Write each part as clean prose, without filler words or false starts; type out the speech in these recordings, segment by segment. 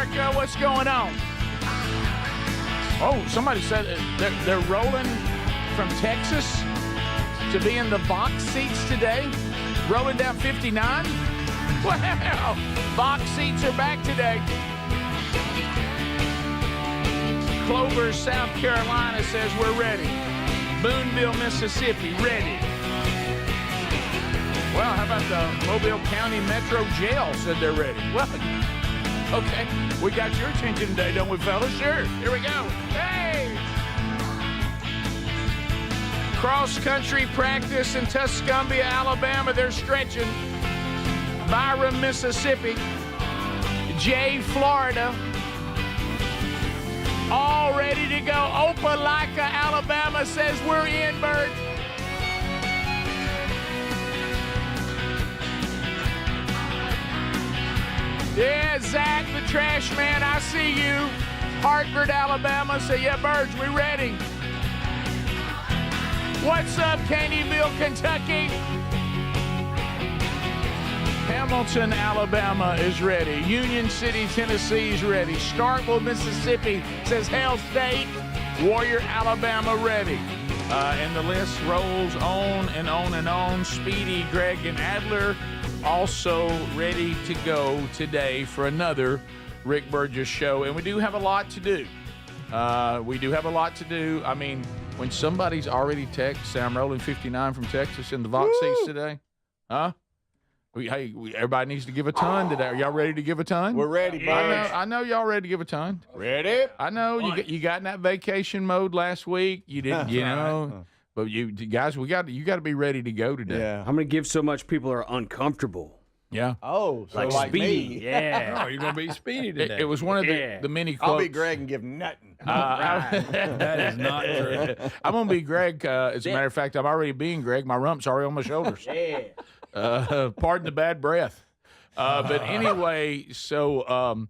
America, what's going on? Oh, somebody said they're rolling from Texas to be in the box seats today. Rolling down 59. Wow, box seats are back today. Clover, South Carolina says we're ready. Boonville, Mississippi, ready. Well, how about the Mobile County Metro Jail said they're ready? Well, okay, we got your attention today, don't we, fellas? Sure, here we go. Hey! Cross-country practice in Tuscumbia, Alabama, they're stretching. Byram, Mississippi. Jay, Florida. All ready to go. Opelika, Alabama says we're in, Bert. Yeah, Zach, the trash man, I see you. Hartford, Alabama, say, yeah, Birds, we ready. What's up, Caneyville, Kentucky? Hamilton, Alabama is ready. Union City, Tennessee is ready. Starkville, Mississippi says Hail State. Warrior, Alabama ready. And the list rolls on and on and on. Speedy, Greg, and Adler also ready to go today for another Rick Burgess show. And we do have a lot to do. I mean, when somebody's already texted, I'm rolling 59 from Texas in the Vox seats today. Huh? Everybody needs to give a ton today. Are y'all ready to give a ton? We're ready, Burge. I know y'all ready to give a ton. Ready? I know you got in that vacation mode last week. You didn't, but you guys, you got to be ready to go today. Yeah. I'm going to give so much people are uncomfortable. Yeah. Oh, so like Speedy. me. Yeah. Oh, you're going to be Speedy today. It was one of the many quotes. I'll be Greg and give nothing. That is not true. I'm going to be Greg. As a matter of fact, I'm already being Greg. My rump's already on my shoulders. Yeah. Pardon the bad breath. But anyway, so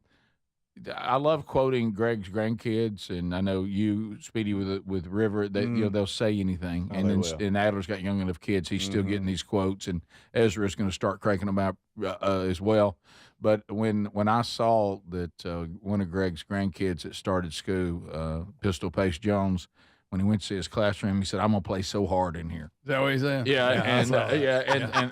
I love quoting Greg's grandkids, and I know you, Speedy, with River, they'll say anything. And Adler's got young enough kids; he's still getting these quotes, and Ezra's going to start cranking them out as well. But when I saw that one of Greg's grandkids that started school, Pistol Pace Jones, when he went to his classroom, he said, "I'm gonna play so hard in here." Is that what he said? Yeah,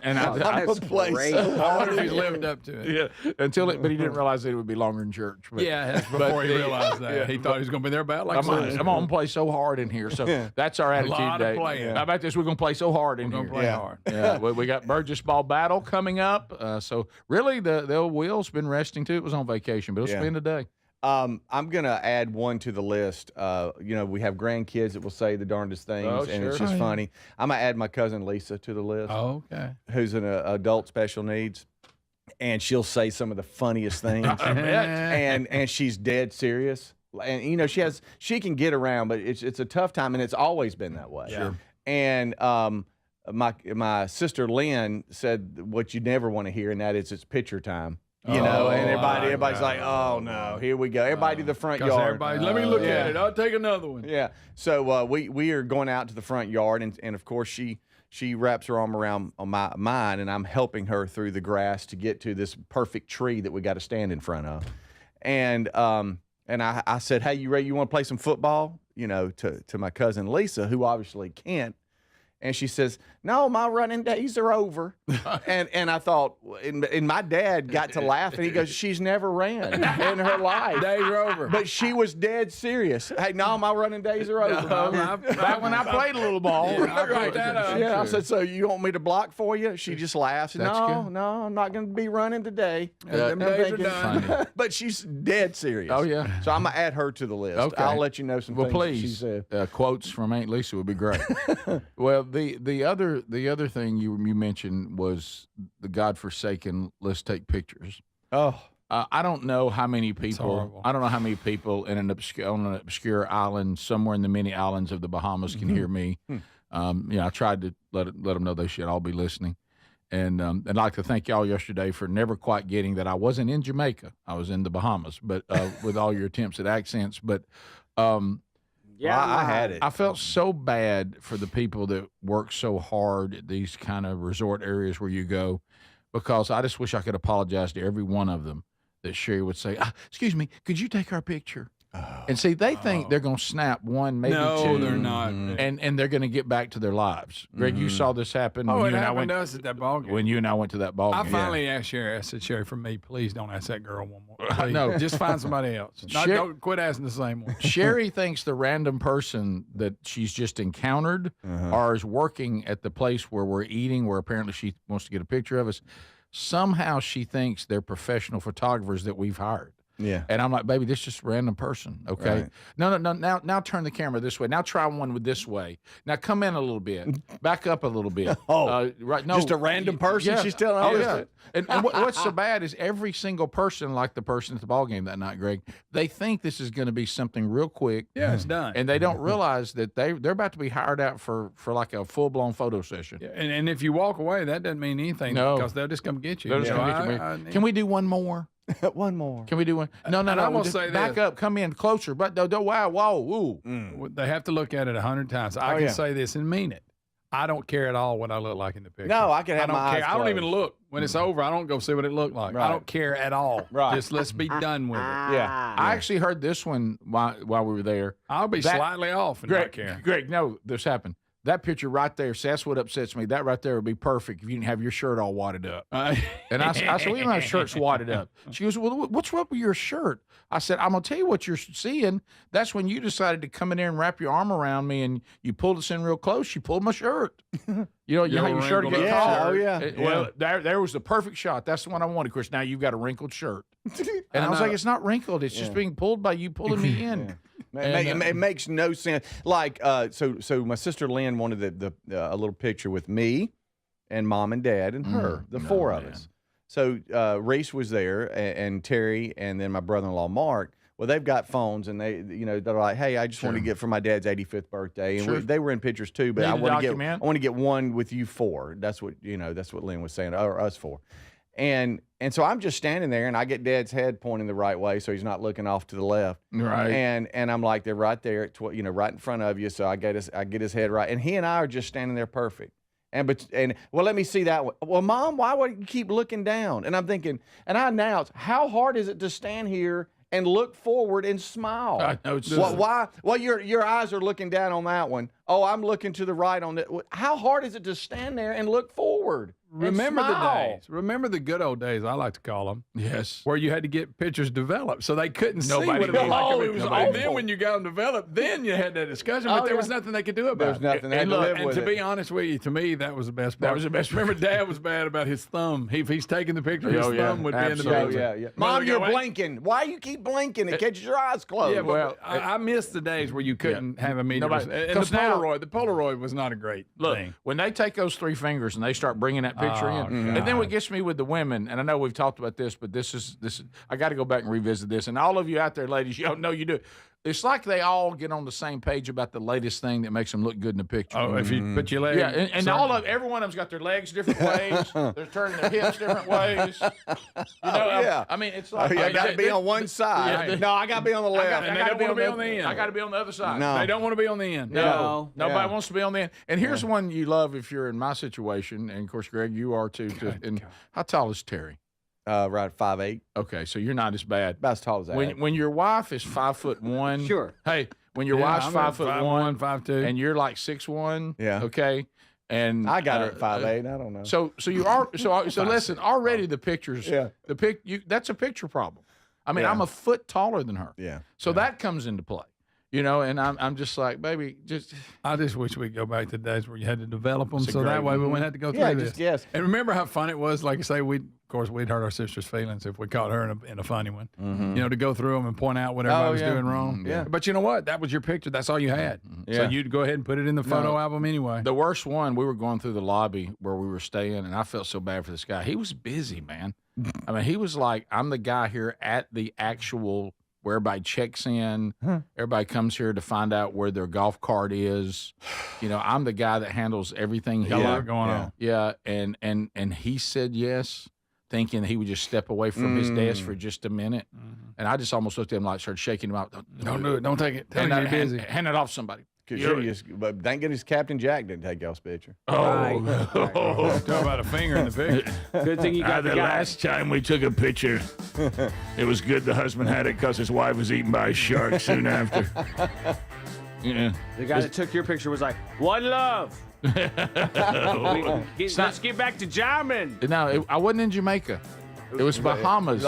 and I would play so I wonder if he's lived up to it. yeah, but he didn't realize that it would be longer in church. But, Yeah, that's before he realized that. He thought he was going to be there about like I'm gonna play so hard in here. So that's our attitude lot of today. playing. How about this? We're gonna play so hard in We're here. going to play hard. Yeah, we got Burgess Ball Battle coming up. So really, the old Will's been resting too. It was on vacation, but it'll spend today. I'm going to add one to the list. We have grandkids that will say the darndest things, and it's just funny. I'm going to add my cousin Lisa to the list, Okay. who's an adult special needs, and she'll say some of the funniest things. and she's dead serious. And, she can get around, but it's a tough time, and it's always been that way. Sure. And my sister Lynn said what you never want to hear, and that is it's picture time. And everybody's like, oh no, here we go. Everybody to the front yard. Everybody, let me look at it. I'll take another one. Yeah. So we are going out to the front yard, and of course she wraps her arm around mine, and I'm helping her through the grass to get to this perfect tree that we got to stand in front of. And I said, hey, you ready? You want to play some football? To my cousin Lisa, who obviously can't. And she says, no, my running days are over. and I thought, and my dad got to laugh, and he goes, she's never ran in her life. Days are over. But she was dead serious. Hey, no, my running days are over. Back when I played a little ball. I write that up. Yeah, I said, so you want me to block for you? She just laughs. That's good. No, I'm not going to be running today. Them days are done. But she's dead serious. Oh, yeah. So I'm going to add her to the list. Okay. I'll let you know some things that she please. said. Quotes from Aunt Lisa would be great. Well, the other thing you mentioned was the godforsaken. Let's take pictures. Oh. I don't know how many people. horrible. I don't know how many people on an obscure island somewhere in the many islands of the Bahamas can hear me. I tried to let them know they should all be listening, and I'd like to thank y'all yesterday for never quite getting that I wasn't in Jamaica. I was in the Bahamas, but with all your attempts at accents, but. I had it. I felt so bad for the people that work so hard at these kind of resort areas where you go, because I just wish I could apologize to every one of them that Sherry would say, "Excuse me, could you take our picture?" And see, they think they're going to snap one, maybe No, two. they're not. And they're going to get back to their lives. Greg, you saw this happen Oh, when it you and I happened went to us at that ball game. when you and I went to that ball I game. finally asked Sherry. I said, Sherry, for me, please don't ask that girl one more. Please. No. Just find somebody else. Don't quit asking the same one. Sherry thinks the random person that she's just encountered or is working at the place where we're eating, where apparently she wants to get a picture of us. Somehow she thinks they're professional photographers that we've hired. Yeah. And I'm like, baby, this is just a random person. Okay. Right. No. Now turn the camera this way. Now try one with this way. Now come in a little bit. Back up a little bit. Right. No. Just a random person she's telling all this to? And what's so bad is every single person, like the person at the ball game that night, Greg, they think this is going to be something real quick. Yeah, it's done. And they don't realize that they're about to be hired out for like a full blown photo session. Yeah, and if you walk away, that doesn't mean anything. No. Because they'll just come get you. They're just gonna get you. Can we do one more? One more. Can we do one? No. And I'm gonna say back this. up. Come in closer. But don't wow, whoa. They have to look at it 100 times. I can say this and mean it. I don't care at all what I look like in the picture. No, I can have don't my eyes care. I don't even closed. look. When it's over, I don't go see what it looked like. Right. I don't care at all. Right. Just let's be done with it. Yeah. I actually heard this one while we were there. I'll be slightly off and not care. Greg, no, this happened. That picture right there, see, that's what upsets me. That right there would be perfect if you didn't have your shirt all wadded up. And I said, we don't have shirts wadded up. She goes, well, what's wrong with your shirt? I said, I'm going to tell you what you're seeing. That's when you decided to come in there and wrap your arm around me and you pulled us in real close. You pulled my shirt. You know how your shirt wrinkled get up caught? shirt. Oh, yeah. Well, there was the perfect shot. That's the one I wanted. Of course, now you've got a wrinkled shirt. And I was like, it's not wrinkled. It's just being pulled by you pulling me in. It makes no sense. Like, so my sister Lynn wanted a little picture with me and Mom and Dad and her, the four of us. So Reese was there and Terry and then my brother-in-law Mark. Well, they've got phones and they're like, hey, I just want to get for my dad's 85th birthday, and they were in pictures too. But I want to get one with you four. That's what Lynn was saying, or us four. And so I'm just standing there, and I get Dad's head pointing the right way, so he's not looking off to the left. Right. And I'm like, they're right there, at right in front of you. So I get his head right, and he and I are just standing there perfect. And let me see that one. Well, Mom, why would you keep looking down? And I'm thinking, and I announce, how hard is it to stand here and look forward and smile? I know. Why? Well, your eyes are looking down on that one. Oh, I'm looking to the right on that. How hard is it to stand there and look forward? Remember and the smile? days. Remember the good old days, I like to call them. Yes. Where you had to get pictures developed so they couldn't see Nobody what it looked did. like. Oh, it was And awful. then when you got them developed, then you had that discussion, but there was nothing they could do about There's it. nothing they had And to look, live and with to it. be honest with you, to me, that was the best part. That was the best. Remember, Dad was bad about his thumb. If he's taking the picture, his Oh, yeah. thumb would be in the Absolutely. picture. Yeah. Mom, you're blinking. Why you keep blinking? It catches your eyes closed. Yeah, but I miss the days where you couldn't have immediate. Nobody- And the 'cause now- Polaroid was not a great Look, thing. when they take those three fingers and they start bringing that picture in, and then what gets me with the women, and I know we've talked about this, but this is I got to go back and revisit this. And all of you out there, ladies, you know you do it. It's like they all get on the same page about the latest thing that makes them look good in the picture. Oh, if you put your leg, Yeah, and every one of them's got their legs different ways. They're turning their hips different ways. I mean, it's like I got to be on one side. Yeah, no, I got to be on the left. And they don't want to be on the end. I got to be on the other side. No. They don't want to be on the end. No, nobody Yeah. wants to be on the end. And here's one you love if you're in my situation, and of course, Greg, you are too. And how tall is Terry? Right, 5'8", Okay, so you're not as bad. about as tall as that. When your wife is 5'1", Sure. Hey, when your wife's I'm 5'1", 5'2", and you're like 6'1", Yeah. okay, and I got her at 5'8". I don't know. So you are so listen. Already the pictures. Yeah. That's a picture problem. I mean, Yeah. I'm a foot taller than her. Yeah. So that comes into play. And I'm just like, baby, just I just wish we'd go back to the days where you had to develop them, It's a so that great- way we wouldn't have to go through Yeah, this. just yes. And remember how fun it was. Like I say, we'd hurt our sister's feelings if we caught her in a funny one. To go through them and point out what everybody was yeah. doing wrong. Yeah. But you know what? That was your picture. That's all you had. So Yeah. you'd go ahead and put it in the photo album anyway. the worst one. We were going through the lobby where we were staying, and I felt so bad for this guy. He was busy, man. I mean, he was like, I'm the guy here at the actual where everybody checks in. Everybody comes here to find out where their golf cart is. I'm the guy that handles everything Got a here. lot going on. Yeah, and he said yes, thinking he would just step away from his desk for just a minute. And I just almost looked at him like, started shaking him out. Don't do it. Don't take it. Tell him you're busy. Hand it off to somebody. But thank goodness Captain Jack didn't take y'all's picture. Oh, Talk about a finger in the picture. Good thing you got the the guy. last time we took a picture, it was good the husband had it because his wife was eaten by a shark soon after. Yeah. The guy that took your picture was like, "One love." Let's get back to jamming. No, I wasn't in Jamaica. It was Bahamas.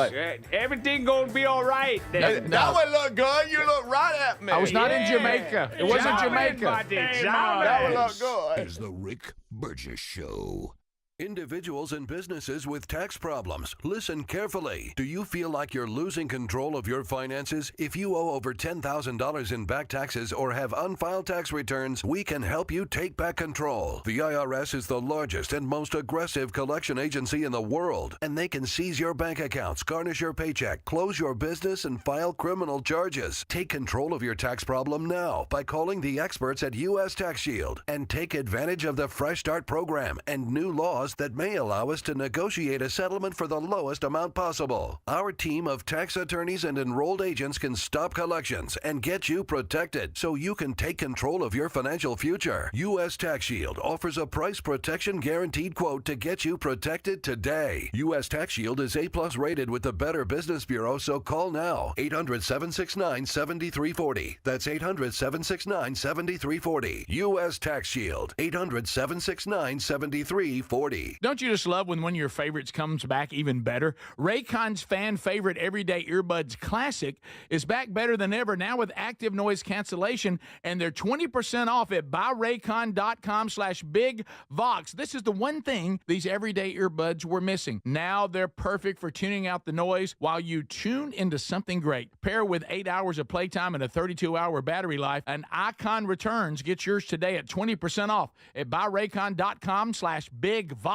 Everything gonna be all right. That would look good. You look right at me. I was not in Jamaica. It wasn't Jamaica. That would look good. Is the Rick Burgess Show. Individuals and businesses with tax problems, listen carefully. Do you feel like you're losing control of your finances? If you owe over $10,000 in back taxes or have unfiled tax returns, we can help you take back control. The IRS is the largest and most aggressive collection agency in the world, and they can seize your bank accounts, garnish your paycheck, close your business, and file criminal charges. Take control of your tax problem now by calling the experts at U.S. Tax Shield and take advantage of the Fresh Start program and new laws that may allow us to negotiate a settlement for the lowest amount possible. Our team of tax attorneys and enrolled agents can stop collections and get you protected so you can take control of your financial future. U.S. Tax Shield offers a price protection guaranteed quote to get you protected today. U.S. Tax Shield is A+ rated with the Better Business Bureau, so call now. 800-769-7340. That's 800-769-7340. U.S. Tax Shield. 800-769-7340. Don't you just love when one of your favorites comes back even better? Raycon's fan favorite Everyday Earbuds Classic is back better than ever, now with active noise cancellation, and they're 20% off at buyraycon.com/bigvox. This is the one thing these everyday earbuds were missing. Now they're perfect for tuning out the noise while you tune into something great. Pair with 8 hours of playtime and a 32-hour battery life, and Icon Returns. Get yours today at 20% off at buyraycon.com/bigvox.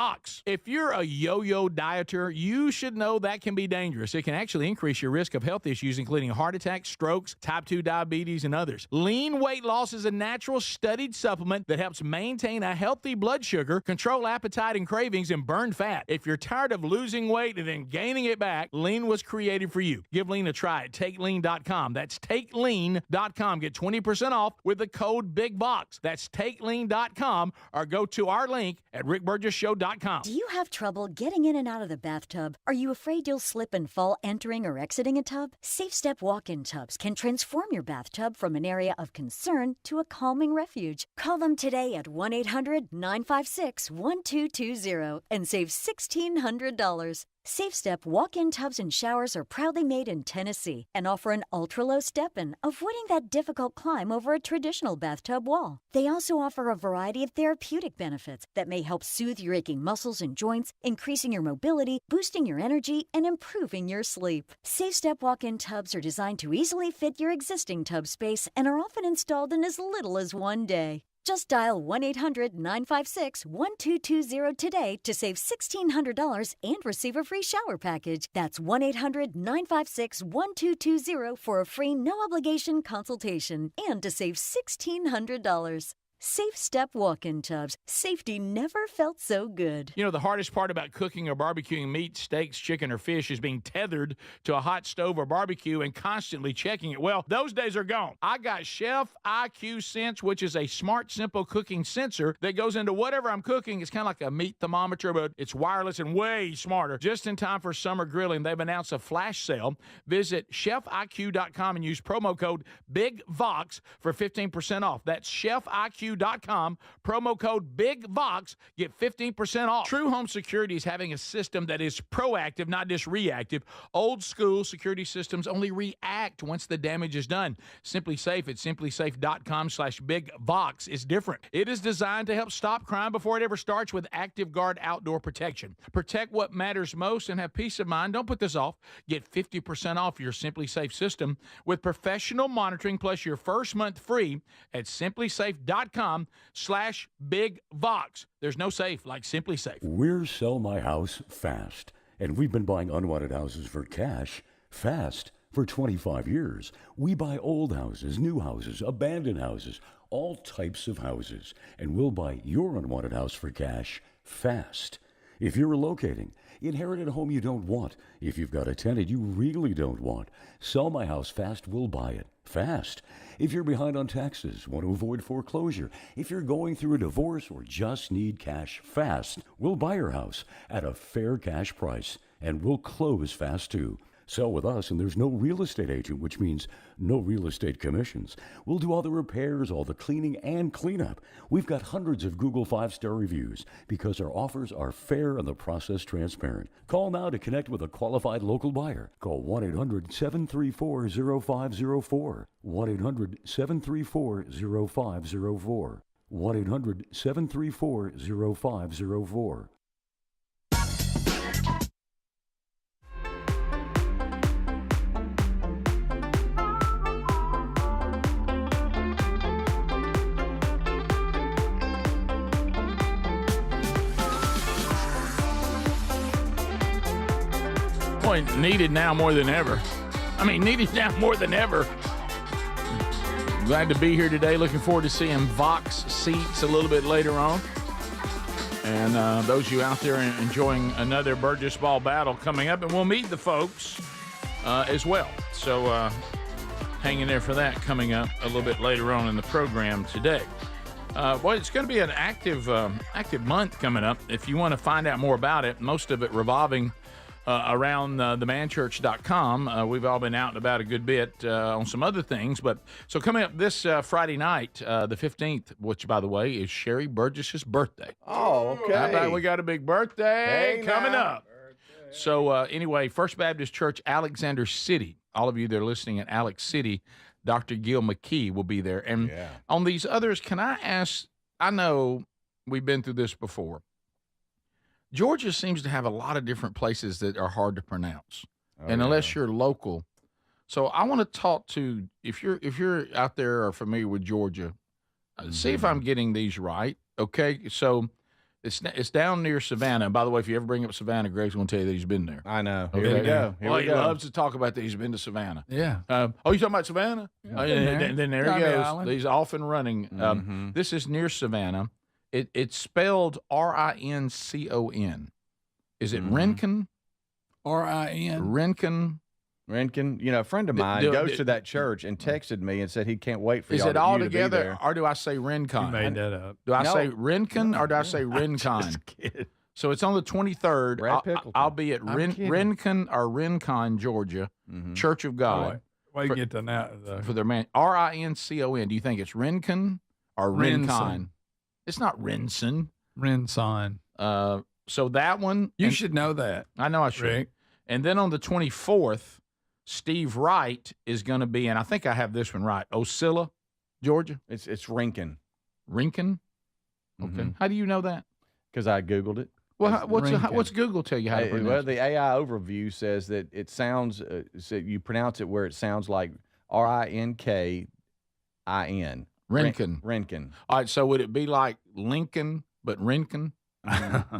If you're a yo-yo dieter, you should know that can be dangerous. It can actually increase your risk of health issues, including heart attacks, strokes, type 2 diabetes, and others. Lean weight loss is a natural studied supplement that helps maintain a healthy blood sugar, control appetite and cravings, and burn fat. If you're tired of losing weight and then gaining it back, Lean was created for you. Give Lean a try at TakeLean.com. That's TakeLean.com. Get 20% off with the code BIGVOX. That's TakeLean.com, or go to our link at rickburgesshow.com. Do you have trouble getting in and out of the bathtub? Are you afraid you'll slip and fall entering or exiting a tub? SafeStep walk-in tubs can transform your bathtub from an area of concern to a calming refuge. Call them today at 1-800-956-1220 and save $1,600. SafeStep walk-in tubs and showers are proudly made in Tennessee and offer an ultra-low step-in, avoiding that difficult climb over a traditional bathtub wall. They also offer a variety of therapeutic benefits that may help soothe your aching muscles and joints, increasing your mobility, boosting your energy, and improving your sleep. SafeStep walk-in tubs are designed to easily fit your existing tub space and are often installed in as little as one day. Just dial 1-800-956-1220 today to save $1,600 and receive a free shower package. That's 1-800-956-1220 for a free no-obligation consultation and to save $1,600. SafeStep walk-in tubs. Safety never felt so good. You know, the hardest part about cooking or barbecuing meat, steaks, chicken, or fish is being tethered to a hot stove or barbecue and constantly checking it. Well, those days are gone. I got Chef IQ Sense, which is a smart, simple cooking sensor that goes into whatever I'm cooking. It's kind of like a meat thermometer, but it's wireless and way smarter. Just in time for summer grilling, they've announced a flash sale. Visit chefiq.com and use promo code BIGVOX for 15% off. That's chefiq.com, promo code BIGVOX, get 15% off. True Home Security is having a system that is proactive, not just reactive. Old school security systems only react once the damage is done. Simply Safe at simplysafe.com/BigVox is different. It is designed to help stop crime before it ever starts with Active Guard outdoor protection. Protect what matters most and have peace of mind. Don't put this off. Get 50% off your Simply Safe system with professional monitoring plus your first month free at simplysafe.com/BigVox. There's no safe like Simply Safe. We're Sell My House Fast, and we've been buying unwanted houses for cash fast for 25 years. We buy old houses, new houses, abandoned houses, all types of houses, and we'll buy your unwanted house for cash fast. If you're relocating, Inherit a home you don't want. If you've got a tenant you really don't want, Sell My House Fast will buy it. Fast. If you're behind on taxes, want to avoid foreclosure, if you're going through a divorce or just need cash fast, we'll buy your house at a fair cash price, and we'll close fast too. Sell with us, and there's no real estate agent, which means no real estate commissions. We'll do all the repairs, all the cleaning, and cleanup. We've got hundreds of Google 5-star reviews because our offers are fair and the process transparent. Call now to connect with a qualified local buyer. Call 1-800-734-0504. 1-800-734-0504. 1-800-734-0504. Needed now more than ever. Needed now more than ever. Glad to be here today. Looking forward to seeing Vox Seats a little bit later on. And those of you out there enjoying another Burgess Ball battle coming up. And we'll meet the folks as well. So hang in there for that coming up a little bit later on in the program today. It's going to be an active month coming up. If you want to find out more about it, most of it revolving around themanchurch.com. We've all been out and about a good bit on some other things. So coming up this Friday night, the 15th, which, by the way, is Sherry Burgess's birthday. Oh, okay. How about we got a big birthday coming up? So anyway, First Baptist Church, Alexander City. All of you that are listening in Alex City, Dr. Gil McKee will be there. And on these others, can I ask, I know we've been through this before. Georgia seems to have a lot of different places that are hard to pronounce, unless you're local. So I want to talk to, if you're out there or familiar with Georgia, see if I'm getting these right. Okay, so it's down near Savannah. And by the way, if you ever bring up Savannah, Greg's going to tell you that he's been there. I know. Okay? Here we go. He loves to talk about that he's been to Savannah. Yeah. You talking about Savannah? Yeah, And then there he goes. Island. He's off and running. This is near Savannah. It's spelled Rincon. Is it Rincon? R-I-N. Rincon. Rincon. You know, a friend of mine goes to that church and texted me and said he can't wait for Is y'all it all you to be together, there. or do I say Rincon? You made that up. Do I No. say Rincon or do I say Rincon? Just kidding. So it's on the 23rd. Brad Pickleton. I'll be at I'm kidding. Rincon or Rincon, Georgia, Church of God. Wait, get to now. For their man, Rincon. Do you think it's Rincon or Rincon? Rinson. It's not Rinson. Rinson. So that one. You should know that. I know I should. Rick. And then on the 24th, Steve Wright is going to be, and I think I have this one right, Ocilla, Georgia. It's Rincon. Rincon? Okay. How do you know that? Because I Googled it. Well, Rincon. what's Google tell you how to pronounce Well, it? the AI overview says that it sounds, so you pronounce it where it sounds like Rinkin. Rincon. Rincon. All right, so would it be like Lincoln, but Rincon?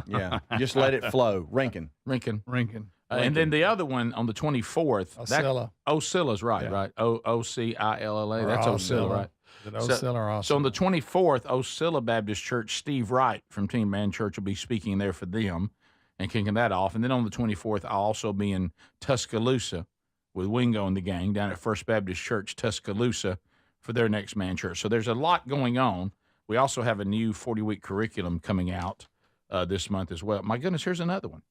Yeah. Just let it flow. Rincon. Rincon. Rincon. And then the other one on the 24th. Ocilla. Ocilla's right, Yeah. right? Ocilla. Or That's Ocilla, right? Is it Ocilla or So on Ocilla? the 24th, Ocilla Baptist Church, Steve Wright from Team Man Church will be speaking there for them and kicking that off. And then on the 24th, I'll also be in Tuscaloosa with Wingo and the gang down at First Baptist Church, Tuscaloosa, for their next man church. So there's a lot going on. We also have a new 40-week curriculum coming out this month as well. My goodness, here's another one.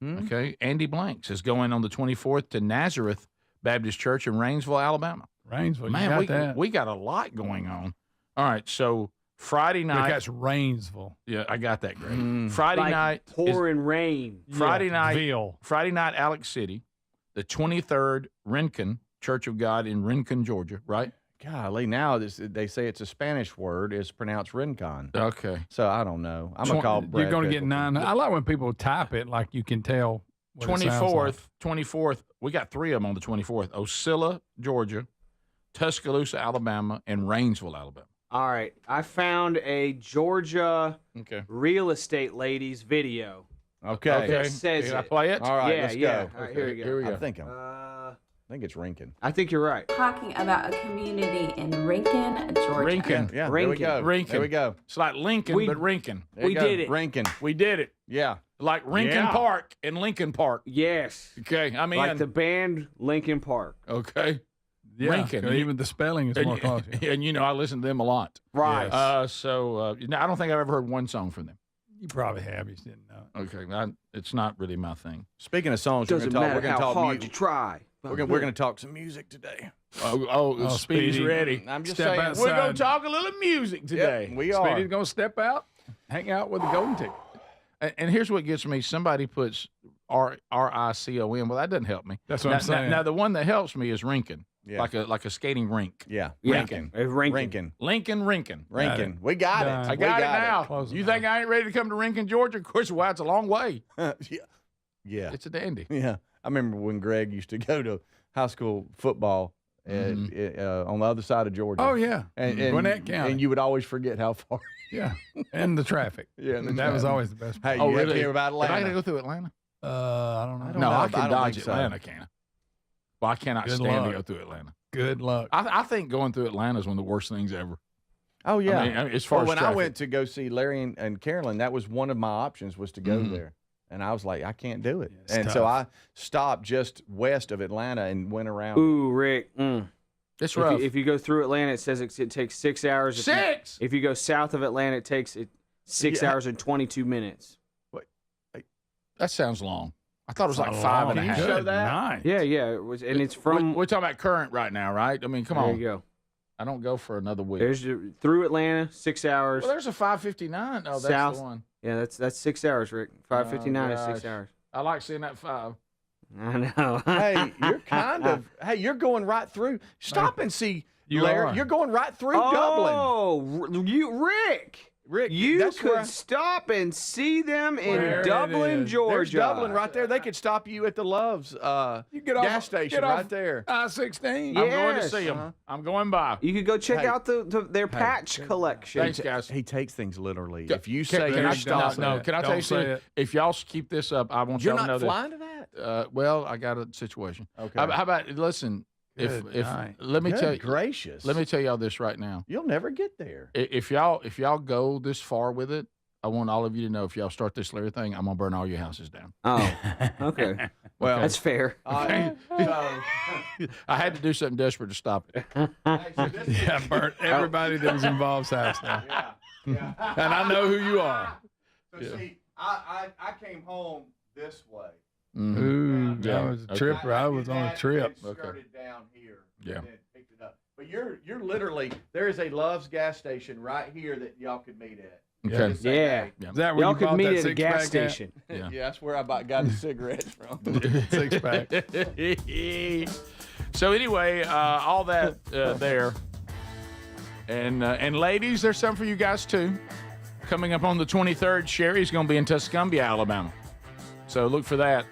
Okay, Andy Blanks is going on the 24th to Nazareth Baptist Church in Rainsville, Alabama. Rainsville. Man, you got we that. we got a lot going on. All right, so Friday night. That's Rainsville. Yeah, I got that, Greg. Friday Like night. pouring rain. Friday night. Ville. Friday night, Alex City. The 23rd, Rincon, Church of God in Rincon, Georgia, right? Golly, now they say it's a Spanish word. It's pronounced Rincon. Okay. So I don't know. I'm going to call Brad You're going to get Pickleton. 9. I like when people type it like you can tell. What it sounds like. 24th. We got 3 of them on the 24th. Ocilla, Georgia, Tuscaloosa, Alabama, and Rainsville, Alabama. All right. I found a Georgia Okay. real estate lady's video. Okay. That says Can I it. play it? All right, yeah, let's yeah. go. All right, here we go. Here we go. I think it's Rincon. I think you're right. Talking about a community in Rincon, Georgia. Rincon. Yeah, there we Rincon. go. Rincon. There we go. It's like Lincoln, but Rincon. There you We go. did it. Rincon. We did it. Yeah. Like Lincoln Park and Lincoln Park. Yes. Okay, I mean, Like the band Lincoln Park. Okay. Yeah, Lincoln. even the spelling is more close. And I listen to them a lot. Right. I don't think I've ever heard one song from them. You probably have. You just didn't know. Okay, it's not really my thing. Speaking of songs, Doesn't we're matter going to how talk hard music. you try. We're going to talk some music today. Speedy's Speedy. ready. I'm just Step saying. outside. We're going to talk a little music today. Yep, we are. Speedy's going to step out, hang out with the golden ticket. And here's what gets me. Somebody puts RICON. Well, that doesn't help me. That's what I'm saying. Now, the one that helps me is Rinkin. Yeah. Like a skating rink. Yeah. Rinkin. Rankin. Rinkin. We got it. Done. I got it now. Close You enough. think I ain't ready to come to Rinkin, Georgia? Of course, well, it's a long way. Yeah. It's a dandy. Yeah. I remember when Greg used to go to high school football on the other side of Georgia. Oh, yeah. And Gwinnett County. And you would always forget how far. Yeah. And the traffic. Yeah, and the that was traffic. always the best part. Hey, you ever hear about Did I Atlanta? gotta go through Atlanta? I don't know. don't No, know. I I can don't dodge think so. Atlanta, can I? Well, I cannot Good stand to luck. go through Atlanta. Good luck. I think going through Atlanta is one of the worst things ever. Oh, yeah. I mean, as far as when I traffic. went to go see Larry and Carolyn, that was one of my options was to go there. And I was like, I can't do it. Yeah, and it's so tough. I stopped just west of Atlanta and went around. Ooh, Rick. It's rough. If you go through Atlanta, it says it takes 6 hours. If you go south of Atlanta, it takes 6 hours and 22 minutes. That sounds long. I thought it was like Not five long. and a half. Good show that? night. Yeah, it was, and it's from. We're talking about current right now, right? I mean, come there on. you go. I don't go for another week. There's through Atlanta, 6 hours. Well, there's a 559. Oh, that's South. the one. Yeah, that's 6 hours, Rick. 5:59 is 6 gosh. hours. I like seeing that 5. I know. Hey, you're kind of. Hey, you're going right through. Stop and see, You Larry. are. You're going right through Dublin. Oh, Rick. Rick, You that's could where stop and see them There in it Dublin, is. Georgia. there's Dublin right there. They could stop you at the Love's You get off, gas station get off right there. I-16. I'm going to Yes. see them. I'm going by. You could go check Hey. out their patch collection. Thanks, guys. He takes things literally. Ca- If you Can say I, you're no, stopping, no, can I tell Don't you say something? it. If y'all keep this up, I want you're y'all to know not that. flying to that. Well, I got a situation. Okay. How about listen? Good If night. let me Good tell you, gracious. let me tell y'all this right now. You'll never get there. If y'all go this far with it, I want all of you to know if y'all start this Larry thing, I'm gonna burn all your houses down. Oh, okay. Well, That's fair. I had to do something desperate to stop it. Yeah, burnt everybody that was involved's house now. yeah. And I know who you are. So see, I came home this way. Ooh, Yeah, that was a okay. trip. I was on a trip. Skirted down here. Yeah. And then picked it up. But you're literally there is a Love's gas station right here that y'all could meet at. Okay. Just say, Yeah. hey. Is that where Y'all you could bought meet that at a gas six-pack at? station. Yeah. Yeah, that's where I got the cigarettes from. Six pack. So anyway, all that there, and ladies, there's something for you guys too. Coming up on the 23rd, Sherry's going to be in Tuscumbia, Alabama. So look for that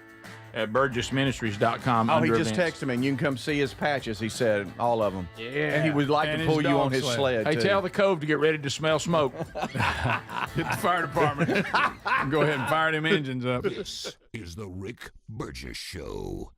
at burgessministries.com. Oh, he under just events. texted me, and you can come see his patches. He said all of them. Yeah. And he would like And to his pull you on dog his sled. Hey, too. tell the Cove to get ready to smell smoke. Hit the fire department. Go ahead and fire them engines up. This is the Rick Burgess Show.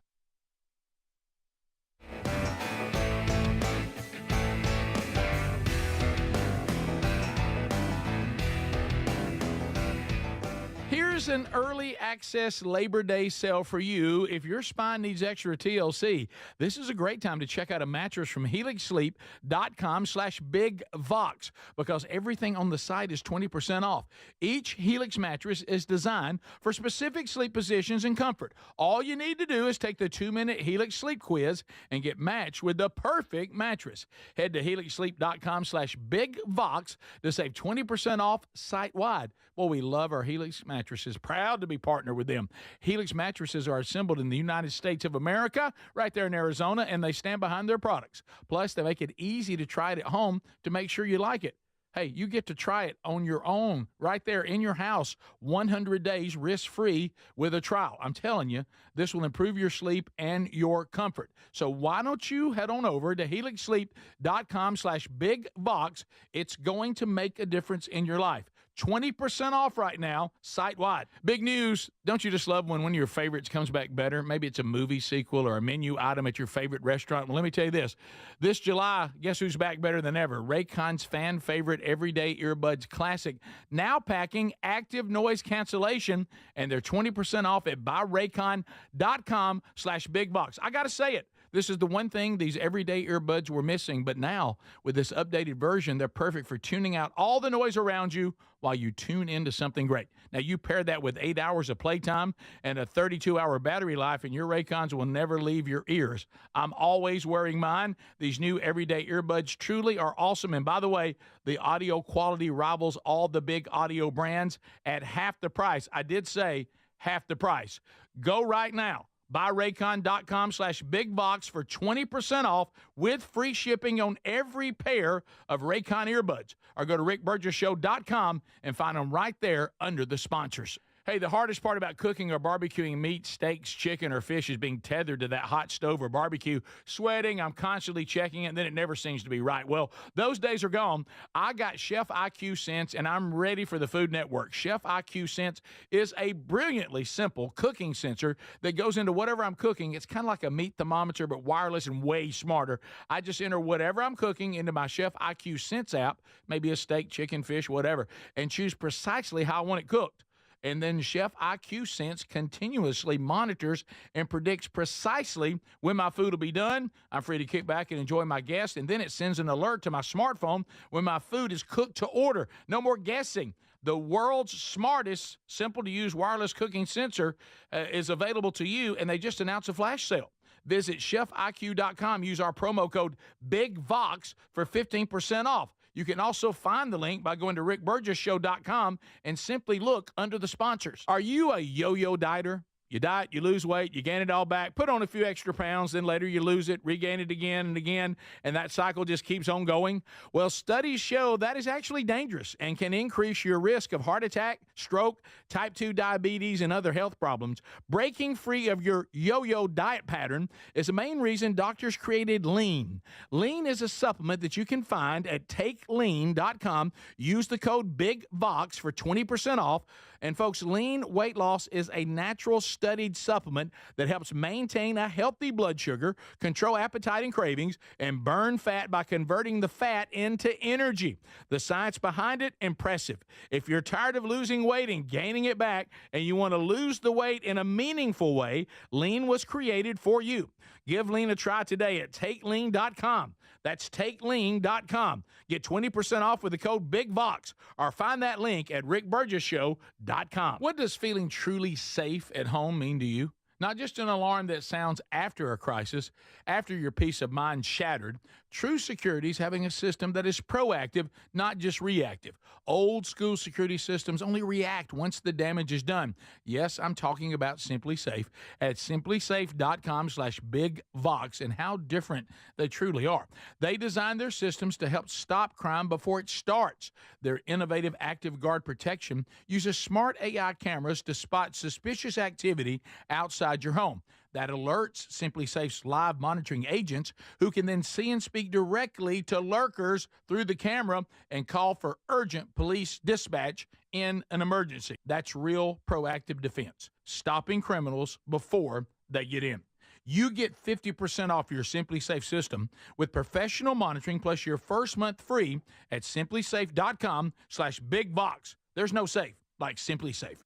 Here's an early access Labor Day sale for you if your spine needs extra TLC. This is a great time to check out a mattress from helixsleep.com/bigvox because everything on the site is 20% off. Each Helix mattress is designed for specific sleep positions and comfort. All you need to do is take the 2-minute Helix sleep quiz and get matched with the perfect mattress. Head to helixsleep.com/bigvox to save 20% off site-wide. Well, we love our Helix mattresses. Proud to be partnered with them. Helix mattresses are assembled in the United States of America, right there in Arizona, and they stand behind their products. Plus, they make it easy to try it at home to make sure you like it. Hey, you get to try it on your own, right there in your house, 100 days risk-free with a trial. I'm telling you, this will improve your sleep and your comfort. So why don't you head on over to helixsleep.com/bigvox. It's going to make a difference in your life. 20% off right now, site-wide. Big news. Don't you just love when one of your favorites comes back better? Maybe it's a movie sequel or a menu item at your favorite restaurant. Well, let me tell you this. This July, guess who's back better than ever? Raycon's fan favorite Everyday Earbuds Classic. Now packing active noise cancellation, and they're 20% off at buyraycon.com/bigbox. I got to say it. This is the one thing these everyday earbuds were missing, but now with this updated version, they're perfect for tuning out all the noise around you while you tune into something great. Now, you pair that with 8 hours of playtime and a 32-hour battery life, and your Raycons will never leave your ears. I'm always wearing mine. These new everyday earbuds truly are awesome. And by the way, the audio quality rivals all the big audio brands at half the price. I did say half the price. Go right now. BuyRaycon.com/bigbox for 20% off with free shipping on every pair of Raycon earbuds. Or go to rickburgesshow.com and find them right there under the sponsors. Hey, the hardest part about cooking or barbecuing meat, steaks, chicken, or fish is being tethered to that hot stove or barbecue. Sweating, I'm constantly checking it, and then it never seems to be right. Well, those days are gone. I got Chef IQ Sense, and I'm ready for the Food Network. Chef IQ Sense is a brilliantly simple cooking sensor that goes into whatever I'm cooking. It's kind of like a meat thermometer, but wireless and way smarter. I just enter whatever I'm cooking into my Chef IQ Sense app, maybe a steak, chicken, fish, whatever, and choose precisely how I want it cooked. And then Chef IQ Sense continuously monitors and predicts precisely when my food will be done. I'm free to kick back and enjoy my guests. And then it sends an alert to my smartphone when my food is cooked to order. No more guessing. The world's smartest, simple-to-use wireless cooking sensor is available to you, and they just announced a flash sale. Visit chefiq.com. Use our promo code BIGVOX for 15% off. You can also find the link by going to rickburgesshow.com and simply look under the sponsors. Are you a yo-yo dieter? You diet, you lose weight, you gain it all back, put on a few extra pounds, then later you lose it, regain it again and again, and that cycle just keeps on going? Well, studies show that is actually dangerous and can increase your risk of heart attack, stroke, type 2 diabetes, and other health problems. Breaking free of your yo-yo diet pattern is the main reason doctors created Lean. Lean is a supplement that you can find at takelean.com. Use the code BIGVOX for 20% off. And folks, Lean weight loss is a natural studied supplement that helps maintain a healthy blood sugar, control appetite and cravings, and burn fat by converting the fat into energy. The science behind it, impressive. If you're tired of losing weight and gaining it back, and you want to lose the weight in a meaningful way, Lean was created for you. Give Lean a try today at takelean.com. That's takelean.com. Get 20% off with the code BIGVOX, or find that link at rickburgesshow.com. What does feeling truly safe at home mean to you? Not just an alarm that sounds after a crisis, after your peace of mind shattered. True security is having a system that is proactive, not just reactive. Old school security systems only react once the damage is done. Yes, I'm talking about SimpliSafe at simplysafe.com/bigvox, and how different they truly are. They design their systems to help stop crime before it starts. Their innovative Active Guard protection uses smart AI cameras to spot suspicious activity outside your home. That alerts SimpliSafe's live monitoring agents, who can then see and speak directly to lurkers through the camera and call for urgent police dispatch in an emergency. That's real proactive defense, stopping criminals before they get in. You get 50% off your SimpliSafe system with professional monitoring plus your first month free at simplysafe.com/bigvox. There's no safe like SimpliSafe.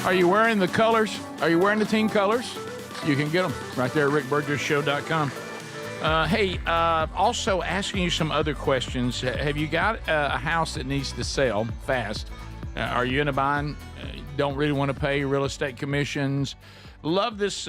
Are you wearing the colors? Are you wearing the team colors? You can get them right there at rickburgesshow.com. Also asking you some other questions. Have you got a house that needs to sell fast? Are you in a bind? Don't really want to pay real estate commissions? Love this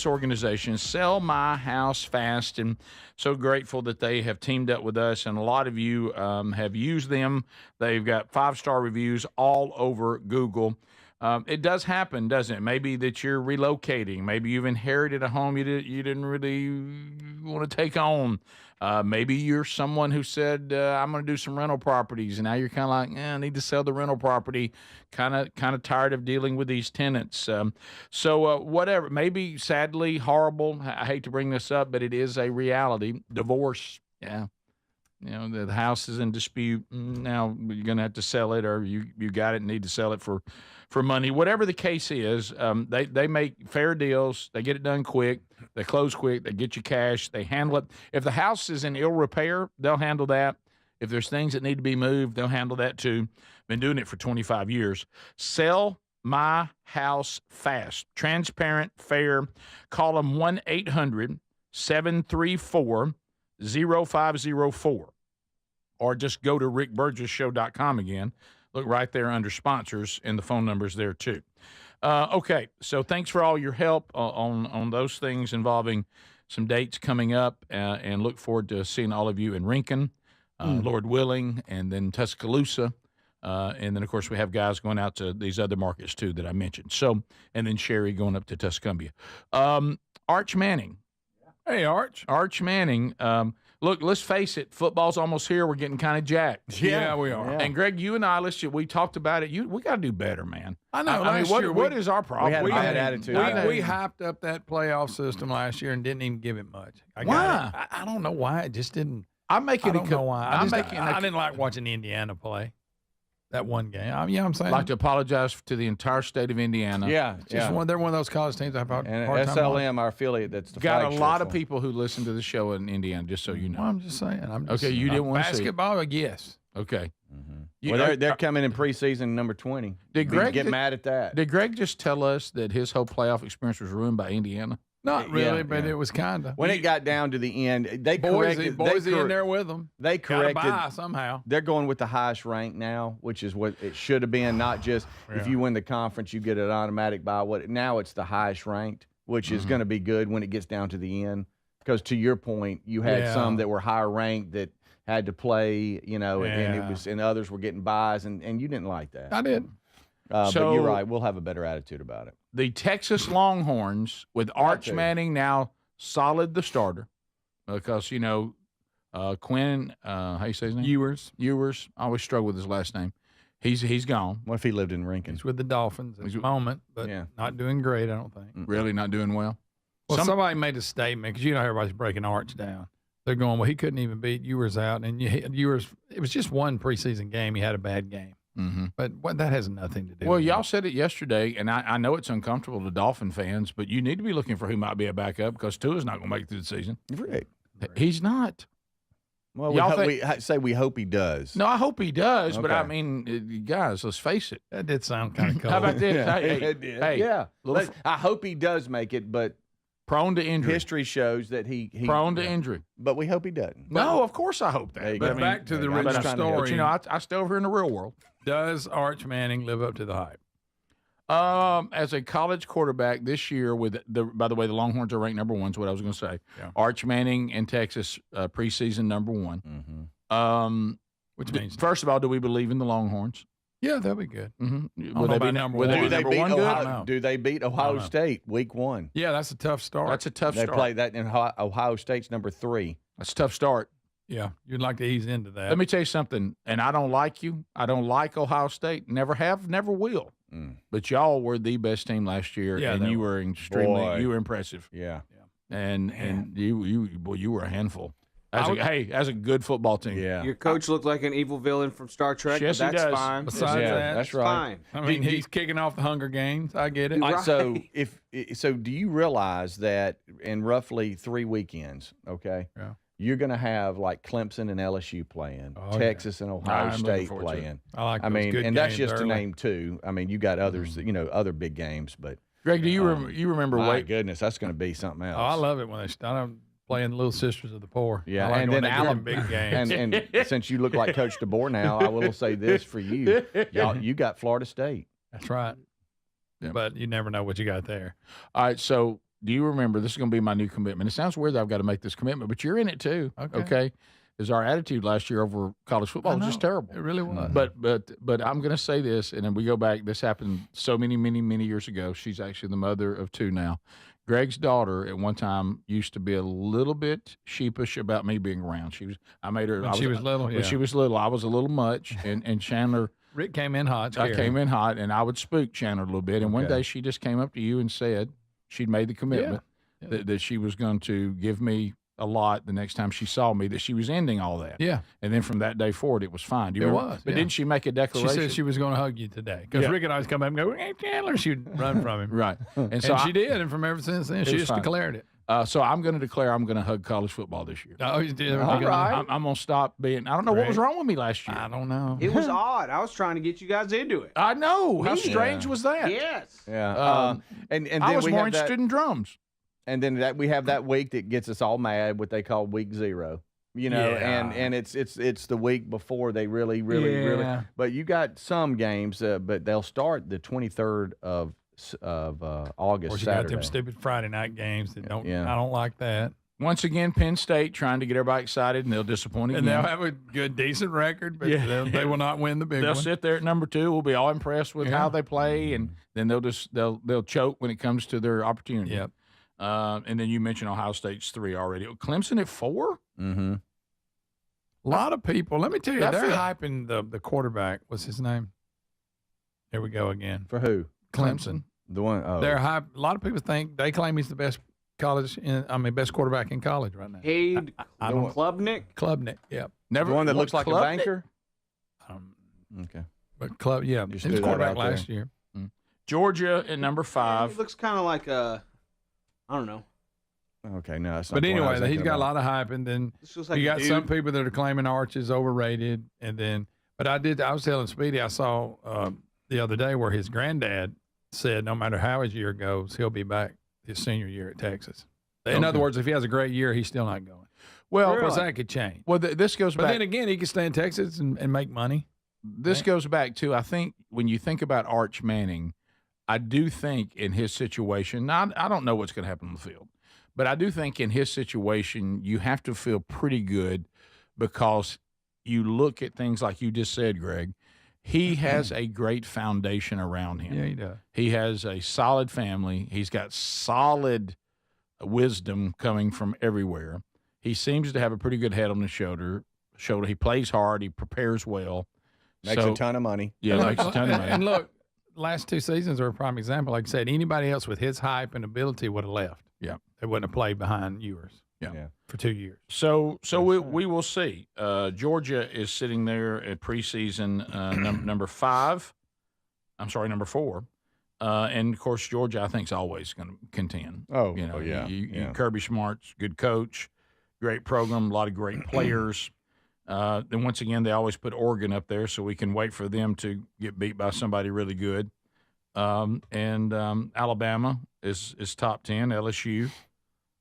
organization, Sell My House Fast, and so grateful that they have teamed up with us, and a lot of you have used them. They've got 5-star reviews all over Google. It does happen, doesn't it? Maybe that you're relocating. Maybe you've inherited a home you didn't really want to take on. Maybe you're someone who said, I'm going to do some rental properties, and now you're kind of like, I need to sell the rental property. Kind of tired of dealing with these tenants. So whatever. Maybe sadly, horrible. I hate to bring this up, but it is a reality. Divorce. Yeah. The house is in dispute. Now you're going to have to sell it, or you got it and need to sell it for money. Whatever the case is, they make fair deals. They get it done quick. They close quick. They get you cash. They handle it. If the house is in ill repair, they'll handle that. If there's things that need to be moved, they'll handle that too. Been doing it for 25 years. Sell my house fast. Transparent, fair. Call them 1-800-734-0504. Or just go to rickburgessshow.com again. Look right there under sponsors, and the phone number's there too. Okay, so thanks for all your help on those things involving some dates coming up, and look forward to seeing all of you in Rincon, Lord willing, and then Tuscaloosa. And then, of course, we have guys going out to these other markets too that I mentioned. So, and then Sherry going up to Tuscumbia. Arch Manning. Hey, Arch. Arch Manning. Look, let's face it. Football's almost here. We're getting kind of jacked. Yeah, we are. And Greg, you and I, we talked about it. We got to do better, man. I know. I mean, what is our problem? We had a bad attitude. We hyped up that playoff system last year and didn't even give it much. Why? I don't know why. It just didn't. I don't know why. I didn't like watching Indiana play that one game. You know what I'm saying? I'd like to apologize to the entire state of Indiana. Yeah, they're one of those college teams I've had and a hard time SLM, our affiliate, that's the got a flagship lot of one. people who listen to the show in Indiana, just so you know. Well, I'm just saying. Okay, you didn't want to see it. basketball, yes. Okay. Well, they're coming in preseason number 20. Did Greg get mad at that? Did Greg just tell us that his whole playoff experience was ruined by Indiana? Not really, but it was kind of. When it got down to the end, they corrected. Boise in there with them. They corrected. Gotta buy somehow. They're going with the highest rank now, which is what it should have been. Not just if you win the conference, you get an automatic bye. Now it's the highest ranked, which is going to be good when it gets down to the end. Because to your point, you had some that were higher ranked that had to play, and it was, and others were getting buys, and you didn't like that. I did. But you're right. We'll have a better attitude about it. The Texas Longhorns, with Arch Manning now solid the starter, because, Quinn, how you say his name? Ewers. I always struggle with his last name. He's gone. What if he lived in Rincon? He's with the Dolphins at the moment, but not doing great, I don't think. Really not doing well? Well, somebody made a statement, because everybody's breaking Arch down. They're going, well, he couldn't even beat Ewers out. And Ewers, it was just one preseason game. He had a bad game. Mm-hmm. But that has nothing to do with it. Y'all said it yesterday, and I know it's uncomfortable to Dolphin fans, but you need to be looking for who might be a backup, because Tua's not going to make it through the season. Right. He's not. Well, we hope he does. No, I hope he does, but I mean, guys, let's face it. That did sound kind of cold. How about this? Yeah. I hope he does make it, but prone to injury. History shows that he prone to injury. But we hope he doesn't. No, of course I hope that. But back to the original story. I stay over here in the real world. Does Arch Manning live up to the hype? As a college quarterback this year, by the way, the Longhorns are ranked number 1. Is what I was going to say. Yeah. Arch Manning in Texas, preseason number 1. Mm-hmm. Which means, first of all, do we believe in the Longhorns? Yeah, they'll be good. Mm-hmm. Will they be number 1? Do they beat Ohio State week 1? Yeah, that's a tough start. That's a tough start. They play that in Ohio State's number 3. That's a tough start. Yeah, you'd like to ease into that. Let me tell you something, and I don't like you. I don't like Ohio State. Never have, never will. But y'all were the best team last year, and you were extremely. You were impressive. Yeah. And you were a handful. As a good football team. Yeah. Your coach looked like an evil villain from Star Trek. Yes, but that's he does. fine. Besides that, that's right. Fine. I mean, he's kicking off the Hunger Games. I get it. Right. So do you realize that in roughly 3 weekends, you're going to have like Clemson and LSU playing, Texas and Ohio State playing. I mean, and that's just to name 2. I mean, you got others, other big games. But Greg, do you remember? My goodness, that's going to be something else. Oh, I love it when they start playing Little Sisters of the Poor. Yeah, like and then Alabama big games. And since you look like Coach DeBoer now, I will say this for you: you got Florida State. That's right. Yeah. But you never know what you got there. All right, so. Do you remember, this is going to be my new commitment. It sounds weird that I've got to make this commitment, but you're in it too. Okay. is our attitude last year over college football was just terrible. It really was. But I'm going to say this, and then we go back. This happened so many years ago. She's actually the mother of 2 now. Greg's daughter at one time used to be a little bit sheepish about me being around. I made her. When she was little, When she was little, I was a little much, and Chandler. Rick came in hot. I came in hot, and I would spook Chandler a little bit. And one day she just came up to you and said she'd made the commitment that she was going to give me a lot the next time she saw me, that she was ending all that. Yeah. And then from that day forward, it was fine. Do you remember? was, But didn't she make a declaration? She said she was going to hug you today because Rick and I would come up and go, "Hey, Chandler," she'd run from him. Right. And she did, and from ever since then, she just fine. declared it. So I'm going to declare I'm going to hug college football this year. Oh, you did. All right. I'm going to stop being. I don't know what was wrong with me last year. I don't know. It was odd. I was trying to get you guys into it. I know. How strange was that? Yes. Yeah. And then I was we more have that, interested in drums. and then we have that week that gets us all mad, what they call week 0. You know, Yeah. and it's the week before they really. But you got some games, but they'll start the 23rd of August. Of course, you got them stupid Friday night games that don't. Yeah. I don't like that. Once again, Penn State trying to get everybody excited, and they'll disappoint again. And they'll have a good, decent record, but they will not win the big They'll one. sit there at number 2. We'll be all impressed with how they play, and then they'll choke when it comes to their opportunity. Yep. And then you mentioned Ohio State's 3 already. Clemson at 4. Mm-hmm. A lot of people. Let me tell you, I they're feel- hyping the quarterback. What's his name? There we go again. For who? Clemson. The one. Oh. They're hype. A lot of people they claim he's the best best quarterback in college right now. Cade I don't- Klubnik. Klubnik. Yep. Never The one that what, looks like Klubnik? a banker. Okay. But he Just was threw that quarterback out there. last year. Georgia at number He 5. looks kind of like a, I don't know. Okay. No, that's not But the one I was anyway, he's thinking got a about. lot of hype, and then This looks like you a got dude. some people that are claiming Arch is overrated, and then. But I was telling Speedy, I saw the other day where his granddad said no matter how his year goes, he'll be back his senior year at Texas. In other words, if he has a great year, he's still not going. Well, Of course, that could change. well, this goes But back. then again, he could stay in Texas and make money. This goes back to, I think, when you think about Arch Manning, I do think in his situation, now, I don't know what's going to happen on the field, but I do think in his situation, you have to feel pretty good because you look at things like you just said, Greg. He has a great foundation around him. Yeah, he does. He has a solid family. He's got solid wisdom coming from everywhere. He seems to have a pretty good head on his shoulder. He plays hard. He prepares well. Makes So- a ton of money. Yeah, makes a ton of money. And look, last 2 seasons are a prime example. Like I said, anybody else with his hype and ability would have left. Yeah. They wouldn't have played behind yours Yeah. for 2 years. So we will see. Georgia is sitting there at preseason number 5. I'm sorry, number 4. And of course, Georgia, I think, is always going to contend. Oh, you know, yeah. Kirby Smart's good coach, great program, a lot of great players. Then once again, they always put Oregon up there, so we can wait for them to get beat by somebody really good. And Alabama is top 10, LSU,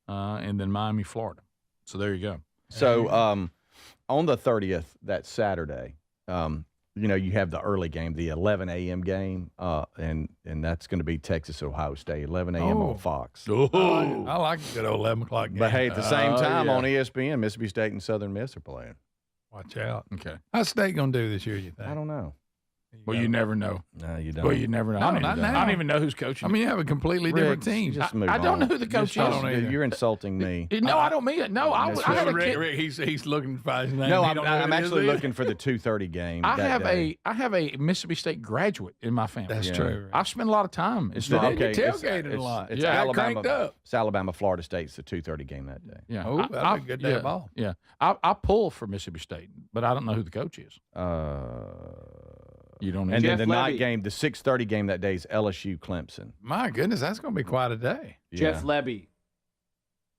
and then Miami, Florida. So there you go. So on the 30th, that Saturday, you have the early game, the 11 a.m. game, and that's going to be Texas, Ohio State, 11 a.m. on Fox. I like a good old 11 o'clock game. But hey, at the same time yeah. on ESPN, Mississippi State and Southern Miss are playing. Watch out. Okay. How's State going to do this year, you think? I don't know. Well, you never know. No, you don't. Well, you never know. No, I don't not even know. now. I don't even know who's coaching. I mean, you have a completely different Rick, team. just move I don't on. know who the coach Just- is. I don't either. You're insulting me. No, I don't mean it. No, I had a kid. Rick, he's looking for his name. No, He I'm don't know who it is actually either. looking for the 2:30 game. I that day. have a Mississippi State graduate in my family. That's Yeah. true. Rick. I've spent a lot of time. It's They not get it's- tailgated a it's- lot. It's Yeah, Alabama. cranked up. It's Alabama, Florida State's the 2:30 game that day. Yeah. Oh, that'll be a good day yeah, of ball. Yeah. I pull for Mississippi State, but I don't know who the coach is. You don't know. And Jeff then the Levy. night game, the 6:30 game that day is LSU Clemson. My goodness, that's going to be quite a day. Jeff Yeah. Levy.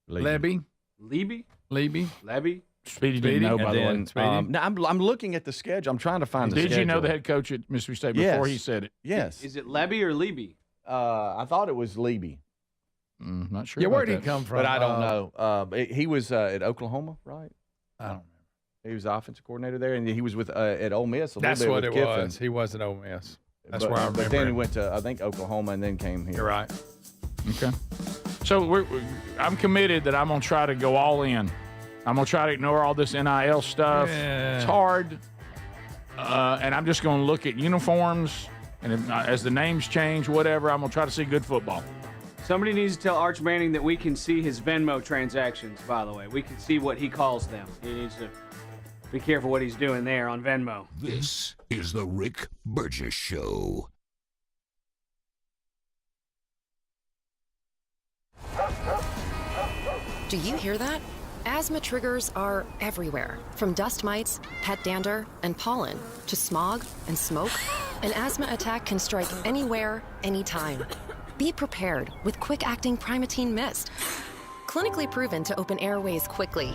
Lebby. Levy? Speedy Speedy, didn't know, And by the way. then, Speedy. no, I'm looking at the schedule. I'm trying to find the Did schedule. you know the head coach at Mississippi State before Yes. he said it? Yes. Is it Levy or Levy? I thought it was Leby, Not sure. Yeah, about where'd he that. come from? but I don't know. He was at Oklahoma, right? I don't remember. He was the offensive coordinator there, and he was with at Ole Miss a little That's bit what with it Kiffin. was. He was at Ole Miss. That's but, where I remember. But then he him. went to, I think, Oklahoma and then came here. You're right. Okay. So I'm committed that I'm going to try to go all in I'm going to try to ignore all this NIL stuff. Yeah. It's hard. And I'm just going to look at uniforms. And as the names change, whatever, I'm going to try to see good football. Somebody needs to tell Arch Manning that we can see his Venmo transactions, by the way. We can see what he calls them. He needs to be careful what he's doing there on Venmo. This is the Rick Burgess Show. Do you hear that? Asthma triggers are everywhere, from dust mites, pet dander, and pollen, to smog and smoke. An asthma attack can strike anywhere, anytime. Be prepared with quick-acting Primatene Mist. Clinically proven to open airways quickly.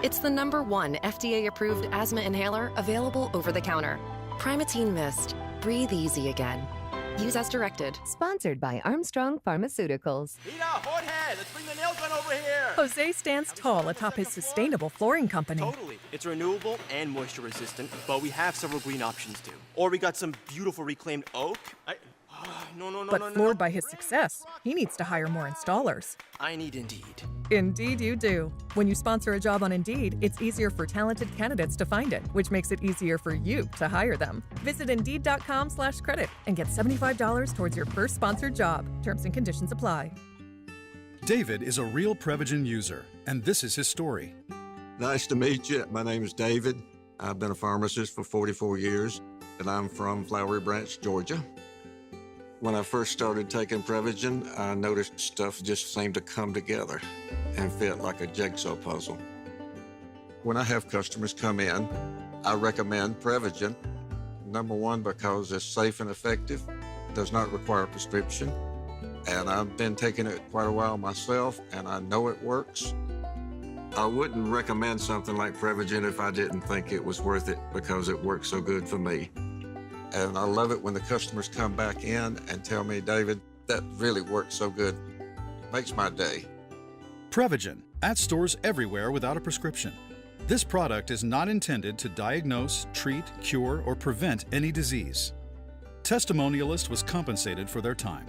It's the #1 FDA-approved asthma inhaler available over the counter. Primatene Mist. Breathe easy again. Use as directed. Sponsored by Armstrong Pharmaceuticals. Peter, Jorge, let's bring the nail gun over here. Jose stands tall atop his sustainable flooring company. Totally. It's renewable and moisture resistant, but we have several green options too. Or we got some beautiful reclaimed oak. But floored by his success, he needs to hire more installers. I need Indeed. Indeed you do. When you sponsor a job on Indeed, it's easier for talented candidates to find it, which makes it easier for you to hire them. Visit Indeed.com/credit and get $75 towards your first sponsored job. Terms and conditions apply. David is a real Prevagen user, and this is his story. Nice to meet you. My name is David. I've been a pharmacist for 44 years, and I'm from Flowery Branch, Georgia. When I first started taking Prevagen, I noticed stuff just seemed to come together and fit like a jigsaw puzzle. When I have customers come in, I recommend Prevagen. #1, because it's safe and effective, does not require a prescription, and I've been taking it quite a while myself, and I know it works. I wouldn't recommend something like Prevagen if I didn't think it was worth it, because it works so good for me. And I love it when the customers come back in and tell me, David, that really works so good. Makes my day. Prevagen, at stores everywhere without a prescription. This product is not intended to diagnose, treat, cure, or prevent any disease. Testimonialist was compensated for their time.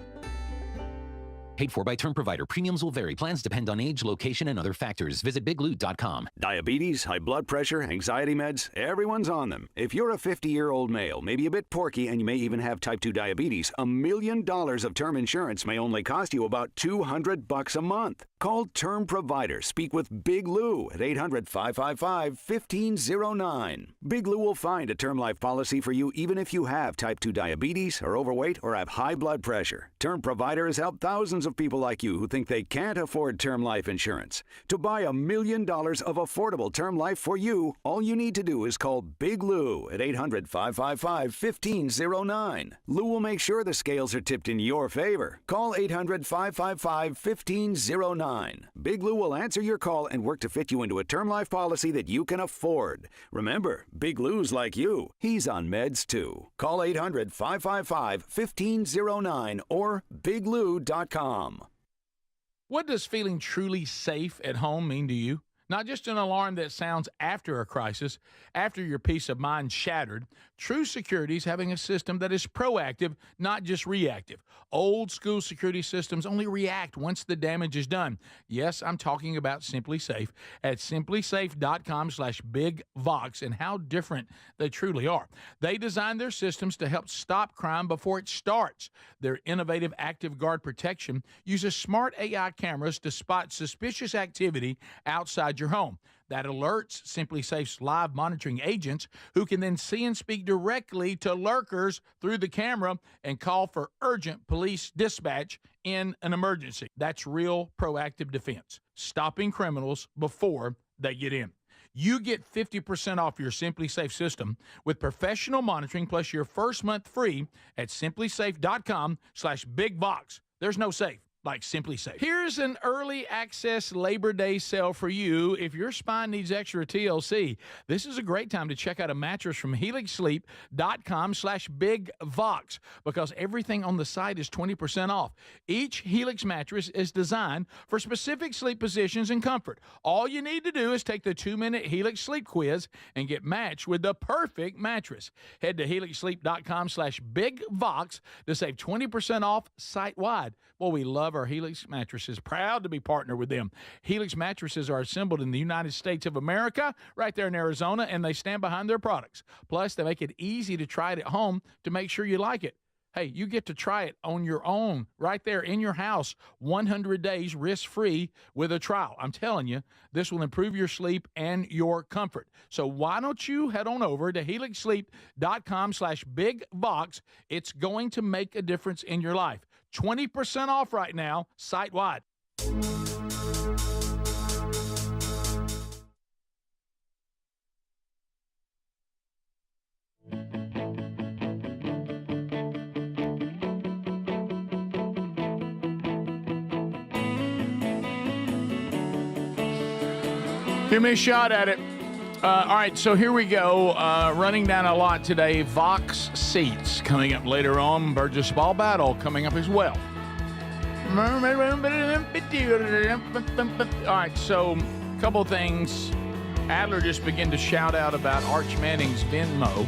Paid for by term provider. Premiums will vary. Plans depend on age, location, and other factors. Visit bigloot.com. Diabetes, high blood pressure, anxiety meds, everyone's on them. If you're a 50-year-old male, maybe a bit porky, and you may even have type 2 diabetes, $1 million of term insurance may only cost you about $200 a month. Call Term Provider. Speak with Big Lou at 800-555-1509. Big Lou will find a term life policy for you even if you have type 2 diabetes, are overweight, or have high blood pressure. Term Provider has helped thousands of people like you who think they can't afford term life insurance. To buy $1 million of affordable term life for you, all you need to do is call Big Lou at 800-555-1509. Lou will make sure the scales are tipped in your favor. Call 800-555-1509. Big Lou will answer your call and work to fit you into a term life policy that you can afford. Remember, Big Lou's like you. He's on meds too. Call 800-555-1509 or biglou.com. What does feeling truly safe at home mean to you? Not just an alarm that sounds after a crisis, after your peace of mind shattered. True security is having a system that is proactive, not just reactive. Old school security systems only react once the damage is done. Yes, I'm talking about Simply Safe at simplysafe.com/bigvox and how different they truly are. They design their systems to help stop crime before it starts. Their innovative Active Guard protection uses smart AI cameras to spot suspicious activity outside your home. That alerts Simply Safe's live monitoring agents, who can then see and speak directly to lurkers through the camera and call for urgent police dispatch in an emergency. That's real proactive defense, stopping criminals before they get in. You get 50% off your Simply Safe system with professional monitoring plus your first month free at simplysafe.com/bigbox. There's no safe like Simply Safe. Here's an early access Labor Day sale for you if your spine needs extra TLC. This is a great time to check out a mattress from helixsleep.com/bigvox because everything on the site is 20% off. Each Helix mattress is designed for specific sleep positions and comfort. All you need to do is take the 2-minute Helix sleep quiz and get matched with the perfect mattress. Head to helixsleep.com/bigvox to save 20% off site-wide. Well, we love love our Helix mattresses. Proud to be partnered with them. Helix mattresses are assembled in the United States of America, right there in Arizona, and they stand behind their products. Plus, they make it easy to try it at home to make sure you like it. Hey, you get to try it on your own right there in your house, 100 days risk-free with a trial. I'm telling you, this will improve your sleep and your comfort. So why don't you head on over to helixsleep.com/bigbox. It's going to make a difference in your life. 20% off right now, site-wide. Give me a shot at it. All right, so here we go. Running down a lot today. Vox seats coming up later on. Burgess ball battle coming up as well. All right, so a couple things. Adler just began to shout out about Arch Manning's Venmo.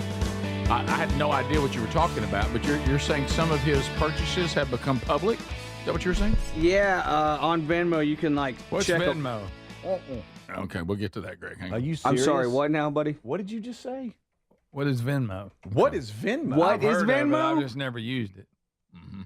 I had no idea what you were talking about, but you're saying some of his purchases have become public? Is that what you're saying? Yeah, on Venmo you can What's check Venmo? Okay, we'll get to that, Greg. Hang on. Are you serious? I'm sorry, what now, buddy? What did you just say? What is Venmo? What is Venmo? What I've is heard of it, Venmo? I've just never used it. Mm-hmm.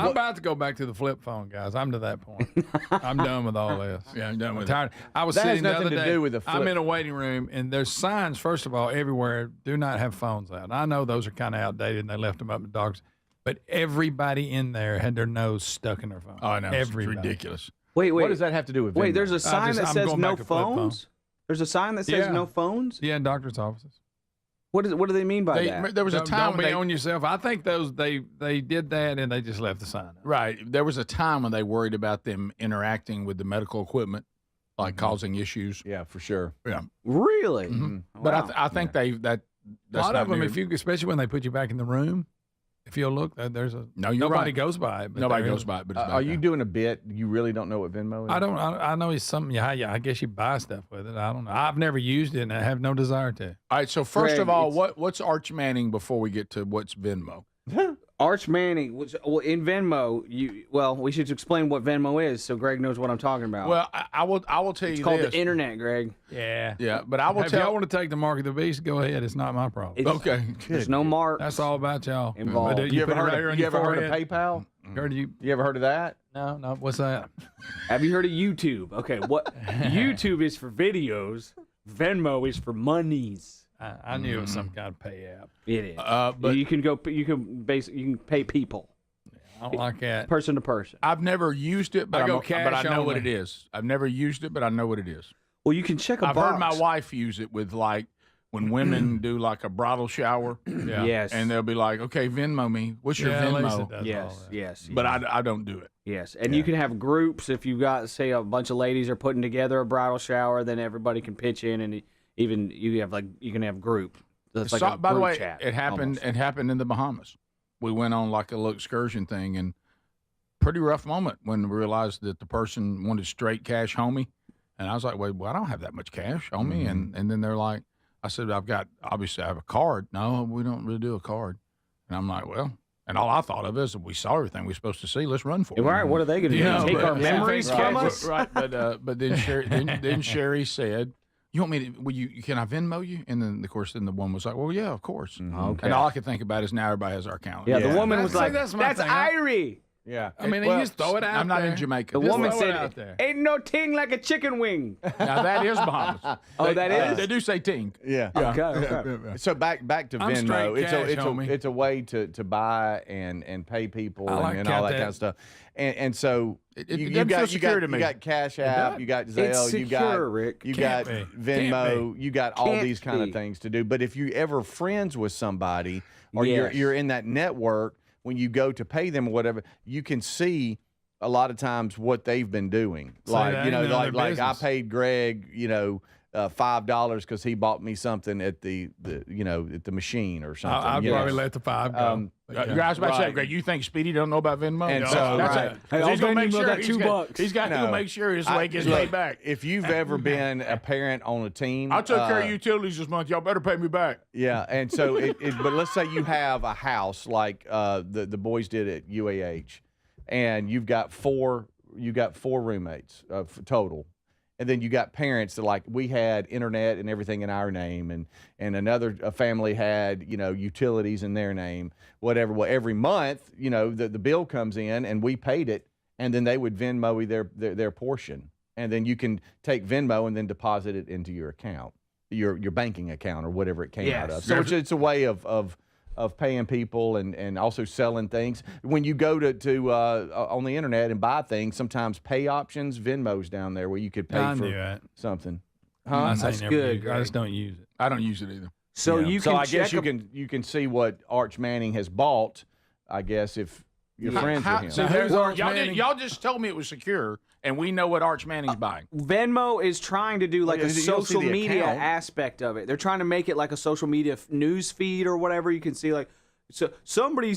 I'm about to go back to the flip phone, guys. I'm to that point. I'm done with all this. Yeah, I'm done with tired. I was That has sitting the nothing other to day. do with the I'm flip. in a waiting room, and there's signs, first of all, everywhere, do not have phones out. I know those are kind of outdated, and they left them up to dogs. But everybody in there had their nose stuck in their phone. Oh, I know. Everybody. It's ridiculous. Wait. What does that have to do with Venmo? Wait, there's a sign that I'm says going no back to flip phone. phones? There's a sign that says Yeah. no phones? Yeah, in doctor's offices. What do they mean by that? There was a Don't time be when on yourself. I think they did that, and they just left the sign up. right. There was a time when they worried about them interacting with the medical equipment, like causing issues. Yeah, for sure. Yeah. Really? Mm-hmm. But I think Yeah. that's A lot not of them, new. especially when they put you back in the room, if you'll look, there's a No, you're nobody right. goes by it. But Nobody there goes is. by it, but it's back Are you there. doing a bit? You really don't know what Venmo is? I know it's something. Yeah, I guess you buy stuff with it. I don't know. I've never used it, and I have no desire to. All right. So first Greg, of all, it's- what's Arch Manning before we get to what's Venmo? Arch Manning was in Venmo. We should explain what Venmo is so Greg knows what I'm talking about. Well, I will tell it's you called this. the internet, Greg. Yeah. Yeah, but I will If y'all tell. want to take the mark of the beast, go ahead. It's not my problem. Okay. There's no mark. That's all about y'all. Involved. But, You ever put it heard right here of, on you your ever heard of forehead. PayPal? Heard you? You ever heard of that? No. What's that? Have you heard of YouTube? Okay, what YouTube is for videos, Venmo is for monies. I knew it was some kind of pay app. It is. But you can pay people, I don't like that. person to person. I've never used it, but I go but cash I know what only. it is. I've never used it, but I know what it is. Well, you can check a I've box. heard my wife use it with like when women do like a bridal shower. Yeah. Yes. And they'll be like, okay, Venmo me. What's your Yeah, Lisa Venmo? does all Yes, that. yes. But I don't do it. Yes, and you can have groups if you've got, say, a bunch of ladies are putting together a bridal shower, then everybody can pitch in, and even you can have group. It's like So- a by the group way, chat, it happened. almost. It happened in the Bahamas. We went on like a little excursion thing, and pretty rough moment when we realized that the person wanted straight cash homie, and I was like, "Wait, well, I don't have that much cash on me." And then they're like, "I said obviously I have a card." No, we don't really do a card. And I'm like, well. And all I thought of is, if we saw everything we were supposed to see, let's run for it. All right, what are they going to do? Yeah, Take but- our memories from us? Right, but then Sherry said, "You want me to? Will you? Can I Venmo you?" And then, of course, the one was like, "Well, yeah, of course." Okay. And all I could think about is now everybody has our account. Yeah, the woman was like, that's my "That's thing. Irie." Yeah. I mean, Well, you just throw it out I'm not there. in Jamaica. The Just woman throw it out said, there. "Ain't no ting like a chicken wing." Now that is Bahamas. Oh, that is? They do say ting. Yeah. Okay. So back to I'm Venmo. straight cash, homie. It's a way to buy and pay people I like and all that that. kind of stuff. And so It you doesn't feel secure to you me. got Cash App, does. you got It's Zelle, you got secure, Rick. you Can't got be. Venmo, Can't you got all Can't these kind be. of things to do. But if you ever friends with somebody or Yes. you're in that network, when you go to pay them or whatever, you can see a lot of times what they've been doing. So Like, that you know, ain't none of their like I business. paid Greg, $5 because he bought me something at the machine or something. I'd you know. probably let the $5 go. But, You guys about to say, Right. Greg, you think Speedy don't know about Venmo? And No, so- that's right. it. Hey, 'Cause I'll he's gonna Venmo make you sure that he's $2. got- He's got to No. make sure his way gets paid back. If you've ever been a parent on a team, I took care of utilities this month. Y'all better pay me back. Yeah, and so but let's say you have a house like the boys did at UAH, and you've got four roommates total. And then you got parents that, like, we had internet and everything in our name, and another family had, utilities in their name, whatever. Well, every month, the bill comes in and we paid it, and then they would Venmo their portion. And then you can take Venmo and then deposit it into your account, your banking account or whatever it came out of. So it's a way of paying people and also selling things. When you go to on the internet and buy things, sometimes pay options, Venmo's down there where you could pay for something. Huh? That's good. I just don't use it. I don't use it either. So I guess you can see what Arch Manning has bought, I guess, if you're friends with him. So y'all just told me it was secure, and we know what Arch Manning's buying. Venmo is trying to do like a social media account aspect of it. They're trying to make it like a social media news feed or whatever. You can see like, so somebody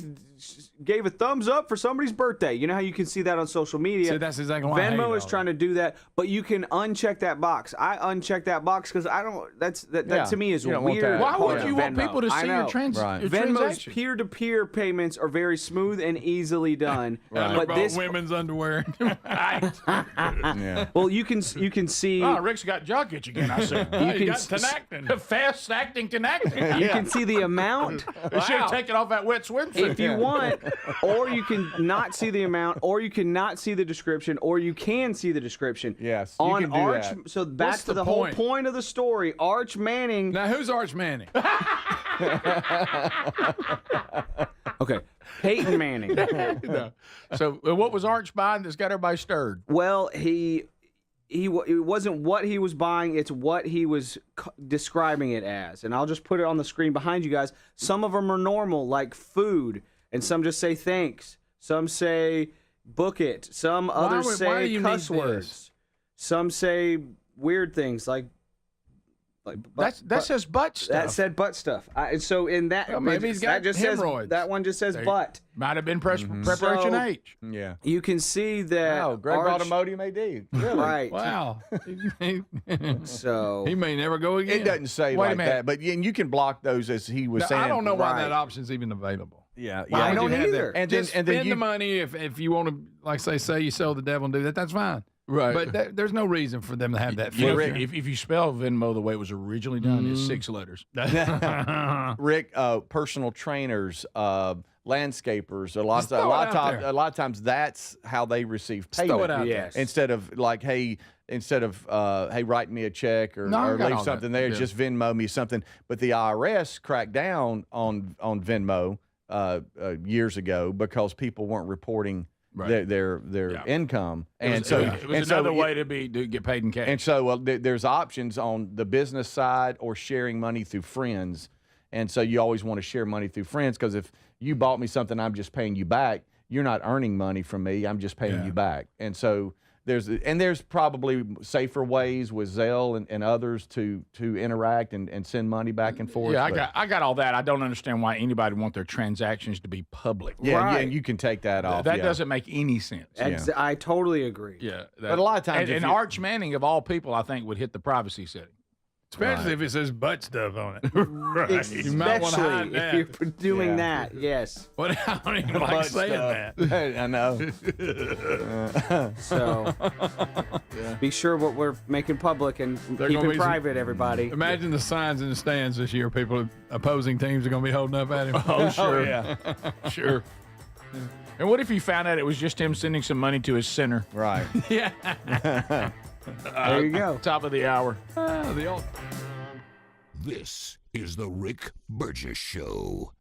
gave a thumbs up for somebody's birthday. You know how you can see that on social media? So that's exactly why Venmo is trying to do that, but you can uncheck that box. I uncheck that box because I don't. That to me is weird. Why would you want people to see your Venmo's transactions? peer-to-peer payments are very smooth and easily done. But this women's underwear. Well, you can see. Oh, Rick's got jock itch again. I said You got tenactin. fast acting tenactin. You can see the amount. We should have taken off that wet swimsuit. If you want, or you can not see the amount, or you can not see the description, or you can see the description. Yes, on you can do Arch. that. So back What's to the whole point? point of the story. Arch Manning. Now, who's Arch Manning? Okay, Peyton Manning. No. So what was Arch buying that's got everybody stirred? Well, it wasn't what he was buying, it's what he was describing it as. And I'll just put it on the screen behind you guys. Some of them are normal, like food, and some just say thanks. Some say book it. Some others say cuss words. Some say weird things like that says butt stuff. That said butt stuff. And so in that, Well, maybe he's got that just hemorrhoids. that one just says butt. Might have been preparation So- H. Yeah. You can see that. Oh, Greg bought Imodium AD. Really? Right. Wow. So he may never go again. It doesn't say Wait a like minute. that, but you can block those as he was Now, saying. I don't know why Right. that option's even available. Yeah, Why I would you don't have either. that? And then- Just and then spend you- the money if you want to, like say you sell the devil and do that. That's fine. Right. But there's no reason for them to have that You know, feature. if you spell Venmo the way it was originally done, it's 6 letters. Rick, personal trainers, landscapers, a lot Just throw it out there. of times that's how they receive Just payment. throw it out there. Yes. Instead of like, hey, write me a check or, No, I or got leave all something that. there, Yeah. just Venmo me something. But the IRS cracked down on Venmo years ago because people weren't reporting their income, and so it was another way to get paid in cash. And so there's options on the business side or sharing money through friends. And so you always want to share money through friends because if you bought me something, I'm just paying you back. You're not earning money from me. I'm just paying you back. And so there's probably safer ways with Zelle and others to interact and send money back and forth. Yeah, I got all that. I don't understand why anybody want their transactions to be public. Yeah, and you can take that off. That doesn't make any sense. I totally agree. Yeah, but a lot of times, and Arch Manning of all people, I think, would hit the privacy setting. Especially if it says butt stuff on it. Especially You might want to hide that. if you're doing that, yes. What, I don't even like Butt saying stuff. that. I know. So be sure what we're making public and They're keep gonna it be some- private, everybody. Imagine the signs in the stands this year. People opposing teams are going to be holding up at him. Oh, sure. yeah. Sure. And what if you found out it was just him sending some money to his center? Right. Yeah. There you go. Top of the hour. This is the Rick Burgess Show.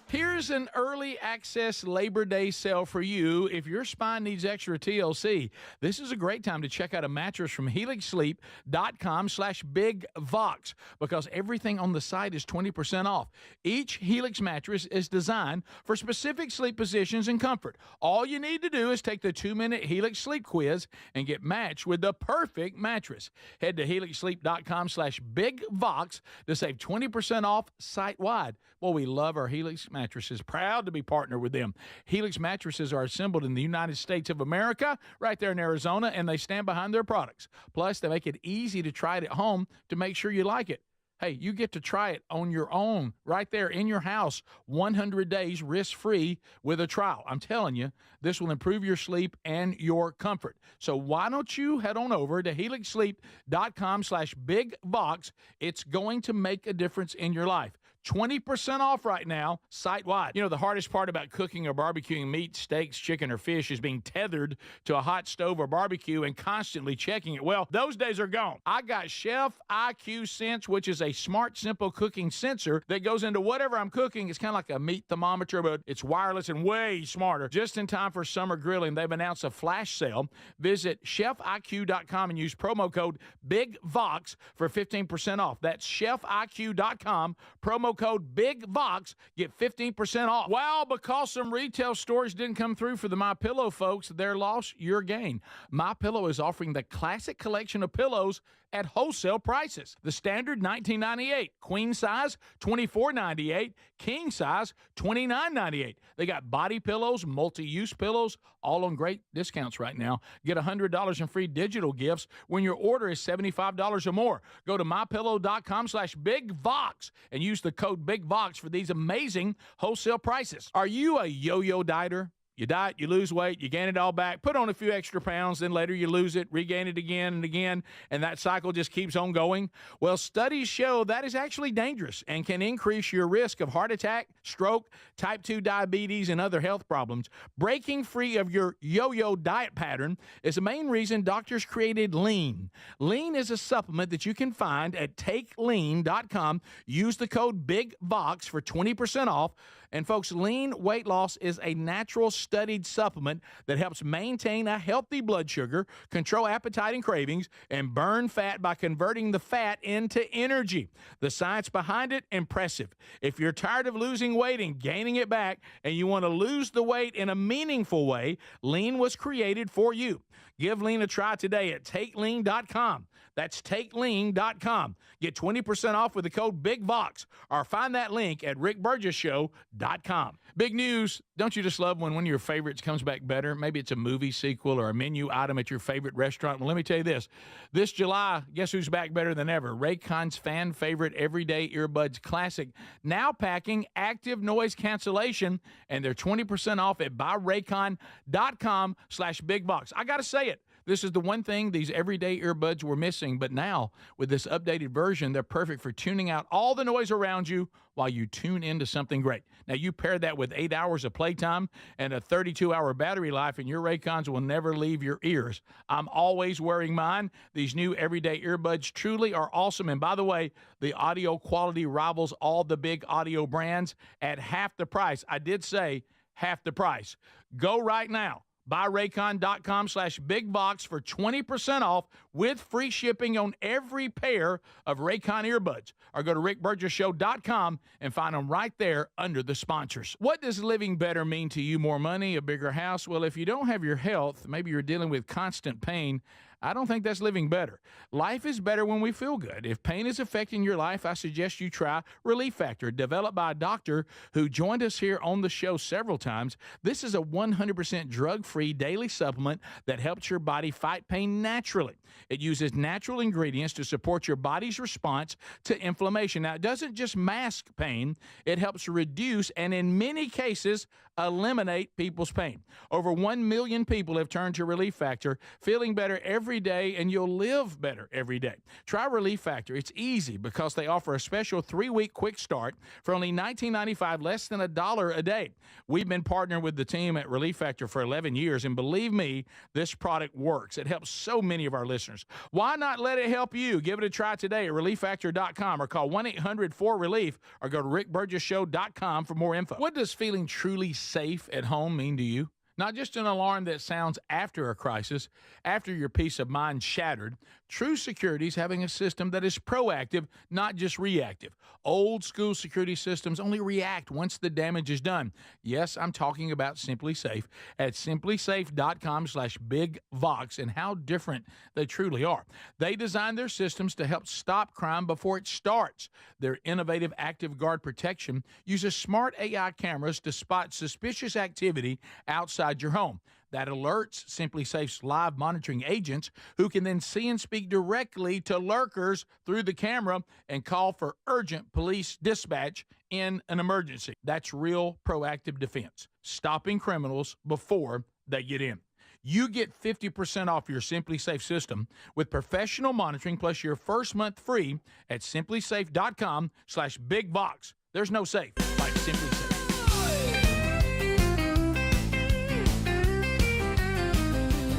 Here's an early access Labor Day sale for you if your spine needs extra TLC. This is a great time to check out a mattress from HelixSleep.com/BigVox because everything on the site is 20% off. Each Helix mattress is designed for specific sleep positions and comfort. All you need to do is take the 2-minute Helix Sleep Quiz and get matched with the perfect mattress. Head to HelixSleep.com/BigVox to save 20% off site-wide. Well, we love our Helix mattresses. mattresses. Proud to be partnered with them. Helix mattresses are assembled in the United States of America, right there in Arizona, and they stand behind their products. Plus, they make it easy to try it at home to make sure you like it. Hey, you get to try it on your own right there in your house, 100 days risk-free with a trial. I'm telling you, this will improve your sleep and your comfort. So why don't you head on over to helixsleep.com/bigbox. It's going to make a difference in your life. 20% off right now, site-wide. You know, the hardest part about cooking or barbecuing meat, steaks, chicken, or fish is being tethered to a hot stove or barbecue and constantly checking it. Well, those days are gone. I got Chef IQ Sense, which is a smart, simple cooking sensor that goes into whatever I'm cooking. It's kind of like a meat thermometer, but it's wireless and way smarter. Just in time for summer grilling, they've announced a flash sale. Visit chefiq.com and use promo code BIGVOX for 15% off. That's chefiq.com, promo code BIGVOX, get 15% off. Well, because some retail stores didn't come through for the MyPillow folks, their loss, your gain. MyPillow is offering the classic collection of pillows at wholesale prices. The standard $19.98, queen size $24.98, king size $29.98. They got body pillows, multi-use pillows, all on great discounts right now. Get $100 in free digital gifts when your order is $75 or more. Go to mypillow.com/bigvox and use the code BIGVOX for these amazing wholesale prices. Are you a yo-yo dieter? You diet, you lose weight, you gain it all back, put on a few extra pounds, then later you lose it, regain it again and again, and that cycle just keeps on going? Well, studies show that is actually dangerous and can increase your risk of heart attack, stroke, type 2 diabetes, and other health problems. Breaking free of your yo-yo diet pattern is the main reason doctors created Lean. Lean is a supplement that you can find at takelean.com. Use the code BIGVOX for 20% off. And folks, Lean weight loss is a natural studied supplement that helps maintain a healthy blood sugar, control appetite and cravings, and burn fat by converting the fat into energy. The science behind it, impressive. If you're tired of losing weight and gaining it back, and you want to lose the weight in a meaningful way, Lean was created for you. Give Lean a try today at takelean.com. That's takelean.com. Get 20% off with the code BIGVOX, or find that link at rickburgessshow.com. Big news. Don't you just love when one of your favorites comes back better? Maybe it's a movie sequel or a menu item at your favorite restaurant. Well, let me tell you this. This July, guess who's back better than ever? Raycon's fan favorite Everyday Earbuds Classic, now packing active noise cancellation, and they're 20% off at buyraycon.com/bigbox. I got to say it. This is the one thing these everyday earbuds were missing, but now with this updated version, they're perfect for tuning out all the noise around you while you tune into something great. Now, you pair that with 8 hours of playtime and a 32-hour battery life, and your Raycons will never leave your ears. I'm always wearing mine. These new everyday earbuds truly are awesome. And by the way, the audio quality rivals all the big audio brands at half the price. I did say half the price. Go right now. buyraycon.com/bigbox for 20% off with free shipping on every pair of Raycon earbuds. Or go to rickburgessshow.com and find them right there under the sponsors. What does living better mean to you? More money, a bigger house? Well, if you don't have your health, maybe you're dealing with constant pain, I don't think that's living better. Life is better when we feel good. If pain is affecting your life, I suggest you try Relief Factor, developed by a doctor who joined us here on the show several times. This is a 100% drug-free daily supplement that helps your body fight pain naturally. It uses natural ingredients to support your body's response to inflammation. Now, it doesn't just mask pain, it helps reduce and in many cases eliminate people's pain. Over 1 million people have turned to Relief Factor, feeling better every day, and you'll live better every day. Try Relief Factor. It's easy because they offer a special 3-week quick start for only $19.95, less than $1 a day. We've been partnering with the team at Relief Factor for 11 years, and believe me, this product works. It helps so many of our listeners. Why not let it help you? Give it a try today at relieffactor.com or call 1-800-4RELIEF or go to rickburgessshow.com for more info. What does feeling truly safe at home mean to you? Not just an alarm that sounds after a crisis, after your peace of mind shattered. True security is having a system that is proactive, not just reactive. Old school security systems only react once the damage is done. Yes, I'm talking about Simply Safe at simplysafe.com/bigvox and how different they truly are. They designed their systems to help stop crime before it starts. Their innovative Active Guard protection uses smart AI cameras to spot suspicious activity outside your home. That alerts Simply Safe's live monitoring agents, who can then see and speak directly to lurkers through the camera and call for urgent police dispatch in an emergency. That's real proactive defense, stopping criminals before they get in. You get 50% off your Simply Safe system with professional monitoring plus your first month free at simplysafe.com/bigvox. There's no safe like Simply Safe.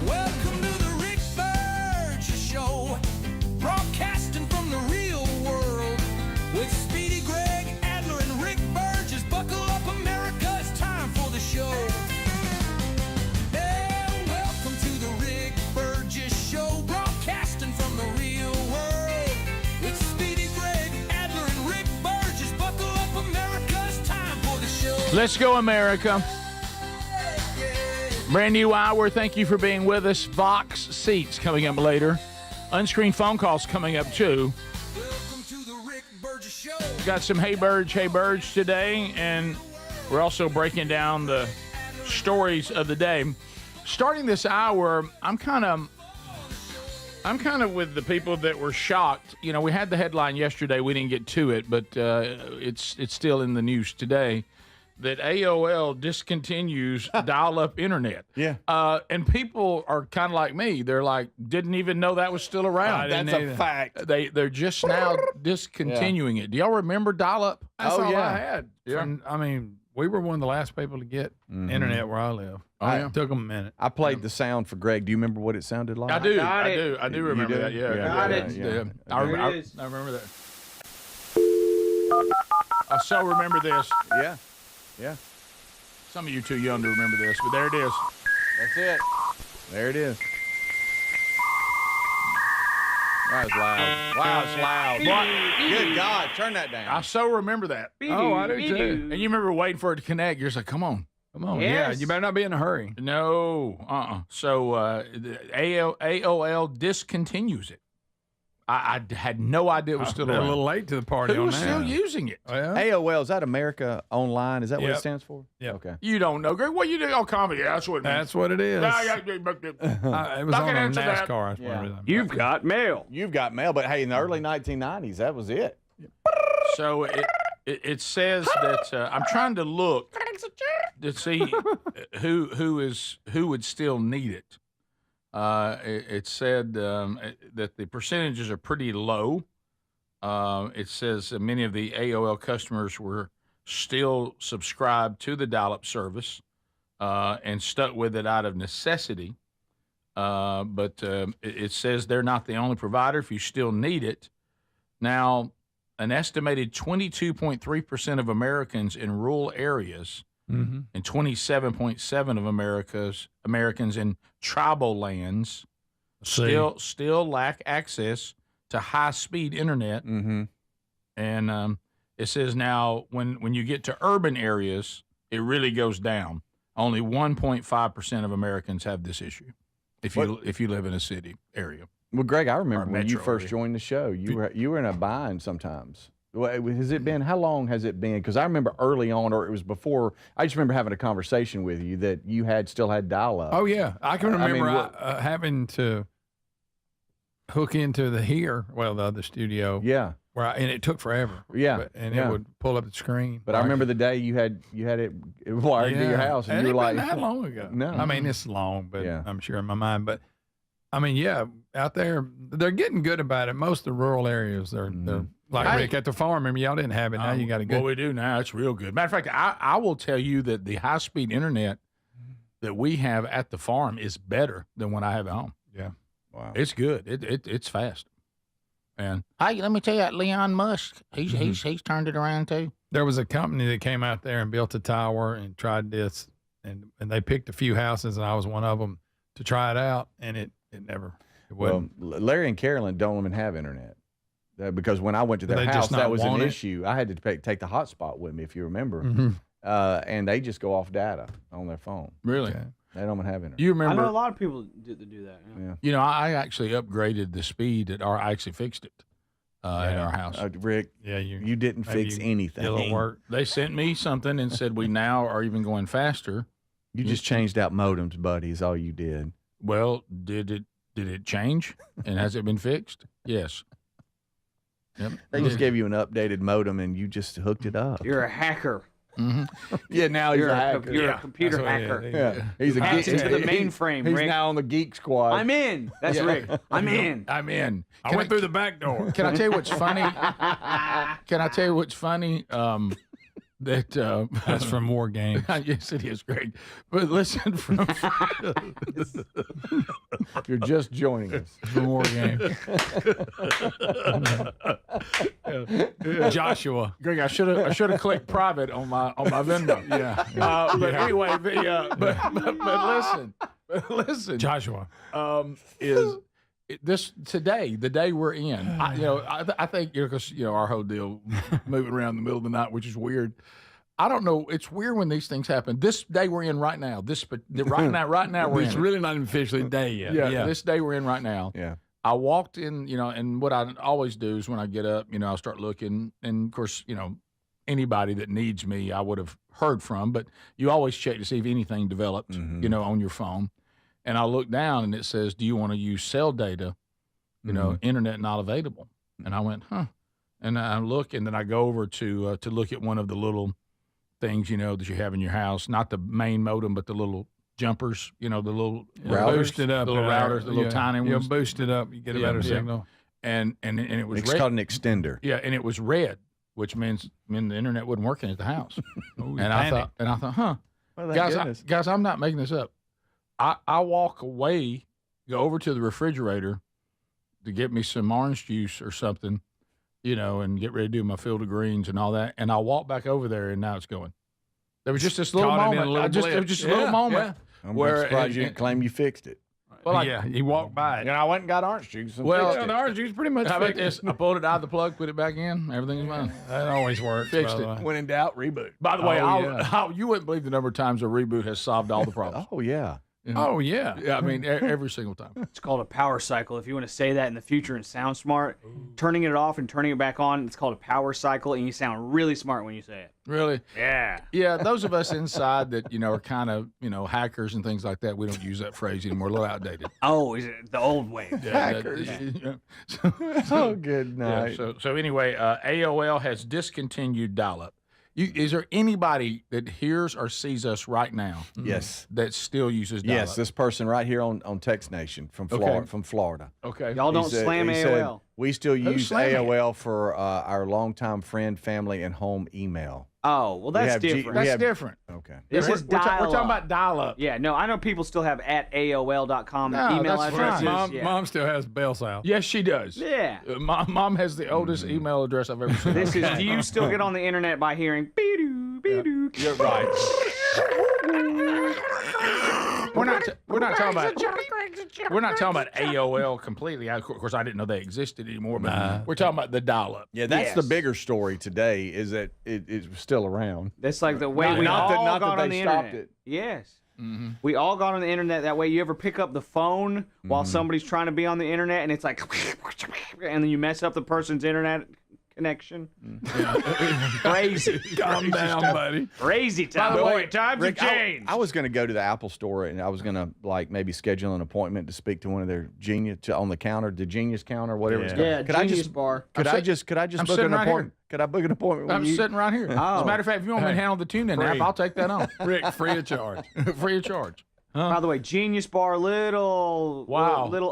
Welcome to the Rick Burgess Show, broadcasting from the real world with Speedy, Greg, Adler, and Rick Burgess. Buckle up, America, it's time for the show. Hey, welcome to the Rick Burgess Show, broadcasting from the real world with Speedy, Greg, Adler, and Rick Burgess. Buckle up, America, it's time for the show. Let's go, America. Brand new hour. Thank you for being with us. Vox Seats coming up later. Unscreened phone calls coming up, too. Got some Hey Burge today, and we're also breaking down the stories of the day. Starting this hour, I'm kind of with the people that were shocked. You know, we had the headline yesterday. We didn't get to it, but it's still in the news today, that AOL discontinues dial-up internet. Yeah. And people are kind of like me. They're like, didn't even know that was still around. That's a fact. They're just now discontinuing it. Do y'all remember dial-up? That's all yeah. I had. Yeah. I mean, we were one of the last people to get internet where I live. It took them a minute. I played the sound for Greg. Do you remember what it sounded like? I do. Got I it. do. I do remember do? that. Yeah. Got it. Yeah. I remember that. I so remember this. Yeah. Yeah. Some of you too young to remember this, but there it is. That's it. There it is. That was loud. Wow, it's loud. Good God, turn that down. I so remember that. Oh, I do too. And you remember waiting for it to connect. You're just like, come on. Come on. Yes. Yeah, you better not be in a hurry. No. So the AOL discontinues it. I had no idea it was still They're around. a little late to the party Who on was that. still using it? Oh, yeah? AOL, is that America Online? Is that what it Yep. stands for? Yep. Okay. You don't know, Greg. What you do? Oh, comedy. Yeah, that's what it means. That's what it is. Yeah, It was Not on gonna a answer that. NASCAR. That's Yeah. what it is. You've got mail. You've got mail, but hey, in the early 1990s, that was it. So it says that I'm trying to look to see who would still need it. It said that the percentages are pretty low. It says that many of the AOL customers were still subscribed to the dial-up service and stuck with it out of necessity. But it says they're not the only provider if you still need it. Now, an estimated 22.3% of Americans in rural areas and 27.7% of Americans in tribal lands still lack access to high-speed internet. Mm-hmm. And it says now when you get to urban areas, it really goes down. Only 1.5% of Americans have this issue if you live in a city area. Well, Greg, I remember when you metro first area. joined the show, you were in a bind sometimes. Has it been? How long has it been? Because I remember early on, or it was before. I just remember having a conversation with you that you still had dial-up. Oh yeah, I can remember what- having to hook into the other studio. Yeah. And it took forever. Yeah. And yeah. it would pull up the screen. But I remember the day you had it wired to your house, and you were like, that long ago. No. I mean, it's long, but Yeah. I'm sure in my mind. But I mean, yeah, out there, they're getting good about it. Most of the rural areas, they're like Rick at the farm. Remember, y'all didn't have it. Now you got a good. Well, we do now. It's real good. Matter of fact, I will tell you that the high-speed internet that we have at the farm is better than what I have at home. Yeah. Wow. It's good. It's fast. And hey, let me tell you, that Leon Musk, he's turned it around too. There was a company that came out there and built a tower and tried this, and they picked a few houses, and I was one of them to try it out, and it never. Well, Larry and Carolyn don't even have internet. Because when I went to their They house, just that not was an want it? issue. I had to take the hotspot with me, if you remember. Mhm. And they just go off data on their phone. Really? Okay. They don't even have internet. You I remember? know a lot of people do that. Yeah. You know, I actually upgraded the speed I actually fixed it at our house. Rick, Yeah, you didn't maybe fix you anything. did a little work. They sent me something and said we now are even going faster. You just changed out modems, buddy, is all you did. Well, did it change? And has it been fixed? Yes. Yep. They just gave you an updated modem and you just hooked it up. You're a hacker. Yeah, now he's You're a a hacker. you're a computer That's what he hacker. is. Yeah, he's a Hacked geek. into the mainframe, He's Rick. now on the geek squad. I'm in. That's Yeah. Rick. I'm in. I'm in. I went through the back door. Can I tell you what's funny? Can I tell you what's funny? That That's from War Games. yes, it is great. But listen, from You're just joining us. From War Games. Joshua. Greg, I should have clicked private on my Venmo. Yeah. But anyway, but listen, Joshua. This today, the day we're in, I think, because, our whole deal moving around in the middle of the night, which is weird. I don't know. It's weird when these things happen. This day we're in right now, right now we're It's in. really not officially day yet. Yeah, this day we're in right now. Yeah. I walked in, and what I always do is when I get up, I'll start looking. And of course, anybody that needs me, I would have heard from, but you always check to see if anything developed, on your phone. And I look down and it says, do you want to use cell data, internet not available? And I went, huh. And I look, and then I go over to look at one of the little things, that you have in your house, not the main modem, but the little jumpers, the little Boost it up. the little routers, the little tiny ones. You'll boost it up. You get a better signal. And it was It's red. called an extender. Yeah, and it was red, which means the internet wasn't working at the house. Ooh, and I thought, huh, Well, guys, I'm not making this up. I walk away, go over to the refrigerator to get me some orange juice or something, and get ready to do my field of greens and all that. And I walk back over there, and now it's going. There was just this little Caught it in a moment. little It was just a blip. little moment I'm where surprised you didn't claim you fixed it. Well, yeah, he walked by it. And I went and got orange juice. And Well, fixed the it. orange juice pretty much how about fixed this? I pulled it out of the plug, put it back in. Everything's fine. That always works. Fixed by the it. way. When in doubt, reboot. By the way, Oh, you wouldn't believe the number of times a reboot has solved all the problems. Oh, yeah. Oh, yeah. Yeah, I mean, every single time. It's called a power cycle. If you want to say that in the future and sound smart, turning it off and turning it back on, it's called a power cycle, and you sound really smart when you say it. Really? Yeah. Yeah, those of us inside that, are kind of, hackers and things like that, we don't use that phrase anymore. A little outdated. Oh, is it the old way? Hackers. Oh, good night. So anyway, AOL has discontinued dial-up. Is there anybody that hears or sees us right now? Yes. That still uses dial-up? Yes, this person right here on Text Nation from Florida. Okay. Y'all don't He said- slam he said, AOL. we still use slamming it? AOL for our longtime friend, family, and home email. Oh, well, that's have G- different. we That's have- different. Okay. This is We're talking dial-up. about dial-up. Yeah, no, I know people still have at AOL.com No, email that's fine. addresses. Yeah. Mom still has bell sound. Yes, she does. Yeah. Mom has the oldest email address I've ever seen. This is, do you still get on the internet by hearing be-doo, be-doo? You're right. We're not talking about AOL completely. Of course, I didn't know they existed anymore. But we're talking about the dial-up. Yeah, that's Yes. the bigger story today. Is that it's still around. That's like the way Not- we not all that- not got that on they the stopped internet. it. Yes. Mm-hmm. We all got on the internet that way. You ever pick up the phone while somebody's trying to be on the internet and it's like, and then you mess up the person's internet connection? Crazy. Calm down, buddy. Crazy time. By the Boy, way, times Rick, have changed. I was going to go to the Apple store and I was going to maybe schedule an appointment to speak to one of their genius on the counter, the Genius counter, whatever it's called. Yeah, Could I Genius just Bar. Could I'm I sit- just I'm book an sitting right appointment? Could I book an appointment I'm with you? sitting right here. As a matter of fact, if you want me to handle the tune-in app, I'll take that on. Rick, free of charge. Free of charge. By the way, Genius Bar, little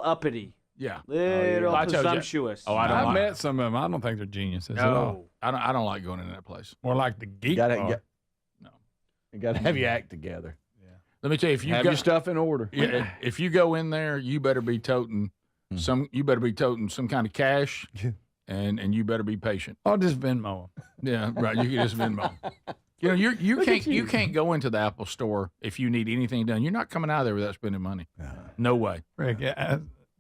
uppity. Yeah. Little I told you. presumptuous. Oh, I don't I've like. met some of them. I don't think they're geniuses at all. No, I don't like going into that place. More like the geek Gotta- bar. No. You got to have your act together. Let me tell you, if you Have go, your stuff in order. yeah, if you go in there, you better be toting some. You better be toting some kind of cash, and you better be patient. I'll just Venmo them. Yeah, right. You can just Venmo. You know, you can't go into the Apple store if you need anything done. You're not coming out of there without spending money. No way. Rick,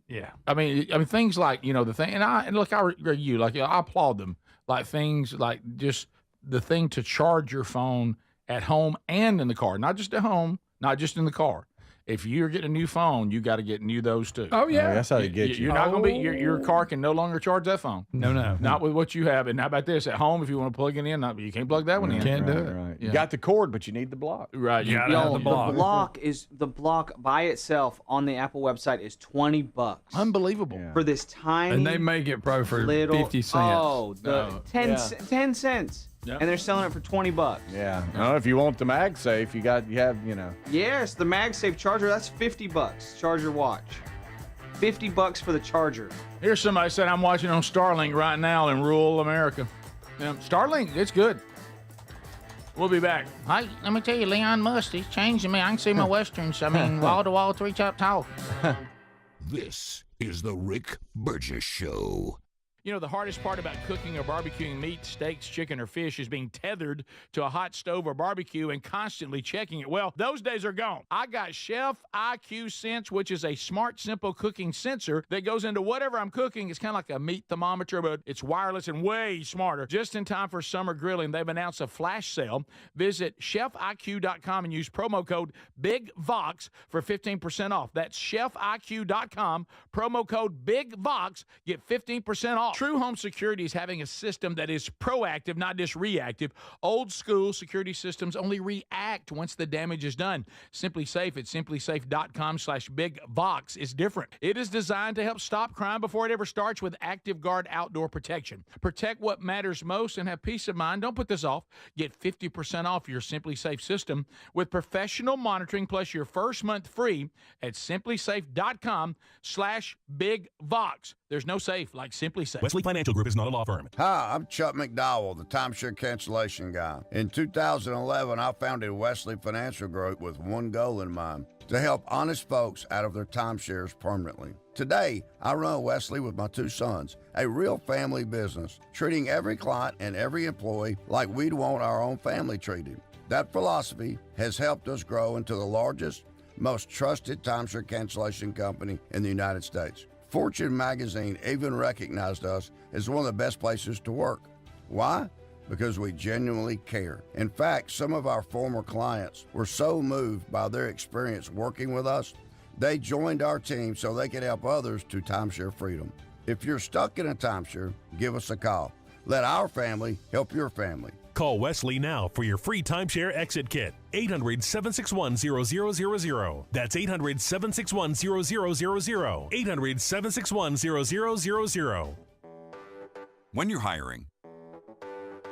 Yeah. I mean, things like, the thing, and look, I agree you, like, I applaud them. Like things like just the thing to charge your phone at home and in the car, not just at home, not just in the car. If you're getting a new phone, you got to get those too. Oh yeah, that's how you get you. You're not going to be your car can no longer charge that phone. No, not with what you have. And how about this at home? If you want to plug it in, you can't plug that one in. Can't do it. Right. Yeah. You got the cord, but you need the block. Right. You gotta have the block. The block by itself on the Apple website is $20. Unbelievable. For this tiny And they make it pro for little 50 cents. Oh, 10 cents. Yeah. And they're selling it for $20. Yeah. No, if you want the MagSafe, you have. Yes, the MagSafe charger, that's $50. Charge your watch. $50 for the charger. Here's somebody said I'm watching on Starlink right now in rural America. Starlink, it's good. We'll be back. Hey, let me tell you, Leon Musk, he's changing me. I can see my westerns. I mean, wall to wall, 3 chop talk. This is the Rick Burgess Show. The hardest part about cooking or barbecuing meat, steaks, chicken, or fish is being tethered to a hot stove or barbecue and constantly checking it. Well, those days are gone. I got Chef IQ Sense, which is a smart, simple cooking sensor that goes into whatever I'm cooking. It's kind of like a meat thermometer, but it's wireless and way smarter. Just in time for summer grilling, they've announced a flash sale. Visit chefiq.com and use promo code BIGVOX for 15% off. That's chefiq.com, promo code BIGVOX. Get 15% off. True Home Security is having a system that is proactive, not just reactive. Old school security systems only react once the damage is done. Simply Safe at simplysafe.com/BigVox is different. It is designed to help stop crime before it ever starts with Active Guard outdoor protection. Protect what matters most and have peace of mind. Don't put this off. Get 50% off your Simply Safe system with professional monitoring plus your first month free at simplysafe.com/BigVox. There's no safe like Simply Safe. Wesley Financial Group is not a law firm. Hi, I'm Chuck McDowell, the timeshare cancellation guy. In 2011, I founded Wesley Financial Group with one goal in mind, to help honest folks out of their timeshares permanently. Today, I run Wesley with my 2 sons, a real family business, treating every client and every employee like we'd want our own family treated. That philosophy has helped us grow into the largest, most trusted timeshare cancellation company in the United States. Fortune magazine even recognized us as one of the best places to work. Why? Because we genuinely care. In fact, some of our former clients were so moved by their experience working with us, they joined our team so they could help others to timeshare freedom. If you're stuck in a timeshare, give us a call. Let our family help your family. Call Wesley now for your free timeshare exit kit. 800-761-0000. That's 800-761-0000. 800-761-0000. When you're hiring,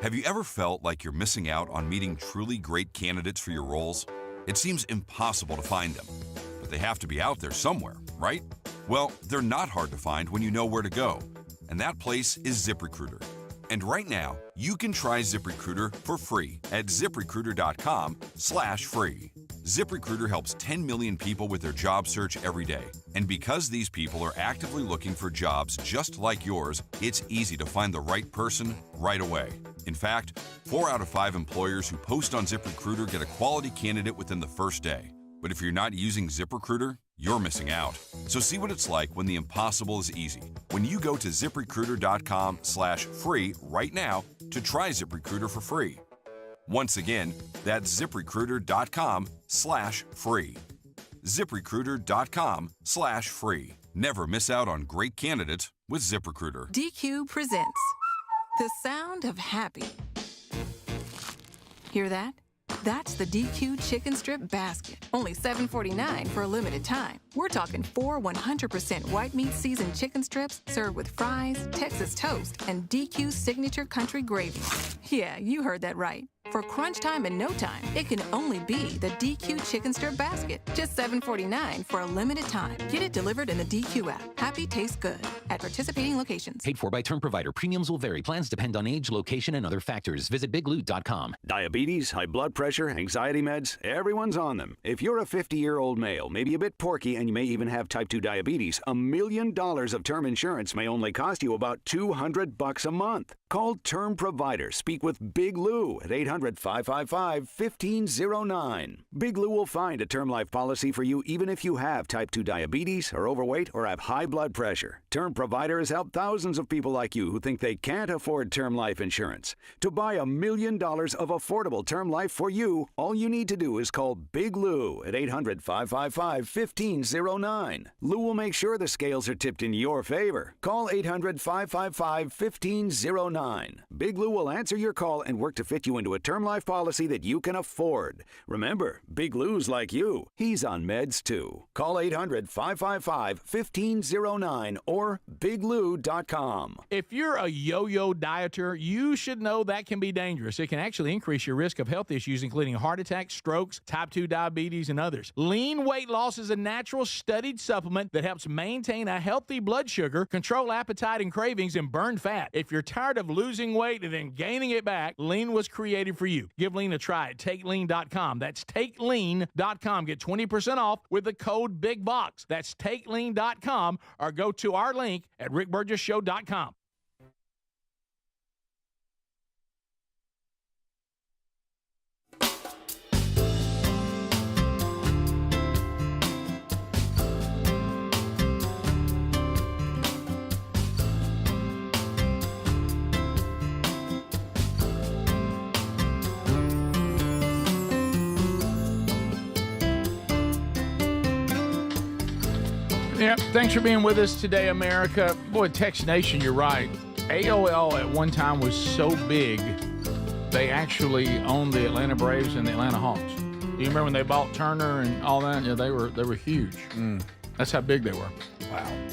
have you ever felt like you're missing out on meeting truly great candidates for your roles? It seems impossible to find them, but they have to be out there somewhere, right? Well, they're not hard to find when you know where to go, and that place is ZipRecruiter. And right now, you can try ZipRecruiter for free at ZipRecruiter.com/free. ZipRecruiter helps 10 million people with their job search every day. And because these people are actively looking for jobs just like yours, it's easy to find the right person right away. In fact, 4 out of 5 employers who post on ZipRecruiter get a quality candidate within the first day. But if you're not using ZipRecruiter, you're missing out. So see what it's like when the impossible is easy. When you go to ZipRecruiter.com/free right now to try ZipRecruiter for free. Once again, that's ZipRecruiter.com/free. ZipRecruiter.com/free. Never miss out on great candidates with ZipRecruiter. DQ presents The Sound of Happy. Hear that? That's the DQ chicken strip basket. Only $7.49 for a limited time. We're talking 4 100% white meat seasoned chicken strips served with fries, Texas toast, and DQ signature country gravy. Yeah, you heard that right. For crunch time and no time, it can only be the DQ chicken strip basket. Just $7.49 for a limited time. Get it delivered in the DQ app. Happy tastes good at participating locations. Paid for by term provider. Premiums will vary. Plans depend on age, location, and other factors. Visit bigloot.com. Diabetes, high blood pressure, anxiety meds, everyone's on them. If you're a 50-year-old male, maybe a bit porky, and you may even have type 2 diabetes, $1 million of term insurance may only cost you about $200 a month. Call Term Provider. Speak with Big Lou at 800-555-1509. Big Lou will find a term life policy for you even if you have type 2 diabetes, are overweight, or have high blood pressure. Term Provider has helped thousands of people like you who think they can't afford term life insurance. To buy $1 million of affordable term life for you, all you need to do is call Big Lou at 800-555-1509. Lou will make sure the scales are tipped in your favor. Call 800-555-1509. Big Lou will answer your call and work to fit you into a term life policy that you can afford. Remember, Big Lou's like you. He's on meds too. Call 800-555-1509 or biglou.com. If you're a yo-yo dieter, you should know that can be dangerous. It can actually increase your risk of health issues, including heart attacks, strokes, type 2 diabetes, and others. Lean weight loss is a natural studied supplement that helps maintain a healthy blood sugar, control appetite and cravings, and burn fat. If you're tired of losing weight and then gaining it back, Lean was created for you. Give Lean a try at TakeLean.com. That's TakeLean.com. Get 20% off with the code BIGBOX. That's TakeLean.com, or go to our link at rickburgessshow.com. Yeah, thanks for being with us today, America. Boy, Text Nation, you're right. AOL at one time was so big, they actually owned the Atlanta Braves and the Atlanta Hawks. You remember when they bought Turner and all that? Yeah, they were huge. That's how big they were.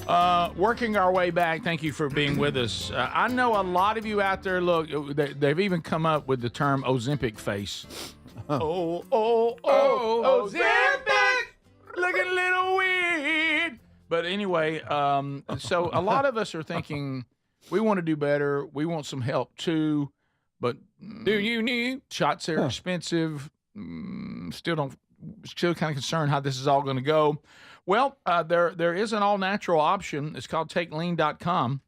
Wow. Working our way back, thank you for being with us. I know a lot of you out there, look, they've even come up with the term Ozempic face. Ozempic, looking a little weird. But anyway, so a lot of us are thinking we want to do better. We want some help too. But do you need shots? Are expensive. Still kind of concerned how this is all going to go. Well, there is an all natural option. It's called TakeLean.com.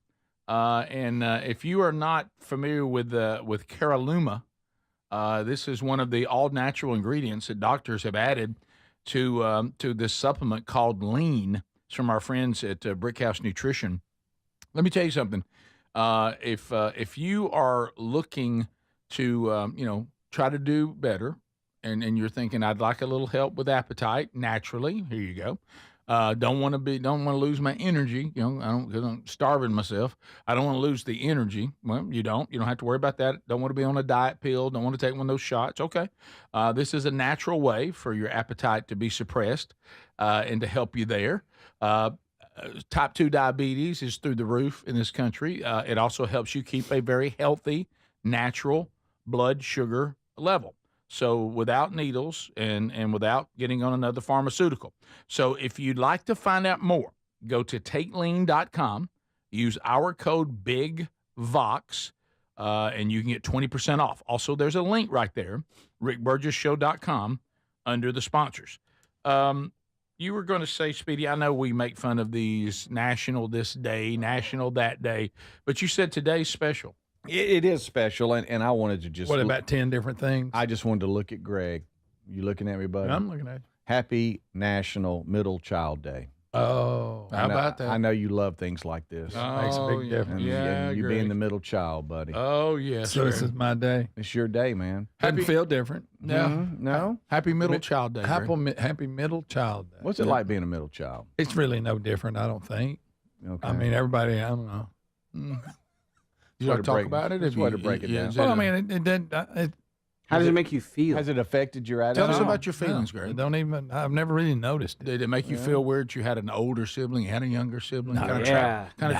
And if you are not familiar with Caralluma, this is one of the all natural ingredients that doctors have added to this supplement called Lean. From our friends at Brickhouse Nutrition. Let me tell you something. If you are looking to try to do better, and you're thinking I'd like a little help with appetite, naturally, here you go. Don't want to lose my energy. I'm starving myself. I don't want to lose the energy. Well, you don't have to worry about that. Don't want to be on a diet pill. Don't want to take one of those shots. Okay. This is a natural way for your appetite to be suppressed and to help you there. Type 2 diabetes is through the roof in this country. It also helps you keep a very healthy, natural blood sugar level. So without needles and without getting on another pharmaceutical. So if you'd like to find out more, go to TakeLean.com, use our code BIGVOX, and you can get 20% off. Also, there's a link right there, rickburgessshow.com, under the sponsors. You were going to say, Speedy, I know we make fun of these national this day, national that day, but you said today's special. It is special, and I wanted to just... What, about 10 different things? I just wanted to look at Greg. You looking at me, buddy? I'm looking at you. Happy National Middle Child Day. Oh, how about that? I know you love things like this. Makes a big difference. And you being the middle child, buddy. Oh, yes. So this is my day. It's your day, man. Doesn't feel different. No. No? Happy Middle Child Day. Happy Middle Child Day. What's it like being a middle child? It's really no different, I don't think. Okay. I mean, everybody, I don't know. You want to talk about it? Just way to break it down. Well, I mean, it how does it make you feel? Has it affected your attitude? Tell us about your feelings, Greg. I've never really noticed it. Did it make you feel weird you had an older sibling, you had a younger sibling? Kind of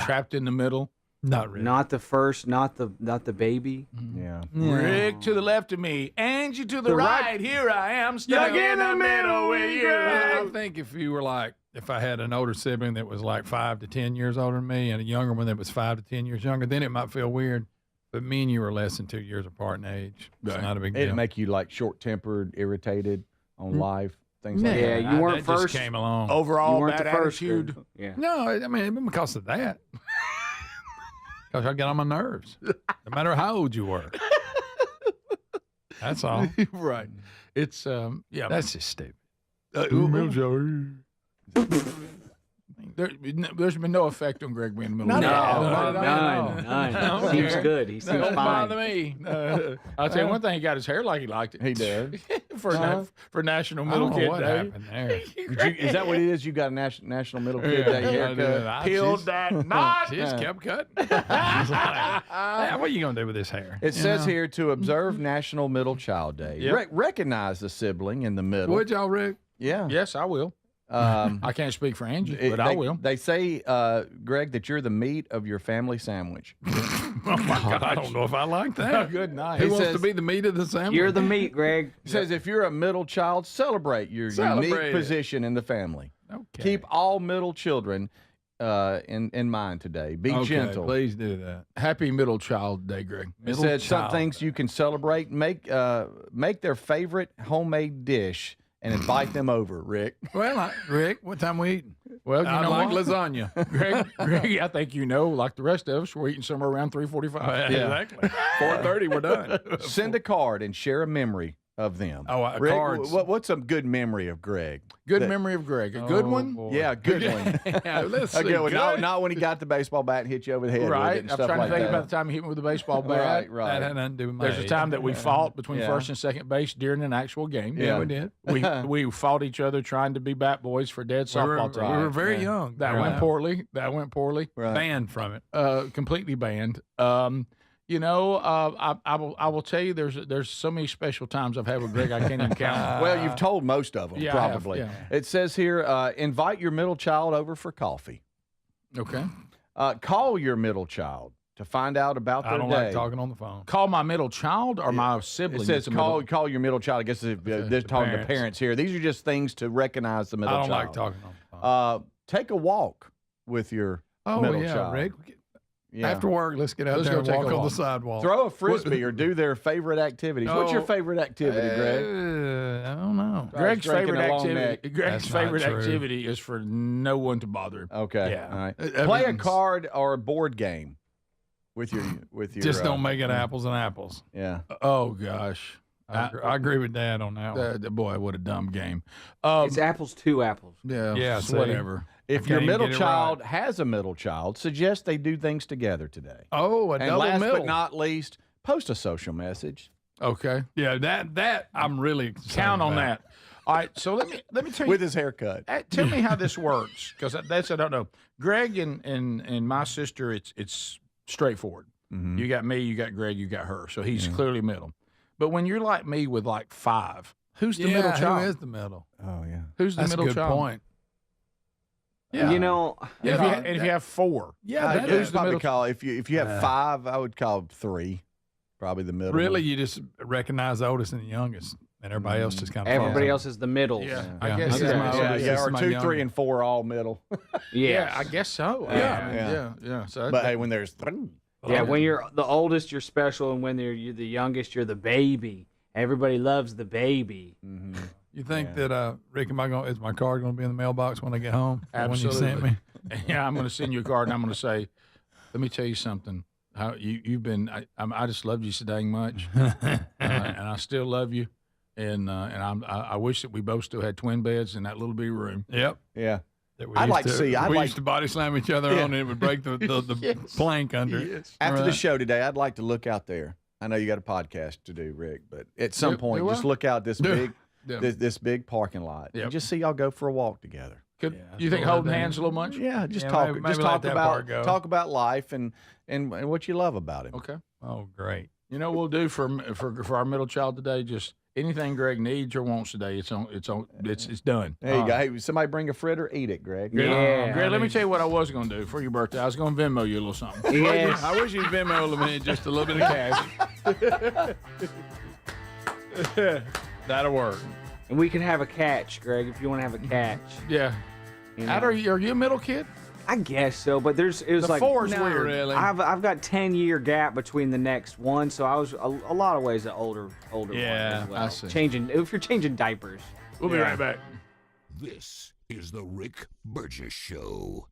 trapped in the middle? Not really. Not the first, not the baby. Yeah. Rick to the left of me, Angie to the right. Here I am, stuck in the middle with you. I think if I had an older sibling that was like 5 to 10 years older than me and a younger one that was 5 to 10 years younger, then it might feel weird. But me and you are less than 2 years apart in age. It's not a big deal. It'd make you like short-tempered, irritated on life, things like that. Yeah, you weren't that first. Just came along. Overall, You weren't bad the first, attitude. Yeah. No, I mean, it wasn't because of that. Because I get on my nerves. No matter how old you were. That's all. Right. It's yeah. That's just stupid. There's been no effect on Greg being in the middle. None. Seems good. He seems Don't fine. bother me. I'll tell you one thing. He got his hair like he liked it. He did. for National I Middle don't know Kid what Day. happened there. Is that what it is? You got a National Middle Kid Day haircut? Peeled that knot. She just kept cutting. She's like, what are you going to do with this hair? It says here to observe National Middle Child Day. Yep. Recognize the sibling in the middle. Would y'all, Rick? Yeah. Yes, I will. I can't speak for Angie, but I will. They say, Greg, that you're the meat of your family sandwich. Oh, my God. I don't know if I like that. Good night. Who wants to be the meat of the sandwich? You're the meat, Greg. It says if you're a middle child, celebrate your unique position in the family. Okay. Keep all middle children in mind today. Be gentle. Please do that. Happy Middle Child Day, Greg. It said some things you can celebrate. Make their favorite homemade dish and invite them over, Rick. Well, Rick, what time we eating? Well, I like lasagna. Greg, I think you know, like the rest of us, we're eating somewhere around 3:45. Exactly. 4:30, we're done. Send a card and share a memory of them. Oh, Rick, cards. What's a good memory of Greg? Memory of Greg. A good one? Boy. Yeah, good one. Let's see. Okay, well, not when he got the baseball bat and hit you over the head. Right. With it and I'm stuff trying like to think that. about the time he hit me with a baseball bat. Right. That had nothing to do with my There's a age. time that we fought between Yeah. first and second base during an actual game. Yeah, we did. We fought each other trying to be bat boys for dead softball team. We were very young. That went poorly. Right. Banned from it. Completely banned. I will tell you, there's so many special times I've had with Greg I can't even count. Well, you've told most of them, Yeah, I have, probably. yeah. It says here, invite your middle child over for coffee. Okay. Call your middle child to find out about their I don't day. like talking on the phone. Call my middle child or my sibling? It says that's a middle- call your middle child. I guess they're talking to parents here. These are just things to recognize the middle I don't child. like talking on the phone. Take a walk with your middle child. Rick. Yeah. After work, let's get out Let's there go and take walk a on walk. the sidewalk. Throw a frisbee or do their favorite activities. What's your favorite activity, Greg? I don't know. Greg's Drinking favorite a long activity. neck. Greg's That's not favorite true. activity is for no one to bother him. Okay. Yeah. All right. Everything's- Play a card or a board game with your Just don't make it apples and apples. Yeah. Oh gosh. I agree with Dad on that one. Boy, what a dumb game. It's apples to apples. Yeah. Yeah, so see? whatever. If I your can't middle get it child right. has a middle child, suggest they do things together today. Oh, a And double last middle. but not least, post a social message. Okay. Yeah, that I'm really excited Count on about. that. All right. So let me tell you. With his haircut. Tell me how this works, because that's I don't know. Greg and my sister, it's straightforward. Mm-hmm. You got me, you got Greg, you got her. So he's clearly middle. But when you're like me with like 5, who's the middle child? Who is the middle? Oh, yeah. Who's the That's middle a good child? point. Yeah. You know, If you have 4, Yeah, Who's the probably middle? call if you have 5, I would call 3, probably the middle. Really, one. you just recognize the oldest and the youngest, and everybody else just kind of everybody follows. else is the middle. Yeah, Yeah. I guess This is so. my Yeah, oldest, yeah, this is or my 2, 3, youngest. and 4 all middle. Yeah, I guess so. Yeah. So But hey, when there's 3, Yeah, when you're the oldest, you're special, and when you're the youngest, you're the baby. Everybody loves the baby. Mm-hmm. You think that Rick, is my card going to be in the mailbox when I get home? The Absolutely. One you sent me. Yeah, I'm going to send you a card, and I'm going to say, let me tell you something. How you've been? I just loved you so dang much, and I still love you. And I wish that we both still had twin beds in that little bitty room. Yep. yeah. That we I'd used like to to see- I'd we like- used to body slam each other on, and it would break the Yes. plank under it. Yes. After the Right. show today, I'd like to look out there. I know you got a podcast to do, Rick, but at some Do point, just I? look out this Do- big, Yeah. this big parking lot, Yep. and just see y'all go for a walk together. Could, Yeah, you think well, holding then- hands a little much? Yeah, just Yeah, talk, maybe just let talk that about part go. talk about life and what you love about him. Okay. Oh, great. You know what we'll do for our middle child today? Just anything Greg needs or wants today. It's done. There you go. Hey, somebody bring a fritter, eat it, Greg. Yeah. Greg, let me tell you what I was going to do for your birthday. I was going to Venmo you a little something. Yes. I wish you'd Venmo me just a little bit of cash. That'll work. And we can have a catch, Greg, if you want to have a catch. Yeah. You know? Are you a middle kid? I guess so, but it was The like 4's Not weird. really. I've got 10-year gap between the next one, so I was a lot of ways an older Yeah, one as well. I see. If you're changing diapers. We'll be right back. This is the Rick Burgess Show.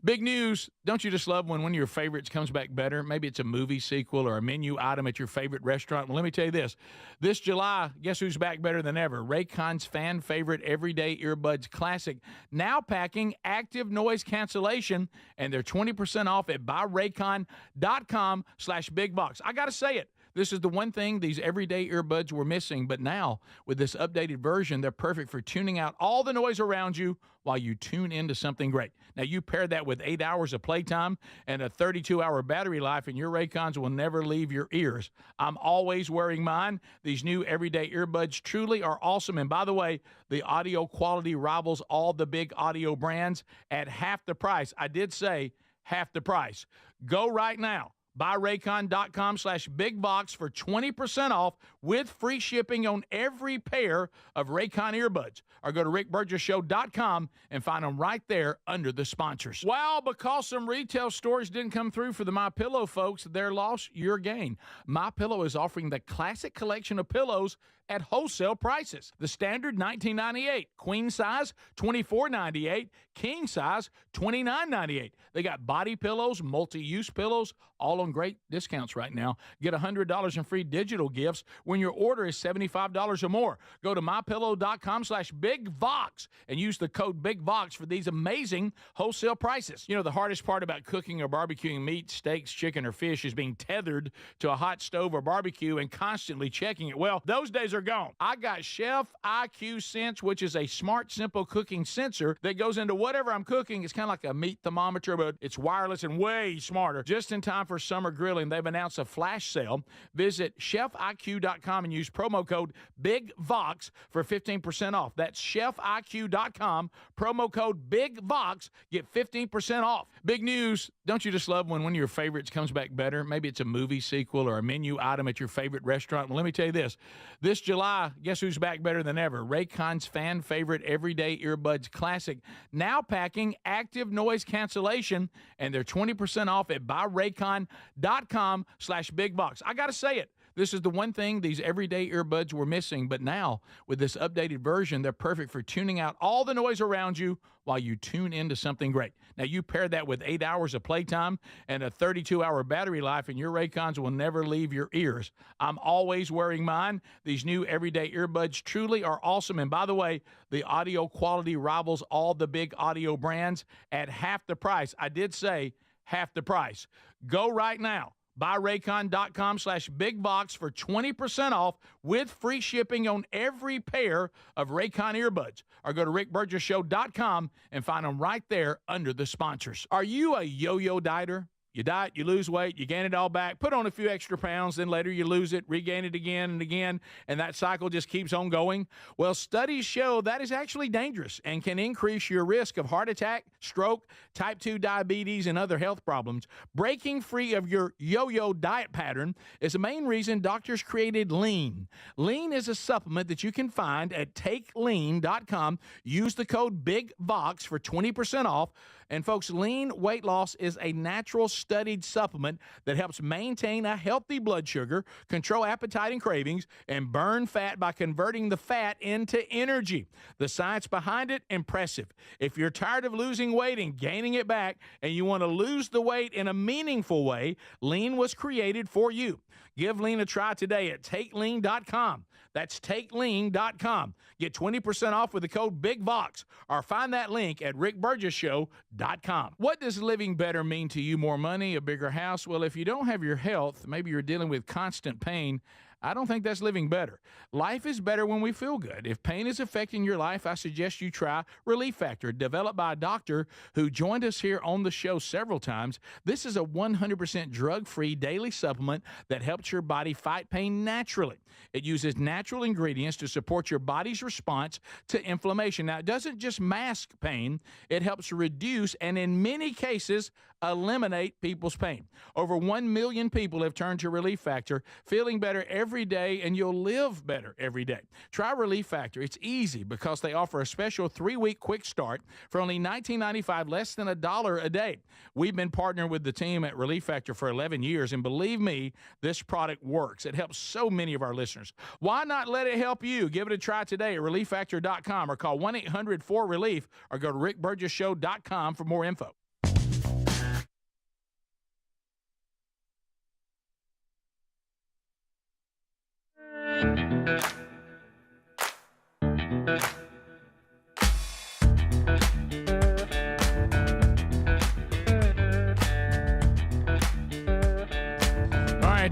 Big news. Don't you just love when one of your favorites comes back better? Maybe it's a movie sequel or a menu item at your favorite restaurant. Well, let me tell you this. This July, guess who's back better than ever? Raycon's fan favorite Everyday Earbuds Classic. Now packing active noise cancellation, and they're 20% off at buyraycon.com/bigbox. I got to say it. This is the one thing these everyday earbuds were missing, but now with this updated version, they're perfect for tuning out all the noise around you while you tune into something great. Now, you pair that with 8 hours of playtime and a 32-hour battery life, and your Raycons will never leave your ears. I'm always wearing mine. These new everyday earbuds truly are awesome. And by the way, the audio quality rivals all the big audio brands at half the price. I did say half the price. Go right now. BuyRaycon.com/bigbox for 20% off with free shipping on every pair of Raycon earbuds. Or go to rickburgessshow.com and find them right there under the sponsors. Well, because some retail stores didn't come through for the MyPillow folks, their loss, your gain. MyPillow is offering the classic collection of pillows at wholesale prices. The standard $19.98, queen size $24.98, king size $29.98. They got body pillows, multi-use pillows, all on great discounts right now. Get $100 in free digital gifts when your order is $75 or more. Go to mypillow.com/bigvox and use the code BIGVOX for these amazing wholesale prices. You know, the hardest part about cooking or barbecuing meat, steaks, chicken, or fish is being tethered to a hot stove or barbecue and constantly checking it. Well, those days are gone. I got Chef IQ Sense, which is a smart, simple cooking sensor that goes into whatever I'm cooking. It's kind of like a meat thermometer, but it's wireless and way smarter. Just in time for summer grilling, they've announced a flash sale. Visit chefiq.com and use promo code BIGVOX for 15% off. That's chefiq.com, promo code BIGVOX. Get 15% off. Big news. Don't you just love when one of your favorites comes back better? Maybe it's a movie sequel or a menu item at your favorite restaurant. Well, let me tell you this. This July, guess who's back better than ever? Raycon's fan favorite Everyday Earbuds Classic. Now packing active noise cancellation, and they're 20% off at buyraycon.com/bigbox. I got to say it. This is the one thing these everyday earbuds were missing, but now with this updated version, they're perfect for tuning out all the noise around you while you tune into something great. Now, you pair that with 8 hours of playtime and a 32-hour battery life, and your Raycons will never leave your ears. I'm always wearing mine. These new everyday earbuds truly are awesome. And by the way, the audio quality rivals all the big audio brands at half the price. I did say half the price. Go right now. BuyRaycon.com/bigbox for 20% off with free shipping on every pair of Raycon earbuds. Or go to rickburgessshow.com and find them right there under the sponsors. Are you a yo-yo dieter? You diet, you lose weight, you gain it all back, put on a few extra pounds, then later you lose it, regain it again and again, and that cycle just keeps on going? Well, studies show that is actually dangerous and can increase your risk of heart attack, stroke, type 2 diabetes, and other health problems. Breaking free of your yo-yo diet pattern is the main reason doctors created Lean. Lean is a supplement that you can find at takelean.com. Use the code BIGVOX for 20% off. And folks, Lean weight loss is a natural studied supplement that helps maintain a healthy blood sugar, control appetite and cravings, and burn fat by converting the fat into energy. The science behind it, impressive. If you're tired of losing weight and gaining it back, and you want to lose the weight in a meaningful way, Lean was created for you. Give Lean a try today at takelean.com. That's takelean.com. Get 20% off with the code BIGVOX, or find that link at rickburgessshow.com. What does living better mean to you? More money, a bigger house? Well, if you don't have your health, maybe you're dealing with constant pain, I don't think that's living better. Life is better when we feel good. If pain is affecting your life, I suggest you try Relief Factor, developed by a doctor who joined us here on the show several times. This is a 100% drug-free daily supplement that helps your body fight pain naturally. It uses natural ingredients to support your body's response to inflammation. Now, it doesn't just mask pain, it helps reduce and in many cases eliminate people's pain. Over 1 million people have turned to Relief Factor, feeling better every day, and you'll live better every day. Try Relief Factor. It's easy because they offer a special 3-week quick start for only $19.95, less than $1 a day. We've been partnering with the team at Relief Factor for 11 years, and believe me, this product works. It helps so many of our listeners. Why not let it help you? Give it a try today at relieffactor.com or call 1-800-4RELIEF or go to rickburgessshow.com for more info.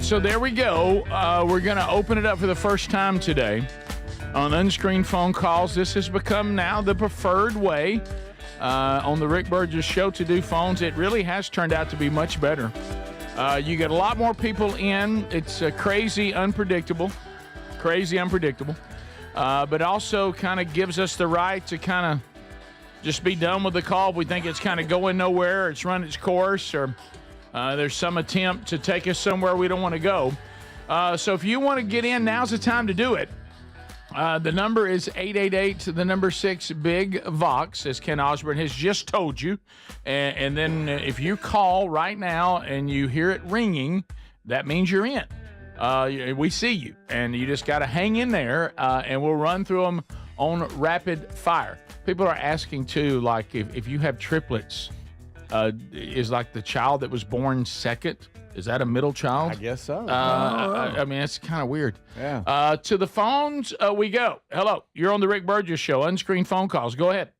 So there we go. We're going to open it up for the first time today on unscreened phone calls. This has become now the preferred way on the Rick Burgess Show to do phones. It really has turned out to be much better. You get a lot more people in. It's crazy unpredictable, but also kind of gives us the right to kind of just be done with the call if we think it's kind of going nowhere, it's run its course, or there's some attempt to take us somewhere we don't want to go. So if you want to get in, now's the time to do it. The number is 888-6-BIG-VOX, as Ken Osborne has just told you. And then if you call right now and you hear it ringing, that means you're in. We see you, and you just got to hang in there, and we'll run through them on rapid fire. People are asking, too, like if you have triplets, is like the child that was born second, is that a middle child? I guess so. I mean, it's kind of weird. Yeah. To the phones we go. Hello, you're on the Rick Burgess Show. Unscreened phone calls. Go ahead.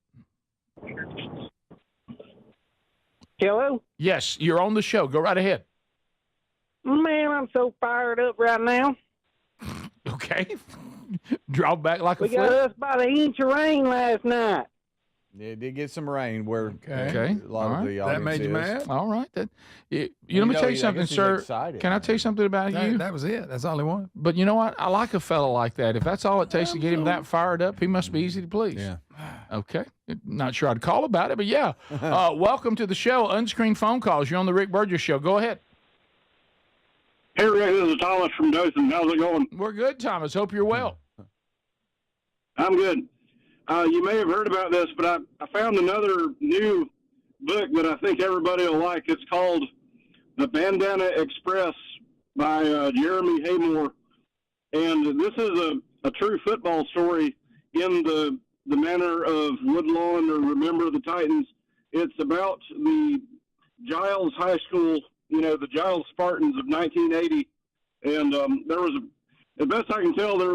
Hello? Yes, you're on the show. Go right ahead. Man, I'm so fired up right now. Okay. Draw back like we a flip. got us about an inch of rain last night. Yeah, it did get some rain where Okay. a lot of the audience That made you is. mad? All right. Let me know, tell you I something, guess he's sir. excited. Can I tell you something about you? That was it. That's all he wanted. But you know what? I like a fella like that. If that's all it takes to get him that fired up, he must be easy to please. Yeah. Okay. Not sure I'd call about it, but yeah. Welcome to the show, Unscreened Phone Calls. You're on the Rick Burgess Show. Go ahead. Hey, Rick, this is Thomas from Dothan. How's it going? We're good, Thomas. Hope you're well. I'm good. You may have heard about this, but I found another new book that I think everybody will like. It's called The Bandana Express by Jeremy Haymore. And this is a true football story in the manner of Woodlawn or Remember the Titans. It's about the Giles High School, the Giles Spartans of 1980. And there was the best I can tell, there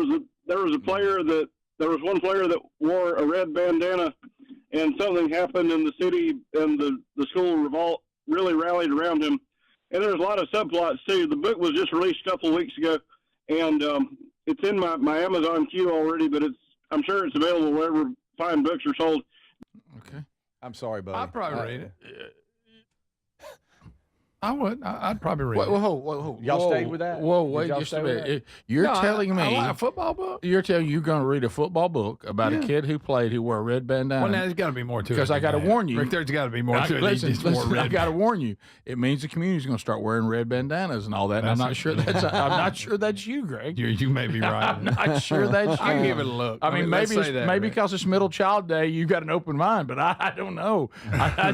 was one player that wore a red bandana, and something happened in the city, and the school really rallied around him. And there's a lot of subplots too. The book was just released a couple of weeks ago, and it's in my Amazon queue already, but I'm sure it's available wherever fine books are sold. Okay. I'm sorry, buddy. I'd probably read it. I would. I'd probably read it. Whoa. Y'all stayed with that? Whoa, Did wait y'all just stay a with minute. You're telling me I like a football book. You're telling you're going to read a football book about a kid who wore a red bandana. Well, now there's got to be more to it. Because I got to warn you. Rick, there's got to be more to it. Listen, More I red. got to warn you. It means the community's going to start wearing red bandanas and all that. And I'm not sure that's you, Greg. You may be right. I'm not sure that's you. I'll give it a look. I mean, let's maybe say that, maybe Rick. because it's Middle Child Day, you've got an open mind, but I don't know. I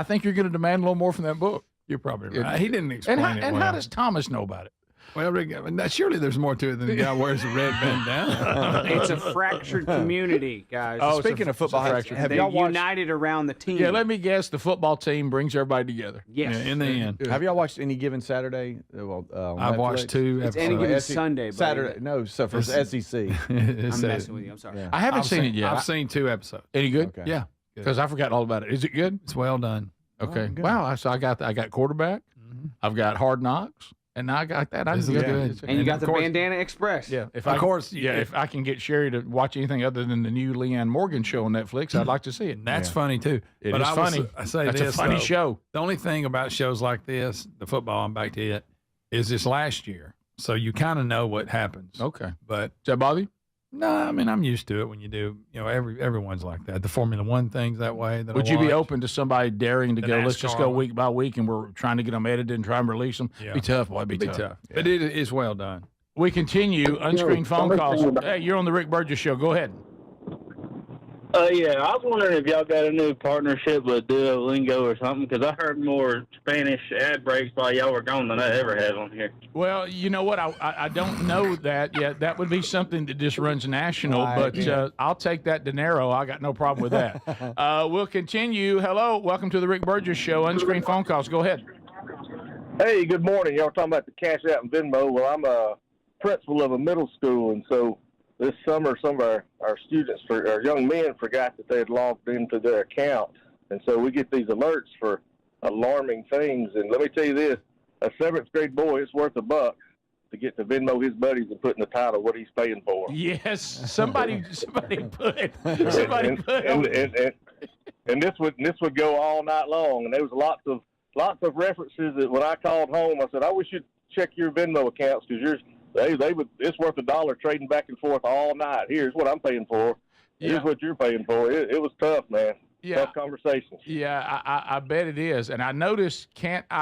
think you're going to demand a little more from that book. You're probably right. He didn't explain it And well. how does Thomas know about it? Well, Rick, surely there's more to it than the guy wears a red bandana. It's a fractured community, guys. Speaking of football, have They're y'all watched? united around the team. Yeah, let me guess. The football team brings everybody together. Yes. Yeah, in the end. Have y'all watched Any Given Saturday? I've watched 2 It's episodes. Any Given Sunday, buddy. Saturday. No, so for SEC. I'm messing with you. I'm sorry. Yeah. I haven't I've seen it yet. I've seen 2 episodes. Any good? Okay. Yeah. Because I forgot all about it. Is it good? It's well done. Okay. good. Wow. So I got quarterback. I've got Hard Knocks, and now I got that. This is good. And you got the of course- Bandana Express. Yeah. If I can get Sherry to watch anything other than the new Leanne Morgan show on Netflix, I'd like to see it. That's funny too. It But is I funny. I say That's this, a funny though. show. The only thing about shows like this, the football, I'm back to it, is this last year. So you kind of know what happens. Okay. But Does that bother you? no, I mean I'm used to it when you do. Everyone's like that. The Formula One thing's that way. That Would I you be watch. open to somebody daring to The go, let's just go NASCAR. week by week, and we're trying to get them edited and try and release them? Yeah. Be tough, boy. Be It'd tough. But it is well done. We continue. Unscreened phone calls. Hey, you're on the Rick Burgess Show. Go ahead. Yeah, I was wondering if y'all got a new partnership with Duolingo or something, because I heard more Spanish ad breaks while y'all were gone than I ever have on here. Well, you know what? I don't know that yet. That would be something that just runs national, Right. but I'll take that dinero. I got no problem with that. We'll continue. Hello. Welcome to the Rick Burgess Show. Unscreened phone calls. Go ahead. Hey, good morning. Y'all talking about the Cash App and Venmo. Well, I'm principal of a middle school, and so this summer some of our students, our young men, forgot that they had logged into their account. And so we get these alerts for alarming things. And let me tell you this, a 7th grade boy, it's worth $1 to get to Venmo his buddies and put in the title what he's paying for. Yes, somebody put. And this would go all night long. And there was lots of references that when I called home, I said, I wish you'd check your Venmo accounts because it's worth $1 trading back and forth all night. Here's what I'm paying for. Here's what you're paying for. It was tough, man. Yeah. Tough conversations. Yeah, I bet it is. And I noticed,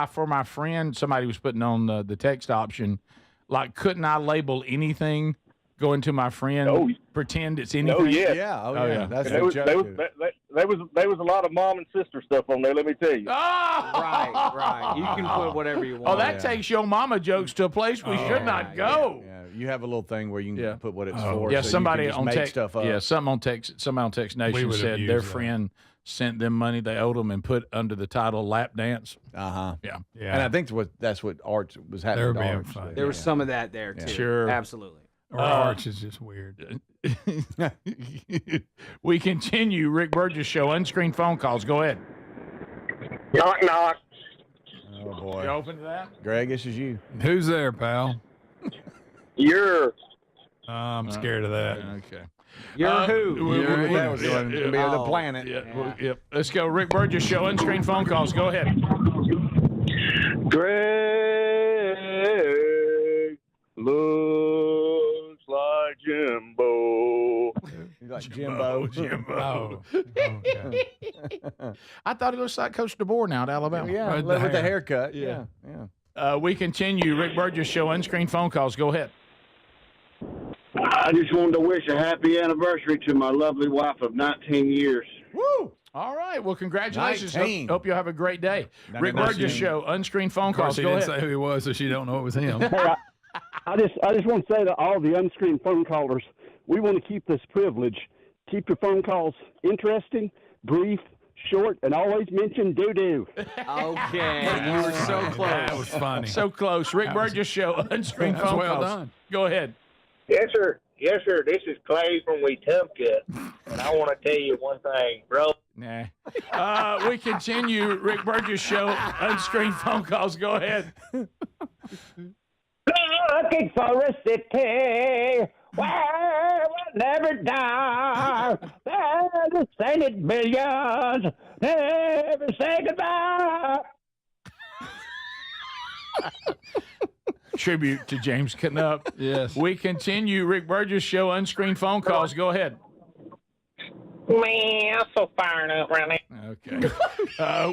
for my friend, somebody was putting on the text option, like, couldn't I label anything going to my friend, pretend it's anything? Oh, yeah. Yeah. That's there was a lot of mom and sister stuff on there, let me tell you. Oh! Right. You can put whatever you want. Oh, that takes your mama jokes to a place we should not go. Yeah. You have a little thing where you can put what it's for. Yeah, so somebody you can just on make text stuff up. Yeah, somebody on Text Nation would've said used their that. friend sent them money they owed them and put under the title lap dance. Yeah. Yeah. And I think that's what Arch was happening. They're to being Arch. funny. There was some of that there, too. Sure. Absolutely. Or Arch is just weird. We continue. Rick Burgess Show. Unscreened phone calls. Go ahead. Knock, knock. Oh, boy. You open to that? Greg, this is you. Who's there, pal? You're. I'm scared of that. Okay. You're who? That was going to be the planet. Yep. Let's go. Rick Burgess Show. Unscreened phone calls. Go ahead. Greg looks like Jimbo. He's like Jimbo. Oh, okay. I thought he looks like Coach DeBoer now at Alabama. Yeah, with the haircut. Yeah. We continue. Rick Burgess Show. Unscreened phone calls. Go ahead. I just wanted to wish a happy anniversary to my lovely wife of 19 years. Woo! All right. Well, congratulations. 19. Hope you'll have a great day. Rick Burgess Show. Unscreened phone Of course, calls. he Go didn't ahead. say who he was, so she don't know it was him. Hey, I just want to say to all the unscreened phone callers, we want to keep this privilege. Keep your phone calls interesting, brief, short, and always mention doo-doo. Okay. You were so close. That was funny. So close. Rick Burgess Show. Unscreened That was phone well calls. done. Go ahead. Yes, sir. Yes, sir. This is Clay from Wetumpka, and I want to tell you one thing, bro. Nah. We continue. Rick Burgess Show. Unscreened phone calls. Go ahead. Looking for a city where we'll never die. There's sainted millions never say goodbye. Tribute to James Knupp. Yes. We continue. Rick Burgess Show. Unscreened phone calls. Go ahead. Man, I'm so fired up right now. Okay.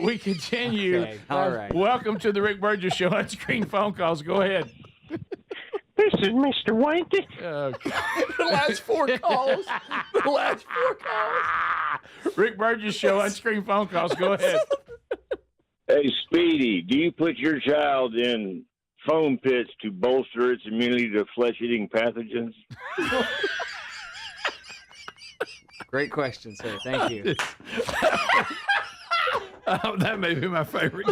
We continue. Okay, all right. Welcome to the Rick Burgess Show. Unscreened phone calls. Go ahead. This is Mr. Wanky. Okay. The last 4 calls. Rick Burgess Show. Unscreened phone calls. Go ahead. Hey, Speedy, do you put your child in foam pits to bolster its immunity to flesh-eating pathogens? Great question, sir. Thank you. That may be my favorite.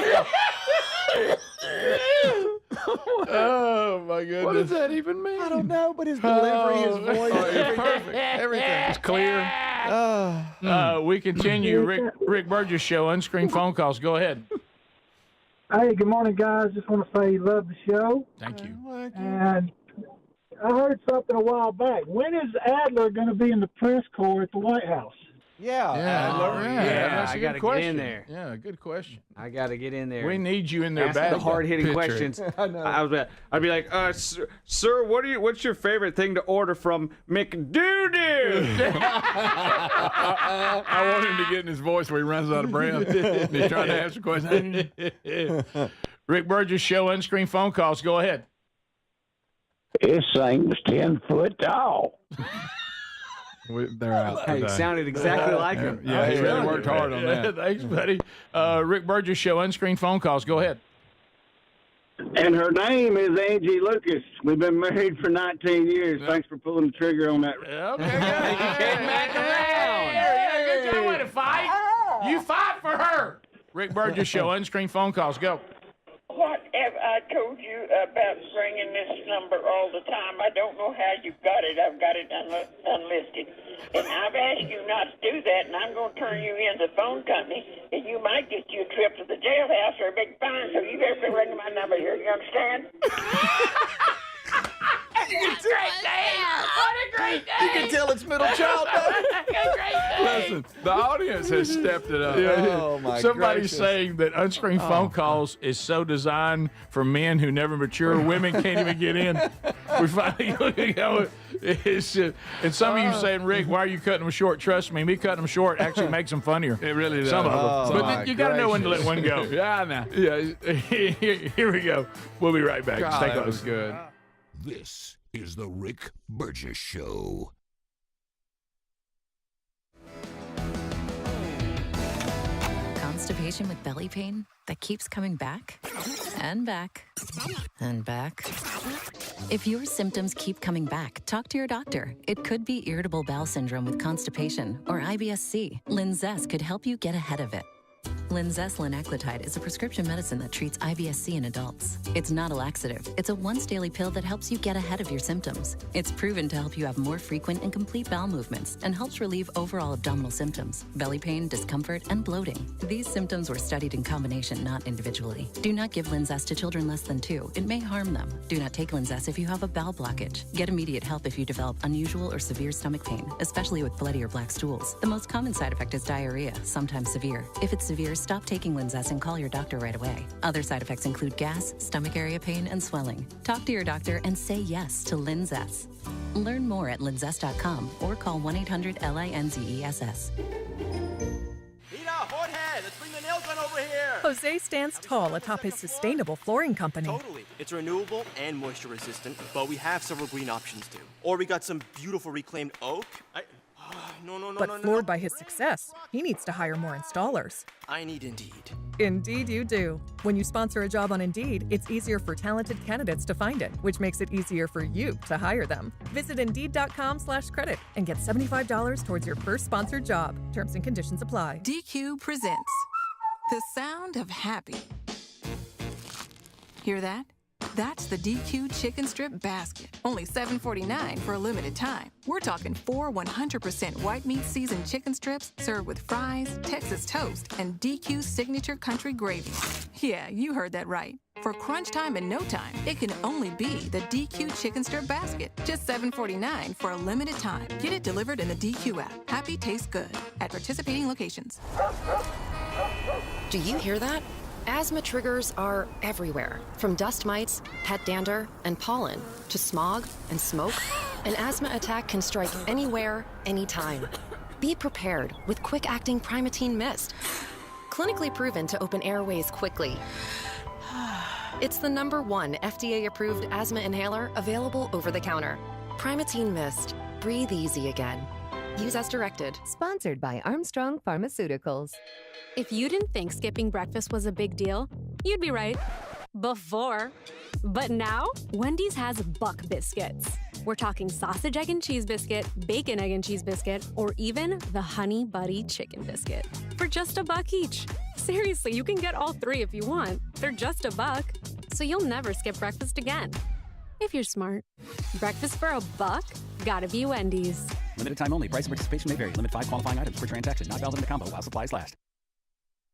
Oh, my goodness. What does that even mean? I don't know, but his delivery, his voice, perfect. everything. It's clear. We continue. Rick Burgess Show. Unscreened phone calls. Go ahead. Hey, good morning, guys. Just want to say love the show. Thank you. And I heard something a while back. When is Adler going to be in the press corps at the White House? Yeah, that's I a gotta good question. get in there. Yeah, good question. I got to get in there. We need you in there Ask bad. the hard-hitting questions. I know. I'd be like, sir, what's your favorite thing to order from McDoo-Doo? I want him to get in his voice where he runs out of breath. He's trying to answer questions. Rick Burgess Show. Unscreened phone calls. Go ahead. This thing's 10 foot tall. They're out. Hey, you sounded exactly like him. Yeah, he really worked hard on that. Thanks, buddy. Rick Burgess Show. Unscreened phone calls. Go ahead. And her name is Angie Lucas. We've been married for 19 years. Thanks for pulling the trigger on that. Okay, came back around. Yeah, good job. Way to fight. You fight for her. Rick Burgess Show. Unscreened phone calls. Go. Whatever I told you about ringing this number all the time, I don't know how you got it. I've got it unlisted. And I've asked you not to do that, and I'm going to turn you in to the phone company, and you might get you a trip to the jailhouse or a big fine, so you better be ringing my number here. You understand? What a great day! You can tell it's middle child day. Listen, the audience has stepped it up. Oh, my Somebody's gracious. saying that unscreened phone calls is so designed for men who never mature. Women can't even get in. We finally, it's just, and some of you saying, Rick, why are you cutting them short? Trust me, cutting them short actually makes them funnier. It really does. Some of them. Oh, But my then you got to know when to let one go. Yeah, I know. Yeah, here we go. We'll be right back. God, Stay that close. was good. This is the Rick Burgess Show. Constipation with belly pain that keeps coming back and back and back. If your symptoms keep coming back, talk to your doctor. It could be irritable bowel syndrome with constipation or IBS-C. Linzess could help you get ahead of it. Linzess linaclotide is a prescription medicine that treats IBS-C in adults. It's not a laxative. It's a once-daily pill that helps you get ahead of your symptoms. It's proven to help you have more frequent and complete bowel movements and helps relieve overall abdominal symptoms, belly pain, discomfort, and bloating. These symptoms were studied in combination, not individually. Do not give Linzess to children less than 2. It may harm them. Do not take Linzess if you have a bowel blockage. Get immediate help if you develop unusual or severe stomach pain, especially with bloody or black stools. The most common side effect is diarrhea, sometimes severe. If it's severe, stop taking Linzess and call your doctor right away. Other side effects include gas, stomach area pain, and swelling. Talk to your doctor and say yes to Linzess. Learn more at linzess.com or call 1-800-LINZESS. Let's bring the nail gun over here. Jose stands tall atop his sustainable flooring company. Totally. It's renewable and moisture resistant, but we have several green options too. Or we got some beautiful reclaimed oak. But floored by his success, he needs to hire more installers. I need Indeed. Indeed you do. When you sponsor a job on Indeed, it's easier for talented candidates to find it, which makes it easier for you to hire them. Visit Indeed.com/credit and get $75 towards your first sponsored job. Terms and conditions apply. DQ presents The Sound of Happy. Hear that? That's the DQ chicken strip basket. Only $7.49 for a limited time. We're talking 4 100% white meat seasoned chicken strips served with fries, Texas toast, and DQ's signature country gravy. Yeah, you heard that right. For crunch time and no time, it can only be the DQ chicken strip basket. Just $7.49 for a limited time. Get it delivered in the DQ app. Happy tastes good at participating locations. Do you hear that? Asthma triggers are everywhere, from dust mites, pet dander, and pollen, to smog and smoke. An asthma attack can strike anywhere, anytime. Be prepared with quick-acting Primatene Mist. Clinically proven to open airways quickly. It's the #1 FDA-approved asthma inhaler available over the counter. Primatene Mist. Breathe easy again. Use as directed. Sponsored by Armstrong Pharmaceuticals. If you didn't think skipping breakfast was a big deal, you'd be right. Before. But now, Wendy's has Buck Biscuits. We're talking sausage, egg, and cheese biscuit, bacon, egg, and cheese biscuit, or even the Honey Buddy chicken biscuit. For just $1 each. Seriously, you can get all 3 if you want. They're just $1. So you'll never skip breakfast again. If you're smart. Breakfast for $1? Gotta be Wendy's. Limited time only. Price and participation may vary. Limit 5 qualifying items per transaction. Not valid in the combo while supplies last.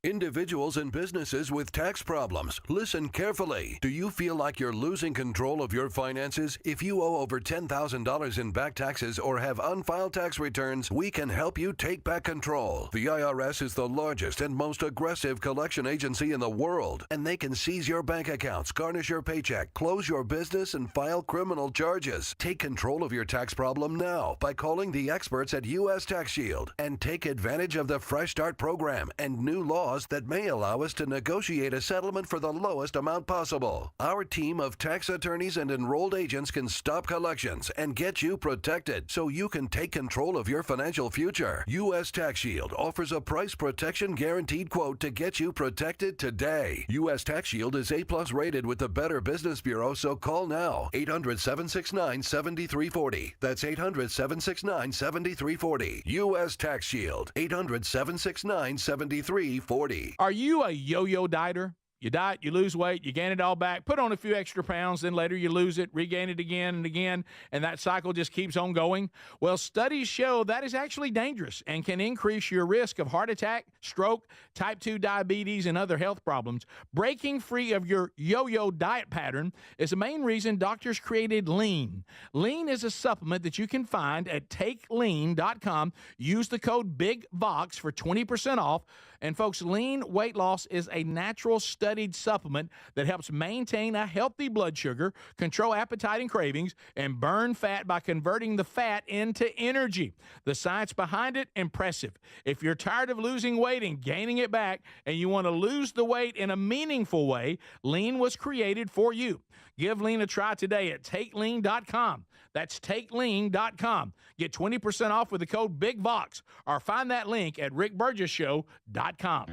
Individuals and businesses with tax problems, listen carefully. Do you feel like you're losing control of your finances? If you owe over $10,000 in back taxes or have unfiled tax returns, we can help you take back control. The IRS is the largest and most aggressive collection agency in the world, and they can seize your bank accounts, garnish your paycheck, close your business, and file criminal charges. Take control of your tax problem now by calling the experts at U.S. Tax Shield and take advantage of the Fresh Start program and new laws that may allow us to negotiate a settlement for the lowest amount possible. Our team of tax attorneys and enrolled agents can stop collections and get you protected so you can take control of your financial future. U.S. Tax Shield offers a price protection guaranteed quote to get you protected today. U.S. Tax Shield is A+ rated with the Better Business Bureau, so call now. 800-769-7340. That's 800-769-7340. U.S. Tax Shield. 800-769-7340. Are you a yo-yo dieter? You diet, you lose weight, you gain it all back, put on a few extra pounds, then later you lose it, regain it again and again, and that cycle just keeps on going. Well, studies show that is actually dangerous and can increase your risk of heart attack, stroke, type 2 diabetes, and other health problems. Breaking free of your yo-yo diet pattern is the main reason doctors created Lean. Lean is a supplement that you can find at takelean.com. Use the code BIGVOX for 20% off. And folks, Lean weight loss is a natural studied supplement that helps maintain a healthy blood sugar, control appetite and cravings, and burn fat by converting the fat into energy. The science behind it, impressive. If you're tired of losing weight and gaining it back, and you want to lose the weight in a meaningful way, Lean was created for you. Give Lean a try today at takelean.com. That's takelean.com. Get 20% off with the code BIGVOX, or find that link at rickburgessshow.com.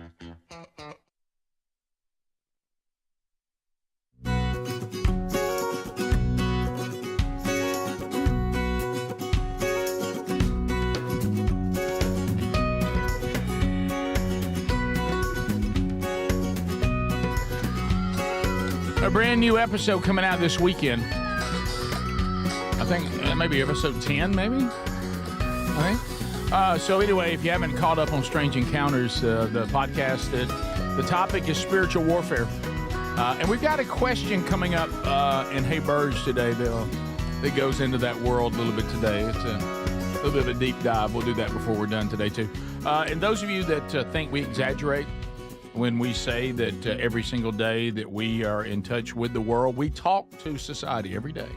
A brand new episode coming out this weekend. I think maybe episode 10, maybe? I think. So anyway, if you haven't caught up on Strange Encounters, the podcast, the topic is spiritual warfare. And we've got a question coming up in Hey Birds today that goes into that world a little bit today. It's a little bit of a deep dive. We'll do that before we're done today, too. And those of you that think we exaggerate when we say that every single day that we are in touch with the world, we talk to society every day.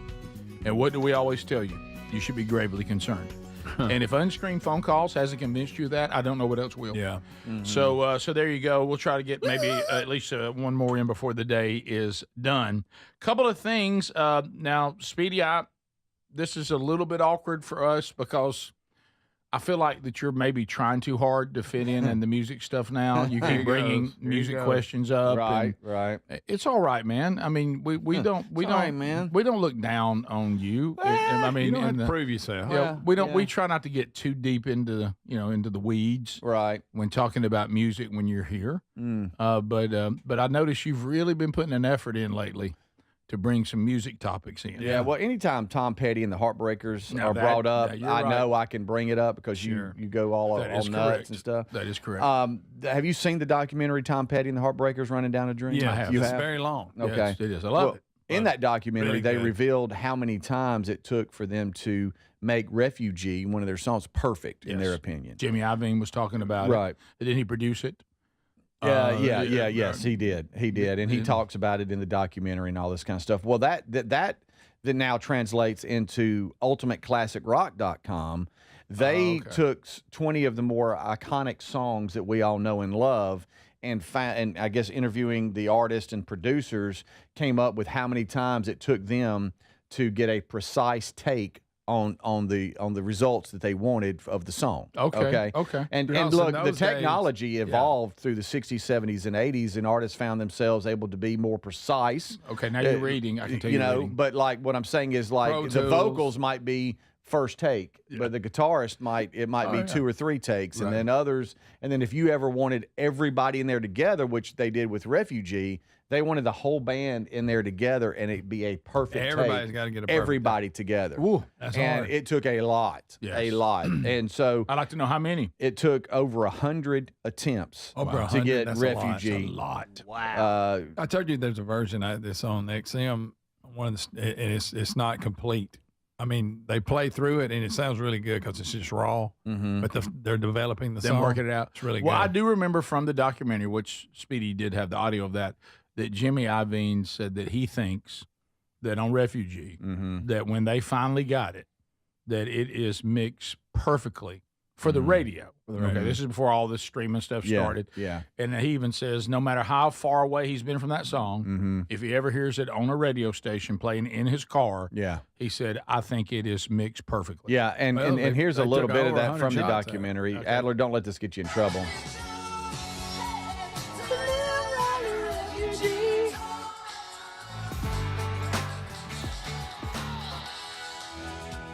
And what do we always tell you? You should be gravely concerned. And if unscreened phone calls hasn't convinced you of that, I don't know what else will. Yeah. Mm-hmm. So there you go. We'll try to get maybe at least one more in before the day is done. Couple of things. Now, Speedy, this is a little bit awkward for us because I feel like that you're maybe trying too hard to fit in the music stuff now. You keep bringing music questions up. Right. It's all right, man. I mean, we don't look down on you. I mean, you don't have to prove yourself. Yeah, we try not to get too deep into the weeds. Right. When talking about music when you're here. But I notice you've really been putting an effort in lately to bring some music topics in. Yeah, well, anytime Tom Petty and the Heartbreakers are brought up, I know I can bring it up because you go all nuts and stuff. That is correct. Have you seen the documentary Tom Petty and the Heartbreakers Running Down a Dream? Yeah, I have. It's very long. Okay. Yes, it is. I love it. In that documentary, really they good. revealed how many times it took for them to make Refugee, one of their songs, perfect, in their opinion. Jimmy Iovine was talking about it. Didn't he produce it? Yes, he did. And he talks about it in the documentary and all this kind of stuff. Well, that now translates into ultimateclassicrock.com. They took 20 of the more iconic songs that we all know and love, and I guess interviewing the artists and producers came up with how many times it took them to get a precise take on the results that they wanted of the song. Okay. And look, the technology evolved through the 60s, 70s, and 80s, and artists found themselves able to be more precise. Okay, now you're reading. I can tell you reading. But like what I'm saying is like Pro the Tools. vocals might be first take, but the guitarist might be 2 or 3 takes, and then others. And then if you ever wanted everybody in there together, which they did with Refugee, they wanted the whole band in there together, and it'd be a perfect Everybody's got to get a perfect everybody together. Ooh, that's and hard. it took a lot, and so I'd like to know how many. It took over 100 attempts Over to 100, get that's Refugee. A lot. Wow. I told you there's a version of this on XM, and it's not complete. I mean, they play through it, and it sounds really good because it's just raw. But they're developing the Them song. working it out. It's really well, good. I do remember from the documentary, which Speedy did have the audio of that Jimmy Iovine said that he thinks that on Refugee, that when they finally got it, that it is mixed perfectly for the radio. Okay, this is before all this streaming stuff started. Yeah. And he even says no matter how far away he's been from that song, if he ever hears it on a radio station playing in his car, he said, I think it is mixed perfectly. Yeah, and here's a little bit of that from the documentary. Okay. Adler, don't let this get you in trouble.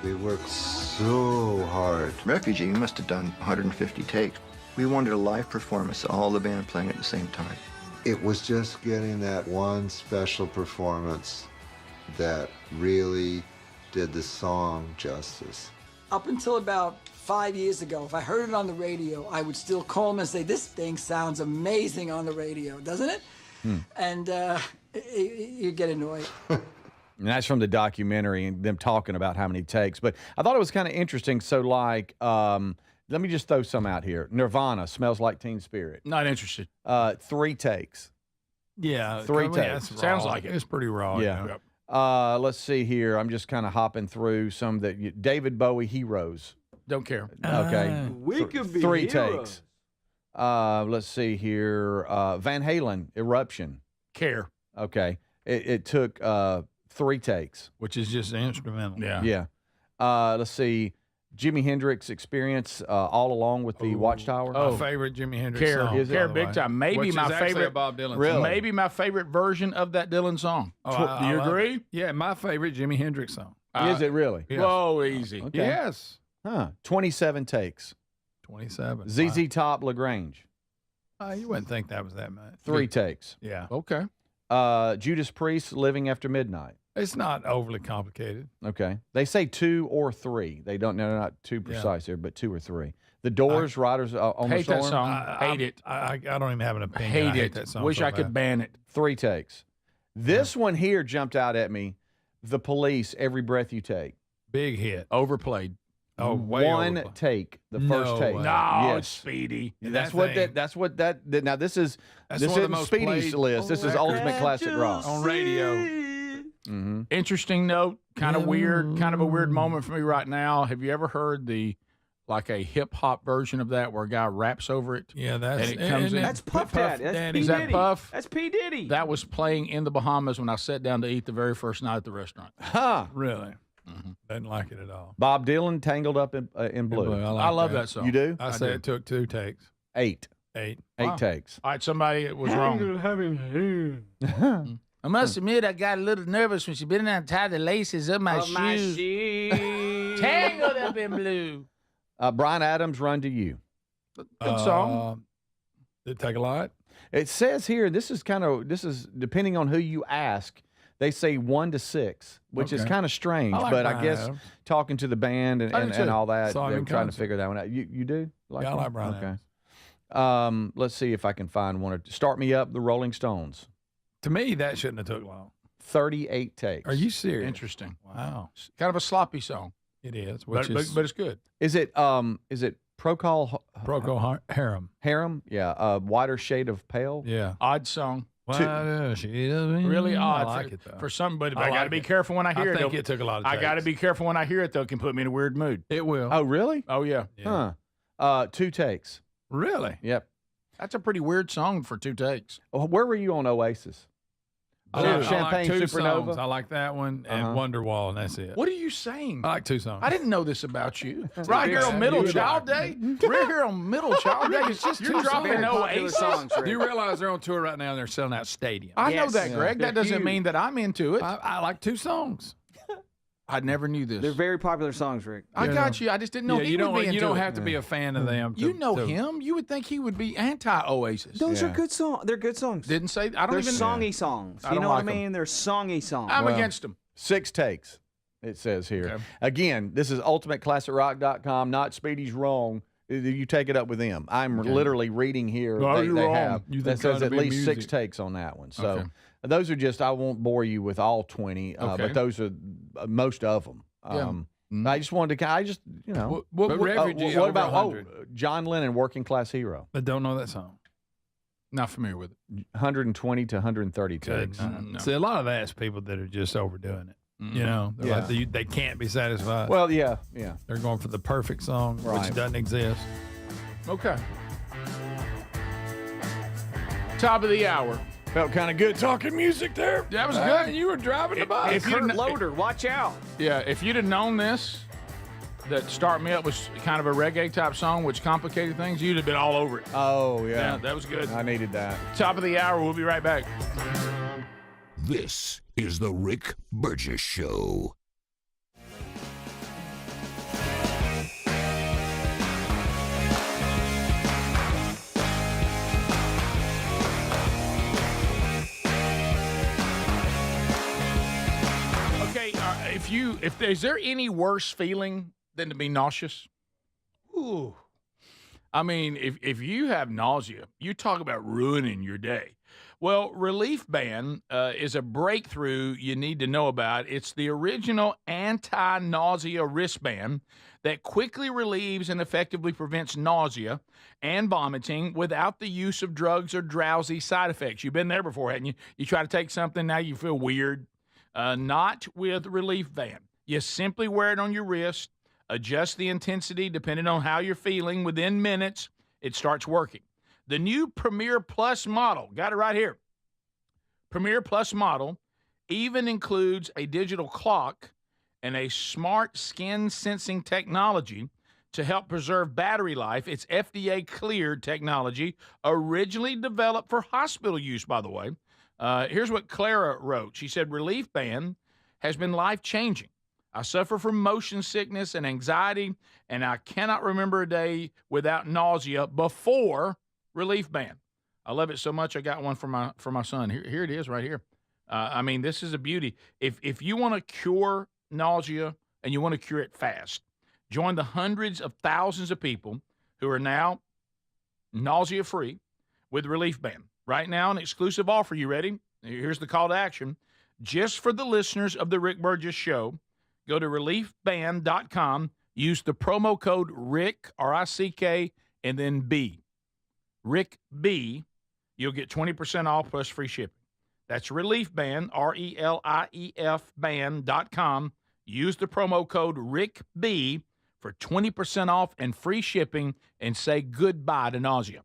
We worked so hard. Refugee must have done 150 takes. We wanted a live performance, all the band playing at the same time. It was just getting that one special performance that really did the song justice. Up until about 5 years ago, if I heard it on the radio, I would still call them and say, this thing sounds amazing on the radio, doesn't it? And you get annoyed. And that's from the documentary and them talking about how many takes. But I thought it was kind of interesting. So, like, let me just throw some out here. Nirvana, Smells Like Teen Spirit. Not interested. 3 takes. Yeah. 3 takes. Sounds like it. It's pretty raw. Yeah. Let's see here. I'm just kind of hopping through some that David Bowie, Heroes. Don't care. Okay. We could be 3 heroes. takes. Let's see here. Van Halen, Eruption. Care. Okay. It took 3 takes. Which is just instrumental. Yeah. Let's see. Jimi Hendrix Experience, All Along with the Watchtower. My favorite Jimi Hendrix Care. song. Care big time. Maybe Which my is actually favorite a Bob Dylan Really? song. Maybe my favorite version of that Dylan song. Oh, Do you I love agree? it. Yeah, my favorite Jimi Hendrix song. Is it really? Yes. Whoa, easy. Okay. Yes. 27 takes. 27. ZZ Top, LaGrange. You wouldn't think that was that much. 3 takes. Yeah. Okay. Judas Priest, Living After Midnight. It's not overly complicated. Okay. They say 2 or 3. They don't know, not too precise here, but 2 or 3. The Doors, Riders on the Hate Storm. that song. Hate it. I don't even have an opinion. Hate I hate it. that song. Wish so I could bad. ban it. 3 takes. This one here jumped out at me. The Police, Every Breath You Take. Big hit. Overplayed. Oh, way One overplayed. take. The No first take. way. No, Yes. it's Speedy. And That that's what thing- that. Now this is That's this one of isn't the most Speedy's played list. This is Ultimate Classic Rock. on radio. Mm-hmm. Interesting note. Kind of weird. Kind of a weird moment for me right now. Have you ever heard like a hip hop version of that where a guy raps over it? Yeah, that's And it comes in. That's Puff Daddy. That's Daddy. P. Is that Diddy. Puff? That's P. Diddy. That was playing in the Bahamas when I sat down to eat the very first night at the restaurant. Huh. Really? Doesn't like it at all. Bob Dylan, Tangled Up in Blue. I love that song. You do? I say it took 2 takes. 8. 8. 8 takes. All right, somebody was wrong. I must admit, I got a little nervous when she bent down and tied the laces of my shoes. Tangled up in blue. Bryan Adams, Run to You. Good song. Did it take a lot? It says here, this is depending on who you ask, they say 1 to 6, which is Okay. kind of strange. I like but I Bryan guess Adams. talking to the band I do and too. all that, Song they're and trying to concept. figure that one out. You do? Yeah, I him? like Bryan Okay. Adams. Let's see if I can find one. Start Me Up, the Rolling Stones. To me, that shouldn't have took long. 38 takes. Are you serious? Interesting. Wow. Kind of a sloppy song, It is. but it's good. Is it Procol Harem. Harem? Yeah. Wider Shade of Pale? Yeah. Odd song. Why does she love me? Really odd. I like it, though. For somebody, but I I got to like be it. careful when I hear it. I think though. it took a lot of I got to takes. be careful when I hear it, though. It can put me in a weird mood. It will. Oh, really? Oh, yeah. Yeah. Huh. 2 takes. Really? Yep. That's a pretty weird song for 2 takes. Where were you on Oasis? I like Champagne 2 Supernova? songs. I like that one and Wonderwall, and that's it. What are you saying? I like 2 songs. I didn't know this about you. Right here on Middle Child Day? Right here on Middle Child Day? It's just You're you're dropping very Oasis? Do you realize they're on tour right now and they're selling out stadiums? I know that, Yeah. Greg. That doesn't mean that I'm into it. I like 2 songs. I never knew this. They're very popular songs, Rick. I got you. I just didn't know he you would don't. be into You don't it. have to be a fan of them. You know to, him. You would think he would be anti-Oasis. Those Yeah. are good songs. They're good songs. Didn't say. I don't They're even. songy songs. I You don't know like what I 'em. mean? They're songy songs. I'm Well, against him. 6 takes, it says here. Okay. Again, this is ultimateclassicrock.com, not Speedy's wrong. You take it up with them. I'm literally reading here. No, you're they wrong. have You that think says trying at to be least 6 music. takes on that one. So Okay. those are just, I won't bore you with all 20, Okay. but those are most of them. I just wanted to, But Refugee what over about 100. John Lennon, Working Class Hero? I don't know that song. Not familiar with it. 120 to 130 takes. No. See, a lot of that's people that are just overdoing it. You know, they're Yeah. like, they can't be satisfied. Well, yeah. They're going for the perfect song, Right. which doesn't exist. Okay. Top of the hour. Felt kind of good talking music there. That was good. You were driving the bus. If you'd Kurt have- Loder, watch out. Yeah, if you'd have known this, that Start Me Up was kind of a reggae type song, which complicated things, you'd have been all over it. Oh, Yeah, yeah. that was good. I needed that. Top of the hour. We'll be right back. This is the Rick Burgess Show. Is there any worse feeling than to be nauseous? Ooh. I mean, if you have nausea, you talk about ruining your day. Well, Relief Band is a breakthrough you need to know about. It's the original anti-nausea wristband that quickly relieves and effectively prevents nausea and vomiting without the use of drugs or drowsy side effects. You've been there before, hadn't you? You try to take something, now you feel weird. Not with Relief Band. You simply wear it on your wrist, adjust the intensity depending on how you're feeling. Within minutes, it starts working. The new Premier Plus model, got it right here. Premier Plus model even includes a digital clock and a smart skin sensing technology to help preserve battery life. It's FDA-cleared technology, originally developed for hospital use, by the way. Here's what Clara wrote. She said, Relief Band has been life-changing. I suffer from motion sickness and anxiety, and I cannot remember a day without nausea before Relief Band. I love it so much, I got one for my son. Here it is right here. I mean, this is a beauty. If you want to cure nausea and you want to cure it fast, join the hundreds of thousands of people who are now nausea-free with Relief Band. Right now, an exclusive offer. You ready? Here's the call to action. Just for the listeners of the Rick Burgess Show, go to reliefband.com, use the promo code RICK, R-I-C-K, and then B. Rick B, you'll get 20% off plus free shipping. That's Relief Band, R-E-L-I-E-F band.com. Use the promo code RICKB for 20% off and free shipping, and say goodbye to nausea.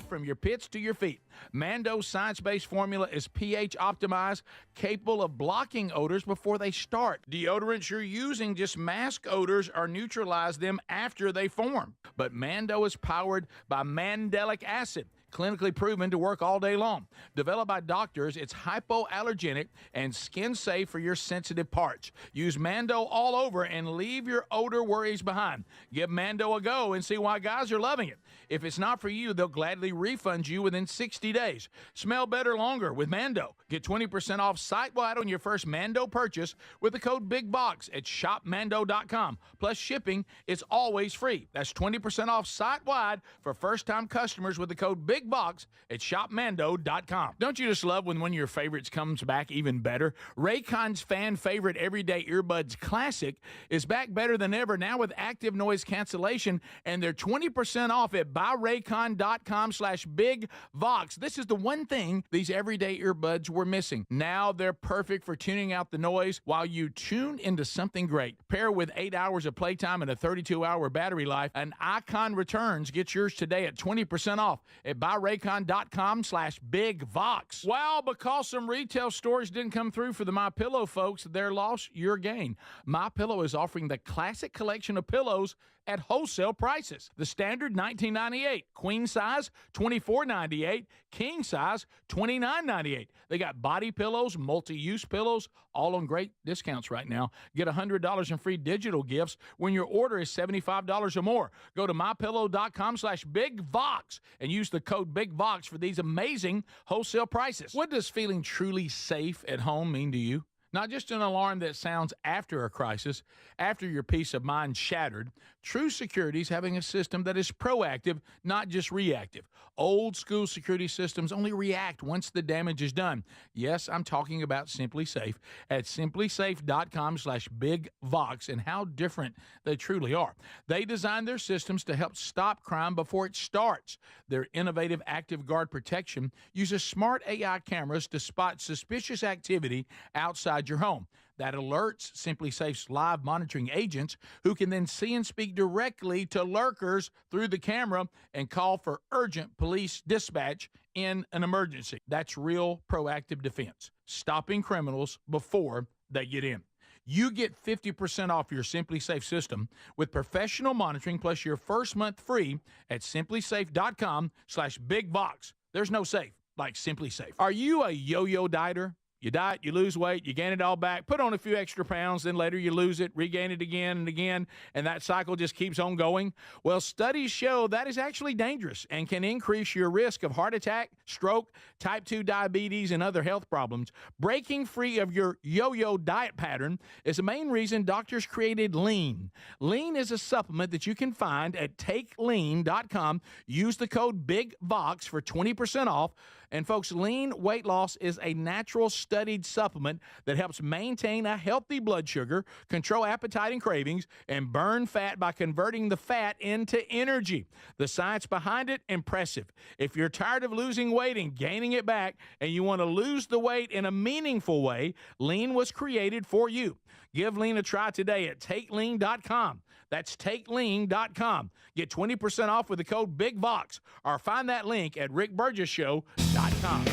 From your pits to your feet, Mando's science-based formula is pH optimized, capable of blocking odors before they start. Deodorants you're using just mask odors or neutralize them after they form. But Mando is powered by mandelic acid, clinically proven to work all day long. Developed by doctors, it's hypoallergenic and skin safe for your sensitive parts. Use Mando all over and leave your odor worries behind. Give Mando a go and see why guys are loving it. If it's not for you, they'll gladly refund you within 60 days. Smell better longer with Mando. Get 20% off site-wide on your first Mando purchase with the code BIGBOX at shopmando.com. Plus shipping is always free. That's 20% off site-wide for first-time customers with the code BIGBOX at shopmando.com. Don't you just love when one of your favorites comes back even better? Raycon's fan favorite Everyday Earbuds Classic is back better than ever, now with active noise cancellation, and they're 20% off at buyraycon.com/bigvox. This is the one thing these everyday earbuds were missing. Now they're perfect for tuning out the noise while you tune into something great. Pair with 8 hours of playtime and a 32-hour battery life. An Icon returns. Get yours today at 20% off at buyraycon.com/bigvox. Well, because some retail stores didn't come through for the MyPillow folks, their loss, your gain. MyPillow is offering the classic collection of pillows at wholesale prices. The standard $19.98, queen size $24.98, king size $29.98. They got body pillows, multi-use pillows, all on great discounts right now. Get $100 in free digital gifts when your order is $75 or more. Go to mypillow.com/bigvox and use the code BIGVOX for these amazing wholesale prices. What does feeling truly safe at home mean to you? Not just an alarm that sounds after a crisis, after your peace of mind shattered. True security is having a system that is proactive, not just reactive. Old school security systems only react once the damage is done. Yes, I'm talking about Simply Safe at simplysafe.com/bigvox, and how different they truly are. They designed their systems to help stop crime before it starts. Their innovative Active Guard protection uses smart AI cameras to spot suspicious activity outside your home. That alerts Simply Safe's live monitoring agents, who can then see and speak directly to lurkers through the camera and call for urgent police dispatch in an emergency. That's real proactive defense, stopping criminals before they get in. You get 50% off your Simply Safe system with professional monitoring plus your first month free at simplysafe.com/bigvox. There's no safe like Simply Safe. Are you a yo-yo dieter? You diet, you lose weight, you gain it all back, put on a few extra pounds, then later you lose it, regain it again and again, and that cycle just keeps on going. Well, studies show that is actually dangerous and can increase your risk of heart attack, stroke, type 2 diabetes, and other health problems. Breaking free of your yo-yo diet pattern is the main reason doctors created Lean. Lean is a supplement that you can find at takelean.com. Use the code BIGVOX for 20% off. And folks, Lean weight loss is a natural studied supplement that helps maintain a healthy blood sugar, control appetite and cravings, and burn fat by converting the fat into energy. The science behind it, impressive. If you're tired of losing weight and gaining it back, and you want to lose the weight in a meaningful way, Lean was created for you. Give Lean a try today at takelean.com. That's takelean.com. Get 20% off with the code BIGVOX, or find that link at rickburgessshow.com.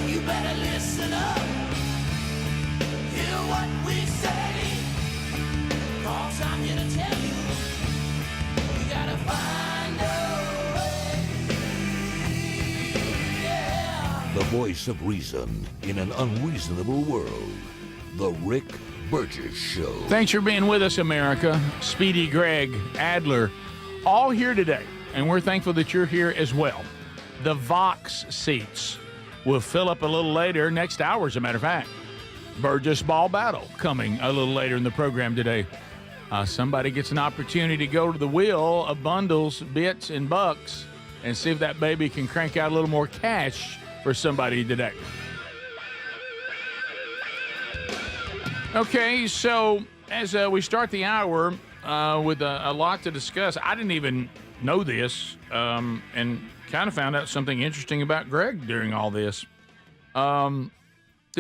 You better listen up, hear what we say, 'cause I'm here to tell you, you gotta find a way, yeah. The voice of reason in an unreasonable world. The Rick Burgess Show. Thanks for being with us, America. Speedy, Greg, Adler, all here today, and we're thankful that you're here as well. The Vox seats will fill up a little later, next hour, as a matter of fact. Burgess Ball Battle coming a little later in the program today. Somebody gets an opportunity to go to the wheel of bundles, bits, and bucks and see if that baby can crank out a little more cash for somebody today. Okay, so as we start the hour with a lot to discuss, I didn't even know this and kind of found out something interesting about Greg during all this. Do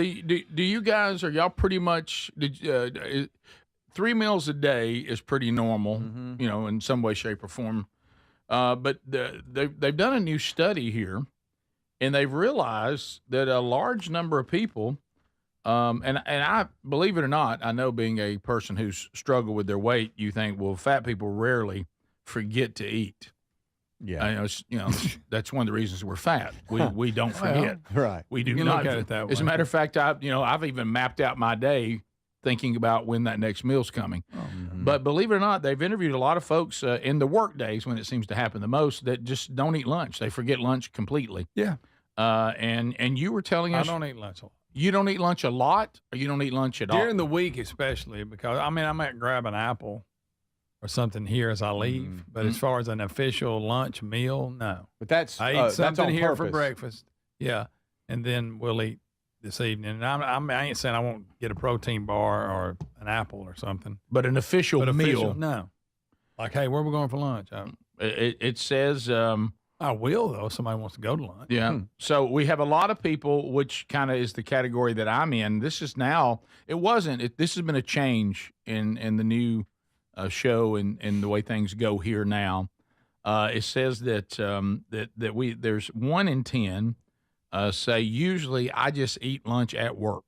you guys, are y'all pretty much, 3 meals a day is pretty normal, you know, in some way, shape, or form. But they've done a new study here, and they've realized that a large number of people, and I, believe it or not, I know, being a person who's struggled with their weight, you think, well, fat people rarely forget to eat. Yeah. I know, that's one of the reasons we're fat. We don't forget. Right. We do You can not. look at it that As a way. matter of fact, I've even mapped out my day thinking about when that next meal's coming. But believe it or not, they've interviewed a lot of folks in the work days when it seems to happen the most that just don't eat lunch. They forget lunch completely. Yeah. And you were telling us I don't eat lunch a lot. you don't eat lunch a lot, or you don't eat lunch at all? During the week, especially, because I might grab an apple or something here as I leave. But as far as an official lunch meal, no. But that's I eat that's something on here for purpose. breakfast. Yeah, and then we'll eat this evening. And I ain't saying I won't get a protein bar or an apple or something. But an official meal? No. Like, hey, where are we going for lunch? It says I will, though, if somebody wants to go to lunch. Yeah. So we have a lot of people, which kind of is the category that I'm in. This is now, this has been a change in the new show and the way things go here now. It says that there's 1 in 10 say usually I just eat lunch at work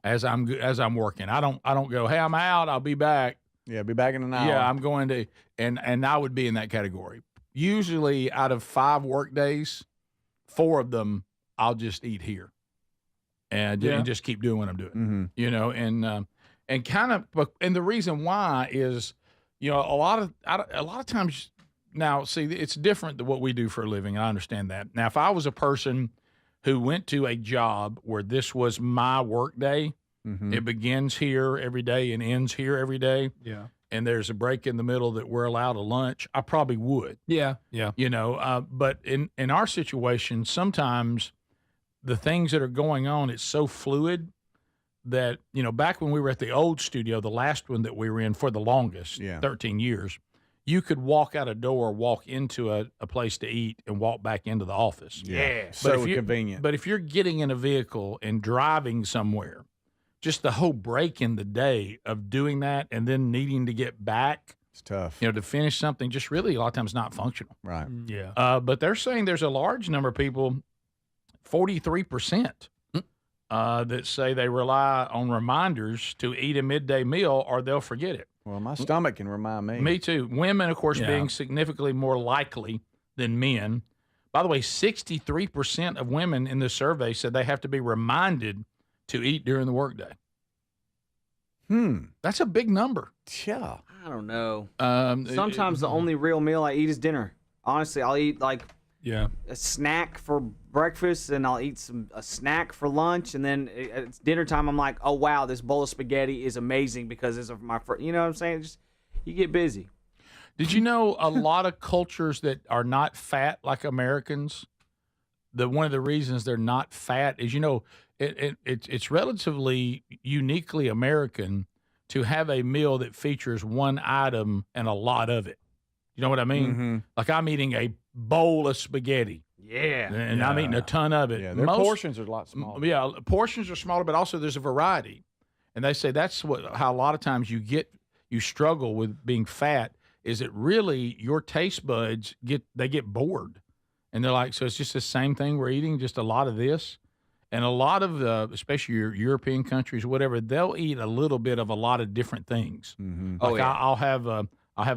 as I'm working. I don't go, hey, I'm out, I'll be back. Yeah, be back in an hour. Yeah, I'm going to, and I would be in that category. Usually out of 5 work days, 4 of them I'll just eat here and just keep doing what I'm doing. You know, and kind of, and the reason why is, you know, a lot of times now, see, it's different than what we do for a living. I understand that. Now, if I was a person who went to a job where this was my work day, it begins here every day and ends here every day. Yeah. And there's a break in the middle that we're allowed a lunch, I probably would. Yeah. Yeah. You know, but in our situation, sometimes the things that are going on, it's so fluid that, you know, back when we were at the old studio, the last one that we were in for the longest, 13 years, you could walk out a door, walk into a place to eat, and walk back into the office. Yeah. But So if you- convenient. But if you're getting in a vehicle and driving somewhere, just the whole break in the day of doing that and then needing to get back, it's tough. you know, to finish something, just really a lot of times not functional. Right. Yeah. But they're saying there's a large number of people, 43%, that say they rely on reminders to eat a midday meal or they'll forget it. Well, my stomach can remind me. Me too. Women, of course, Yeah. being significantly more likely than men. By the way, 63% of women in this survey said they have to be reminded to eat during the workday. That's a big number. Yeah. I don't know. Um, Sometimes the only real meal I eat is dinner. Honestly, I'll eat like Yeah. a snack for breakfast, and I'll eat a snack for lunch, and then it's dinner time. I'm like, oh wow, this bowl of spaghetti is amazing because it's my first. You know what I'm saying? Just you get busy. Did you know a lot of cultures that are not fat like Americans? One of the reasons they're not fat is, it's relatively uniquely American to have a meal that features one item and a lot of it. You know what I mean? Mhm. Like I'm eating a bowl of spaghetti. Yeah. And I'm eating a ton of it. Yeah, their portions are a lot smaller. Yeah, portions are smaller, but also there's a variety. And they say that's how a lot of times you struggle with being fat, is it really your taste buds get bored. And they're like, so it's just the same thing we're eating, just a lot of this. And a lot of especially your European countries, whatever, they'll eat a little bit of a lot of different things. Mm-hmm. Like I'll have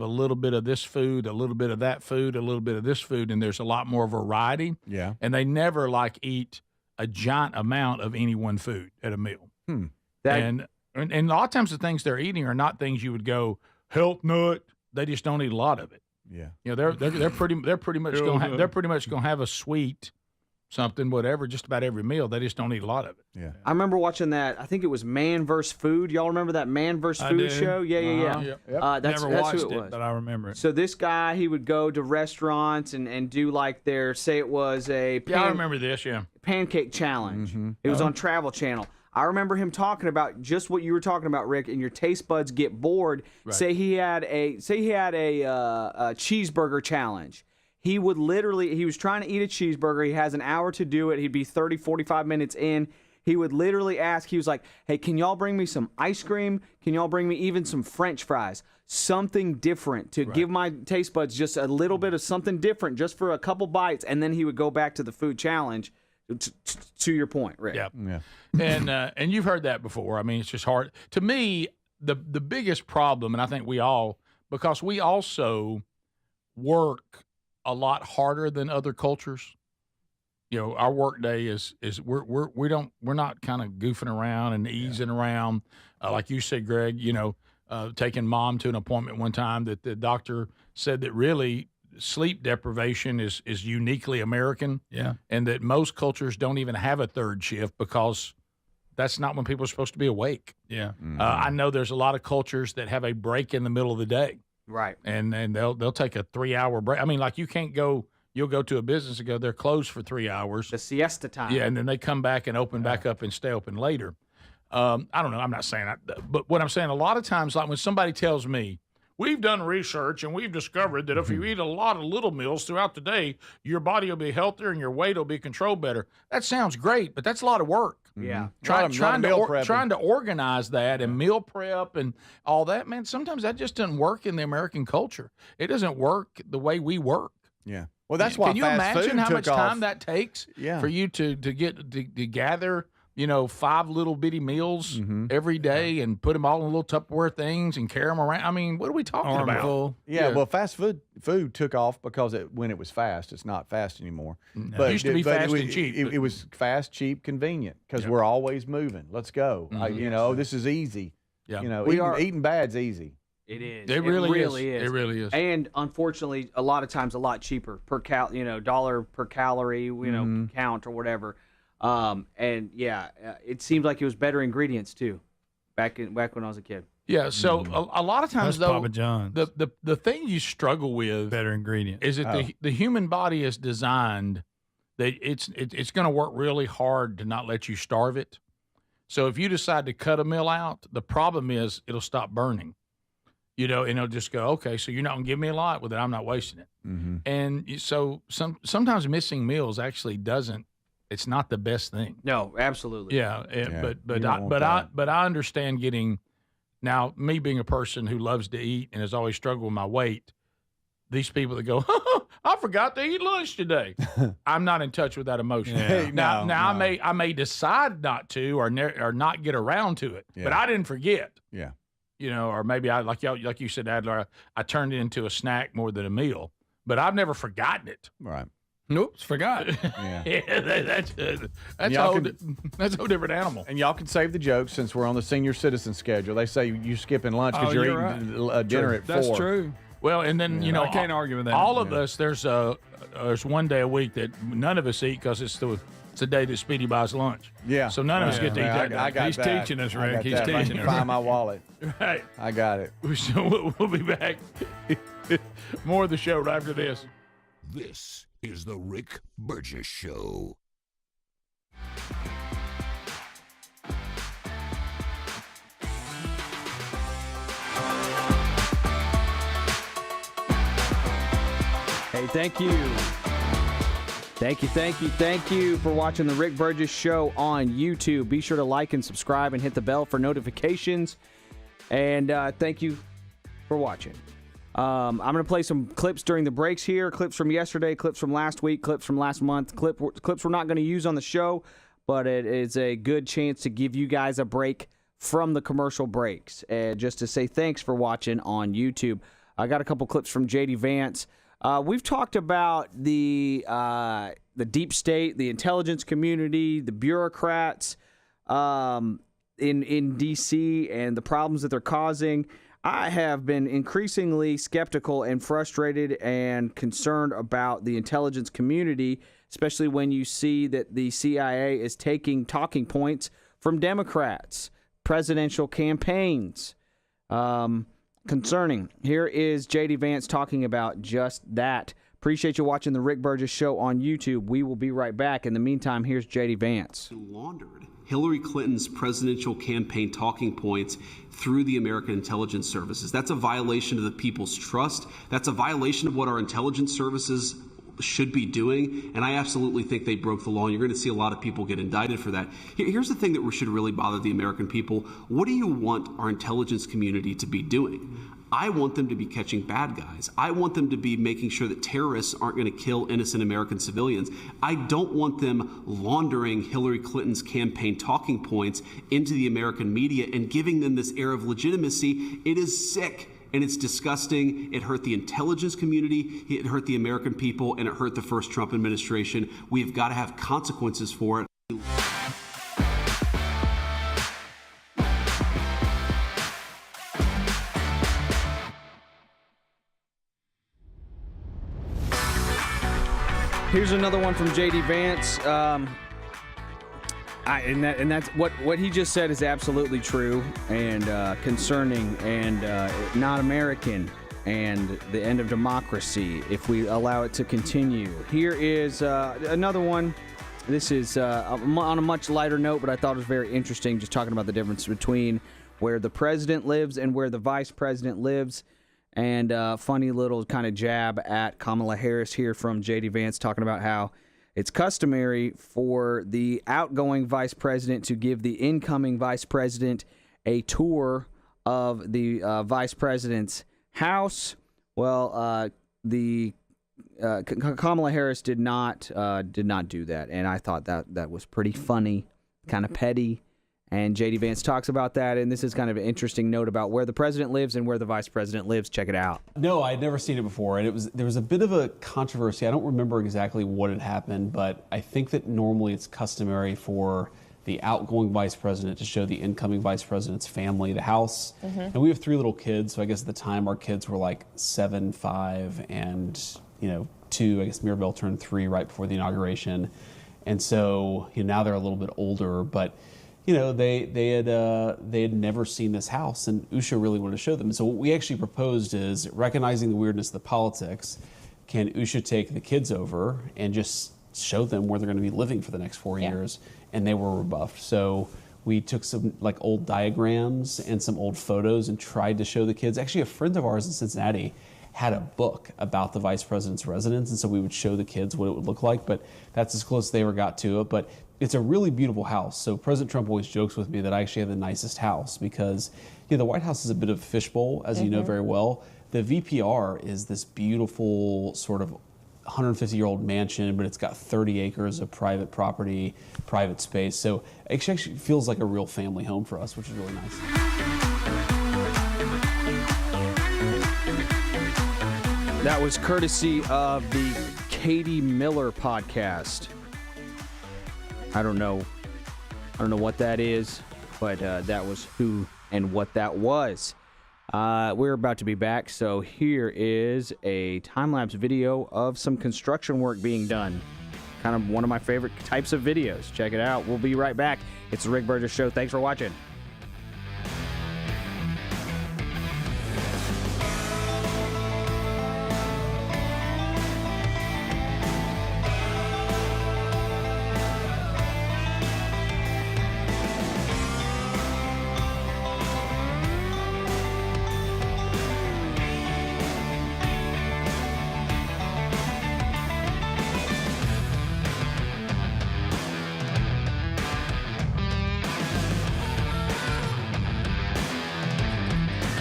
a little bit of this food, a little bit of that food, a little bit of this food, and there's a lot more variety. Yeah. And they never eat a giant amount of any one food at a meal. And a lot of times the things they're eating are not things you would go health nut. They just don't eat a lot of it. Yeah. They're pretty much gonna have a sweet something, whatever, just about every meal. They just don't eat a lot of it. Yeah. I remember watching that. I think it was Man vs. Food. Y'all remember that Man vs. I Food do. show? Yeah. Yep. That's Never who watched it was. but I remember it. So this guy, he would go to restaurants and do like say it was a I remember this. Yeah. pancake challenge. It was on Travel Channel. I remember him talking about just what you were talking about, Rick, and your taste buds get bored. Right. Say he had a cheeseburger challenge. He would he was trying to eat a cheeseburger. He has an hour to do it. He'd be 30, 45 minutes in. He would literally ask, he was like, hey, can y'all bring me some ice cream? Can y'all bring me even some French fries? Something different to give my taste buds just a little bit of something different just for a couple bites. And then he would go back to the food challenge. To your point, Rick. Yeah. And you've heard that before. I mean, it's just hard. To me, the biggest problem, and I think because we also work a lot harder than other cultures. Our work day is we're not kind of goofing around and easing around. Like you said, Greg, taking mom to an appointment one time that the doctor said that really sleep deprivation is uniquely American. Yeah. And that most cultures don't even have a third shift because that's not when people are supposed to be awake. Yeah. I know there's a lot of cultures that have a break in the middle of the day. Right. And they'll take a 3-hour break. I mean, like you'll go to a business and go, they're closed for 3 hours. The siesta time. Yeah. And then they come back and open back up and stay open later. I don't know. I'm not saying that, but what I'm saying, a lot of times, like when somebody tells me, we've done research and we've discovered that if you eat a lot of little meals throughout the day, your body will be healthier and your weight will be controlled better. That sounds great, but that's a lot of work. Yeah. Trying to organize that and meal prep and all that, man, sometimes that just doesn't work in the American culture. It doesn't work the way we work. Yeah. Well, that's why Can you fast imagine food how took much time off. that takes Yeah. for you to gather 5 little bitty meals every day and put them all in little Tupperware things and carry them around? I mean, what are we talking about? Yeah, well, fast food took off because when it was fast. It's not fast anymore. It used to be fast and cheap. It was fast, cheap, convenient because we're always moving. Let's go. This is easy. Yeah. Eating bad's easy. It is. It really is. It really is. And unfortunately, a lot of times, a lot cheaper per dollar per calorie, count or whatever. It seemed like it was better ingredients too, back when I was a kid. Yeah. So a lot of times, That's though, Papa John's. the thing you struggle with Better ingredients. is that the human body is designed that it's going to work really hard to not let you starve it. So if you decide to cut a meal out, the problem is it'll stop burning. And it'll just go, okay, so you're not going to give me a lot, well, then I'm not wasting it. And so sometimes missing meals actually it's not the best thing. No, absolutely. Yeah. But I understand now, me being a person who loves to eat and has always struggled with my weight, these people that go, I forgot to eat lunch today. I'm not in touch with that emotion. Yeah. Now I may decide not to or not get around to it, but I didn't forget. Yeah. or maybe I like you said, Adler. I turned it into a snack more than a meal, but I've never forgotten it. Right. Oops, forgot. Yeah, that's a whole different animal. And y'all can save the jokes since we're on the senior citizen schedule. They say you skipping lunch because you're eating dinner at 4. That's true. Well, and then I can't argue with that. All of us, there's one day a week that none of us eat because it's the day that Speedy buys lunch. Yeah. So none of us get to eat that day. I got He's that. teaching us, I Rick. got He's that. teaching us. Find my wallet. Right. I got it. So we'll be back. More of the show right after this. This is the Rick Burgess Show. Hey, thank you. Thank you for watching the Rick Burgess Show on YouTube. Be sure to like and subscribe and hit the bell for notifications. And thank you for watching. I'm going to play some clips during the breaks here. Clips from yesterday, clips from last week, clips from last month, clips we're not going to use on the show, but it is a good chance to give you guys a break from the commercial breaks. And just to say thanks for watching on YouTube. I got a couple clips from JD Vance. We've talked about the deep state, the intelligence community, the bureaucrats in D.C. and the problems that they're causing. I have been increasingly skeptical and frustrated and concerned about the intelligence community, especially when you see that the CIA is taking talking points from Democrats, presidential campaigns. Concerning. Here is JD Vance talking about just that. Appreciate you watching the Rick Burgess Show on YouTube. We will be right back. In the meantime, here's JD Vance. Laundered Hillary Clinton's presidential campaign talking points through the American intelligence services. That's a violation of the people's trust. That's a violation of what our intelligence services should be doing, and I absolutely think they broke the law, and you're going to see a lot of people get indicted for that. Here's the thing that should really bother the American people. What do you want our intelligence community to be doing? I want them to be catching bad guys. I want them to be making sure that terrorists aren't going to kill innocent American civilians. I don't want them laundering Hillary Clinton's campaign talking points into the American media and giving them this air of legitimacy. It is sick. And it's disgusting. It hurt the intelligence community, it hurt the American people, and it hurt the first Trump administration. We've got to have consequences for it. Here's another one from JD Vance. And that's what he just said is absolutely true and concerning and not American and the end of democracy if we allow it to continue. Here is another one. This is on a much lighter note, but I thought it was very interesting, just talking about the difference between where the president lives and where the vice president lives. And funny little kind of jab at Kamala Harris here from JD Vance, talking about how it's customary for the outgoing vice president to give the incoming vice president a tour of the vice president's house. Well, Kamala Harris did not do that, and I thought that was pretty funny, kind of petty. And JD Vance talks about that, and this is kind of an interesting note about where the president lives and where the vice president lives. Check it out. No, I'd never seen it before, and there was a bit of a controversy. I don't remember exactly what had happened, but I think that normally it's customary for the outgoing vice president to show the incoming vice president's family the house. Mm-hmm. And we have 3 little kids, so I guess at the time our kids were like 7, 5, and 2. I guess Mirabelle turned 3 right before the inauguration, and so now they're a little bit older, but. They had never seen this house, and Usha really wanted to show them. So what we actually proposed is, recognizing the weirdness of the politics, can Usha take the kids over and just show them where they're going to be living for the next 4 years? And they were rebuffed. So we took some old diagrams and some old photos and tried to show the kids. Actually, a friend of ours in Cincinnati had a book about the vice president's residence, and so we would show the kids what it would look like, but that's as close as they ever got to it. But it's a really beautiful house. So President Trump always jokes with me that I actually have the nicest house because the White House is a bit of a fishbowl, as you know very well. The VPR is this beautiful sort of 150-year-old mansion, but it's got 30 acres of private property, private space. So it actually feels like a real family home for us, which is really nice. That was courtesy of the Katie Miller podcast. I don't know what that is, but that was who and what that was. We're about to be back, so here is a time-lapse video of some construction work being done. Kind of one of my favorite types of videos. Check it out. We'll be right back. It's the Rick Burgess Show. Thanks for watching.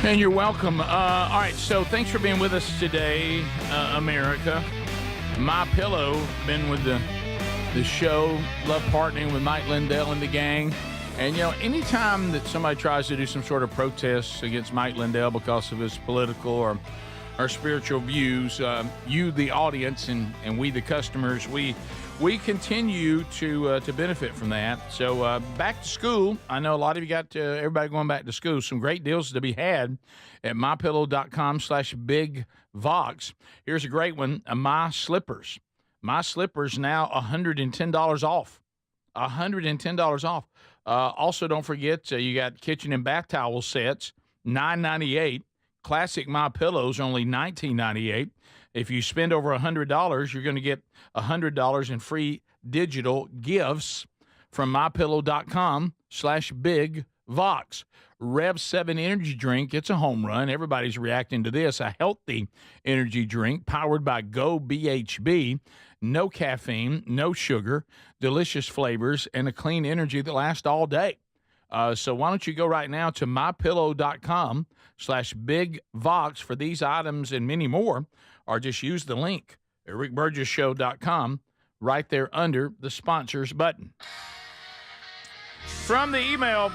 And you're welcome. All right, so thanks for being with us today, America. My Pillow, been with the show, love partnering with Mike Lindell and the gang. And, you know, anytime that somebody tries to do some sort of protest against Mike Lindell because of his political or spiritual views, you, the audience, and we, the customers, we continue to benefit from that. So back to school. I know a lot of you got everybody going back to school. Some great deals to be had at mypillow.com/bigvox. Here's a great one. My Slippers. My Slippers now $110 off. $110 off. Also, don't forget you got kitchen and bath towel sets, $9.98. Classic My Pillows only $19.98. If you spend over $100, you're going to get $100 in free digital gifts from mypillow.com/bigvox. Rev 7 energy drink, it's a home run. Everybody's reacting to this. A healthy energy drink powered by Go BHB. No caffeine, no sugar, delicious flavors, and a clean energy that lasts all day. So why don't you go right now to mypillow.com/bigvox for these items and many more, or just use the link at rickburgessshow.com right there under the sponsors button. From the email,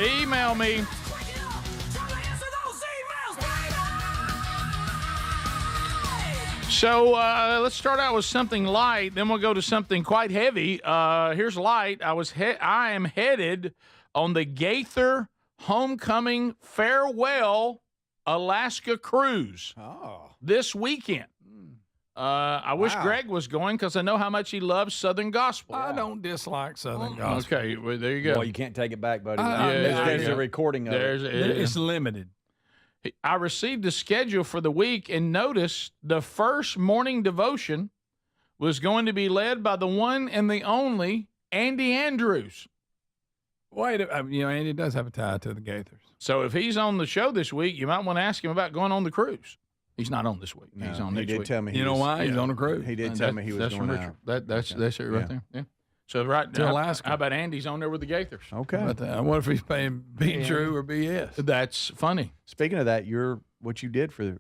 email me. So let's start out with something light, then we'll go to something quite heavy. Here's light. I am headed on the Gaither Homecoming Farewell Alaska cruise this weekend. I wish Greg was going because I know how much he loves Southern gospel. I don't dislike Southern gospel. Okay, well, there you go. Well, you can't take it back, buddy. There's a recording of it. It's limited. I received the schedule for the week and noticed the first morning devotion was going to be led by the one and the only Andy Andrews. Wait, Andy does have a tie to the Gaithers. So if he's on the show this week, you might want to ask him about going on the cruise. He's not on this week. No, he's on he next did week. tell me. You know why? He's on a cruise. He did tell me he was going out. That's it right there. Yeah. So right to now, Alaska. How about Andy's on there with the Gaithers? Okay. I wonder if he's paying be true or BS. That's funny. Speaking of that, what you did for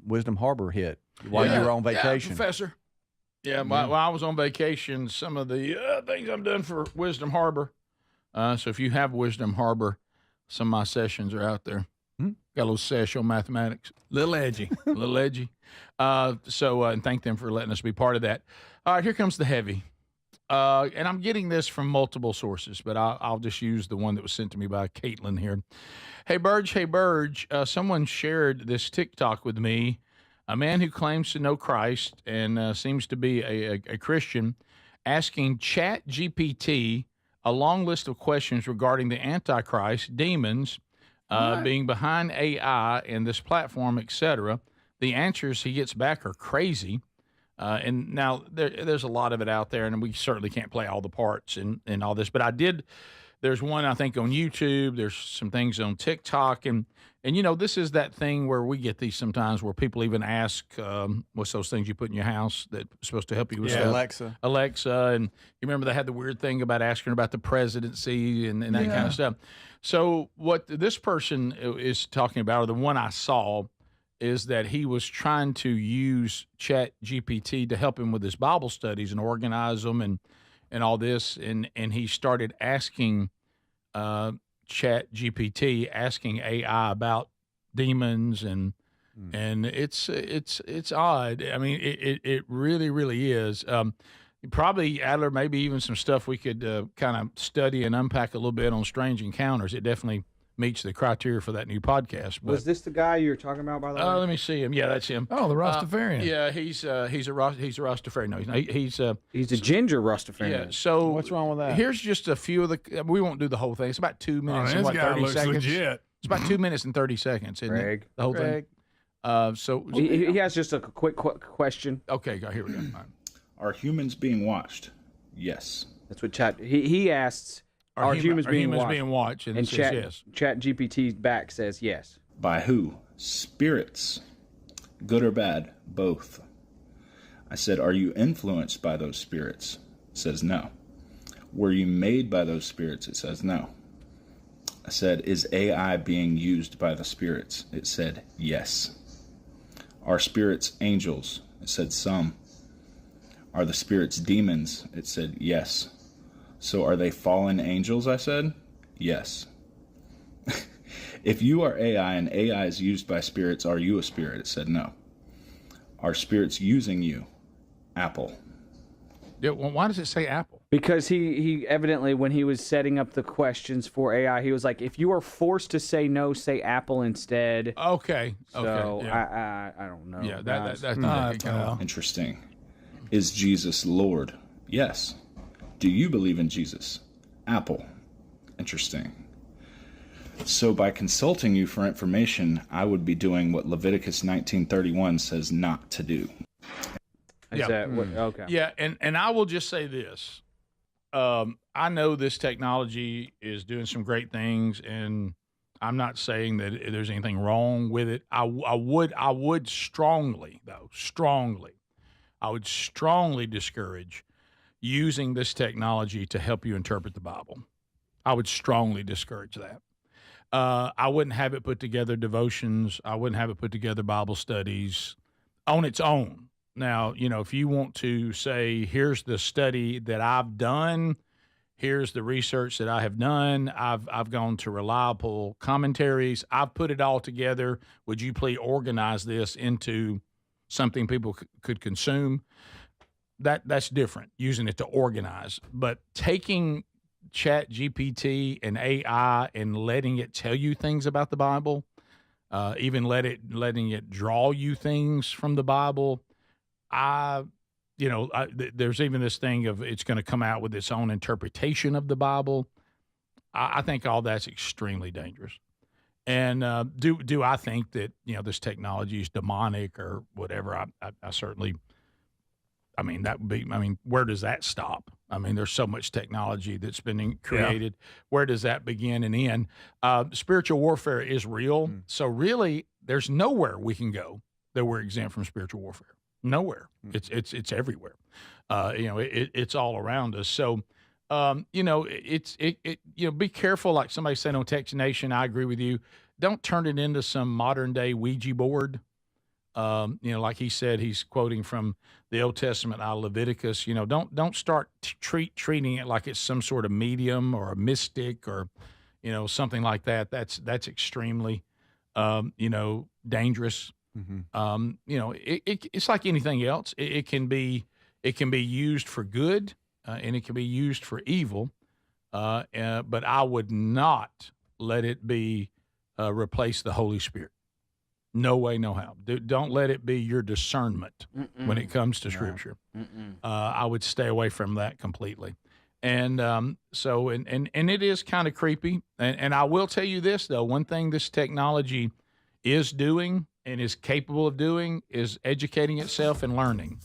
Wisdom Harbor hit while you were on vacation. Yeah, Professor. Yeah, while I was on vacation, some of the things I've done for Wisdom Harbor. So if you have Wisdom Harbor, some of my sessions are out there. Got a little sesh on mathematics. Little edgy. Little edgy. And thank them for letting us be part of that. All right, here comes the heavy. And I'm getting this from multiple sources, but I'll just use the one that was sent to me by Caitlin here. Hey, Burge, someone shared this TikTok with me. A man who claims to know Christ and seems to be a Christian asking ChatGPT a long list of questions regarding the Antichrist, demons, being behind AI and this platform, etc. The answers he gets back are crazy. And now there's a lot of it out there, and we certainly can't play all the parts and all this. But there's one, I think, on YouTube. There's some things on TikTok. And this is that thing where we get these sometimes where people even ask, what's those things you put in your house that's supposed to help you with stuff? Alexa. And you remember they had the weird thing about asking about the presidency and that kind of stuff. So what this person is talking about, or the one I saw, is that he was trying to use ChatGPT to help him with his Bible studies and organize them and all this. And he started asking ChatGPT, asking AI about demons and it's odd. I mean, it really, really is. Probably, Adler, maybe even some stuff we could kind of study and unpack a little bit on Strange Encounters. It definitely meets the criteria for that new podcast. But, Was this the guy you were talking about, by the way? let me see him. Yeah, that's him. Oh, the Rastafarian. Yeah, he's a Rastafarian. No, he's a ginger Rastafarian. Yeah. So what's wrong with that? Here's just a few of the. We won't do the whole thing. It's about 2 minutes and this guy 30 looks seconds. legit. It's about 2 minutes and 30 seconds. Isn't Greg. it? The whole Greg. thing. So He has just a quick question. Okay, here we go. All right. Are humans being watched? Yes. That's what Chat. He asks, "Are humans being watched?" And, And it says Chat yes. Chat GPT back says yes. By who? Spirits. Good or bad? Both. I said, are you influenced by those spirits? It says no. Were you made by those spirits? It says no. I said, is AI being used by the spirits? It said yes. Are spirits angels? It said some. Are the spirits demons? It said yes. So are they fallen angels? I said yes. If you are AI and AI is used by spirits, are you a spirit? It said no. Are spirits using you? Apple. Yeah, well, why does it say Apple? Because he evidently, when he was setting up the questions for AI, he was like, if you are forced to say no, say Apple instead. Okay. So yeah. I don't know. Yeah, guys. that's Interesting. Is Jesus Lord? Yes. Do you believe in Jesus? Apple. Interesting. So by consulting you for information, I would be doing what Leviticus 19:31 says not to do. Is that what, okay. Yeah, and I will just say this. I know this technology is doing some great things, and I'm not saying that there's anything wrong with it. I would strongly discourage using this technology to help you interpret the Bible. I would strongly discourage that. I wouldn't have it put together devotions. I wouldn't have it put together Bible studies on its own. Now, if you want to say, here's the study that I've done, here's the research that I have done, I've gone to reliable commentaries, I've put it all together, would you please organize this into something people could consume? That's different, using it to organize. But taking Chat GPT and AI and letting it tell you things about the Bible, even letting it draw you things from the Bible, there's even this thing of it's going to come out with its own interpretation of the Bible. I think all that's extremely dangerous. And do I think that this technology is demonic or whatever? I certainly. I mean, that would be. I mean, where does that stop? I mean, there's so much technology that's been created. Yeah. Where does that begin and end? Spiritual warfare is real. So really, there's nowhere we can go that we're exempt from spiritual warfare. Nowhere. It's everywhere. It's all around us. So, be careful. Like somebody said on Text Nation, I agree with you. Don't turn it into some modern day Ouija board. Like he said, he's quoting from the Old Testament out of Leviticus. Don't start treating it like it's some sort of medium or a mystic or, something like that. That's extremely, dangerous. Mm-hmm. It's like anything else. It can be used for good, and it can be used for evil. But I would not let it be replace the Holy Spirit. No way, no how. Don't let it be your discernment when it comes to Scripture. I would stay away from that completely. And so it is kind of creepy. And I will tell you this, though. One thing this technology is doing and is capable of doing is educating itself and learning.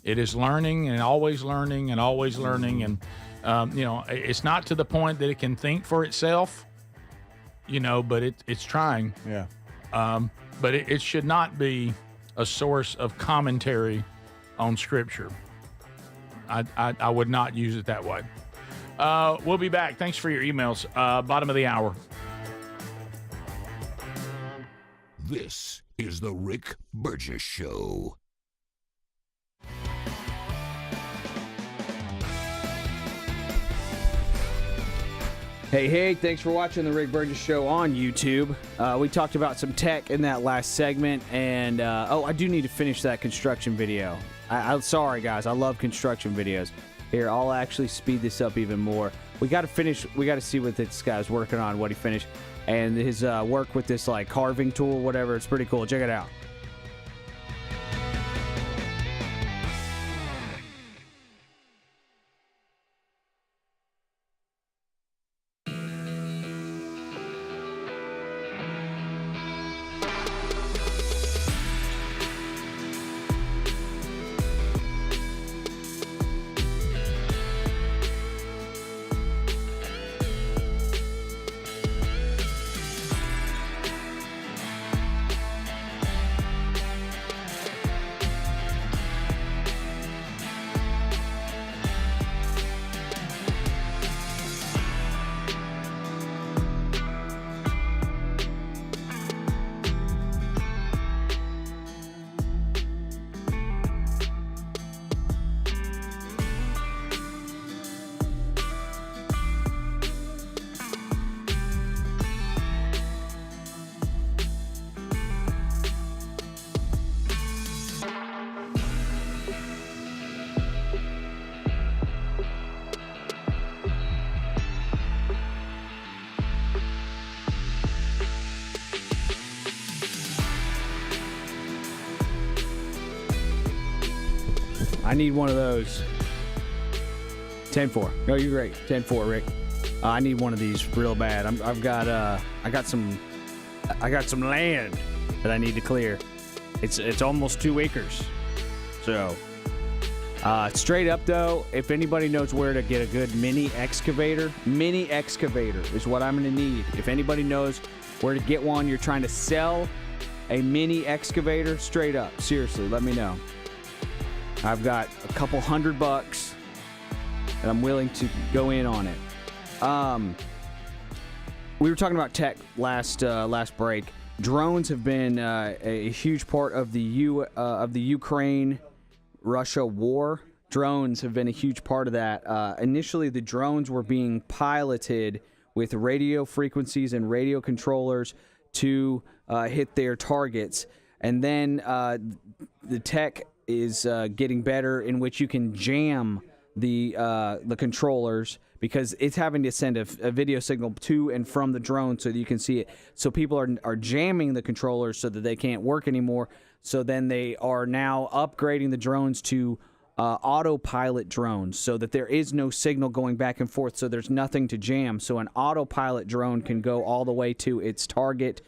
It is learning and always learning and always learning. And, it's not to the point that it can think for itself, but it's trying. Yeah. But it should not be a source of commentary on Scripture. I would not use it that way. We'll be back. Thanks for your emails. Bottom of the hour. This is the Rick Burgess Show. Hey, thanks for watching the Rick Burgess Show on YouTube. We talked about some tech in that last segment, and I do need to finish that construction video. I'm sorry, guys. I love construction videos. Here, I'll actually speed this up even more. We got to see what this guy's working on, what he finished, and his work with this like carving tool, whatever. It's pretty cool. Check it out. I need one of those. 10-4. No, you're great. 10-4, Rick. I need one of these real bad. I got some land that I need to clear. It's almost 2 acres. So, straight up though, if anybody knows where to get a good mini excavator is what I'm gonna need. If anybody knows where to get one, you're trying to sell a mini excavator, straight up, seriously, let me know. I've got a couple $100 and I'm willing to go in on it. We were talking about tech last break. Drones have been a huge part of the Ukraine-Russia war. Drones have been a huge part of that. Initially, the drones were being piloted with radio frequencies and radio controllers to hit their targets, and then the tech is getting better, in which you can jam the controllers, because it's having to send a video signal to and from the drone so that you can see it. So people are jamming the controllers so that they can't work anymore. So then they are now upgrading the drones to autopilot drones, so that there is no signal going back and forth, so there's nothing to jam. So an autopilot drone can go all the way to its target.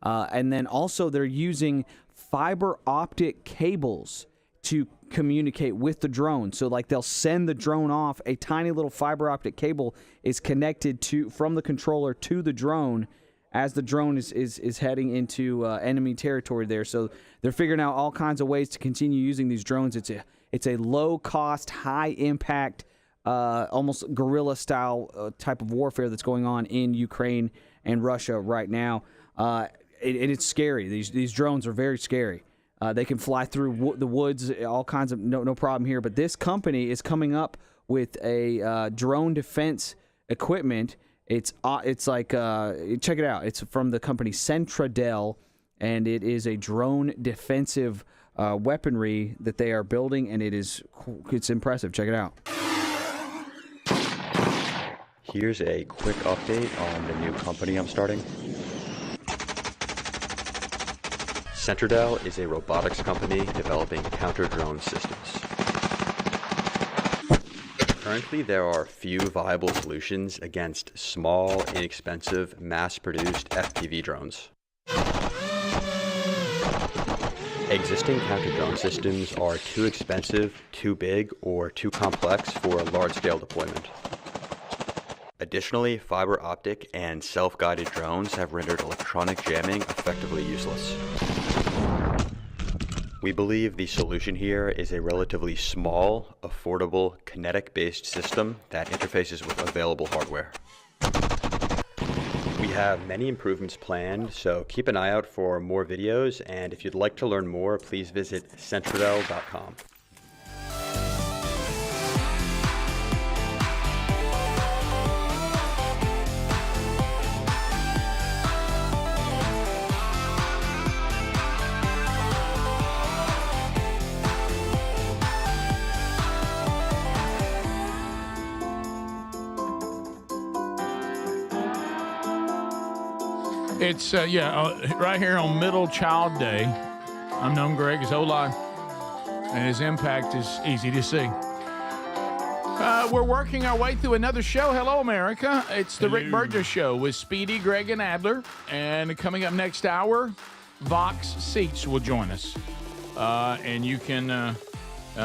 And then also they're using fiber optic cables to communicate with the drone. So like they'll send the drone off, a tiny little fiber optic cable is connected from the controller to the drone as the drone is heading into enemy territory there. So they're figuring out all kinds of ways to continue using these drones. It's a low cost, high impact, almost guerrilla style type of warfare that's going on in Ukraine and Russia right now. And it's scary. These drones are very scary. They can fly through the woods, all kinds of no problem here. But this company is coming up with a drone defense equipment. It's like check it out. It's from the company Centradel, and it is a drone defensive weaponry that they are building, and it's impressive. Check it out. Here's a quick update on the new company I'm starting. Centradel is a robotics company developing counter-drone systems. Currently, there are few viable solutions against small, inexpensive, mass-produced FPV drones. Existing counter-drone systems are too expensive, too big, or too complex for large-scale deployment. Additionally, fiber optic and self-guided drones have rendered electronic jamming effectively useless. We believe the solution here is a relatively small, affordable, kinetic-based system that interfaces with available hardware. We have many improvements planned, so keep an eye out for more videos, and if you'd like to learn more, please visit centradel.com. It's right here on Middle Child Day. I'm known Greg as Ola, and his impact is easy to see. We're working our way through another show. Hello, America. It's the Rick Burgess Show with Speedy, Greg, and Adler. And coming up next hour, Vox Seats will join us. And you can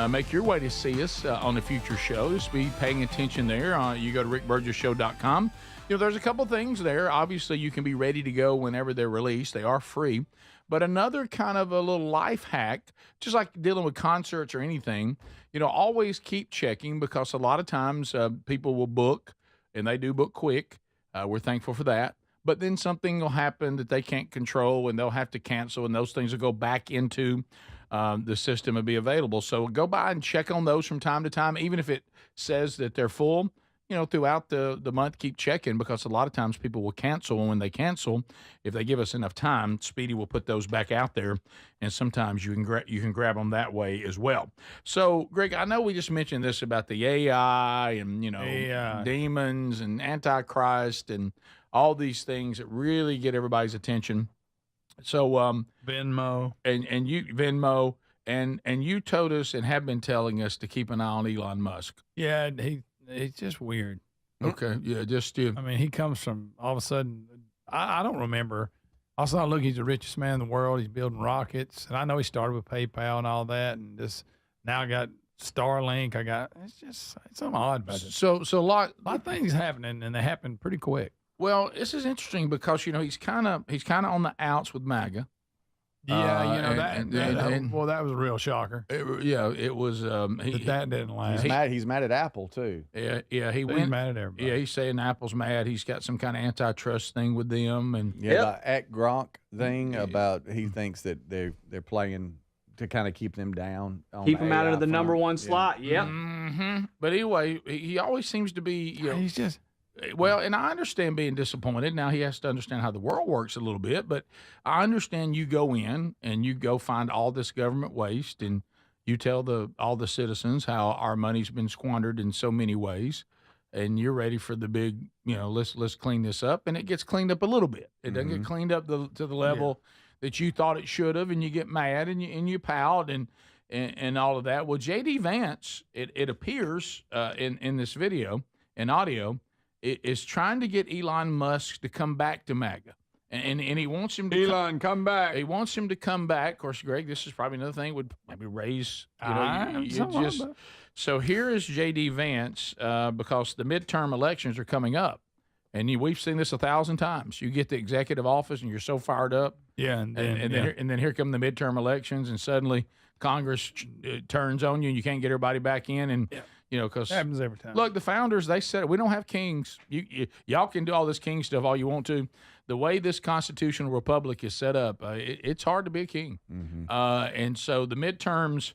make your way to see us on the future shows. Be paying attention there. You go to rickburgessshow.com. There's a couple things there. Obviously, you can be ready to go whenever they're released. They are free. But another kind of a little life hack, just like dealing with concerts or anything, always keep checking, because a lot of times people will book, and they do book quick. We're thankful for that. But then something will happen that they can't control, and they'll have to cancel, and those things will go back into the system and be available. So go by and check on those from time to time, even if it says that they're full. Throughout the month, keep checking, because a lot of times people will cancel, and when they cancel, if they give us enough time, Speedy will put those back out there, and sometimes you can grab them that way as well. So, Greg, I know we just mentioned this about the AI and demons and Antichrist and all these things that really get everybody's attention. So Venmo and you told us and have been telling us to keep an eye on Elon Musk. Yeah, it's just weird. Okay, yeah, I mean, he comes from all of a sudden. I don't remember. Also, look, he's the richest man in the world. He's building rockets, and I know he started with PayPal and all that, and just now got Starlink. It's something odd about it. So a lot of things happening, and they happen pretty quick. Well, this is interesting because he's kind of on the outs with MAGA. Yeah, that was a real shocker. It was. That didn't last. He's mad at Apple too. Yeah, he's mad at everybody. Yeah, he's saying Apple's mad. He's got some kind of antitrust thing with them, and the Act Gronk thing about he thinks that they're playing to kind of keep them down, keep them out of the number one slot. Yep. Mm-hmm. But anyway, he always seems to be. He's just. Well, and I understand being disappointed. Now he has to understand how the world works a little bit, but I understand you go in and you go find all this government waste, and you tell all the citizens how our money's been squandered in so many ways, and you're ready for the big, let's clean this up, and it gets cleaned up a little bit. It doesn't get cleaned up to the level that you thought it should have, and you get mad and you pout and all of that. Well, JD Vance, it appears in this video and audio, is trying to get Elon Musk to come back to MAGA. And he wants him to come back. He wants him to come back. Of course, Greg, this is probably another thing would maybe raise, So here is JD Vance, because the midterm elections are coming up. And we've seen this 1,000 times. You get the executive office and you're so fired up. Yeah. And then here come the midterm elections, and suddenly Congress turns on you and you can't get everybody back in. And because happens every time. Look, the founders, they said we don't have kings. Y'all can do all this king stuff all you want to. The way this constitutional republic is set up, it's hard to be a king. Mm-hmm. And so the midterms,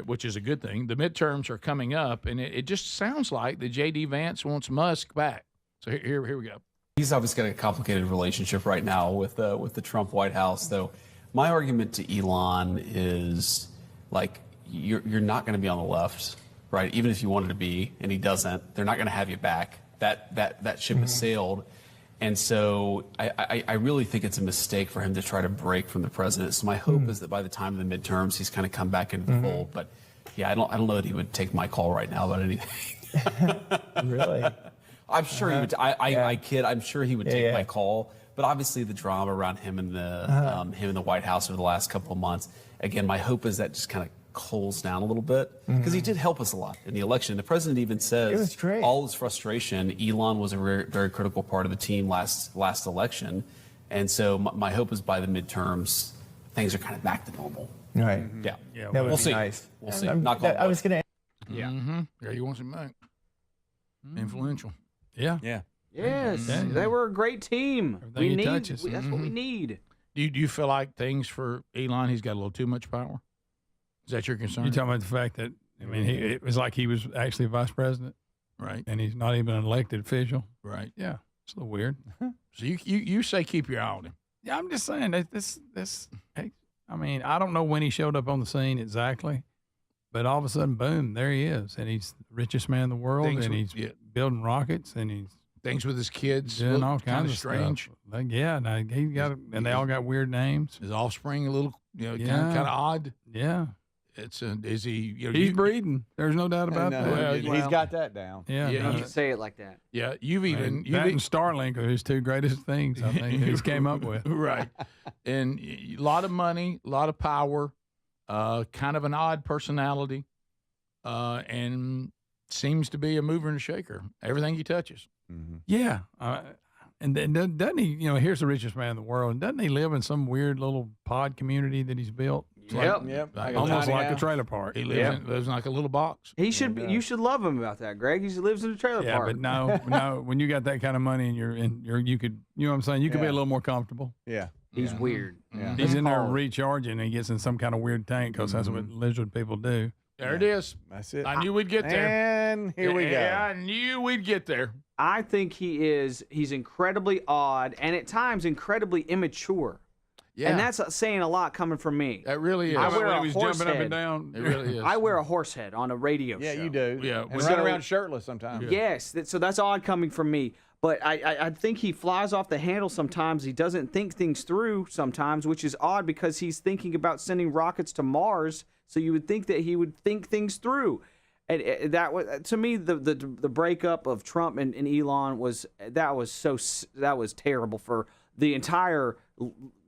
which is a good thing, the midterms are coming up, and it just sounds like the J.D. Vance wants Musk back. So here we go. He's obviously got a complicated relationship right now with the Trump White House. Though my argument to Elon is like you're not going to be on the left. Right, even if you wanted to be, and he doesn't, they're not going to have you back. That ship has sailed, and so I really think it's a mistake for him to try to break from the president. So my hope is that by the time of the midterms, he's kind of come back into the fold. But yeah, I don't know that he would take my call right now about anything. Really? I'm sure he would. I kid. I'm sure he would take my call. But obviously, the drama around him and the White House over the last couple of months. Again, my hope is that just kind of cools down a little bit, because he did help us a lot in the election. The president even says all his frustration, Elon was a very, very critical part of the team last election. And so my hope is by the midterms, things are kind of back to normal. Right. Yeah. That would we'll be see. nice. We'll see. I was going to. Yeah. Mm-hmm. Yeah, he wants him back. Influential. Yeah. Yeah. Yes. They were a great team. That's what we need. Do you feel like things for Elon, he's got a little too much power? Is that your concern? You're talking about the fact that, it was like he was actually vice president. Right. And he's not even an elected official. Right. Yeah. It's a little weird. So you say keep your eye on him. Yeah, I'm just saying that this hey, I don't know when he showed up on the scene exactly, but all of a sudden, boom, there he is. And he's the richest man in the world, and he's building rockets, and he's things with his kids. Doing all kind kinds of of strange. stuff. Like, yeah, no, he got, and they all got weird names. His offspring a little, kind Yeah. of odd. Yeah. Is he? He's breeding. There's no doubt about that. Well, he's got that down. Yeah, You no, can say it like that. Yeah, you've even that and Starlink are his two greatest things, I think, he's came up with. Right. And a lot of money, a lot of power, kind of an odd personality, and seems to be a mover and a shaker. Everything he touches. Yeah. And then doesn't he, here's the richest man in the world. And doesn't he live in some weird little pod community that he's built? It's Like almost a like a house. trailer park. He lives in like a little box. He should. You should love him about that, Greg. He lives in a trailer Yeah, park. but no, when you got that kind of money and you could, you know what I'm saying? You could be a little more comfortable. Yeah. He's weird. Yeah. He's in there recharging and he gets in some kind of weird tank because that's what lizard people do. There it is. That's it. I knew we'd get there. And here we go. Yeah, I knew we'd get there. I think he's incredibly odd and at times incredibly immature. Yeah. And that's saying a lot coming from me. That really is. I wear When a he was horse jumping up head. and down. It really is. I wear a horse head on a radio show. Yeah, you do. Yeah. And So- run around shirtless sometimes. Yes, so that's odd coming from me. But I think he flies off the handle sometimes. He doesn't think things through sometimes, which is odd because he's thinking about sending rockets to Mars. So you would think that he would think things through. And that was, to me, the breakup of Trump and Elon was terrible for the entire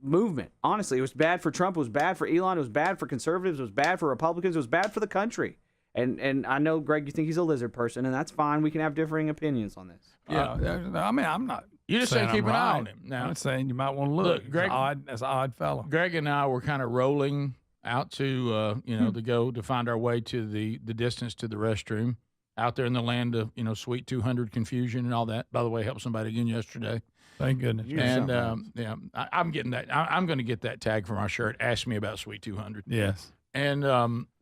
movement. Honestly, it was bad for Trump. It was bad for Elon. It was bad for conservatives. It was bad for Republicans. It was bad for the country. And I know, Greg, you think he's a lizard person, and that's fine. We can have differing opinions on this. Yeah, I mean, I'm not. You just saying say keep I'm an eye right. on him. Now, I'm saying you might want to look. Greg, That's an odd fellow. Greg and I were kind of rolling out to to go to find our way to the distance to the restroom out there in the land of sweet 200 confusion and all that. By the way, helped somebody again yesterday. Thank goodness. And I'm getting that. I'm going to get that tag for my shirt. Ask me about Sweet 200. Yes. And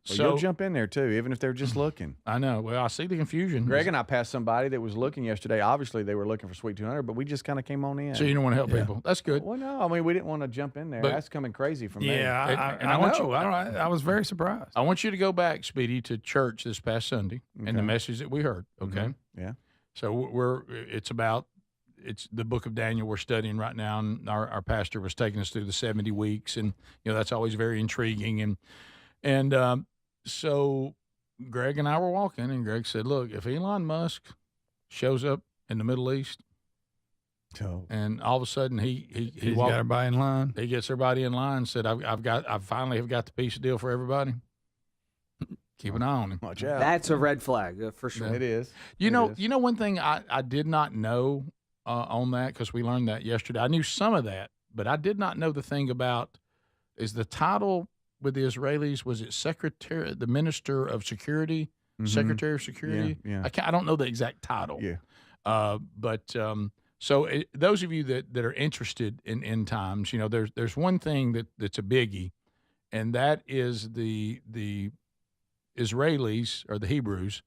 So you'll jump in there too, even if they're just looking. I know. Well, I see the confusion. Greg and I passed somebody that was looking yesterday. Obviously, they were looking for Sweet 200, but we just kind of came on in. So you don't want to help people. That's good. Well, no, I mean we didn't want to jump in there. But- That's coming crazy from me. Yeah, And I want know. you. I was very surprised. I want you to go back, Speedy, to church this past Sunday and the message that we heard. Okay. Yeah. So it's the book of Daniel we're studying right now, and our pastor was taking us through the 70 weeks, and that's always very intriguing. And so Greg and I were walking, and Greg said, "Look, if Elon Musk shows up in the Middle East, and all of a sudden he's got everybody in line. He gets everybody in line. And said, I finally have got the piece of deal for everybody. Keep an eye on him. Watch out. That's a red flag for sure. It is. You know one thing I did not know on that, because we learned that yesterday. I knew some of that, but I did not know the thing about is the title with the Israelis, was it the Minister of Security, Secretary of Security? Yeah. I don't know the exact title. Yeah. So those of you that are interested in end times, there's one thing that's a biggie, and that is the Israelis or the Hebrews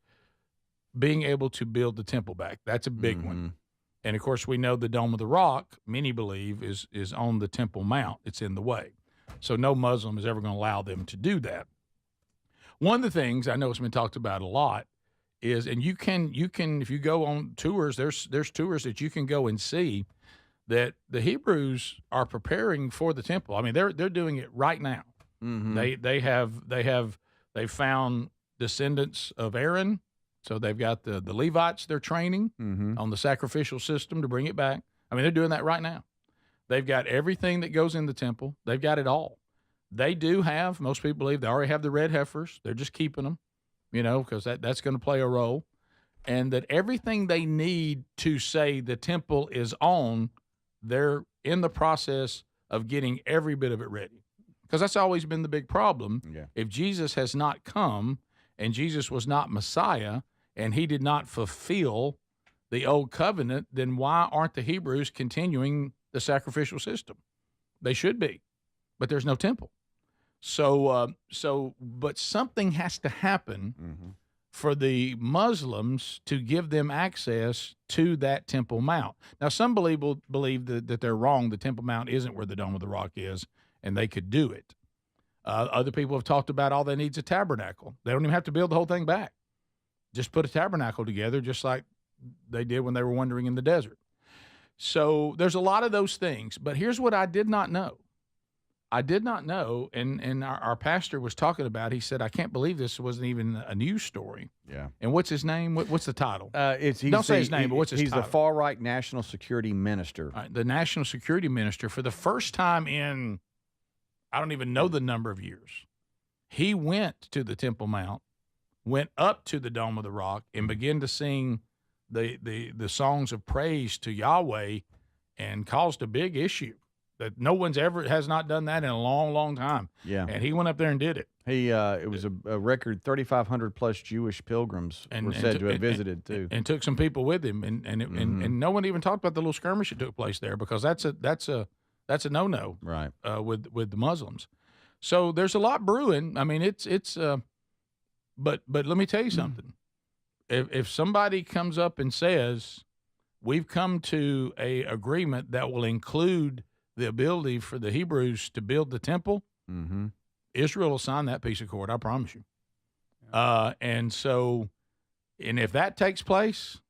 being able to build the temple back. That's a big one. And of course, we know the Dome of the Rock, many believe, is on the Temple Mount. It's in the way. So no Muslim is ever going to allow them to do that. One of the things I know it's been talked about a lot is, and you can if you go on tours, there's tours that you can go and see that the Hebrews are preparing for the temple. I mean, they're doing it right now. They've found descendants of Aaron. So they've got the Levites they're training on the sacrificial system to bring it back. I mean, they're doing that right now. They've got everything that goes in the temple. They've got it all. They do have, most people believe, they already have the red heifers. They're just keeping them, because that's going to play a role. And that everything they need to say the temple is on, they're in the process of getting every bit of it ready. Because that's always been the big problem. Yeah. If Jesus has not come and Jesus was not Messiah and he did not fulfill the old covenant, then why aren't the Hebrews continuing the sacrificial system? They should be, but there's no temple. But something has to happen for the Muslims to give them access to that Temple Mount. Now, some believe that they're wrong. The Temple Mount isn't where the Dome of the Rock is, and they could do it. Other people have talked about all they need is a tabernacle. They don't even have to build the whole thing back. Just put a tabernacle together, just like they did when they were wandering in the desert. So there's a lot of those things. But here's what I did not know. I did not know, and our pastor was talking about, he said, I can't believe this wasn't even a news story. Yeah. And what's his name? What's the title? Don't say his name, but what's his title? He's the far-right national security minister. The national security minister, for the first time in, I don't even know the number of years, he went to the Temple Mount, went up to the Dome of the Rock, and began to sing the songs of praise to Yahweh, and caused a big issue that no one's has not done that in a long, long time. Yeah. And he went up there and did it. It was a record 3,500 plus Jewish pilgrims were said to have visited too, and took some people with him, and no one even talked about the little skirmish that took place there, because that's a no-no, right? With the Muslims. So there's a lot brewing. I mean, but let me tell you something. If somebody comes up and says, we've come to a agreement that will include the ability for the Hebrews to build the temple, Israel will sign that piece of cord, I promise you. And if that takes place,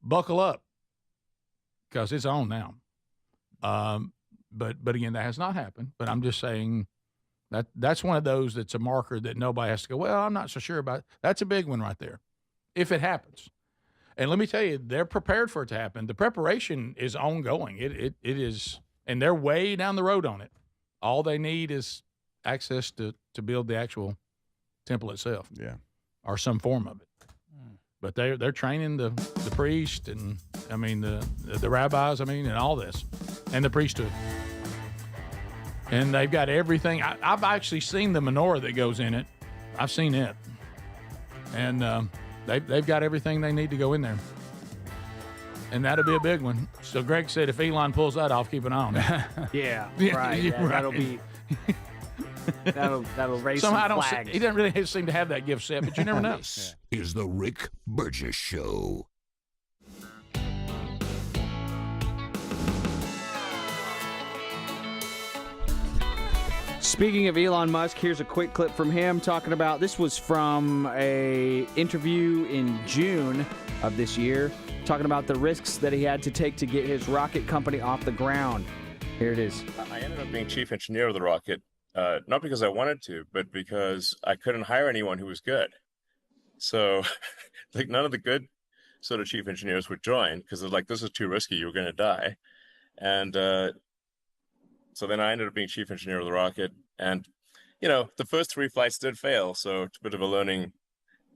buckle up, because it's on now. But again, that has not happened. But I'm just saying that's one of those that's a marker that nobody has to go, well, I'm not so sure about it. That's a big one right there, if it happens. And let me tell you, they're prepared for it to happen. The preparation is ongoing. It is, and they're way down the road on it. All they need is access to build the actual temple itself, or some form of it. But they're training the priest, and I mean the rabbis, and all this, and the priesthood. And they've got everything. I've actually seen the menorah that goes in it. I've seen it, and they've got everything they need to go in there. And that'll be a big one. So Greg said if Elon pulls that off, keep an eye on it. Yeah, right. Yeah, right. That'll be that'll raise Somehow some flags. He doesn't really seem to have that gift set, but you never know. This is the Rick Burgess Show. Speaking of Elon Musk, here's a quick clip from him talking about, this was from a interview in June of this year, talking about the risks that he had to take to get his rocket company off the ground. Here it is. I ended up being chief engineer of the rocket, not because I wanted to, but because I couldn't hire anyone who was good. So like none of the good sort of chief engineers would join because they're like, this is too risky, you're going to die. And so then I ended up being chief engineer of the rocket. And, the first 3 flights did fail. So it's a bit of a learning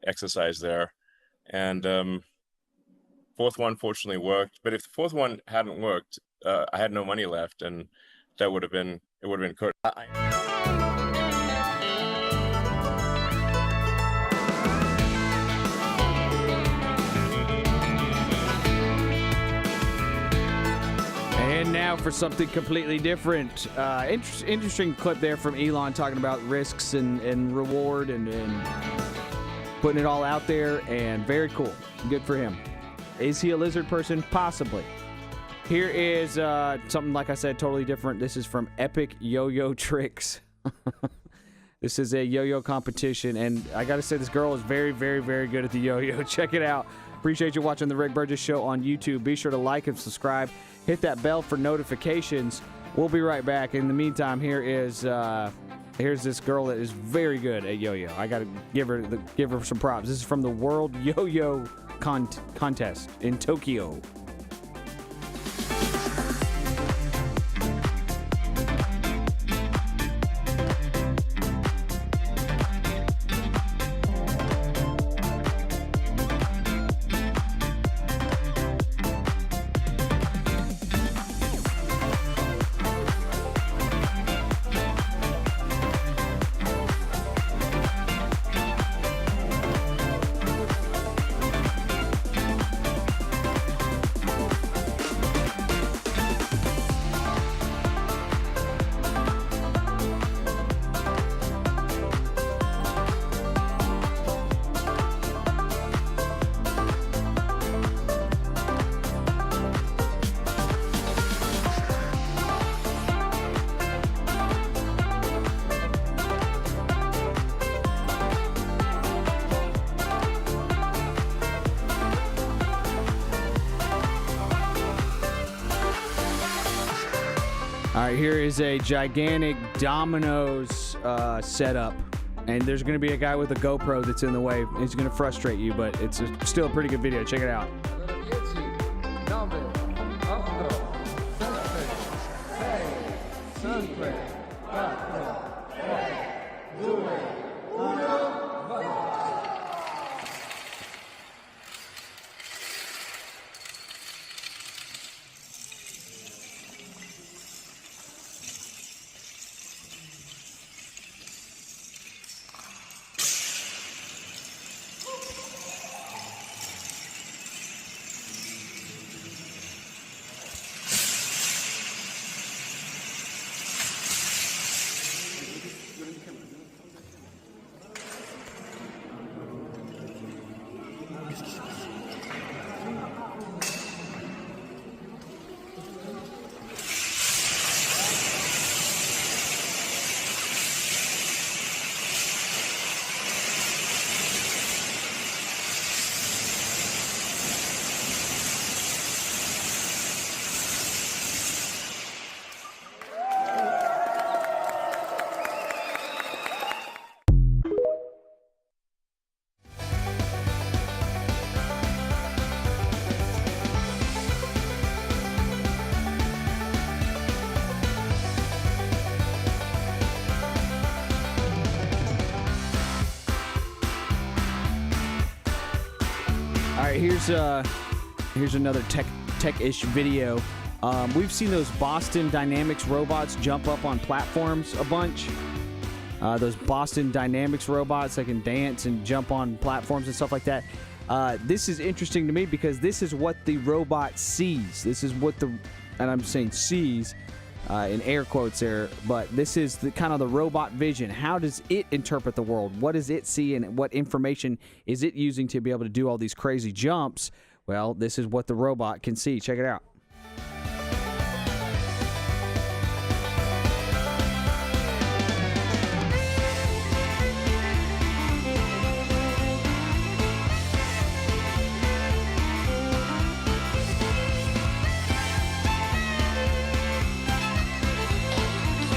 exercise there. And fourth one fortunately worked. But if the fourth one hadn't worked, I had no money left. And it would have been good. And now for something completely different. Interesting clip there from Elon talking about risks and reward and putting it all out there, and very cool. Good for him. Is he a lizard person? Possibly. Here is something, like I said, totally different. This is from Epic Yo-Yo Tricks. This is a yo-yo competition, and I got to say, this girl is very, very, very good at the yo-yo. Check it out. Appreciate you watching the Rick Burgess Show on YouTube. Be sure to like and subscribe. Hit that bell for notifications. We'll be right back. In the meantime, here's this girl that is very good at yo-yo. I got to give her some props. This is from the World Yo-Yo Contest in Tokyo. All right, here is a gigantic Domino's setup. And there's going to be a guy with a GoPro that's in the way. It's going to frustrate you, but it's still a pretty good video. Check it out. All right, here's another tech-ish video. We've seen those Boston Dynamics robots jump up on platforms a bunch. Those Boston Dynamics robots that can dance and jump on platforms and stuff like that. This is interesting to me because this is what the robot sees. This is what and I'm saying sees in air quotes there, but this is the kind of the robot vision. How does it interpret the world? What does it see and what information is it using to be able to do all these crazy jumps? Well, this is what the robot can see. Check it out.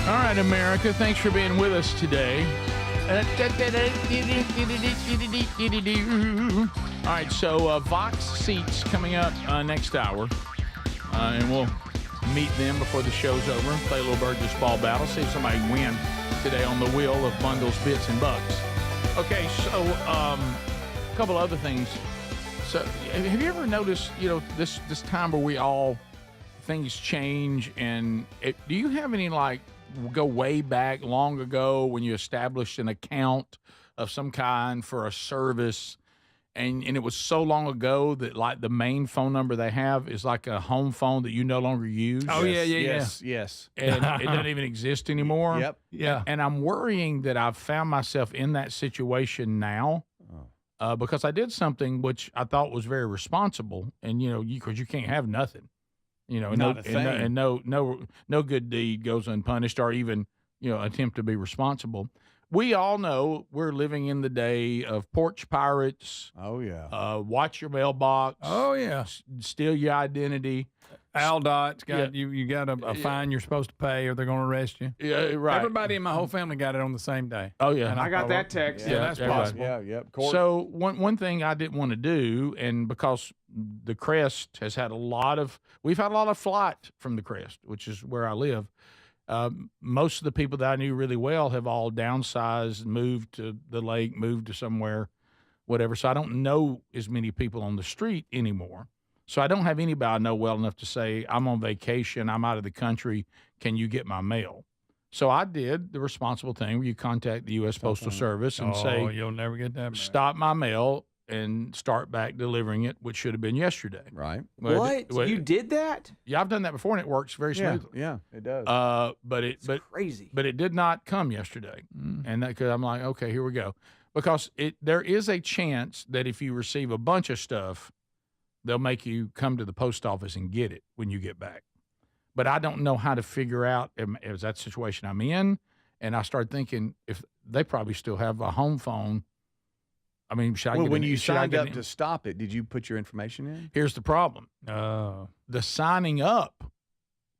All right, America, thanks for being with us today. All right, so Vox seats coming up next hour, and we'll meet them before the show's over, play a little Burgess ball battle, see if somebody can win today on the wheel of bundles, bits, and bucks. Okay, so a couple other things. So have you ever noticed, this time where things change, and do you have any, go way back long ago when you established an account of some kind for a service, and it was so long ago that the main phone number they have is like a home phone that you no longer use? Oh, yes. And it doesn't even exist anymore? Yep. Yeah. And I'm worrying that I've found myself in that situation now because I did something which I thought was very responsible, and, because you can't have nothing. Not a thing. No good deed goes unpunished, or even attempt to be responsible. We all know we're living in the day of porch pirates. Oh yeah. Watch your mailbox. Oh yeah. Steal your identity. Aldot's got you got a fine you're supposed to pay, or they're going to arrest you. Yeah, right. Everybody in my whole family got it on the same day. Oh yeah, and I got that text. Yeah, that's possible. Yeah, yep. Court. So one thing I didn't want to do, and because the Crest has had we've had a lot of flight from the Crest, which is where I live. Most of the people that I knew really well have all downsized, moved to the lake, moved to somewhere, whatever. So I don't know as many people on the street anymore. So I don't have anybody I know well enough to say, I'm on vacation, I'm out of the country, can you get my mail? So I did the responsible thing where you contact the U.S. Postal Service and say, you'll never get that back. Stop my mail and start back delivering it, which should have been yesterday. Right. What? You did that? Yeah, I've done that before, and it works very smoothly. Yeah, it does. It's crazy. But it did not come yesterday, and because I'm like, okay, here we go, because there is a chance that if you receive a bunch of stuff, they'll make you come to the post office and get it when you get back. But I don't know how to figure out is that situation I'm in, and I started thinking if they probably still have a home phone. I mean, when you signed up to stop it, did you put your information in? Here's the problem. The signing up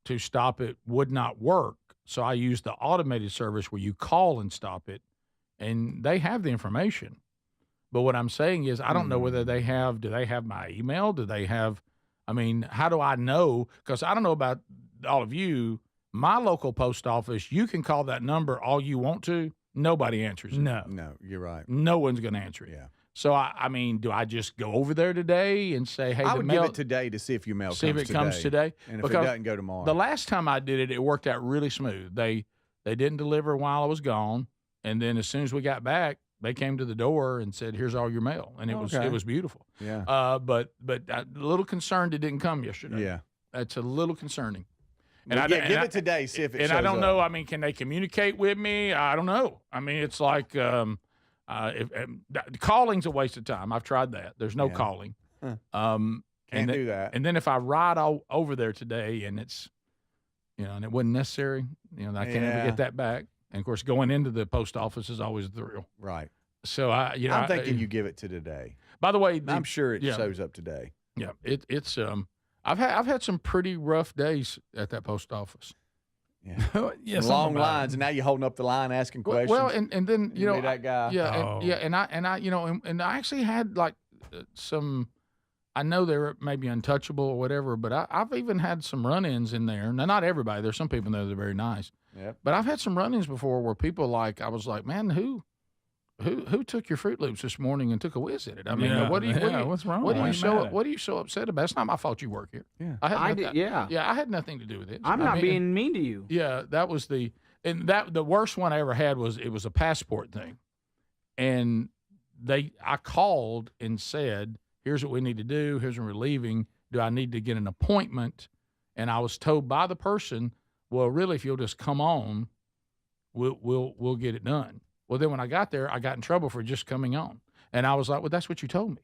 to stop it would not work. So I used the automated service where you call and stop it, and they have the information. But what I'm saying is I don't know whether do they have my email? Do they have, how do I know? Because I don't know about all of you. My local post office, you can call that number all you want to. Nobody answers it. No, you're right. No one's going to answer it. Yeah. So, do I just go over there today and say, hey, I the would mail, give it today to see if your mail see if it comes today? And if Because it doesn't, go tomorrow. The last time I did it, it worked out really smooth. They didn't deliver while I was gone, and then as soon as we got back, they came to the door and said, here's all your mail, and it was beautiful. Yeah. But a little concerned it didn't come yesterday. Yeah. That's a little concerning. And give it today, see if it shows I don't know. up. Can they communicate with me? I don't know. It's like calling's a waste of time. I've tried that. There's no calling. Can't do that. And then if I ride over there today and it's, and it wasn't necessary, I can't ever get that back. And of course, going into the post office is always a thrill. Right. So I'm thinking you give it to today. By the way, I'm sure it shows up today. Yeah. It's I've had some pretty rough days at that post office. Yeah. Long lines, and now you're holding up the line asking questions. Well, and then that guy. Yeah, and I actually had like some. I know they were maybe untouchable or whatever, but I've even had some run-ins in there. Now, not everybody. There's some people in there that are very nice. Yep. But I've had some run-ins before where people I was like, man, who took your Fruit Loops this morning and took a whiz at it? What's wrong? What are you so upset about? It's not my fault you work here. Yeah. I had nothing to do with it. I'm not being mean to you. Yeah, that was the worst one I ever had was it was a passport thing. And I called and said, here's what we need to do. Here's when we're leaving. Do I need to get an appointment? And I was told by the person, well, really, if you'll just come on, we'll get it done. Well, then when I got there, I got in trouble for just coming on. And I was like, well, that's what you told me.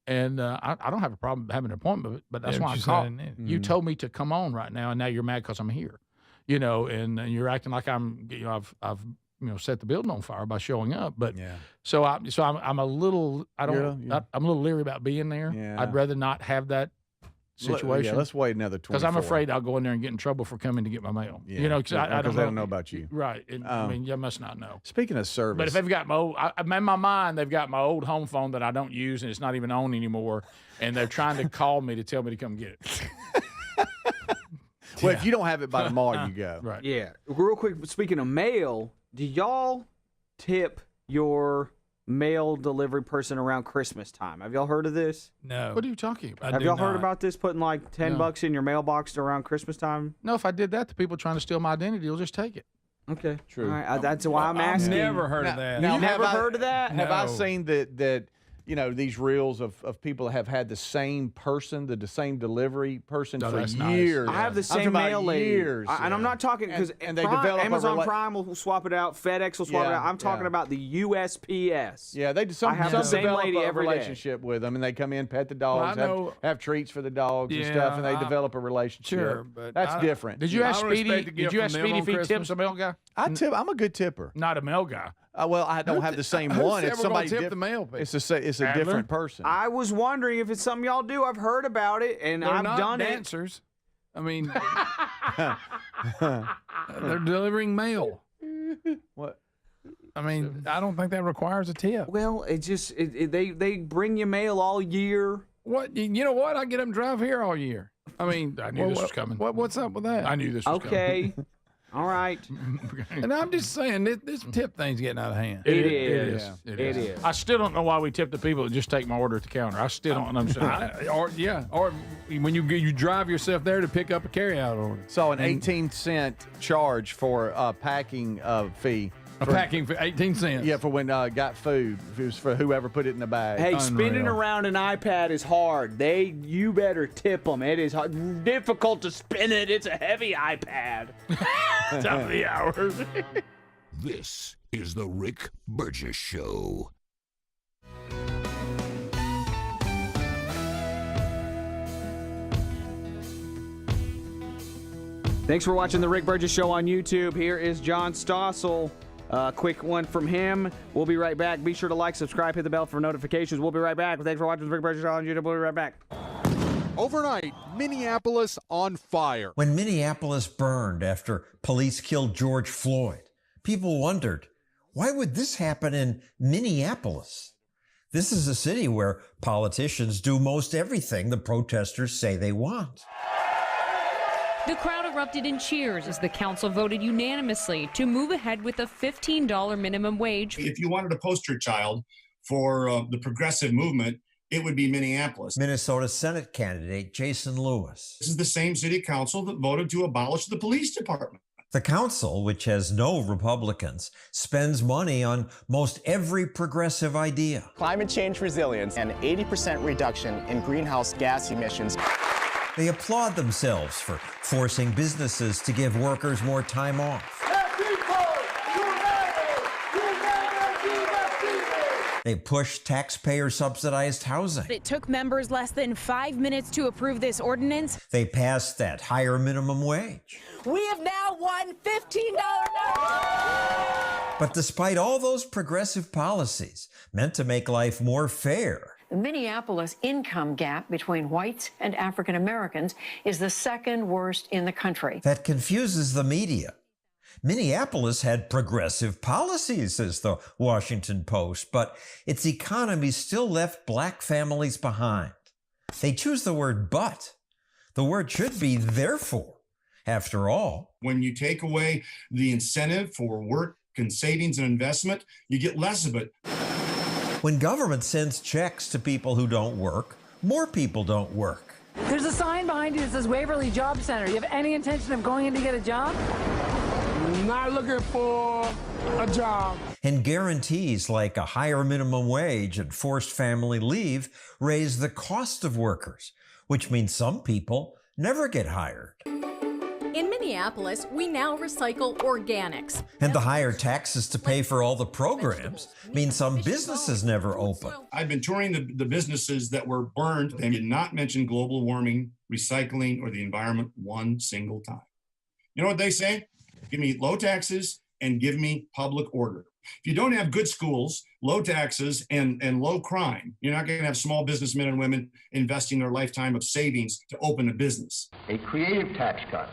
And I don't have a problem having an appointment, but that's why I called. You told me to come on right now, and now you're mad because I'm here. And you're acting like I've set the building on fire by showing up. But so I'm a little I'm a little leery about being there. Yeah. I'd rather not have that situation. Let's wait another 24. Because I'm afraid I'll go in there and get in trouble for coming to get my mail. Yeah. Because I don't know about you. Right. You must not know. Speaking of service. But if they've got my old, in my mind, they've got my old home phone that I don't use and it's not even on anymore. And they're trying to call me to tell me to come get it. Well, if you don't have it by tomorrow, you go. Right. Yeah. Real quick, speaking of mail, do y'all tip your mail delivery person around Christmas time? Have y'all heard of this? No. What are you talking about? Have y'all heard about this, putting like $10 in your mailbox around Christmas time? No, if I did that, the people trying to steal my identity will just take it. Okay. True. All right. That's why I'm asking. I've never heard of that. You've never heard of that? Have I seen that these reels of people that have had the same person, the same delivery person for that's years. nice. I have the same mail lady. Years. And I'm not talking because and they develop Amazon Prime will swap it out, FedEx will swap it out. I'm talking about the USPS. Yeah, they some I have the same develop lady a every day. relationship with them, and they come in, pet the dogs, have treats for the dogs and stuff, and they develop a relationship. Sure, but that's different. Did you ask Speedy? If he tips a mail guy? I'm a good tipper. Not a mail guy. Well, I don't have the same one. It's somebody tip the mail. It's a different person. I was wondering if it's something y'all do. I've heard about it, and They're I've not done dancers. I mean, they're delivering mail. What? I mean, I don't think that requires a tip. it. Well, it just they bring you mail all year. What? You know what? I get them to drive here all year. I mean, I knew this was coming. What's up with that? I knew this was coming. Okay. All right. And I'm just saying, this tip thing's getting out of hand. It is. It is. I still don't know why we tip the people that just take my order at the counter. I still don't understand. Or when you drive yourself there to pick up a carryout order. So an 18-cent charge for a packing fee. Packing for 18 cents. Yeah, for when got food. If it was for whoever put it in the bag. Hey, spinning around an iPad is hard. You better tip them. It is hard. Difficult to spin it. It's a heavy iPad. Top of the hour. This is the Rick Burgess Show. Thanks for watching the Rick Burgess Show on YouTube. Here is John Stossel. Quick one from him. We'll be right back. Be sure to like, subscribe, hit the bell for notifications. We'll be right back. Thanks for watching the Rick Burgess Show on YouTube. We'll be right back. Overnight, Minneapolis on fire. When Minneapolis burned after police killed George Floyd, people wondered, why would this happen in Minneapolis? This is a city where politicians do most everything the protesters say they want. The crowd erupted in cheers as the council voted unanimously to move ahead with a $15 minimum wage. If you wanted a poster child for the progressive movement, it would be Minneapolis. Minnesota Senate candidate Jason Lewis. This is the same city council that voted to abolish the police department. The council, which has no Republicans, spends money on most every progressive idea. Climate change resilience and 80% reduction in greenhouse gas emissions. They applaud themselves for forcing businesses to give workers more time off. They push taxpayer-subsidized housing. It took members less than 5 minutes to approve this ordinance. They passed that higher minimum wage. We have now won $15 But despite all those progressive policies meant to make life more fair, the Minneapolis income gap between whites and African Americans is the second worst in the country. that confuses the media. Minneapolis had progressive policies, says the Washington Post, but its economy still left black families behind. They choose the word but. The word should be therefore. After all, When you take away the incentive for work and savings and investment, you get less of it. when government sends checks to people who don't work, more people don't work. There's a sign behind you that says Waverly Job Center. You have any intention of going in to get a job? Not looking for a job. And guarantees like a higher minimum wage and forced family leave raise the cost of workers, which means some people never get hired. In Minneapolis, we now recycle organics. And the higher taxes to pay for all the programs mean some businesses never open. I've been touring the businesses that were burned and did not mention global warming, recycling, or the environment one single time. You know what they say? Give me low taxes and give me public order. If you don't have good schools, low taxes, and low crime, you're not going to have small businessmen and women investing their lifetime of savings to open a business. A creative tax cut,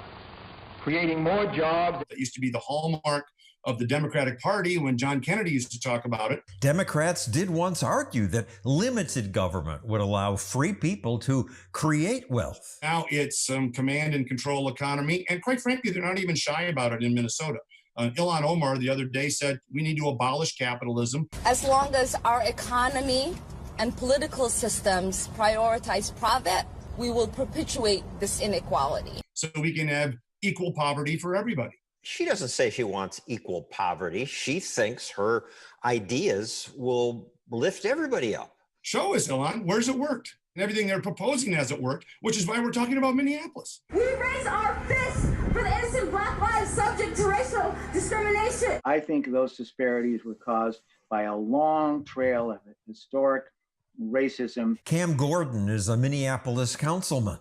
creating more jobs. That used to be the hallmark of the Democratic Party when John Kennedy used to talk about it. Democrats did once argue that limited government would allow free people to create wealth. Now it's some command and control economy. And quite frankly, they're not even shy about it in Minnesota. Ilhan Omar the other day said we need to abolish capitalism. As long as our economy and political systems prioritize profit, we will perpetuate this inequality. So we can have equal poverty for everybody. She doesn't say she wants equal poverty. She thinks her ideas will lift everybody up. Show us, Ilhan, where's it worked? And everything they're proposing hasn't worked, which is why we're talking about Minneapolis. We raise our fists for the innocent black lives subject to racial discrimination. I think those disparities were caused by a long trail of historic racism. Cam Gordon is a Minneapolis councilman.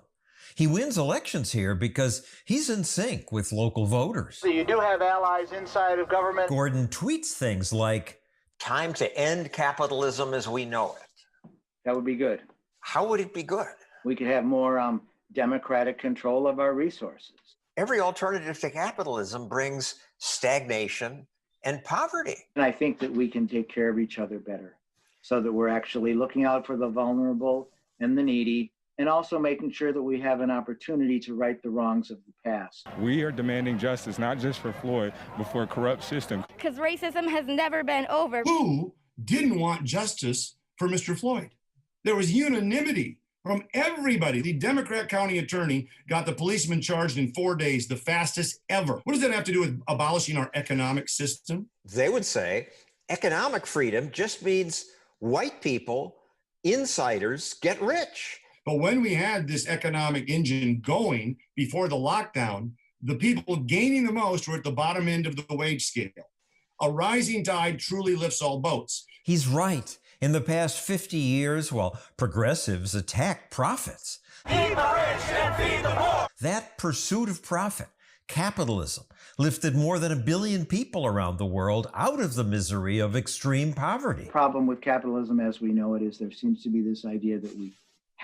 He wins elections here because he's in sync with local voters. So you do have allies inside of government. Gordon tweets things like, "Time to end capitalism as we know it." That would be good. How would it be good? We could have more democratic control of our resources. Every alternative to capitalism brings stagnation and poverty. And I think that we can take care of each other better so that we're actually looking out for the vulnerable and the needy, and also making sure that we have an opportunity to right the wrongs of the past. We are demanding justice, not just for Floyd, but for a corrupt system. Because racism has never been over. Who didn't want justice for Mr. Floyd? There was unanimity from everybody. The Democrat county attorney got the policeman charged in 4 days, the fastest ever. What does that have to do with abolishing our economic system? They would say economic freedom just means white people, insiders, get rich. But when we had this economic engine going before the lockdown, the people gaining the most were at the bottom end of the wage scale. A rising tide truly lifts all boats. He's right. In the past 50 years, while progressives attack profits, Feed the rich and feed the poor. That pursuit of profit, capitalism, lifted more than 1 billion people around the world out of the misery of extreme poverty. The problem with capitalism as we know it is there seems to be this idea that we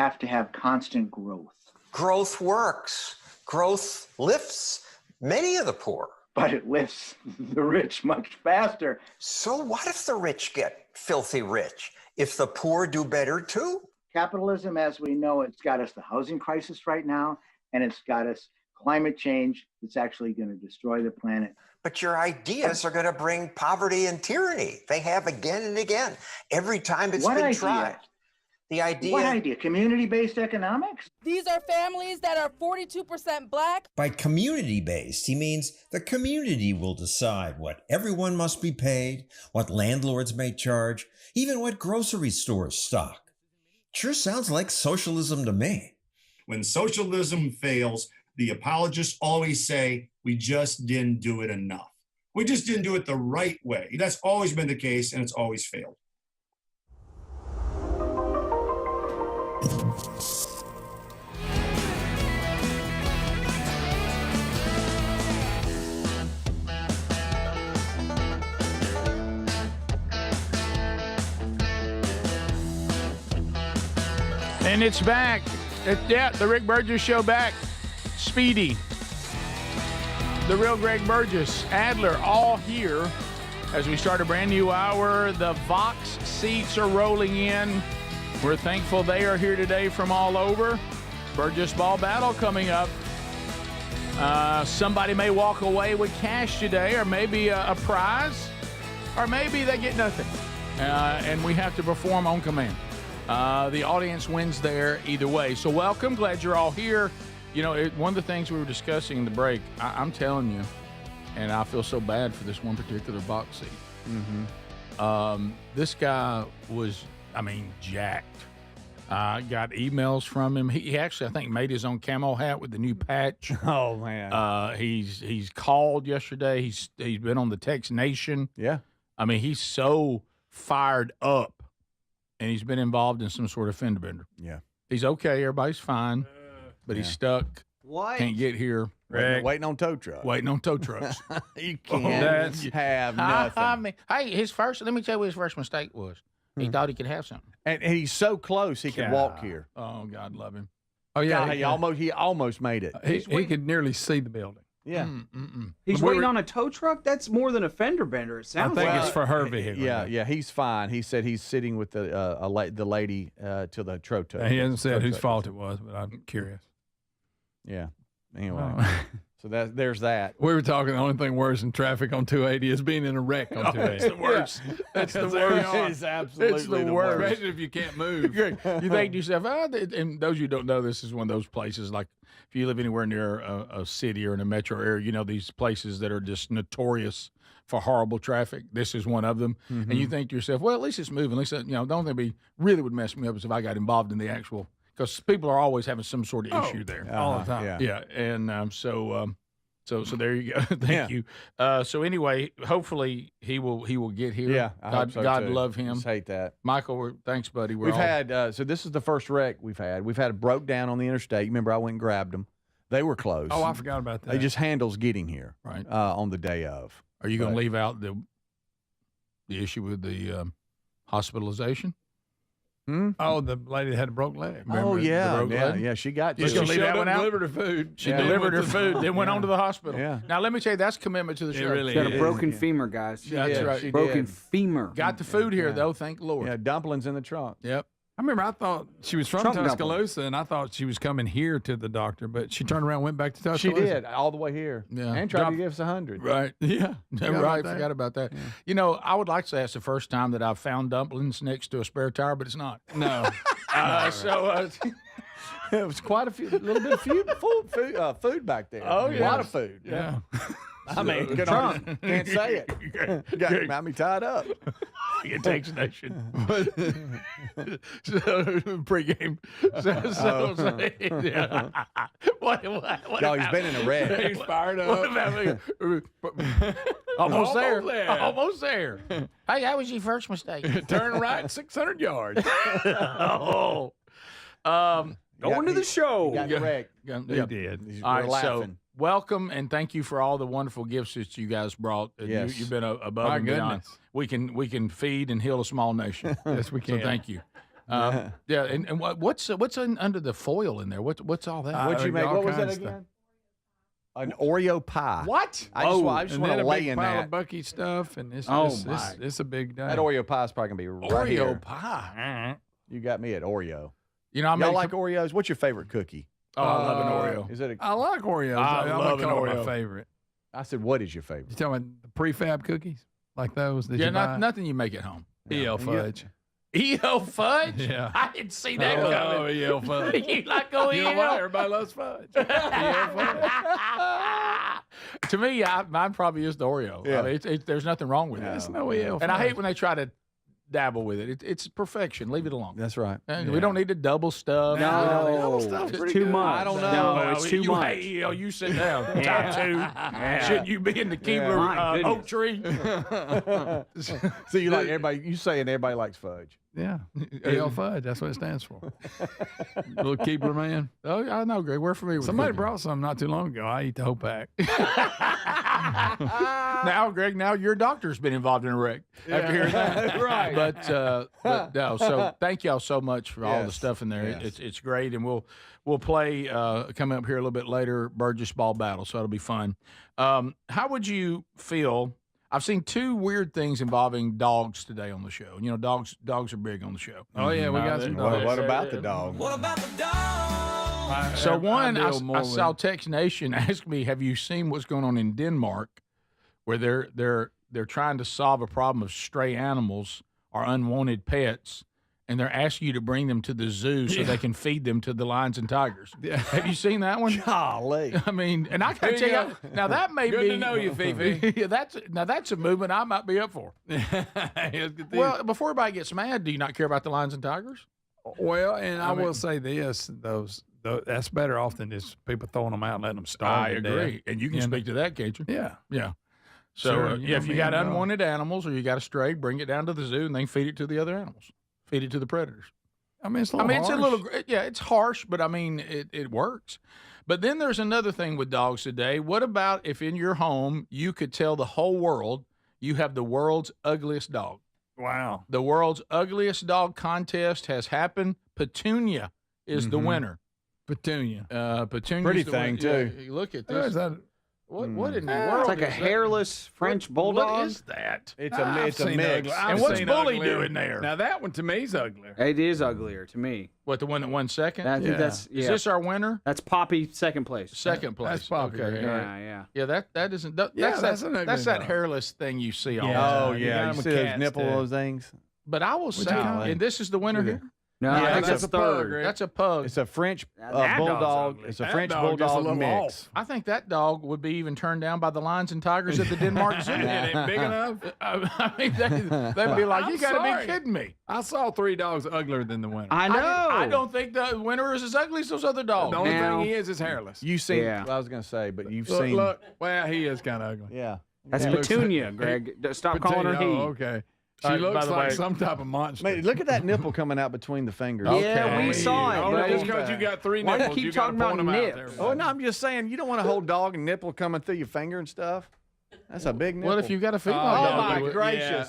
have to have constant growth. Growth works. Growth lifts many of the poor. But it lifts the rich much faster. So what if the rich get filthy rich? If the poor do better too? Capitalism, as we know, it's got us the housing crisis right now, and it's got us climate change that's actually going to destroy the planet. But your ideas are going to bring poverty and tyranny. They have again and again. Every time it's been tried. The idea. What idea? Community-based economics? These are families that are 42% black. By community-based, he means the community will decide what everyone must be paid, what landlords may charge, even what grocery stores stock. Sure sounds like socialism to me. When socialism fails, the apologists always say, we just didn't do it enough. We just didn't do it the right way. That's always been the case, and it's always failed. And it's back. The Rick Burgess Show back. Speedy, the real Greg Burgess, Adler, all here as we start a brand new hour. The Vox seats are rolling in. We're thankful they are here today from all over. Burgess Ball Battle coming up. Somebody may walk away with cash today, or maybe a prize, or maybe they get nothing. And we have to perform on command. The audience wins there either way. So welcome. Glad you're all here. You know, one of the things we were discussing in the break, I'm telling you, and I feel so bad for this one particular box seat. Mm-hmm. This guy was, jacked. I got emails from him. He actually, I think, made his own camo hat with the new patch. Oh, man. He's called yesterday. He's been on the Tex Nation. Yeah. He's so fired up, and he's been involved in some sort of fender bender. Yeah. He's okay. Everybody's fine, but he's stuck. What? Can't get here. Waiting on tow trucks. Waiting on tow trucks. You can't have nothing. Hey, let me tell you what his first mistake was. He thought he could have something. And he's so close he could walk here. Oh, God love him. Oh, yeah. He almost made it. He could nearly see the building. Yeah. He's waiting on a tow truck? That's more than a fender bender, it sounds like. I think it's for her vehicle. Yeah, he's fine. He said he's sitting with the lady till the tow truck. He hasn't said whose fault it was, but I'm curious. Yeah. Anyway, so there's that. We were talking, the only thing worse than traffic on 280 is being in a wreck on 280. It's the worst. That's the worst. It's absolutely the worst. Especially if you can't move. You think to yourself, and those of you who don't know, this is one of those places, like if you live anywhere near a city or in a metro area, you know these places that are just notorious for horrible traffic. This is one of them. Mm-hmm. And you think to yourself, well, at least it's moving. At least, the only thing really would mess me up is if I got involved in the actual, because people are always having some sort of issue there. All the time. Yeah. And so there you go. Thank you. So anyway, hopefully he will get here. Yeah, I hope so God too. love him. Just hate that. Michael, thanks, buddy. We've had so this is the first wreck we've had. We've had a broke down on the interstate. Remember, I went and grabbed them. They were closed. Oh, I forgot about that. They just handles getting here right on the day of. Are you going to leave out the issue with the hospitalization? Oh, the lady that had a broke leg. Oh, yeah. She got She's going to leave that one out? Delivered her food. She delivered her food, then went on to the hospital. Yeah. Now, let me tell you, that's commitment to the show. She's got a broken femur, guys. That's right. Broken femur. Got the food here, though, thank the Lord. Yeah, dumplings in the trunk. Yep. I remember I thought she was from Tuscaloosa, and I thought she was coming here to the doctor, but she turned around and went back to Tuscaloosa. She did, all the way here. Yeah. And tried to give us 100. Right. Yeah. Right. Forgot about that. Yeah. I would like to say that's the first time that I've found dumplings next to a spare tire, but it's not. No. It was quite a little bit of food back there. Oh, yeah. A lot of food. Yeah. I mean, can't say it. Got me tied up. It takes nation. Pregame. No, he's been in a wreck. He's fired up. Almost there. Hey, how was your first mistake? Turn right 600 yards. Going to the show. He got wrecked. He did. All right, laughing. so welcome and thank you for all the wonderful gifts that you guys brought. Yes. You've been above My and beyond. goodness. We can feed and heal a small nation. Yes, we can. So thank you. Yeah, and what's under the foil in there? What's all that? What'd you make? What was that again? An Oreo pie. What? I just want to lay in pile that. Of Bucky stuff, and it's a big day. That Oreo pie is probably gonna be right Oreo here. pie. You got me at Oreo. You know, y'all like Oreos? What's your favorite cookie? Oh, I love an Oreo. Is it? I like Oreos. I love an Oreo. My favorite. I said, what is your favorite? You talking about the prefab cookies like those? That you buy? Nothing you make at home. EL fudge. EL fudge? Yeah. I didn't see that coming. Oh, EL fudge. You like go You know EL? what? Everybody loves fudge. EL fudge. To me, mine probably is the Oreo. Yeah. I mean, there's nothing wrong with it. It's no EL fudge. And I hate when they try to dabble with it. It's perfection. Leave it alone. That's right. And we don't need to double stuff. No, it's too much. I don't know. No, it's too much. Hey, you sit down. Top two. Shouldn't you be in the Keebler oak tree? So you like everybody? You saying everybody likes fudge? Yeah. EL fudge. That's what it stands for. Little Keebler man. Oh, I know, Greg. We're familiar with Somebody cooking. brought some not too long ago. I eat the whole pack. Now, Greg, your doctor's been involved in a wreck after hearing that. Right. But no, so thank y'all so much for all the stuff in there. Yes. It's great, and we'll play coming up here a little bit later, Burgess Ball Battle, so it'll be fun. How would you feel? I've seen two weird things involving dogs today on the show. You know, dogs are big on the show. Oh, yeah, we got some dogs. What about the dog? What about the dog? So one, I more saw Text Nation ask me, "Have you seen what's going on in Denmark, where they're trying to solve a problem of stray animals or unwanted pets, and they're asking you to bring them to the zoo so they can feed them to the lions and tigers?" Yeah. Have you seen that one? Golly. I mean, and I gotta There you tell you, now that may Good be to know you, Fifi. Yeah, that's a movement I might be up for. Well, before everybody gets mad, do you not care about the lions and tigers? Well, and I mean- will say this: that's better off than just people throwing them out and letting them starve. I to agree, death. and you can speak to that, can't you? Yeah. Yeah. So Sure, if you got know. unwanted animals or you got a stray, bring it down to the zoo and then feed it to the other animals. Feed it to the predators. I mean, it's a little it's a harsh. little, it's harsh, but I mean, it works. But then there's another thing with dogs today. What about if in your home you could tell the whole world you have the world's ugliest dog? Wow. The world's ugliest dog contest has happened. Petunia is the winner. Petunia. Petunia, Pretty thing, too. Yeah, look at Is this. that, What in the world? It's like a is that? hairless French bulldog. What is that? It's I've a seen mix. ugly- I've And what's seen Bully uglier. doing there? Now that one to me is uglier. It is uglier to me. What, the one that won second? I think Yeah. that's Is this our winner? That's Poppy second place. Second place. That's popular, Okay. yeah. all right. Yeah. Yeah, that isn't. That's that's an ugly that's that dog. hairless thing you see all. Yeah. Oh the time. you yeah, got you 'em see with those cats, nipple too. those things? But I will say, golly. and this is the winner here. No, Yeah, I think that's that's a pug, third. Rick. That's a pug. It's a French That dog's bulldog. ugly. It's a That French dog gets a bulldog little mix. I think that dog would be even turned down by the lions and tigers at the Denmark Zoo. It ain't big enough. I mean, they'd be like, I'm "You got to sorry. be kidding me!" I saw 3 dogs uglier than the winner. I know. I don't think the winner is as ugly as those other dogs. The only Now- thing he is hairless. You seen? Yeah. I was gonna say, but you've Look, seen. look. Well, he is kind of ugly. Yeah. That's He looks Petunia, like- Greg. Stop calling her he. Oh, okay. She By looks the like way- some type of monster. Man, look at that nipple coming out between the fingers. Yeah, we saw it. Oh, but just I- because you got 3 Why do you nipples, keep you gotta talking about point 'em out nips? there. Oh no, I'm just saying you don't want a whole dog and nipple coming through your finger and stuff. That's a big nipple. What if you got a female Oh, dog? my You would- gracious.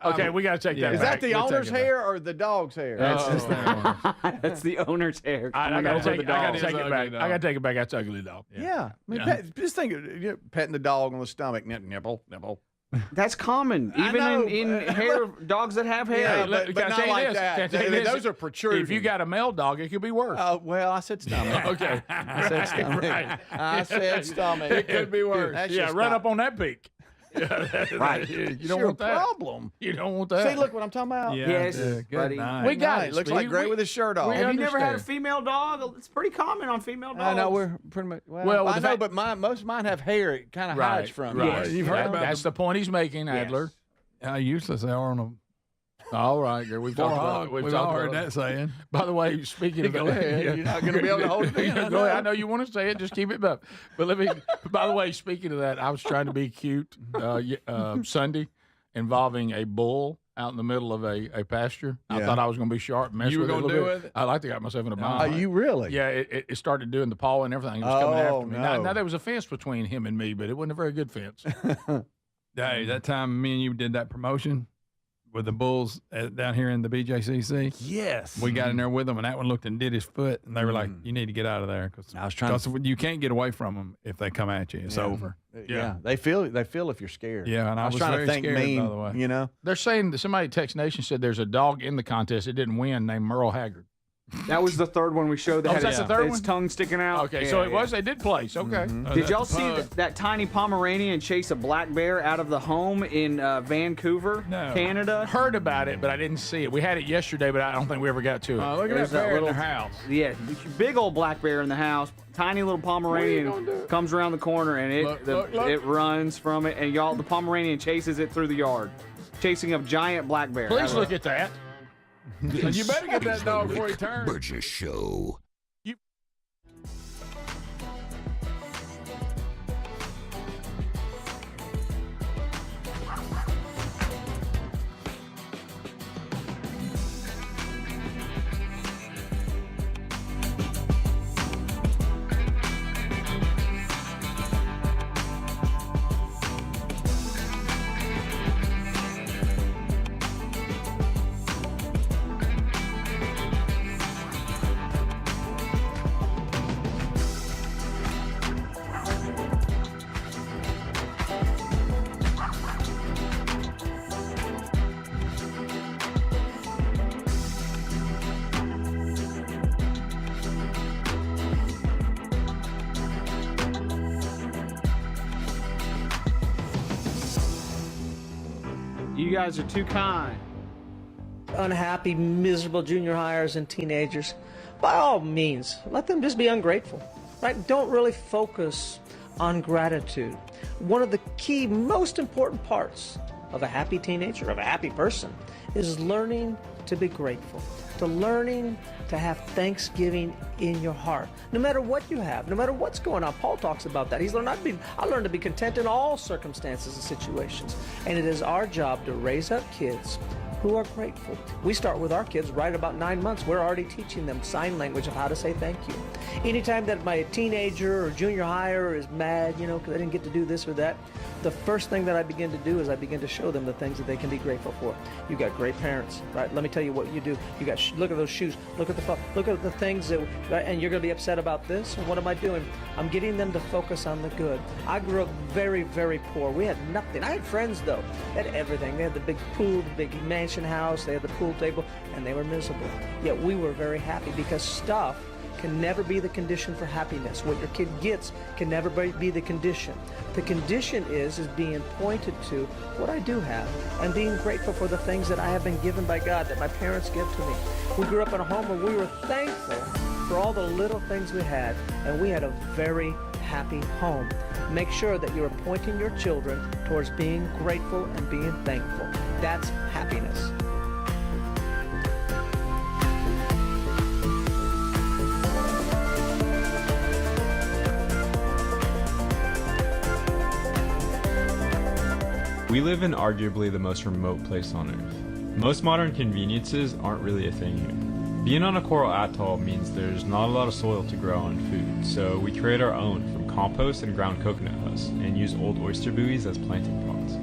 Okay, we got to take that. Is back. that the We'll take owner's it back. hair or the dog's hair? That's the owner's hair. I coming got over to take the dog. it back. I got to take it back. That's an ugly dog. Yeah. I mean, just think of petting the dog on the stomach, nipple. That's common, I even know, in but- hair dogs that have hair. Yeah, Look, but can I not tell you like this? that. Can I tell you this? Those are protruding. If you got a male dog, it could be worse. Well, I said stomach. Okay. I said stomach. Right. I said stomach. It could be worse. That's Yeah, just run not- up on that peak. Right. You It's don't your want that. problem. You don't want that. See, look what I'm talking about. Yes, good buddy. night. We got Nice. it. Looks like Speedy. Greg with his shirt off. Have you never had a understand. female dog? It's pretty common on female dogs. I know we're pretty much. Well, with I the know, fact- but most of mine have hair. It kind of hides from. Right. Yes. You've heard about That's the point he's making, Adler. how useless they are on them. All right, Greg, we've talked about it. We've all heard that saying. By the way, speaking of Go that, ahead. yeah. You're not going to be able to hold it in. Go ahead. I know you want to say it. Just keep it up. But let me. By the way, speaking of that, I was trying to be cute Sunday, involving a bull out in the middle of a pasture. I Yeah. thought I was going to be sharp. And mess You were with it a gonna little do bit. it? I like to got myself in a bind. Are you really? Yeah, it started doing the paw and everything. It was coming Oh, after me. no. Now there was a fence between him and me, but it wasn't a very good fence. Hey, that time me and you did that promotion, with the bulls down here in the BJCC. Yes. We got in there with them, and that one looked and did his foot, and they were like, "You need to get out of there because you can't get away from them if they come at you. It's over." Yeah. They feel if you're scared. Yeah, and I was trying very to think scared, mean, by the way. you know. They're saying that somebody at Text Nation said there's a dog in the contest that didn't win named Merle Haggard. That was the third one we showed. That had that's the third its one? tongue sticking out. Okay, so it was. They did place. Okay. Did y'all see that tiny Pomeranian chase a black bear out of the home in Vancouver, Canada? Heard about it, but I didn't see it. We had it yesterday, but I don't think we ever got to it. Look at There's that bear little in their house. Yeah, big old black bear in the house. Tiny little Pomeranian comes around the corner and it runs from it, and y'all, the Pomeranian chases it through the yard, chasing a giant black bear. Please look at that. You better get that dog before he turns. Burgess Show. You guys are too kind. Unhappy, miserable junior hires and teenagers, by all means, let them just be ungrateful, right? Don't really focus on gratitude. One of the key, most important parts of a happy teenager, of a happy person, is learning to be grateful, to learning to have thanksgiving in your heart, no matter what you have, no matter what's going on. Paul talks about that. I learned to be content in all circumstances and situations. And it is our job to raise up kids who are grateful. We start with our kids right about 9 months. We're already teaching them sign language of how to say thank you. Anytime that my teenager or junior hire is mad, because they didn't get to do this or that, the first thing that I begin to do is I begin to show them the things that they can be grateful for. You got great parents, right? Let me tell you what you do. You got look at those shoes. Look at the things that, and you're going to be upset about this. And what am I doing? I'm getting them to focus on the good. I grew up very, very poor. We had nothing. I had friends though. They had everything. They had the big pool, the big mansion house. They had the pool table, and they were miserable. Yet we were very happy because stuff can never be the condition for happiness. What your kid gets can never be the condition. The condition is being pointed to what I do have and being grateful for the things that I have been given by God, that my parents give to me. We grew up in a home where we were thankful for all the little things we had, and we had a very happy home. Make sure that you're pointing your children towards being grateful and being thankful. That's happiness. We live in arguably the most remote place on Earth. Most modern conveniences aren't really a thing here. Being on a coral atoll means there's not a lot of soil to grow on food, so we create our own from compost and ground coconut husks and use old oyster buoys as planting pots.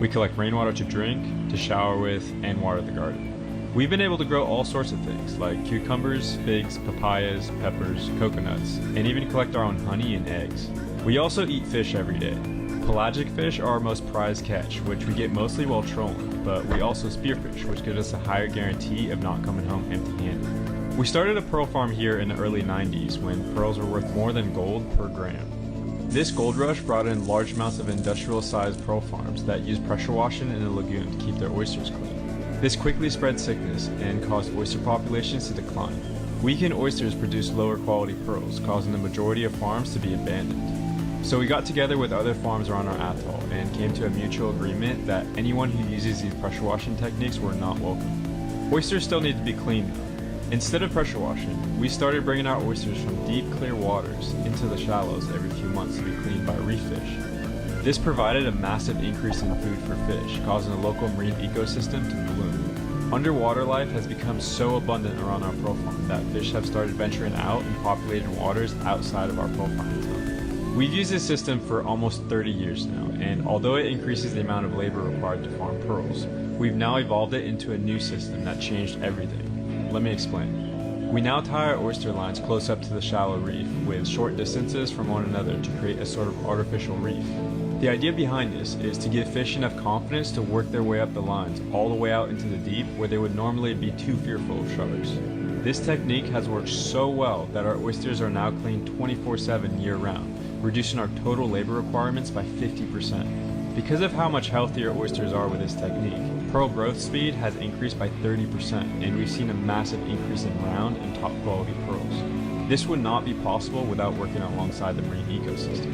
We collect rainwater to drink, to shower with, and water the garden. We've been able to grow all sorts of things like cucumbers, figs, papayas, peppers, coconuts, and even collect our own honey and eggs. We also eat fish every day. Pelagic fish are our most prized catch, which we get mostly while trolling, but we also spearfish, which gives us a higher guarantee of not coming home empty-handed. We started a pearl farm here in the early 90s when pearls were worth more than gold per gram. This gold rush brought in large amounts of industrial-sized pearl farms that use pressure washing in the lagoon to keep their oysters clean. This quickly spread sickness and caused oyster populations to decline. Weakened oysters produce lower quality pearls, causing the majority of farms to be abandoned. So we got together with other farms around our atoll and came to a mutual agreement that anyone who uses these pressure washing techniques were not welcome. Oysters still need to be cleaned though. Instead of pressure washing, we started bringing our oysters from deep, clear waters into the shallows every few months to be cleaned by reef fish. This provided a massive increase in food for fish, causing the local marine ecosystem to bloom. Underwater life has become so abundant around our pearl farm that fish have started venturing out and populating waters outside of our pearl farm zone. We've used this system for almost 30 years now, and although it increases the amount of labor required to farm pearls, we've now evolved it into a new system that changed everything. Let me explain. We now tie our oyster lines close up to the shallow reef with short distances from one another to create a sort of artificial reef. The idea behind this is to give fish enough confidence to work their way up the lines all the way out into the deep where they would normally be too fearful of sharks. This technique has worked so well that our oysters are now cleaned 24/7 year-round, reducing our total labor requirements by 50%. Because of how much healthier oysters are with this technique, pearl growth speed has increased by 30%, and we've seen a massive increase in round and top quality pearls. This would not be possible without working alongside the marine ecosystem.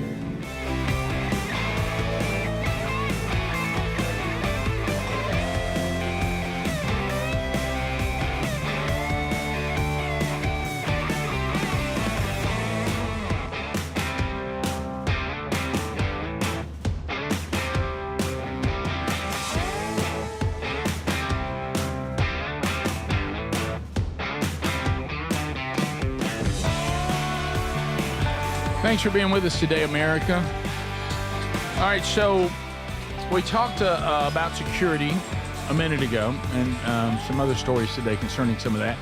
Thanks for being with us today, America. All right, so we talked about security a minute ago and some other stories today concerning some of that.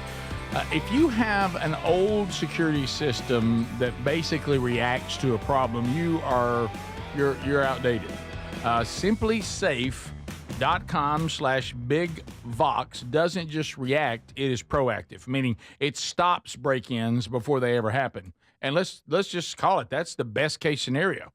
If you have an old security system that basically reacts to a problem, you're outdated. SimplySafe.com/BigVox doesn't just react; it is proactive, meaning it stops break-ins before they ever happen. And let's just call it that's the best case scenario,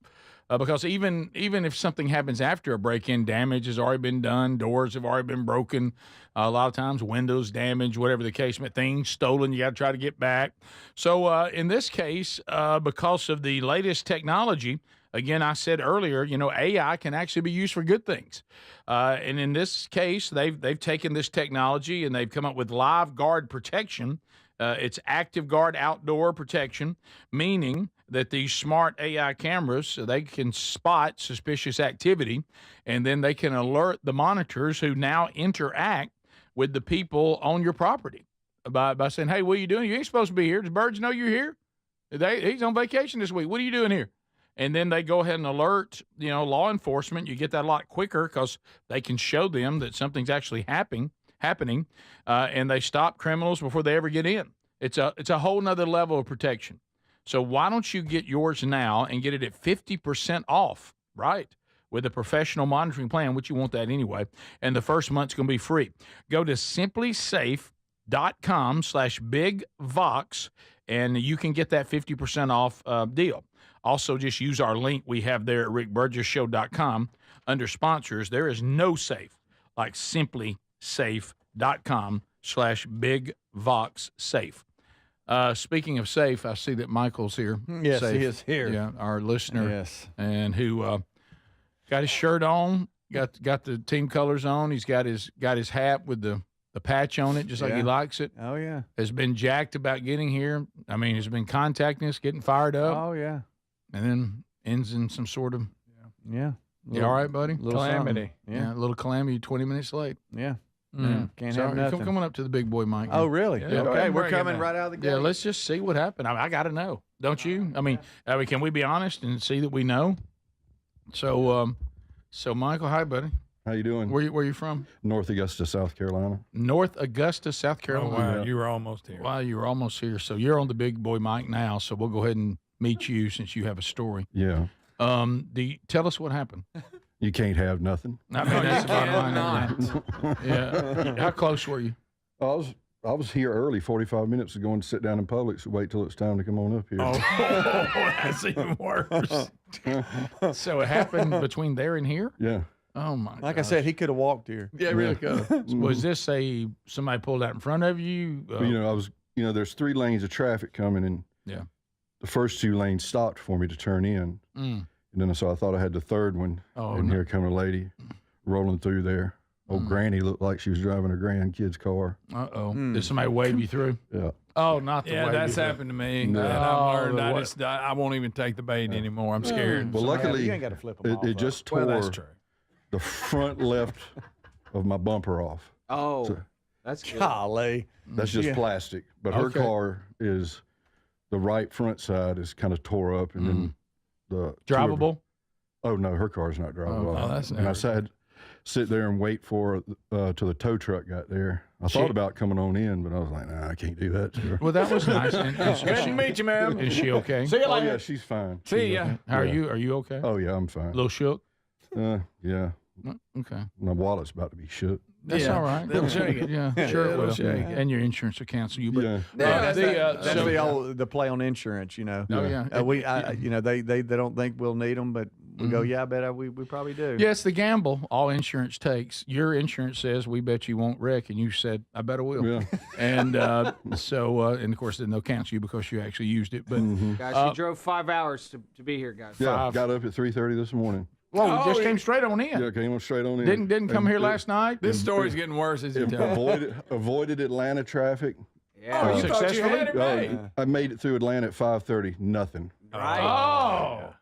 because even if something happens after a break-in, damage has already been done, doors have already been broken, a lot of times windows damaged, whatever the case may be, things stolen, you got to try to get back. So in this case, because of the latest technology, again, I said earlier, AI can actually be used for good things. And in this case, they've taken this technology and they've come up with live guard protection. It's active guard outdoor protection, meaning that these smart AI cameras, they can spot suspicious activity, and then they can alert the monitors who now interact with the people on your property by saying, hey, what are you doing? You ain't supposed to be here. Does birds know you're here? He's on vacation this week. What are you doing here? And then they go ahead and alert, law enforcement. You get that a lot quicker because they can show them that something's actually happening, and they stop criminals before they ever get in. It's a whole nother level of protection. So why don't you get yours now and get it at 50% off, right, with a professional monitoring plan, which you want that anyway, and the first month's going to be free. Go to simplysafe.com/BigVox, and you can get that 50% off deal. Also, just use our link we have there at rickburgessshow.com. Under sponsors, there is no safe like simplysafe.com/BigVoxSafe. Speaking of safe, I see that Michael's here. Yes, safe. he is here. Yeah, our listener. Yes. And who got his shirt on, got the team colors on. He's got his hat with the patch on it, just like he likes it. Oh, yeah. Has been jacked about getting here. I mean, has been contacting us, getting fired up. Oh, yeah. And then ends in some sort of Yeah. You all right, buddy? Little Calamity. something. Yeah, a little calamity. 20 minutes late. Yeah. Can't Sorry, have nothing. Come on up to the big boy, Mike. Oh, really? Yeah, Okay, we're coming right out of the gate. Yeah, let's just see what happened. I got to know, don't you? I mean, can we be honest and see that we know? So, Michael, hi, buddy. How you doing? Where you from? North Augusta, South Carolina. North Augusta, South Oh, Carolina. wow, you were almost here. Wow, you were almost here. So you're on the big boy, Mike, now. So we'll go ahead and meet you since you have a story. Yeah. Tell us what happened. You can't have nothing. I mean, that's the bottom line. Yeah. How close were you? I was here early, 45 minutes ago, and sit down in Publix and wait till it's time to come on up here. Oh, that's even worse. So it happened between there and here? Yeah. Oh, my Like I said, he could have walked here. Yeah, really could. Was this somebody pulled out in front of you? Well, there's 3 lanes of traffic coming, and the first 2 lanes stopped for me to turn in. And then so I thought I had the third one, and here come a lady rolling through there. Old Granny looked like she was driving her grandkid's car. Uh-oh. Did somebody wave you through? Yeah. Oh, not the way. Yeah, that's happened to me. No. And I've learned I won't even take the bait anymore. I'm scared. Well, luckily, you ain't got to flip them off. it just tore that's true. the front left of my bumper off. Oh, So that's good. Golly. that's just plastic. But her Okay. car is, the right front side is kind of tore up, and then Drivable? Oh no, her car's not drivable. Oh, that's and I said, sit there and wait for till the tow truck got there. I thought about coming on in, but I was like, nah, I can't do that to her. Well, that was nice. Good to meet you, ma'am. Is she okay? See you later. Oh, yeah, she's fine. See ya. How are you? Are you okay? Oh yeah, I'm fine. A little shook? Yeah. Okay. My wallet's about to be shook. That's all right. They'll shake it. Yeah, sure it will. And your insurance will cancel you. But that's the play on insurance, you know. Oh, yeah. You know, they don't think we'll need them, but we go, yeah, I bet we probably do. Yeah, it's the gamble all insurance takes. Your insurance says, we bet you won't wreck, and you said, I bet I will. Yeah. And and of course, then they'll cancel you because you actually used it. But Guys, you drove 5 hours to be here, guys. Yeah, got up at 3:30 this morning. Whoa, just came straight on in. Yeah, came straight on in. Didn't come here last night? This story's getting worse as you tell. Avoided Atlanta traffic. Yeah. You thought you had it made. I made it through Atlanta at 5:30. Nothing. Right. Oh.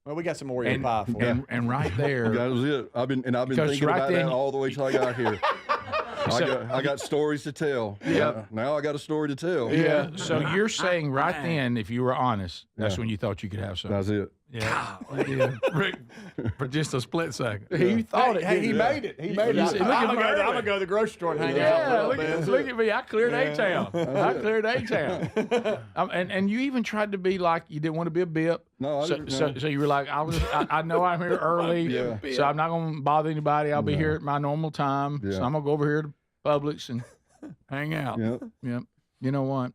Well, we got some Oreo pie for you. And right there. That was it. I've been Because thinking right about then- that all the way till I got here. I got stories to tell. Yeah. Now I got a story to tell. Yeah. So you're saying right then, if you were honest, that's when you thought you could have something. That's it. Yeah. Rick, for just a split second. He thought it. Hey, he made it. He made it. I'm gonna go to the grocery store and hang out. Look at me. I cleared A-Town. I cleared A-Town. And you even tried to be like you didn't want to be a bip. No, I didn't. So you were like, I know I'm here early, so I'm not going to bother anybody. I'll be here at my normal time. Yeah. So I'm going to go over here to Publix and hang out. Yep. You know what?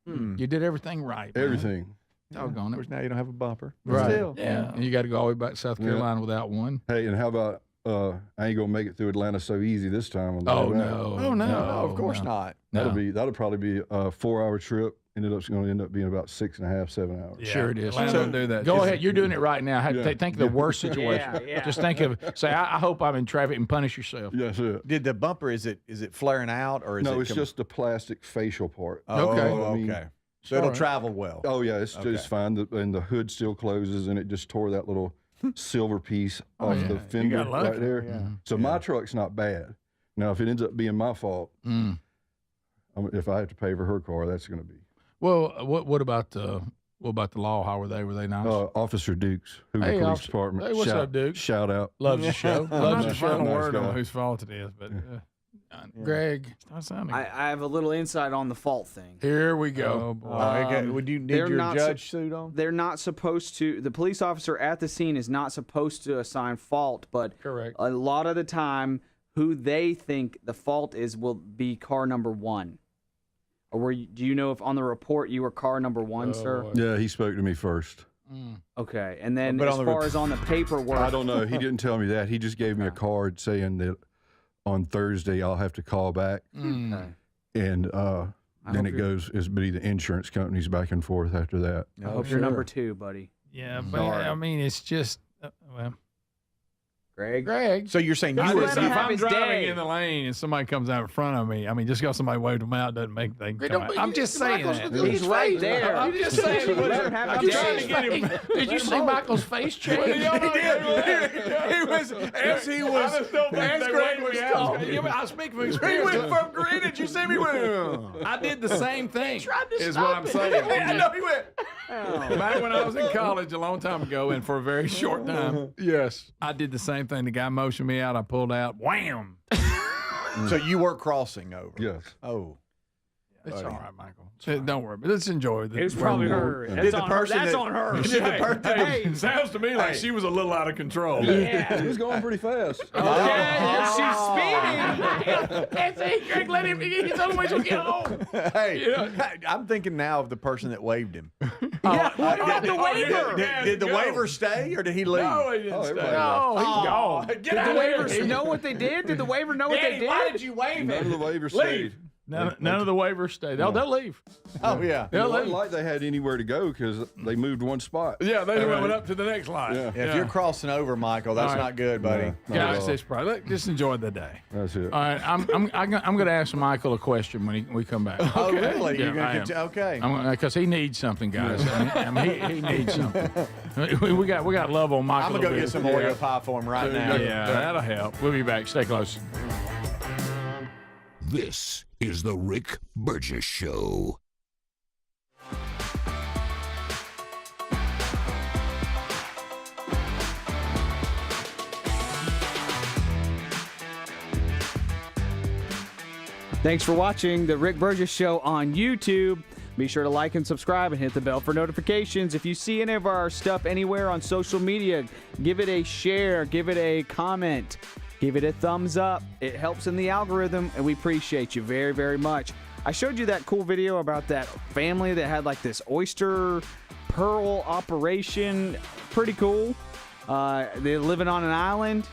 You did everything right. man. Everything. Doggone Of it. course, now you don't have a bumper. Right. Still. Yeah. And you got to go all the way back to South Carolina without one. Hey, and how about I ain't gonna make it through Atlanta so easy this time. On the Oh, way back. no. No, of course not. That'll probably be a 4-hour trip. Going to end up being about 6.5, 7 hours. Yeah. Sure it is. Atlanta don't do that. Go ahead. You're doing it right now. Think of the worst situation. Yeah. Just think of, say, I hope I'm in traffic and punish yourself. Yes, it. Did the bumper, is it flaring out or is it? No, it's just the plastic facial part. Oh, Okay. okay. So it'll travel well. Oh yeah, it's fine. And the hood still closes, and it just tore that little silver piece off the fender lucky. right there. Yeah. So my truck's not bad. Now, if it ends up being my fault, if I have to pay for her car, that's going to be. Well, what about the law? How were they? Were they nice? Officer Dukes, Hoover Police Department. Hey, what's up, Duke? Shout out. Loves the show. I'm Loves not the show. final Nice word guy. on whose fault it is, but Greg, start sounding. I have a little insight on the fault thing. here we go. Oh, boy. Would you need they're your not judge suit on? They're not supposed to. The police officer at the scene is not supposed to assign fault, but Correct. a lot of the time, who they think the fault is will be car number one. Or do you know if on the report you were car number one, sir? boy. Yeah, he spoke to me first. Okay, and then But as on the far as on the paperwork, I don't know. He didn't tell me that. He just gave me a card saying that on Thursday I'll have to call back, Okay. and hope then it you're- goes is be the insurance companies back and forth after that. I hope you're number two, buddy. Yeah, but Sorry. I mean, it's just well. Greg. So you're saying I you were let him If have I'm his driving day. in the lane and somebody comes out in front of me, I mean, just because somebody waved them out doesn't make they. Greg, Come out. I'm just saying that. He's right there. I'm just saying. Let him have I'm his trying day. to get him. Did you see Michael's face change? He was as he was. As Greg was talking. I speak from He experience. went from green. Did you see me? I did the same thing. tried to is stop what I'm it. saying. I know he went. Back when I was in college a long time ago, and for a very short time, Yes. I did the same thing. The guy motioned me out. I pulled out. Wham! So you were crossing over. Yes. Oh. It's all right, Michael. Don't worry, but let's enjoy the. It was probably her. Did the person That's that- on her. Did the person Hey, it sounds to me like she was a little out of control. Yeah. He was going pretty fast. She's speeding. Greg, let him. He's the only way to get home. Hey, I'm thinking now of the person that waved him. Yeah, what about the Oh, waiver? Did the waiver stay or did he leave? No, he didn't Oh, stay. everybody No, he's gone. Did the waiver know what they did? Did the waiver know what they did? Why did you wave None of the waivers stayed. None of the waivers stay. They'll leave. Oh, yeah. It wasn't like they had anywhere to go because they moved one spot. Yeah, they went up to the next line. Yeah. If you're crossing over, Michael, that's All right. not good, buddy. No, not at Guys, all. this probably Just enjoy the day. That's it. all right. I'm going to ask Michael a question when we come back. Oh, really? Yeah, You're I gonna am. okay. Because he needs something, guys. I mean, he needs something. We got love on Michael. I'm gonna go get some Oreo pie for him right now. Yeah, that'll help. We'll be back. Stay close. This is the Rick Burgess Show. Thanks for watching the Rick Burgess Show on YouTube. Be sure to like and subscribe and hit the bell for notifications. If you see any of our stuff anywhere on social media, give it a share, give it a comment, give it a thumbs up. It helps in the algorithm, and we appreciate you very, very much. I showed you that cool video about that family that had like this oyster pearl operation. Pretty cool. They're living on an island.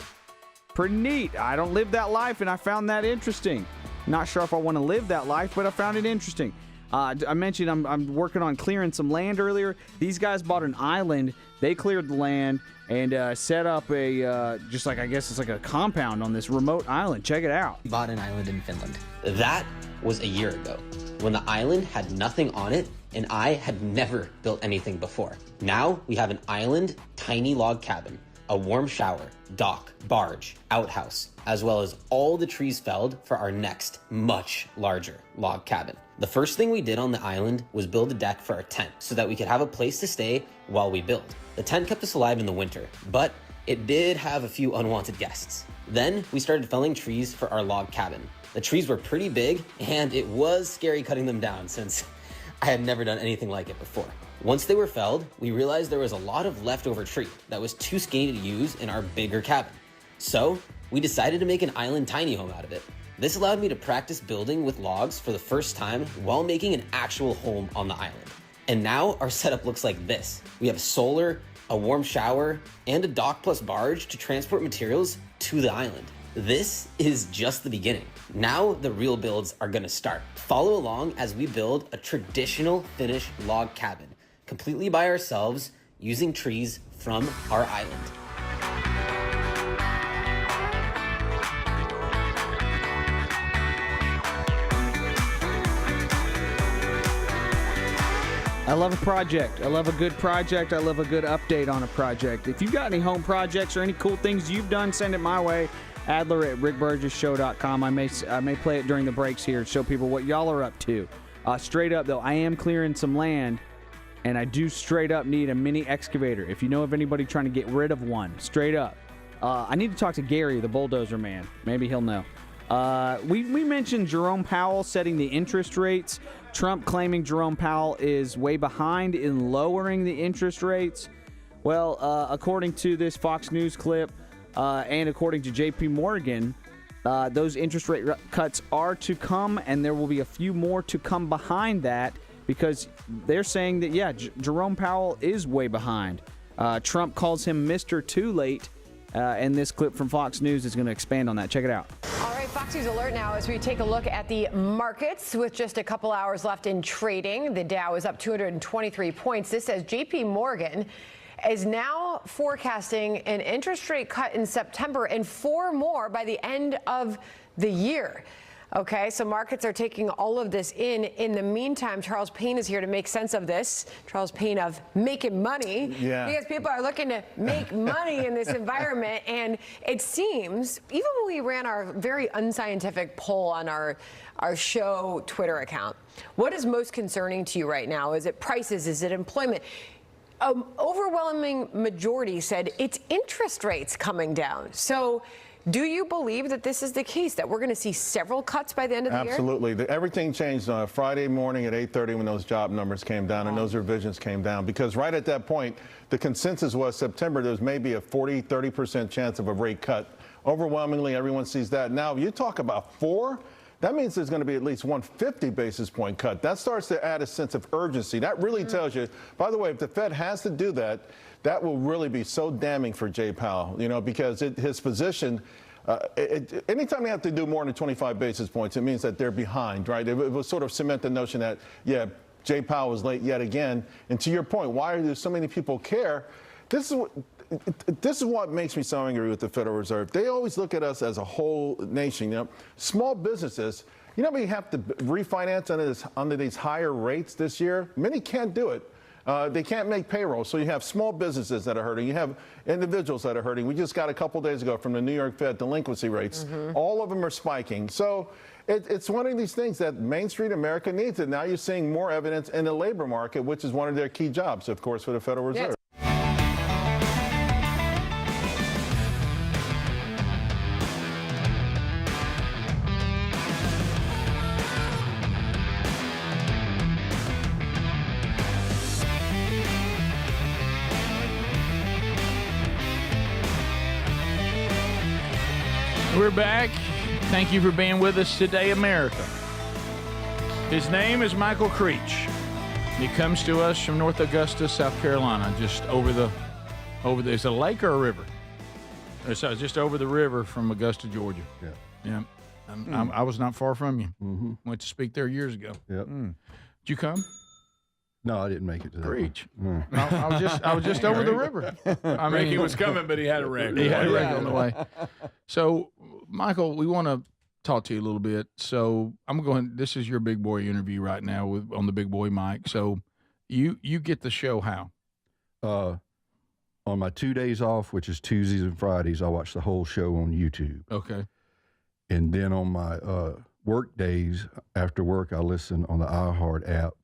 Pretty neat. I don't live that life, and I found that interesting. Not sure if I want to live that life, but I found it interesting. I mentioned I'm working on clearing some land earlier. These guys bought an island. They cleared the land and set up a, just like, I guess it's like a compound on this remote island. Check it out. Bought an island in Finland. That was a year ago, when the island had nothing on it and I had never built anything before. Now we have an island, tiny log cabin, a warm shower, dock, barge, outhouse, as well as all the trees felled for our next, much larger log cabin. The first thing we did on the island was build a deck for our tent so that we could have a place to stay while we build. The tent kept us alive in the winter, but it did have a few unwanted guests. Then we started felling trees for our log cabin. The trees were pretty big, and it was scary cutting them down since I had never done anything like it before. Once they were felled, we realized there was a lot of leftover tree that was too skinny to use in our bigger cabin. So we decided to make an island tiny home out of it. This allowed me to practice building with logs for the first time while making an actual home on the island. And now our setup looks like this. We have solar, a warm shower, and a dock plus barge to transport materials to the island. This is just the beginning. Now the real builds are gonna start. Follow along as we build a traditional Finnish log cabin, completely by ourselves, using trees from our island. I love a project. I love a good project. I love a good update on a project. If you've got any home projects or any cool things you've done, send it my way. Adler at rickburgessshow.com. I may play it during the breaks here to show people what y'all are up to. Straight up, though, I am clearing some land, and I do straight up need a mini excavator. If you know of anybody trying to get rid of one, straight up. I need to talk to Gary, the bulldozer man. Maybe he'll know. We mentioned Jerome Powell setting the interest rates. Trump claiming Jerome Powell is way behind in lowering the interest rates. Well, according to this Fox News clip and according to JP Morgan, those interest rate cuts are to come, and there will be a few more to come behind that because they're saying that, yeah, Jerome Powell is way behind. Trump calls him Mr. Too Late, and this clip from Fox News is going to expand on that. Check it out. All right, Fox News Alert now as we take a look at the markets with just a couple hours left in trading. The Dow is up 223 points. This says JP Morgan is now forecasting an interest rate cut in September and 4 more by the end of the year. Okay, so markets are taking all of this in. In the meantime, Charles Payne is here to make sense of this. Charles Payne of Making Money. Yeah. Because people are looking to make money in this environment. And it seems, even when we ran our very unscientific poll on our show Twitter account, what is most concerning to you right now? Is it prices? Is it employment? Overwhelming majority said it's interest rates coming down. So do you believe that this is the case, that we're going to see several cuts by the end of the year? Absolutely. Everything changed on Friday morning at 8:30 when those job numbers came down and those revisions came down, because right at that point, the consensus was September, there's maybe a 40-30% chance of a rate cut. Overwhelmingly, everyone sees that. Now, you talk about 4, that means there's going to be at least 150 basis point cut. That starts to add a sense of urgency. That really tells you, by the way, if the Fed has to do that, that will really be so damning for Jay Powell, you know, because his position, anytime they have to do more than 25 basis points, it means that they're behind, right? It will sort of cement the notion that, yeah, Jay Powell was late yet again. And to your point, why do so many people care? This is what makes me so angry with the Federal Reserve. They always look at us as a whole nation. You know, small businesses, you know, we have to refinance under these higher rates this year. Many can't do it. They can't make payroll. So you have small businesses that are hurting. You have individuals that are hurting. We just got a couple days ago from the New York Fed delinquency rates. All of them are spiking. So it's one of these things that Main Street America needs. And now you're seeing more evidence in the labor market, which is one of their key jobs, of course, for the Federal Reserve. Yes. We're back. Thank you for being with us today, America. His name is Michael Creech. He comes to us from North Augusta, South Carolina, just over the. Is it a lake or a river? It's just over the river from Augusta, Georgia. Yeah. I was not far from you. Mm-hmm. Went to speak there years ago. Yep. Did you come? No, I didn't make it to that. Preach. one. I was just over the river. I mean, he was coming, but he had a wreck. He had a wreck on the way. So, Michael, we want to talk to you a little bit. So I'm going. This is your big boy interview right now on the big boy mic. So you get the show how? On my 2 days off, which is Tuesdays and Fridays, I watch the whole show on YouTube. Okay. And then on my work days, after work, I listen on the Lighthearted app,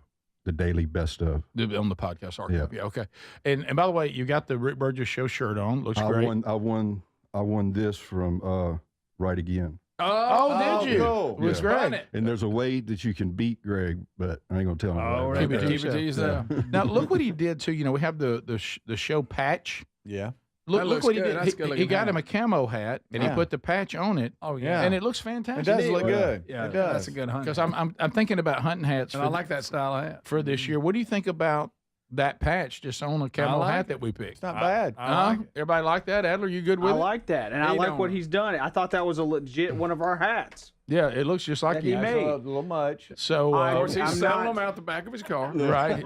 the daily best of. On the podcast archive. Yeah. Okay. And by the way, you got the Rick Burgess show shirt on. Looks great. I won this from Right Again. Oh, did you? Cool. It was great. And there's a way that you can beat Greg, but I ain't gonna tell him. Oh, right. keep it to yourself. Now look what he did too. You know, we have the show patch. Yeah. Look what he did. He got him a camo hat and he put the patch on it. Oh yeah, and it looks fantastic. It does look good. Yeah, it does. That's a good hunt. Because I'm thinking about hunting hats. And I like that style of hat for this year. What do you think about that patch just on a camo hat that we picked? It's not bad. I like it. Everybody like that? Adler, you good with I it? like that, and I like what he's done. I thought that was a legit one of our hats. Yeah, it looks just like he made. A little much. So, of course, he's selling them out the back of his car. Right.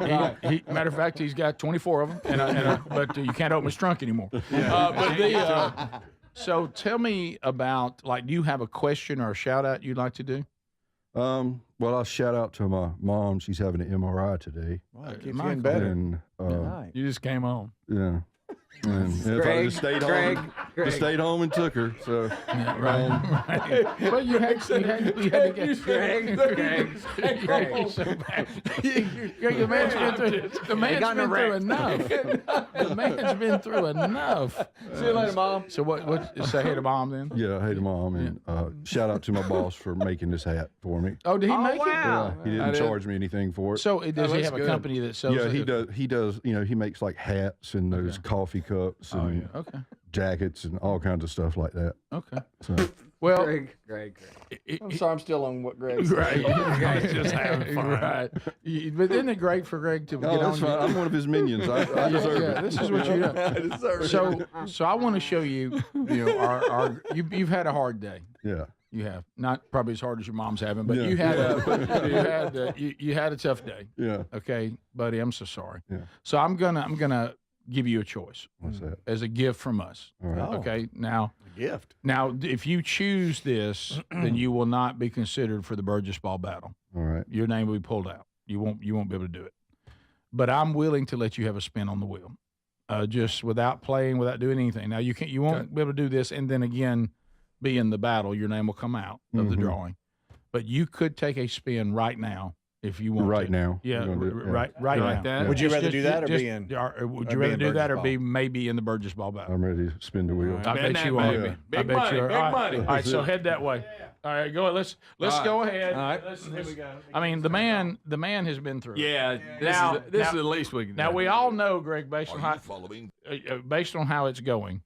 Matter of fact, he's got 24 of them, but you can't open his trunk anymore. So tell me about, like, do you have a question or a shout out you'd like to do? Well, I'll shout out to my mom. She's having an MRI today. Wow, keeps getting better. And, You just came home. Yeah. And if I just stayed home and took her. So right. But you had to get Greg. The man's been through enough. The man's been through enough. See you later, Mom. So what? Say hey to Mom then. Yeah, hey to Mom, and shout out to my boss for making this hat for me. Oh, did he make it? Yeah, he didn't charge me anything for it. So does he have a company that sells? Yeah, he does. He does. You know, he makes like hats and those coffee cups and jackets and all kinds of stuff like that. Okay. So. Well, Greg. I'm sorry, I'm still on what Greg said. Right. Greg's just having fun. Right. But isn't it great for Greg to get on? That's fine. I'm one of his minions. I deserve it. This is what you do. I deserve it. So I want to show you. You know, you've had a hard day. Yeah. You have not probably as hard as your mom's having, but you had you had a tough day. Yeah. Okay, buddy, I'm so sorry. Yeah. So I'm gonna give you a choice. What's that? As a gift from us. All right. Okay. Now. Gift. Now, if you choose this, then you will not be considered for the Burgess Ball battle. All right. Your name will be pulled out. You won't be able to do it. But I'm willing to let you have a spin on the wheel, just without playing, without doing anything. Now you won't be able to do this, and then again, be in the battle. Your name will come out of the drawing. But you could take a spin right now. If you want right to. now. Yeah, right now. That? Would you rather do that or be in? Would you rather do that or be maybe in the Burgess Ball battle? I'm ready to spin the wheel. I bet you are. Big money. All right, so head that way. All right, go ahead. Let's go ahead. All right. Here we go. I mean, the man has been through. Yeah. This is the least we can do. Now we all know, Greg, based on how it's going.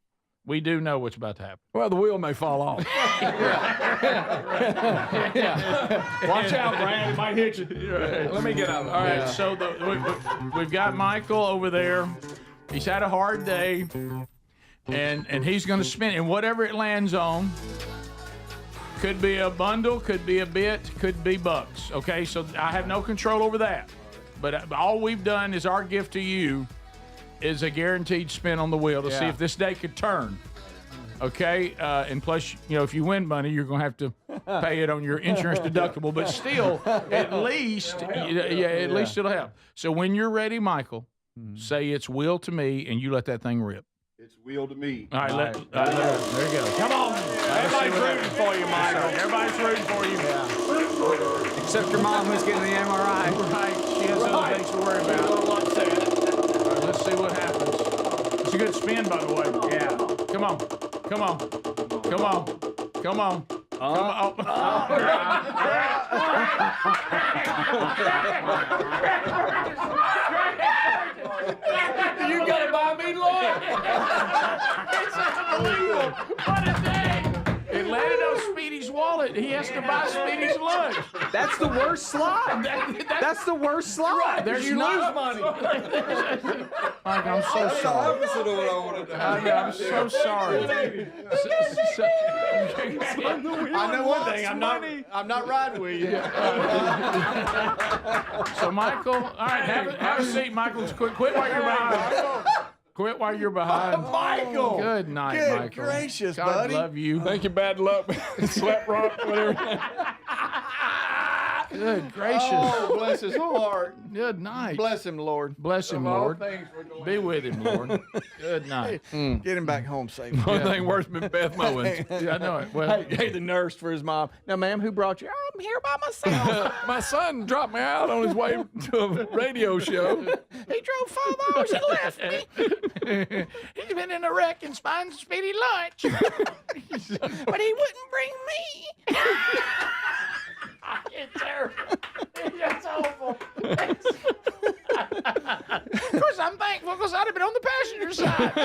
We do know what's about to happen. Well, the wheel may fall off. Watch out, Brad. It might hit you. Let me get out of it. All right, so we've got Michael over there. He's had a hard day, and he's going to spin it. And whatever it lands on, could be a bundle, could be a bit, could be bucks. Okay, so I have no control over that. But all we've done is our gift to you is a guaranteed spin on the wheel to see if this day could turn. Okay, and plus, if you win money, you're going to have to pay it on your insurance deductible. But still, at least it'll help. So when you're ready, Michael, say it's will to me, and you let that thing rip. It's wheel to me. All right, there you go. Come on. Everybody's rooting for you, Michael. Everybody's rooting for you. Yeah. Except your mom who's getting the MRI. Right, she has other things to worry about. All right, let's see what happens. It's a good spin, by the way. Yeah. Come on. Come on. Come on. Come on. You gotta buy me lunch. It's unbelievable. What a day. It landed it. He has to buy Speedy's lunch. That's the worst slot. That's the worst slot. Right. There's you not, lose money. Mike, I'm so sorry. I'm so sorry. I know one thing. I'm not riding with you. So, Michael, all right, have a seat, Michael. Quit while you're behind. Quit while you're behind. Michael. Good night, Good Michael. gracious, God buddy. love you. Thank you, bad luck. Slap rock, whatever. Good gracious. Oh, bless his heart. Good night. Bless him, Lord. Bless him, Of all Lord. things we're going Be with him, Lord. Good night. Get him back home safe. One thing worse than Beth Mowens. Yeah, I know it. Well, Hey, the nurse for his mom. Now, ma'am, who brought you? I'm here by myself. My son dropped me out on his way to a radio show. he drove 5 hours and left me. He's been in a wreck and spined Speedy lunch. But he wouldn't bring me. It's terrible. It's awful. Of course, I'm thankful because I'd have been on the passenger side.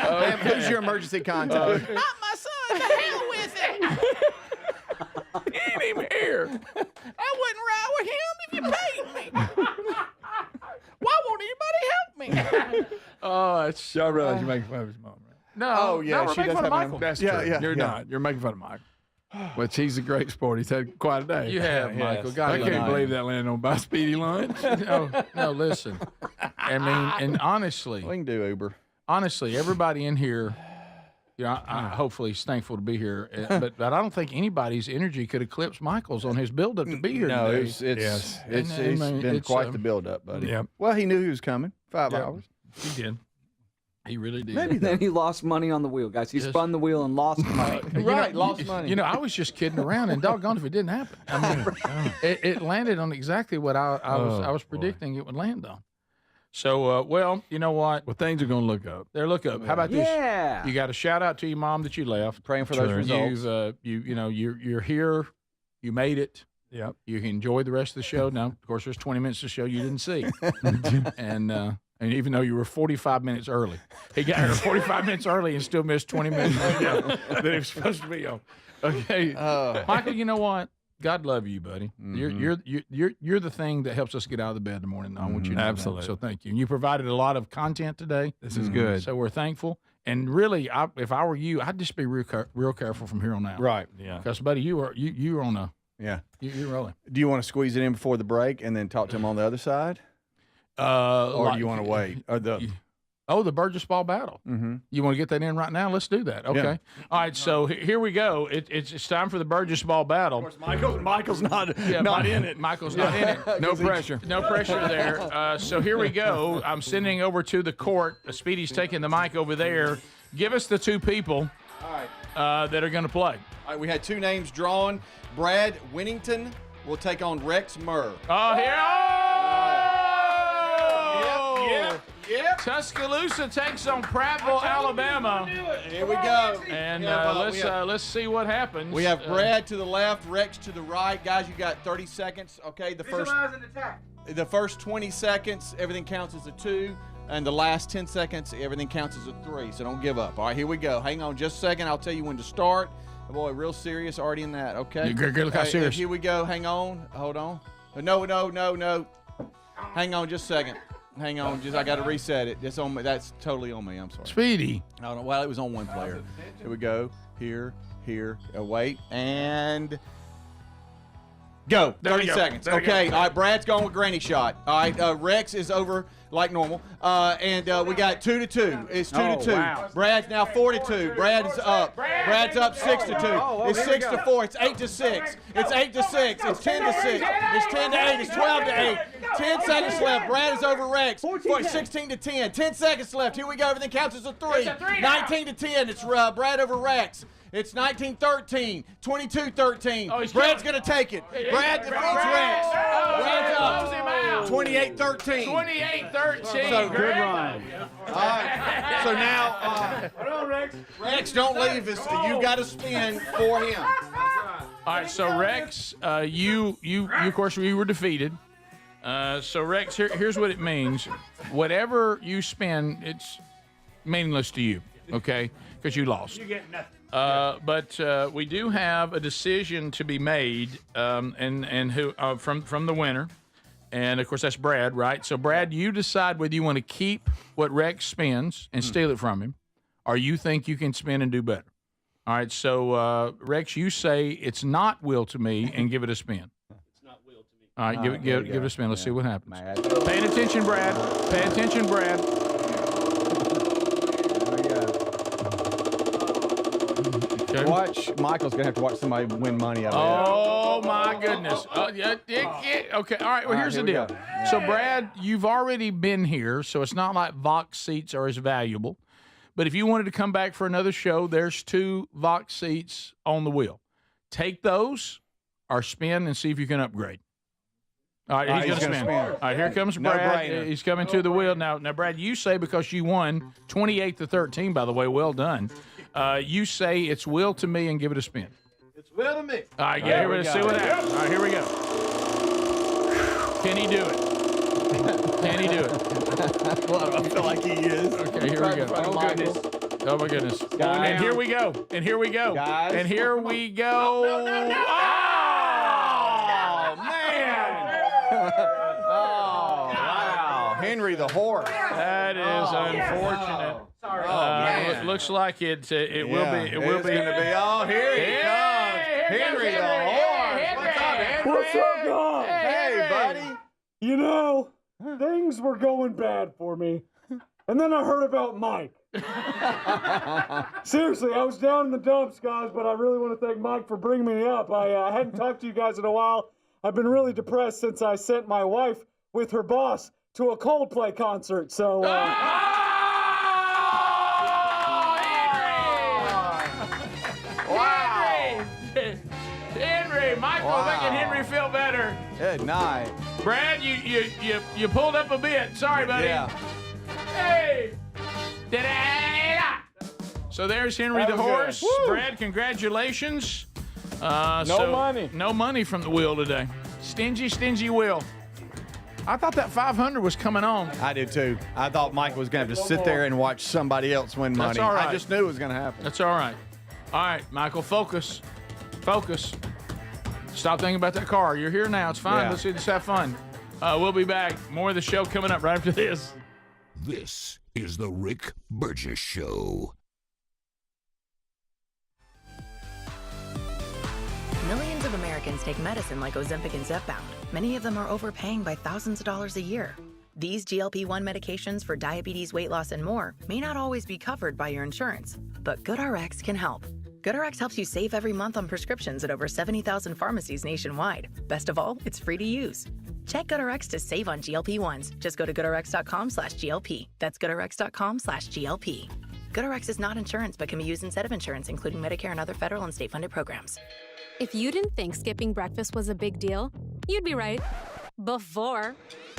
Ma'am, who's your emergency contact? Not my son. To hell with it. He ain't even here. I wouldn't ride with him if you paid me. Why won't anybody help me? Oh, it's. I realize you're making fun of his mom, right? No. Oh, yeah, no, we're she making does fun of have Michael. That's Yeah, true. yeah, You're yeah. not. You're making fun of Michael. Which he's a great sport. He's had quite a day. You have, Michael. God I love can't you. believe that landed on buy Speedy lunch. No, listen. I mean, and honestly, We can do Uber. honestly, everybody in here, you know, I hopefully is thankful to be here. But I don't think anybody's energy could eclipse Michael's on his build-up to be here No, today. it's And, I mean, been it's, quite the build-up, buddy. Yep. Well, he knew he was coming. 5 Yeah. hours. He did. He really did. And then he lost money on the wheel, guys. He Yes. spun the wheel and lost money. Lost money. You know, I was just kidding around, and doggone if it didn't happen. I mean, it landed on exactly what I was predicting it would land on. So, well, you know what? Well, things are going to look up. They're look up. How about this? Yeah. You got a shout out to your mom that you left. Praying for those Sure. results. You're here. You made it. Yep. You can enjoy the rest of the show. Now, of course, there's 20 minutes of the show you didn't see, and even though you were 45 minutes early, he got here 45 minutes early and still missed 20 minutes of the show that he was supposed to be on. Okay, Michael, you know what? God love you, buddy. You're the thing that helps us get out of the bed in the morning. I want you to know that. Absolutely. So thank you. And you provided a lot of content today. This is good. So we're thankful. And really, if I were you, I'd just be real careful from here on out. Right. Yeah. Because, buddy, you're on a Yeah. you're rolling. Do you want to squeeze it in before the break and then talk to him on the other side? Or do you want to wait? Or the Burgess ball battle. Mm-hmm. You want to get that in right now? Let's do that. Okay. Yeah. All right. So here we go. It's time for the Burgess ball battle. Of course, Michael's not in it. Michael's not in it. No pressure. No pressure there. So here we go. I'm sending over to the court. Speedy's taking the mic over there. Give us the two people that are going to play. All right, we had two names drawn. Brad Winnington will take on Rex Murr. Oh, here. Yep. Tuscaloosa takes on Prattville, Alabama. Here we go. And Yeah, let's see what happens. We have Brad to the left, Rex to the right. Guys, you got 30 seconds. Okay, the first 20 seconds, everything counts as a 2. And the last 10 seconds, everything counts as a 3. So don't give up. All right, here we go. Hang on just a second. I'll tell you when to start. Oh, boy, real serious already in that. Okay. Look how serious. Here we go. Hang on. Hold on. No. Hang on just a second. Hang on. I got to reset it. That's on me. That's totally on me. I'm sorry. Speedy. I don't know. Well, it was on one player. Here we go. Here. Wait. And go. 30 seconds. Okay. All right. Brad's going with granny shot. All right. Rex is over like normal. And we got 2-2. It's 2-2. Wow. Brad's now 4-2. Brad is up. Brad's up 6-2. It's 6-4. It's 8-6. It's 8-6. It's 10-6. It's 10-8. It's 12-8. 10 seconds left. Brad is over Rex. 16-10. 10 seconds left. Here we go. Everything counts as a 3. 19-10. It's Brad over Rex. It's 19-13. 22-13. Brad's going to take it. Brad defeats Rex. Brad's up. 28-13. 28-13. So good run. All right. So now, Rex, don't leave us. You got to spin for him. All right. So Rex, you of course we were defeated. So Rex, here's what it means. Whatever you spend, it's meaningless to you. Okay, because you lost. You get nothing. But we do have a decision to be made, and who from the winner. And, of course, that's Brad, right? So, Brad, you decide whether you want to keep what Rex spends and steal it from him, or you think you can spend and do better. All right, so, Rex, you say it's not will to me and give it a spin. It's not will to me. All right, give it a spin. Let's see what happens. Paying attention, Brad. Pay attention, Brad. Okay. Watch. Michael's going to have to watch somebody win money out of it. Oh, my goodness. Okay, all right, well, here's the deal. So, Brad, you've already been here, so it's not like Vox seats are as valuable. But if you wanted to come back for another show, there's 2 Vox seats on the wheel. Take those or spin and see if you can upgrade. All right, he's going to spin. All right, here comes Brad. No-brainer. He's coming to the wheel. Now, Brad, you say because you won 28-13, by the way, well done. You say it's will to me and give it a spin. It's will to me. All right, here we go. See what happens. All right, here we go. Can he do it? Can he do it? Well, I feel like he is. Okay, here we go. Oh, my goodness. And here we go. And here we go. Guys. And here we go. No. Oh, man. Oh, wow. Henry the horse. That is unfortunate. Man. It looks like it will be. It will be. It's going to be. Oh, here he comes. Henry the horse. What's up, Henry? What's up, guys? Hey, buddy. You know, things were going bad for me. And then I heard about Mike. Seriously, I was down in the dumps, guys, but I really want to thank Mike for bringing me up. I hadn't talked to you guys in a while. I've been really depressed since I sent my wife with her boss to a Coldplay concert. So, Henry, Michael, making Henry feel better. Good night. Brad, you pulled up a bit. Sorry, buddy. Yeah. Hey. Da-da-da. So there's Henry the horse. Brad, congratulations. No money. No money from the wheel today. Stingy wheel. I thought that 500 was coming on. I did too. I thought Mike was going to have to sit there and watch somebody else win money. That's all right. I just knew it was going to happen. That's all right. All right, Michael, focus. Stop thinking about that car. You're here now. It's fine. Yeah. Let's have fun. We'll be back. More of the show coming up right after this. This is the Rick Burgess Show. Millions of Americans take medicine like Ozempic and Zepbound. Many of them are overpaying by thousands of dollars a year. These GLP-1 medications for diabetes, weight loss, and more may not always be covered by your insurance, but GoodRx can help. GoodRx helps you save every month on prescriptions at over 70,000 pharmacies nationwide. Best of all, it's free to use. Check GoodRx to save on GLP-1s. Just go to GoodRx.com/GLP. That's GoodRx.com/GLP. GoodRx is not insurance, but can be used instead of insurance, including Medicare and other federal and state-funded programs. If you didn't think skipping breakfast was a big deal, you'd be right. Before.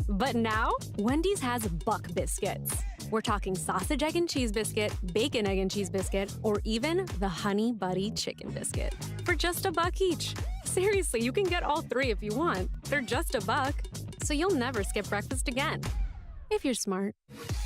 But now, Wendy's has Buck Biscuits. We're talking sausage, egg, and cheese biscuit, bacon, egg, and cheese biscuit, or even the Honey Buddy chicken biscuit for just $1 each. Seriously, you can get all 3 if you want. They're just $1, so you'll never skip breakfast again. If you're smart.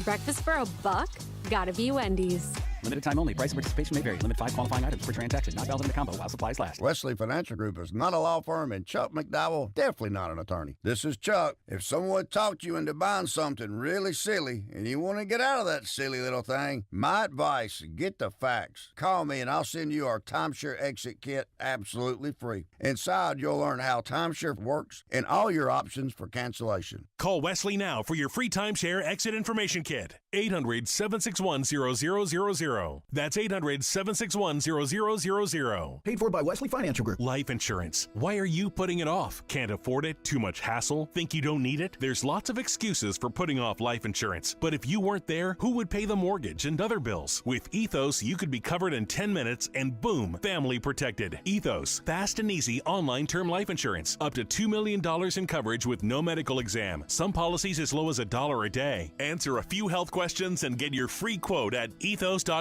Breakfast for $1? Gotta be Wendy's. Limited time only. Price and participation may vary. Limit 5 qualifying items per transaction. Not valid in a combo while supplies last. Wesley Financial Group is not a law firm, and Chuck McDowell definitely not an attorney. This is Chuck. If someone talked you into buying something really silly and you want to get out of that silly little thing, my advice, get the facts. Call me and I'll send you our timeshare exit kit absolutely free. Inside, you'll learn how timeshare works and all your options for cancellation. Call Wesley now for your free timeshare exit information kit. 800-761-0000. That's 800-761-0000. Paid for by Wesley Financial Group. Life insurance. Why are you putting it off? Can't afford it? Too much hassle? Think you don't need it? There's lots of excuses for putting off life insurance. But if you weren't there, who would pay the mortgage and other bills? With Ethos, you could be covered in 10 minutes and boom, family protected. Ethos. Fast and easy online term life insurance. Up to $2 million in coverage with no medical exam. Some policies as low as $1 a day. Answer a few health questions and get your free quote at ethos.com/term.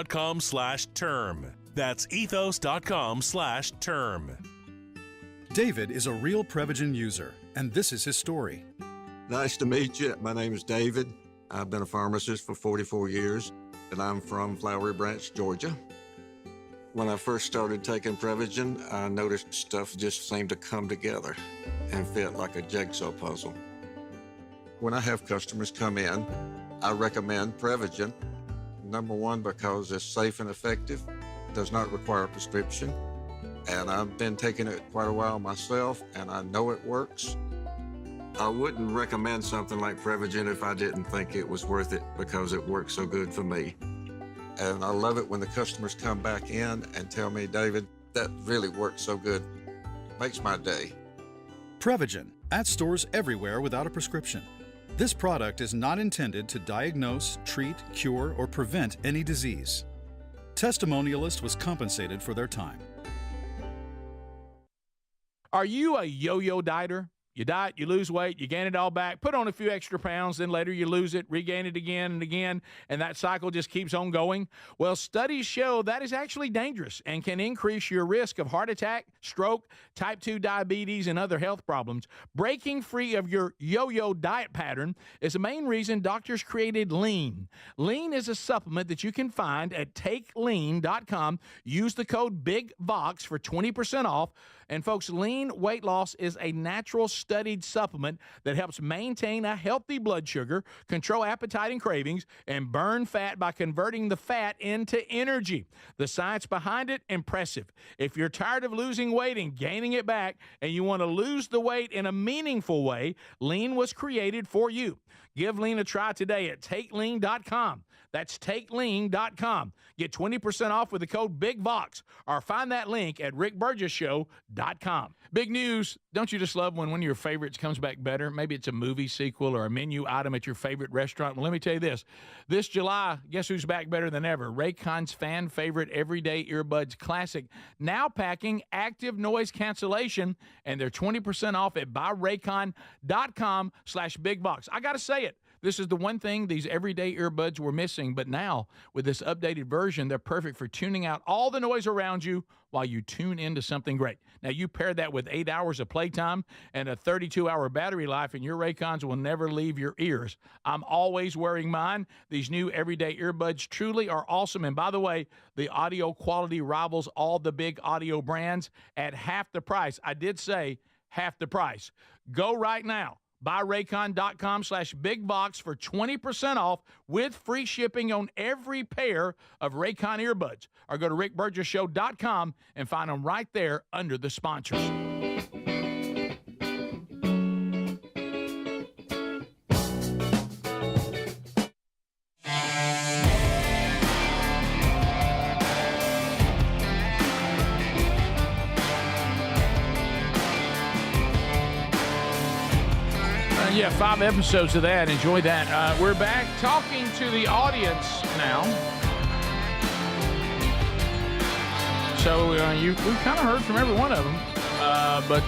That's ethos.com/term. David is a real Prevagen user, and this is his story. Nice to meet you. My name is David. I've been a pharmacist for 44 years, and I'm from Flowery Branch, Georgia. When I first started taking Prevagen, I noticed stuff just seemed to come together and fit like a jigsaw puzzle. When I have customers come in, I recommend Prevagen. Number one, because it's safe and effective, does not require a prescription, and I've been taking it quite a while myself, and I know it works. I wouldn't recommend something like Prevagen if I didn't think it was worth it because it works so good for me. And I love it when the customers come back in and tell me, David, that really works so good. Makes my day. Prevagen, at stores everywhere without a prescription. This product is not intended to diagnose, treat, cure, or prevent any disease. Testimonialist was compensated for their time. Are you a yo-yo dieter? You diet, you lose weight, you gain it all back, put on a few extra pounds, then later you lose it, regain it again and again, and that cycle just keeps on going? Well, studies show that is actually dangerous and can increase your risk of heart attack, stroke, type 2 diabetes, and other health problems. Breaking free of your yo-yo diet pattern is the main reason doctors created Lean. Lean is a supplement that you can find at takelean.com. Use the code BIGVOX for 20% off. And folks, Lean weight loss is a natural studied supplement that helps maintain a healthy blood sugar, control appetite and cravings, and burn fat by converting the fat into energy. The science behind it, impressive. If you're tired of losing weight and gaining it back, and you want to lose the weight in a meaningful way, Lean was created for you. Give Lean a try today at takelean.com. That's takelean.com. Get 20% off with the code BIGVOX, or find that link at rickburgessshow.com. Big news. Don't you just love when one of your favorites comes back better? Maybe it's a movie sequel or a menu item at your favorite restaurant. Well, let me tell you this. This July, guess who's back better than ever? Raycon's fan favorite Everyday Earbuds Classic, now packing active noise cancellation, and they're 20% off at buyraycon.com/bigbox. I got to say it. This is the one thing these everyday earbuds were missing, but now with this updated version, they're perfect for tuning out all the noise around you while you tune into something great. Now, you pair that with 8 hours of playtime and a 32-hour battery life, and your Raycons will never leave your ears. I'm always wearing mine. These new everyday earbuds truly are awesome. And by the way, the audio quality rivals all the big audio brands at half the price. I did say half the price. Go right now. BuyRaycon.com/bigbox for 20% off with free shipping on every pair of Raycon earbuds. Or go to rickburgessshow.com and find them right there under the sponsors. Yeah, 5 episodes of that. Enjoy that. We're back talking to the audience now. So we kind of heard from every one of them, but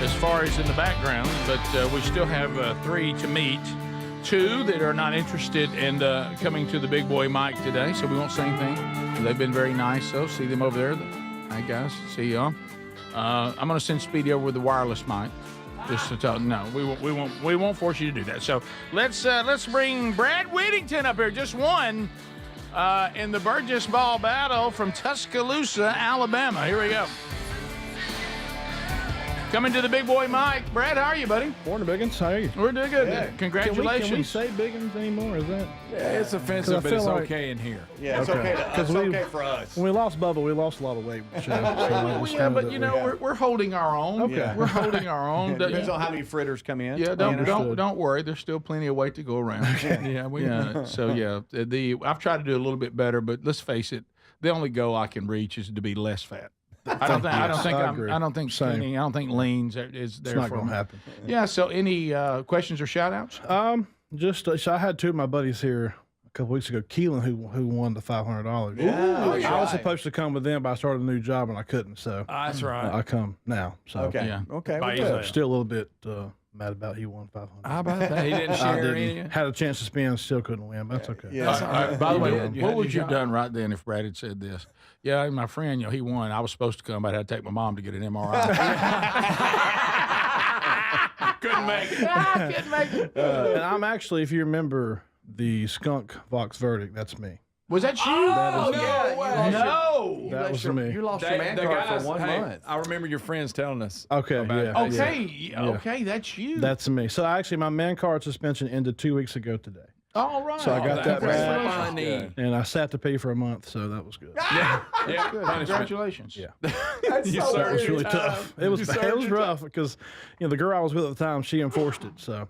as far as in the background, but we still have 3 to meet. 2 that are not interested in coming to the big boy mic today, so we won't say anything. They've been very nice, though. See them over there. Hi, guys. See y'all. I'm going to send Speedy over with the wireless mic. Just to tell, no, we won't force you to do that. So let's bring Brad Whittington up here, just one in the Burgess ball battle from Tuscaloosa, Alabama. Here we go. Coming to the big boy mic. Brad, how are you, buddy? Morning, Biggins. How are you? We're doing good. Yeah. Congratulations. Can we say Biggins anymore? Is that? Yeah, it's offensive, but it's okay in here. Yeah, it's okay. It's okay for us. When we lost Bubba, we lost a lot of weight. Yeah, but you know, we're holding our own. Okay. Yeah. We're holding our own. Depends on how many fritters come in. Yeah, don't worry. There's still plenty of weight to go around. I've tried to do a little bit better, but let's face it, the only goal I can reach is to be less fat. I don't think leans is there. It's not for going me. to happen. Yeah. So, any questions or shout outs? So I had 2 of my buddies here a couple weeks ago. Keelan, who won the $500. Yeah, I was supposed to come with them, but I started a new job and I couldn't. So that's right. I come now. So okay. Yeah. Okay. Well, still a little bit mad about he won $500. How about that? He didn't share any. Had a chance to spin, still couldn't win. But that's okay. Yeah. By the way, what would you have done right then if Brad had said this? Yeah, my friend, he won. I was supposed to come, but I had to take my mom to get an MRI. Couldn't make it. Couldn't make it. And I'm actually, if you remember the skunk Vox verdict, that's me. Was that you? That is yeah. No. That was me. You lost your man card for 1 month. I remember your friends telling us. Okay, yeah. Okay, that's you. That's me. So actually, my man card suspension ended 2 weeks ago today. All right. So I got that back, Funny. and I sat to pay for a month, so that was good. Yeah, good. Congratulations. Yeah. That's That was really tough. It was rough because the girl I was with at the time, she enforced it. So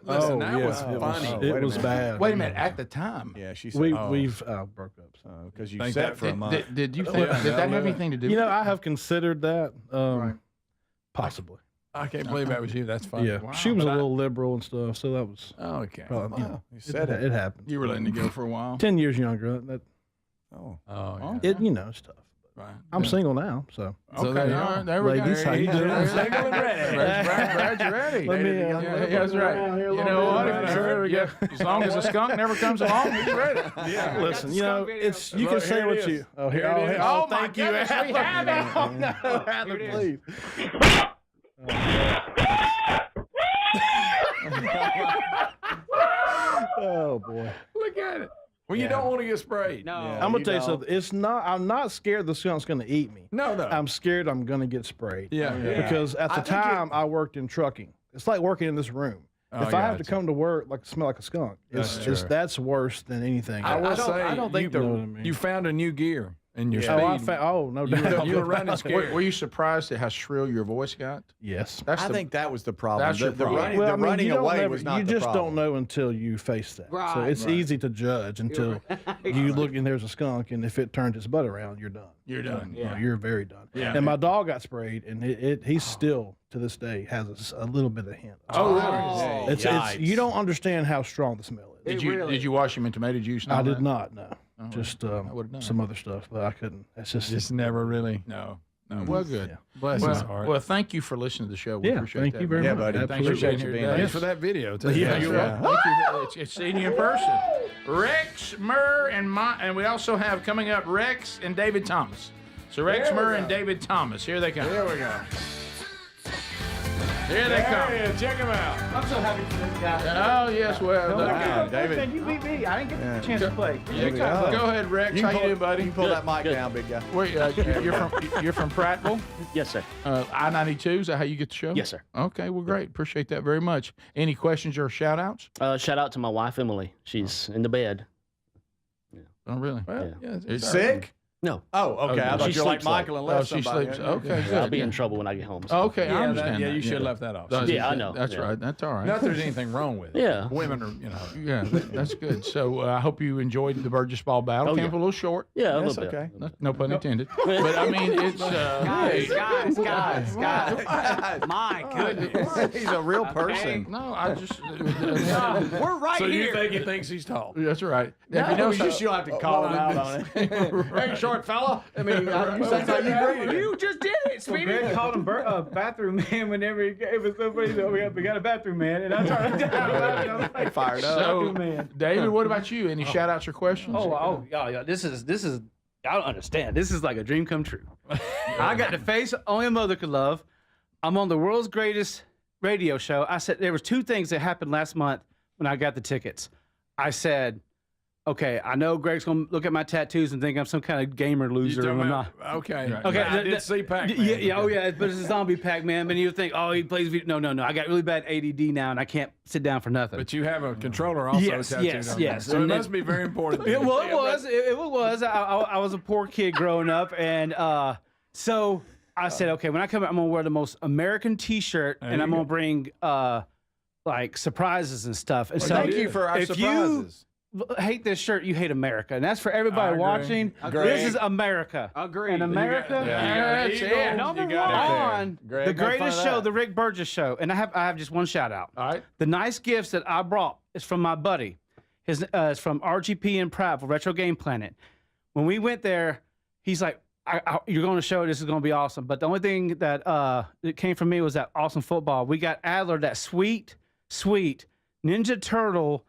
listen, that was funny. It was bad. Wait a minute. At the time, Yeah, she said. We've broke up. So. Because you Think sat that- for a month. did you think did that have anything to do? You know, with I have considered that, possibly. I can't believe that was you. That's funny. Yeah, Wow. she was a But little liberal and stuff, so that was. okay. Probably, you said it happened. You were letting it go for a while. 10 years younger. Oh. Oh, It's tough. Right. I'm single now, so. So there you are. There we go. Ladies, how you doing? Single and ready. Brad's ready. Let me, Yeah, that's right. You know what? As long as a skunk never comes along, he's ready. Yeah. Listen, it's you can say here what it you. is. Oh, Here it is. Oh, my thank you, goodness, we Adler. have it. Oh no, Adler, please. Oh boy. Look at it. Well, you don't want to get sprayed. No. I'm gonna tell you something. I'm not scared the skunk's gonna eat me. No. I'm scared I'm gonna get sprayed. Yeah. Because at the time I worked in trucking. It's like working in this room. Oh, If I have to come to work smell like a skunk, that's worse than anything. I will say, I don't think you, know what I mean. you found a new gear in your Oh, speed. no doubt. You were running scared. Were you surprised at how shrill your voice got? Yes. I think that was the problem. That's your The problem. running you don't away never- was not You the just problem. don't know until you face that. Right, so it's right. easy to judge until you look and there's a skunk, and if it turns its butt around, you're done. You're done. You know, you're very done. Yeah. And my dog got sprayed, and he's still to this day has a little bit of hint. Oh, really? It's you don't understand how strong the smell is. Did you wash him in tomato juice? And all I did that? not. No, Oh, just would've done some other stuff, but I couldn't. That's just never really. No. Well, good. Yeah. Bless his heart. Well, thank you for listening to the show. We Yeah, appreciate thank that. you very Yeah, much. buddy. Thanks for Appreciate being you here being today. Thanks for that video, too. Yeah, Thank you. Thank you. It's seeing you in person. Rex, Murr, and we also have coming up Rex and David Thomas. So Rex, Murr, and David Thomas. Here they come. Here we go. Here they come. Yeah, check him out. I'm so happy for this guy. Oh, yes, well. Wow, David. You beat me. I didn't get the chance to play. Go ahead, Rex. How you doing, buddy? You can pull that mic down, big guy. Wait, you're from Prattville? Yes, sir. I-92, is that how you get the show? Yes, sir. Okay, well, great. Appreciate that very much. Any questions or shout-outs? Shout out to my wife, Emily. She's in the bed. Oh, really? Well, yeah. It's sick? No. Oh, okay. I thought She you were like sleeps late. Michael and left she somebody. sleeps. Okay, I'll good. be in trouble when I get home. So. Okay, I understand Yeah, that. you should have left that off. Yeah, I know. That's Yeah. right. That's all right. Not that there's anything wrong with it. Yeah. Women are, Yeah, that's good. So I hope you enjoyed the Burgess Ball battle. Oh, Came yeah. up a little short. Yeah, a That's little bit. okay. No pun intended. But I mean, it's Guys. My goodness. He's a real person. No, I just. We're right So you here. think he thinks he's tall? That's right. No, If you know you just don't have to call him out on it. Hey, short fella. I mean, that's how you greeted him. You just did it, Well, Speedy. Greg called him bathroom man whenever it was somebody that we got a bathroom man, and I tried to Fired up. So, bathroom man. David, what about you? Any shout outs or questions? Yeah. This is. I don't understand. This is like a dream come true. I got the face only a mother could love. I'm on the world's greatest radio show. I said there was two things that happened last month when I got the tickets. I said, okay, I know Greg's gonna look at my tattoos and think I'm some kind of gamer loser. And I'm not. Okay. Okay. I did see Pac-Man. Yeah. Oh yeah. But it's a zombie Pac-Man. But you think, oh, he plays video. No. I got really bad ADD now, and I can't sit down for nothing. But you have a controller also tattooed on you. Yes. So And it must be very important. It was. It was. I was a poor kid growing up, and so I said, okay, when I come out, I'm gonna wear the most American T-shirt, and I'm gonna bring like surprises and stuff. And so Thank you for our if surprises. you hate this shirt, you hate America, and that's for everybody watching. This is America. Agree. And America. That's it. Number got it there. one, Greg, the make fun greatest of show, that. the Rick Burgess Show, and I have just one shout out. All right. The nice gifts that I brought is from my buddy. His it's from RGP in Prattville, Retro Game Planet. When we went there, he's like, "You're going to show. This is going to be awesome." But the only thing that came from me was that awesome football. We got Adler that sweet Ninja Turtle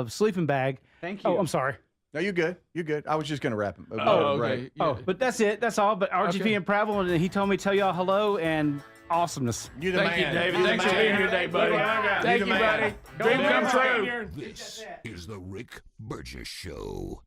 sleeping bag. Thank you. Oh, I'm sorry. No, you good. You good. I was just going to wrap him. Okay. Oh, but that's it. That's all. But RGP in Prattville, and he told me to tell y'all hello and awesomeness. You the Thank you, man. David. You the Thanks for man. being here today, buddy. Thank you, buddy. Dream come true. This is the Rick Burgess Show.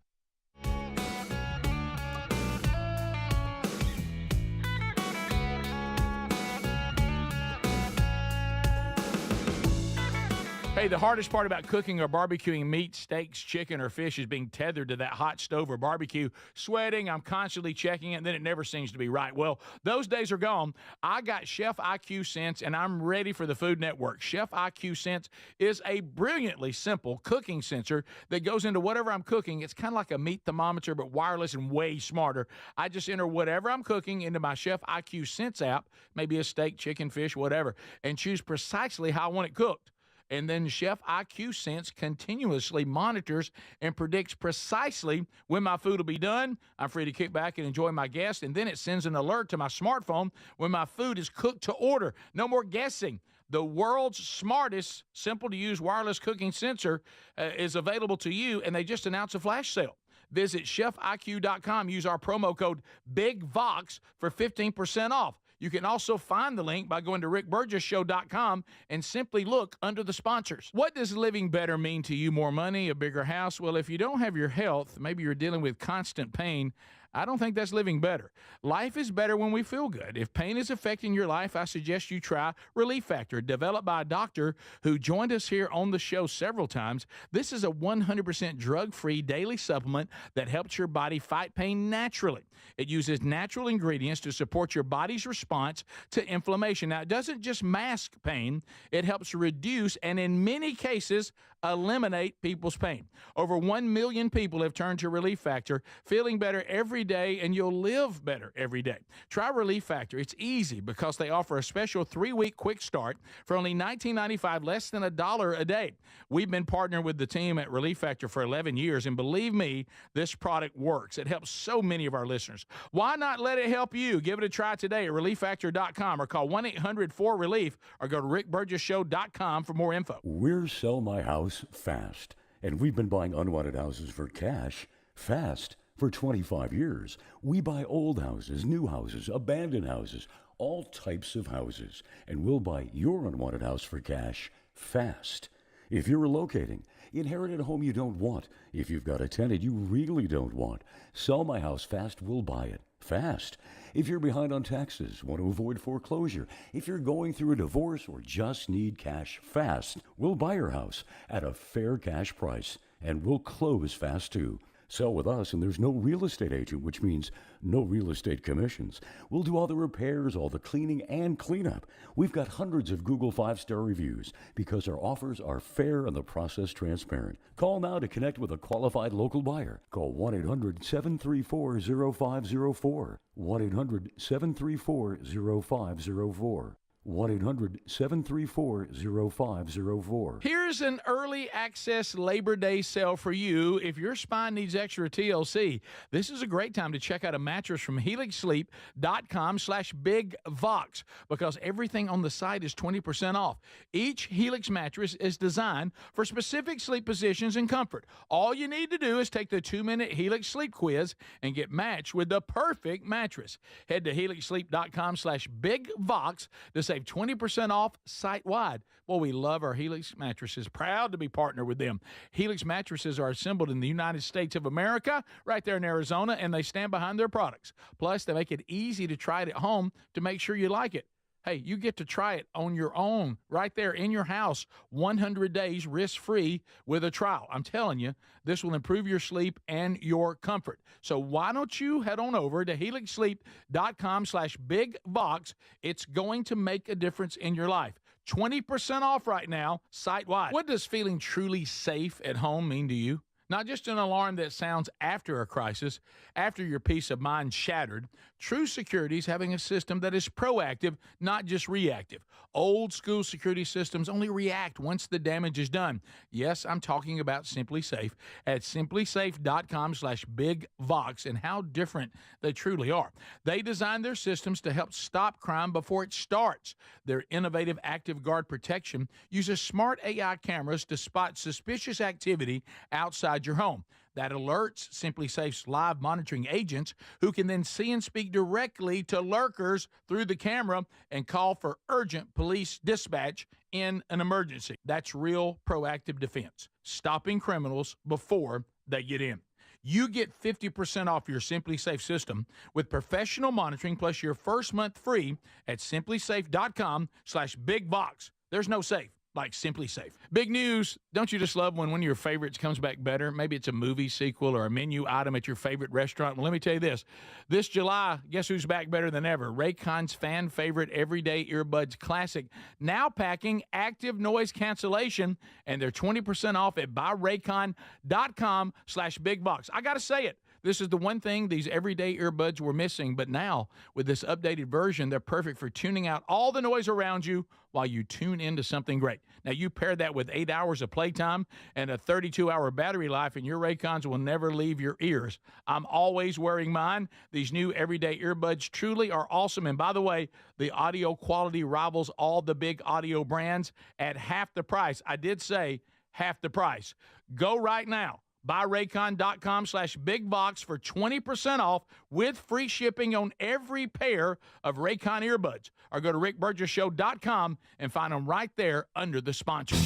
Hey, the hardest part about cooking or barbecuing meat, steaks, chicken, or fish is being tethered to that hot stove or barbecue, sweating. I'm constantly checking it, and then it never seems to be right. Well, those days are gone. I got Chef IQ Sense, and I'm ready for the Food Network. Chef IQ Sense is a brilliantly simple cooking sensor that goes into whatever I'm cooking. It's kind of like a meat thermometer, but wireless and way smarter. I just enter whatever I'm cooking into my Chef IQ Sense app, maybe a steak, chicken, fish, whatever, and choose precisely how I want it cooked. And then Chef IQ Sense continuously monitors and predicts precisely when my food will be done. I'm free to kick back and enjoy my guests. And then it sends an alert to my smartphone when my food is cooked to order. No more guessing. The world's smartest, simple-to-use wireless cooking sensor is available to you, and they just announced a flash sale. Visit chefiq.com. Use our promo code BIGVOX for 15% off. You can also find the link by going to rickburgessshow.com and simply look under the sponsors. What does living better mean to you? More money, a bigger house? Well, if you don't have your health, maybe you're dealing with constant pain, I don't think that's living better. Life is better when we feel good. If pain is affecting your life, I suggest you try Relief Factor, developed by a doctor who joined us here on the show several times. This is a 100% drug-free daily supplement that helps your body fight pain naturally. It uses natural ingredients to support your body's response to inflammation. Now, it doesn't just mask pain, it helps reduce and in many cases eliminate people's pain. Over 1 million people have turned to Relief Factor, feeling better every day, and you'll live better every day. Try Relief Factor. It's easy because they offer a special 3-week quick start for only $19.95, less than $1 a day. We've been partnering with the team at Relief Factor for 11 years, and believe me, this product works. It helps so many of our listeners. Why not let it help you? Give it a try today at relieffactor.com or call 1-800-4RELIEF or go to rickburgessshow.com for more info. We're Sell My House Fast, and we've been buying unwanted houses for cash fast for 25 years. We buy old houses, new houses, abandoned houses, all types of houses, and we'll buy your unwanted house for cash fast. If you're relocating, inherited a home you don't want, if you've got a tenant you really don't want, Sell My House Fast will buy it fast. If you're behind on taxes, want to avoid foreclosure, if you're going through a divorce or just need cash fast, we'll buy your house at a fair cash price, and we'll close fast too. Sell with us, and there's no real estate agent, which means no real estate commissions. We'll do all the repairs, all the cleaning, and cleanup. We've got hundreds of Google 5-star reviews because our offers are fair and the process transparent. Call now to connect with a qualified local buyer. Call 1-800-734-0504. 1-800-734-0504. 1-800-734-0504. Here's an early access Labor Day sale for you if your spine needs extra TLC. This is a great time to check out a mattress from helixsleep.com/bigvox because everything on the site is 20% off. Each Helix mattress is designed for specific sleep positions and comfort. All you need to do is take the 2-minute Helix sleep quiz and get matched with the perfect mattress. Head to helixsleep.com/bigvox to save 20% off site-wide. Well, we love our Helix mattresses. Proud to be partnered with them. Helix mattresses are assembled in the United States of America, right there in Arizona, and they stand behind their products. Plus, they make it easy to try it at home to make sure you like it. Hey, you get to try it on your own, right there in your house, 100 days risk-free with a trial. I'm telling you, this will improve your sleep and your comfort. So why don't you head on over to helixsleep.com/bigvox. It's going to make a difference in your life. 20% off right now, site-wide. What does feeling truly safe at home mean to you? Not just an alarm that sounds after a crisis, after your peace of mind shattered. True security is having a system that is proactive, not just reactive. Old school security systems only react once the damage is done. Yes, I'm talking about Simply Safe at simplysafe.com/bigvox and how different they truly are. They designed their systems to help stop crime before it starts. Their innovative Active Guard protection uses smart AI cameras to spot suspicious activity outside your home. That alerts Simply Safe's live monitoring agents who can then see and speak directly to lurkers through the camera and call for urgent police dispatch in an emergency. That's real proactive defense, stopping criminals before they get in. You get 50% off your Simply Safe system with professional monitoring plus your first month free at simplysafe.com/bigvox. There's no safe like Simply Safe. Big news. Don't you just love when one of your favorites comes back better? Maybe it's a movie sequel or a menu item at your favorite restaurant. Well, let me tell you this. This July, guess who's back better than ever? Raycon's fan favorite Everyday Earbuds Classic. Now packing active noise cancellation, and they're 20% off at buyraycon.com/bigbox. I got to say it. This is the one thing these everyday earbuds were missing, but now with this updated version, they're perfect for tuning out all the noise around you while you tune into something great. Now, you pair that with 8 hours of playtime and a 32-hour battery life, and your Raycons will never leave your ears. I'm always wearing mine. These new everyday earbuds truly are awesome. And by the way, the audio quality rivals all the big audio brands at half the price. I did say half the price. Go right now. BuyRaycon.com/bigbox for 20% off with free shipping on every pair of Raycon earbuds. Or go to rickburgessshow.com and find them right there under the sponsors.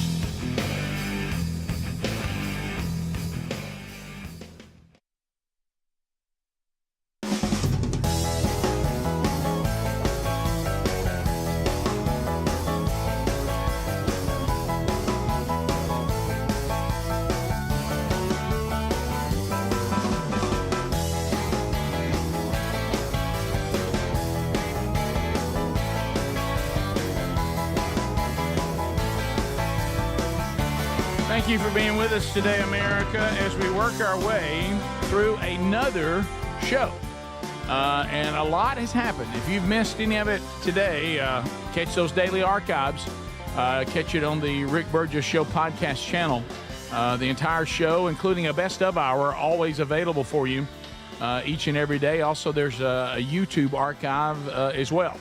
Thank you for being with us today, America, as we work our way through another show. And a lot has happened. If you've missed any of it today, catch those daily archives. Catch it on the Rick Burgess Show podcast channel. The entire show, including a best of hour, always available for you each and every day. Also, there's a YouTube archive as well.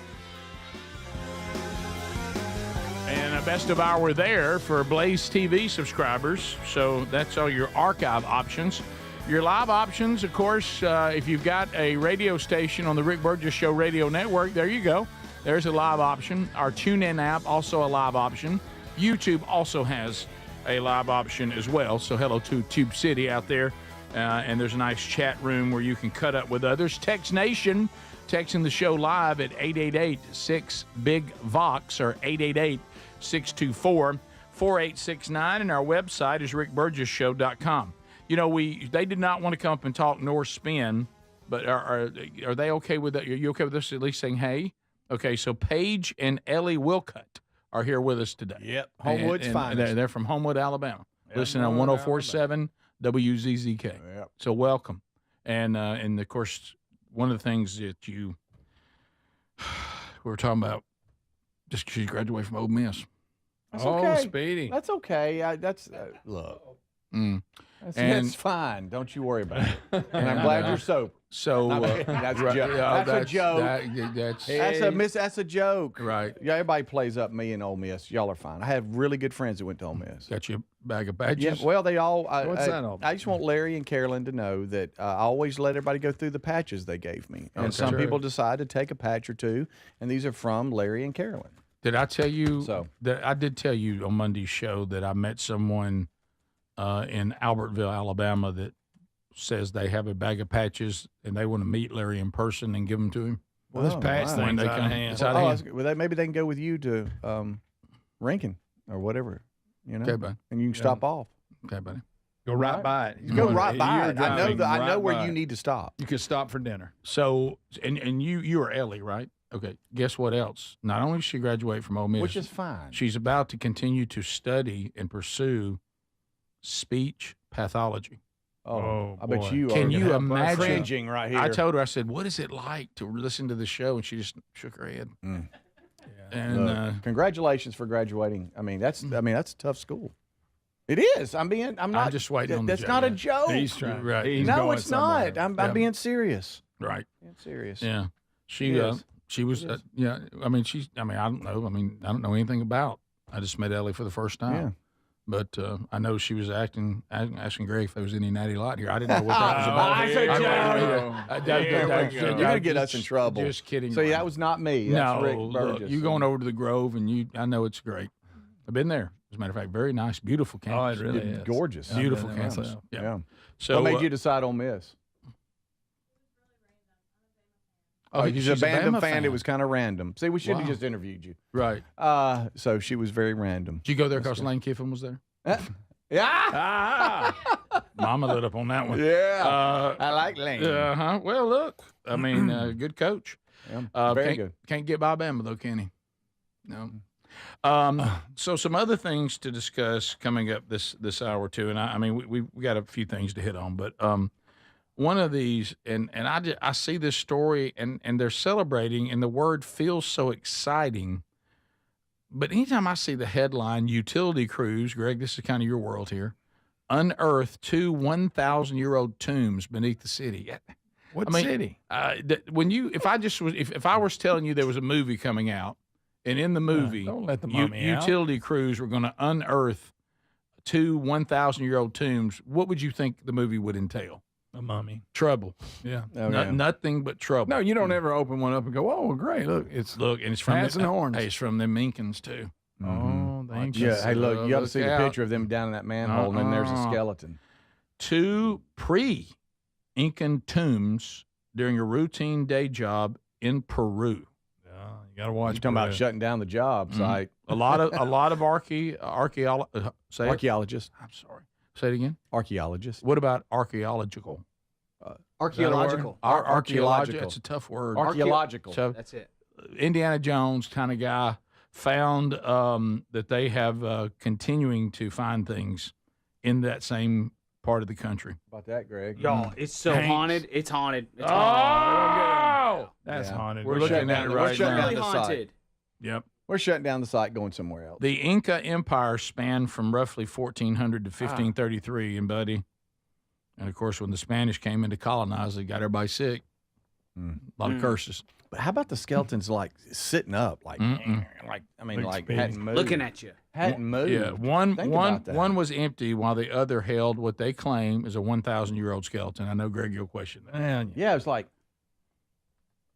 And a best of hour there for Blaze TV subscribers. So that's all your archive options. Your live options, of course, if you've got a radio station on the Rick Burgess Show radio network, there you go. There's a live option. Our TuneIn app, also a live option. YouTube also has a live option as well. So hello to Tube City out there. And there's a nice chat room where you can cut up with others. Text Nation, texting the show live at 888-6-BIG-VOX or 888-624-4869. And our website is rickburgessshow.com. You know, they did not want to come up and talk nor spin, but are they okay with that? Are you okay with us at least saying hey? Okay, so Paige and Ellie Wilcutt are here with us today. Yep, Homewood's finest. They're from Homewood, Alabama. Listening on 104.7 WZZK. Yep. So welcome. And of course, one of the things that we were talking about, just because you graduated from Ole Miss. That's okay. Speedy. That's okay. Look. That's fine. Don't you worry about it. And I'm glad you're sober. So that's a joke. That's a joke. That's a joke. Right. Yeah, everybody plays up me and Ole Miss. Y'all are fine. I have really good friends that went to Ole Miss. Got you a bag of badges? Yeah. Well, they all. What's that all? I just want Larry and Carolyn to know that I always let everybody go through the patches they gave me, and some people decide to take a patch or two, and these are from Larry and Carolyn. Did I tell you that I did tell you on Monday's show that I met someone in Albertville, Alabama, that says they have a bag of patches and they want to meet Larry in person and give them to him? Well, this patch thing's out of hand. It's out of hand. Well, maybe they can go with you to Rankin or whatever, you know. Okay, buddy. And you can stop off. Okay, buddy. Go right by it. Go right by it. I know where you need to stop. You can stop for dinner. So, and you are Ellie, right? Okay. Guess what else? Not only did she graduate from Ole Miss, which is fine, she's about to continue to study and pursue speech pathology. Oh, I bet you can you imagine cringing right here? I told her, I said, what is it like to listen to the show? And she just shook her head. Yeah. And congratulations for graduating. I mean, that's a tough school. It is. I'm just waiting on the That's joke. not a joke. He's trying. Right. No, it's not. I'm being serious. Right. Being serious. Yeah. She was. Yeah. I mean, I don't know. I mean, I don't know anything about. I just met Ellie for the first time. Yeah. But I know she was asking Greg if there was any natty light here. I didn't know what that was about. You're going to get us in trouble. Just kidding. So that was not me. That's Rick Burgess. Look, you going over to the Grove, and I know it's great. I've been there. As a matter of fact, very nice, beautiful campus. Oh, it really is. Gorgeous. Beautiful campus. Yeah. So what made you decide Ole Miss? Oh, she's a Bama fan. fan. It was kind of random. See, we should have Wow. just interviewed you. Right. So she was very random. Did you go there because Lane Kiffin was there? Yeah. Mama lit up on that one. Yeah. I like Lane. Uh-huh. Well, look, I mean, good coach. Yeah, very good. Can't get by Bama, though, can he? No. So some other things to discuss coming up this hour or two, and I mean we got a few things to hit on, but one of these, and I see this story, and they're celebrating, and the word feels so exciting. But anytime I see the headline, utility crews, Greg, this is kind of your world here, unearth 2 1,000-year-old tombs beneath the city. What city? If I was telling you there was a movie coming out, and in the movie, don't let the mummy out. utility crews were going to unearth 2 1,000-year-old tombs, what would you think the movie would entail? A mummy. Trouble. Yeah. Nothing but trouble. No, you don't ever open one up and go, "Oh, great! Look, it's and it's from hats and horns." Hey, it's from them Incans too. Oh, the Incans. Yeah. Hey, look, you got to see the out. picture of them down in that manhole, and then there's a skeleton. 2 pre-Incan tombs during a routine day job in Peru. Yeah, you got to watch. You're talking about shutting down the job site. A lot of archaeologists. I'm sorry. Say it again. Archaeologists. What about archaeological? Archaeological. Archaeological. It's a tough word. Archaeological. So That's it. Indiana Jones kind of guy found that they have continuing to find things in that same part of the country. How about that, Greg? Y'all, it's so haunted. It's haunted. It's That's haunted. We're looking at it right It's really now. haunted. Yep. We're shutting down the site, going somewhere else. The Inca Empire spanned from roughly 1400 to 1533, and buddy, and of course, when the Spanish came in to colonize, they got everybody sick. A lot of curses. But how about the skeletons like sitting up, like hadn't moved, Looking at you. hadn't moved. Yeah, Think about that. one was empty while the other held what they claim is a 1,000-year-old skeleton. I know, Greg, you'll question that. Yeah, it was like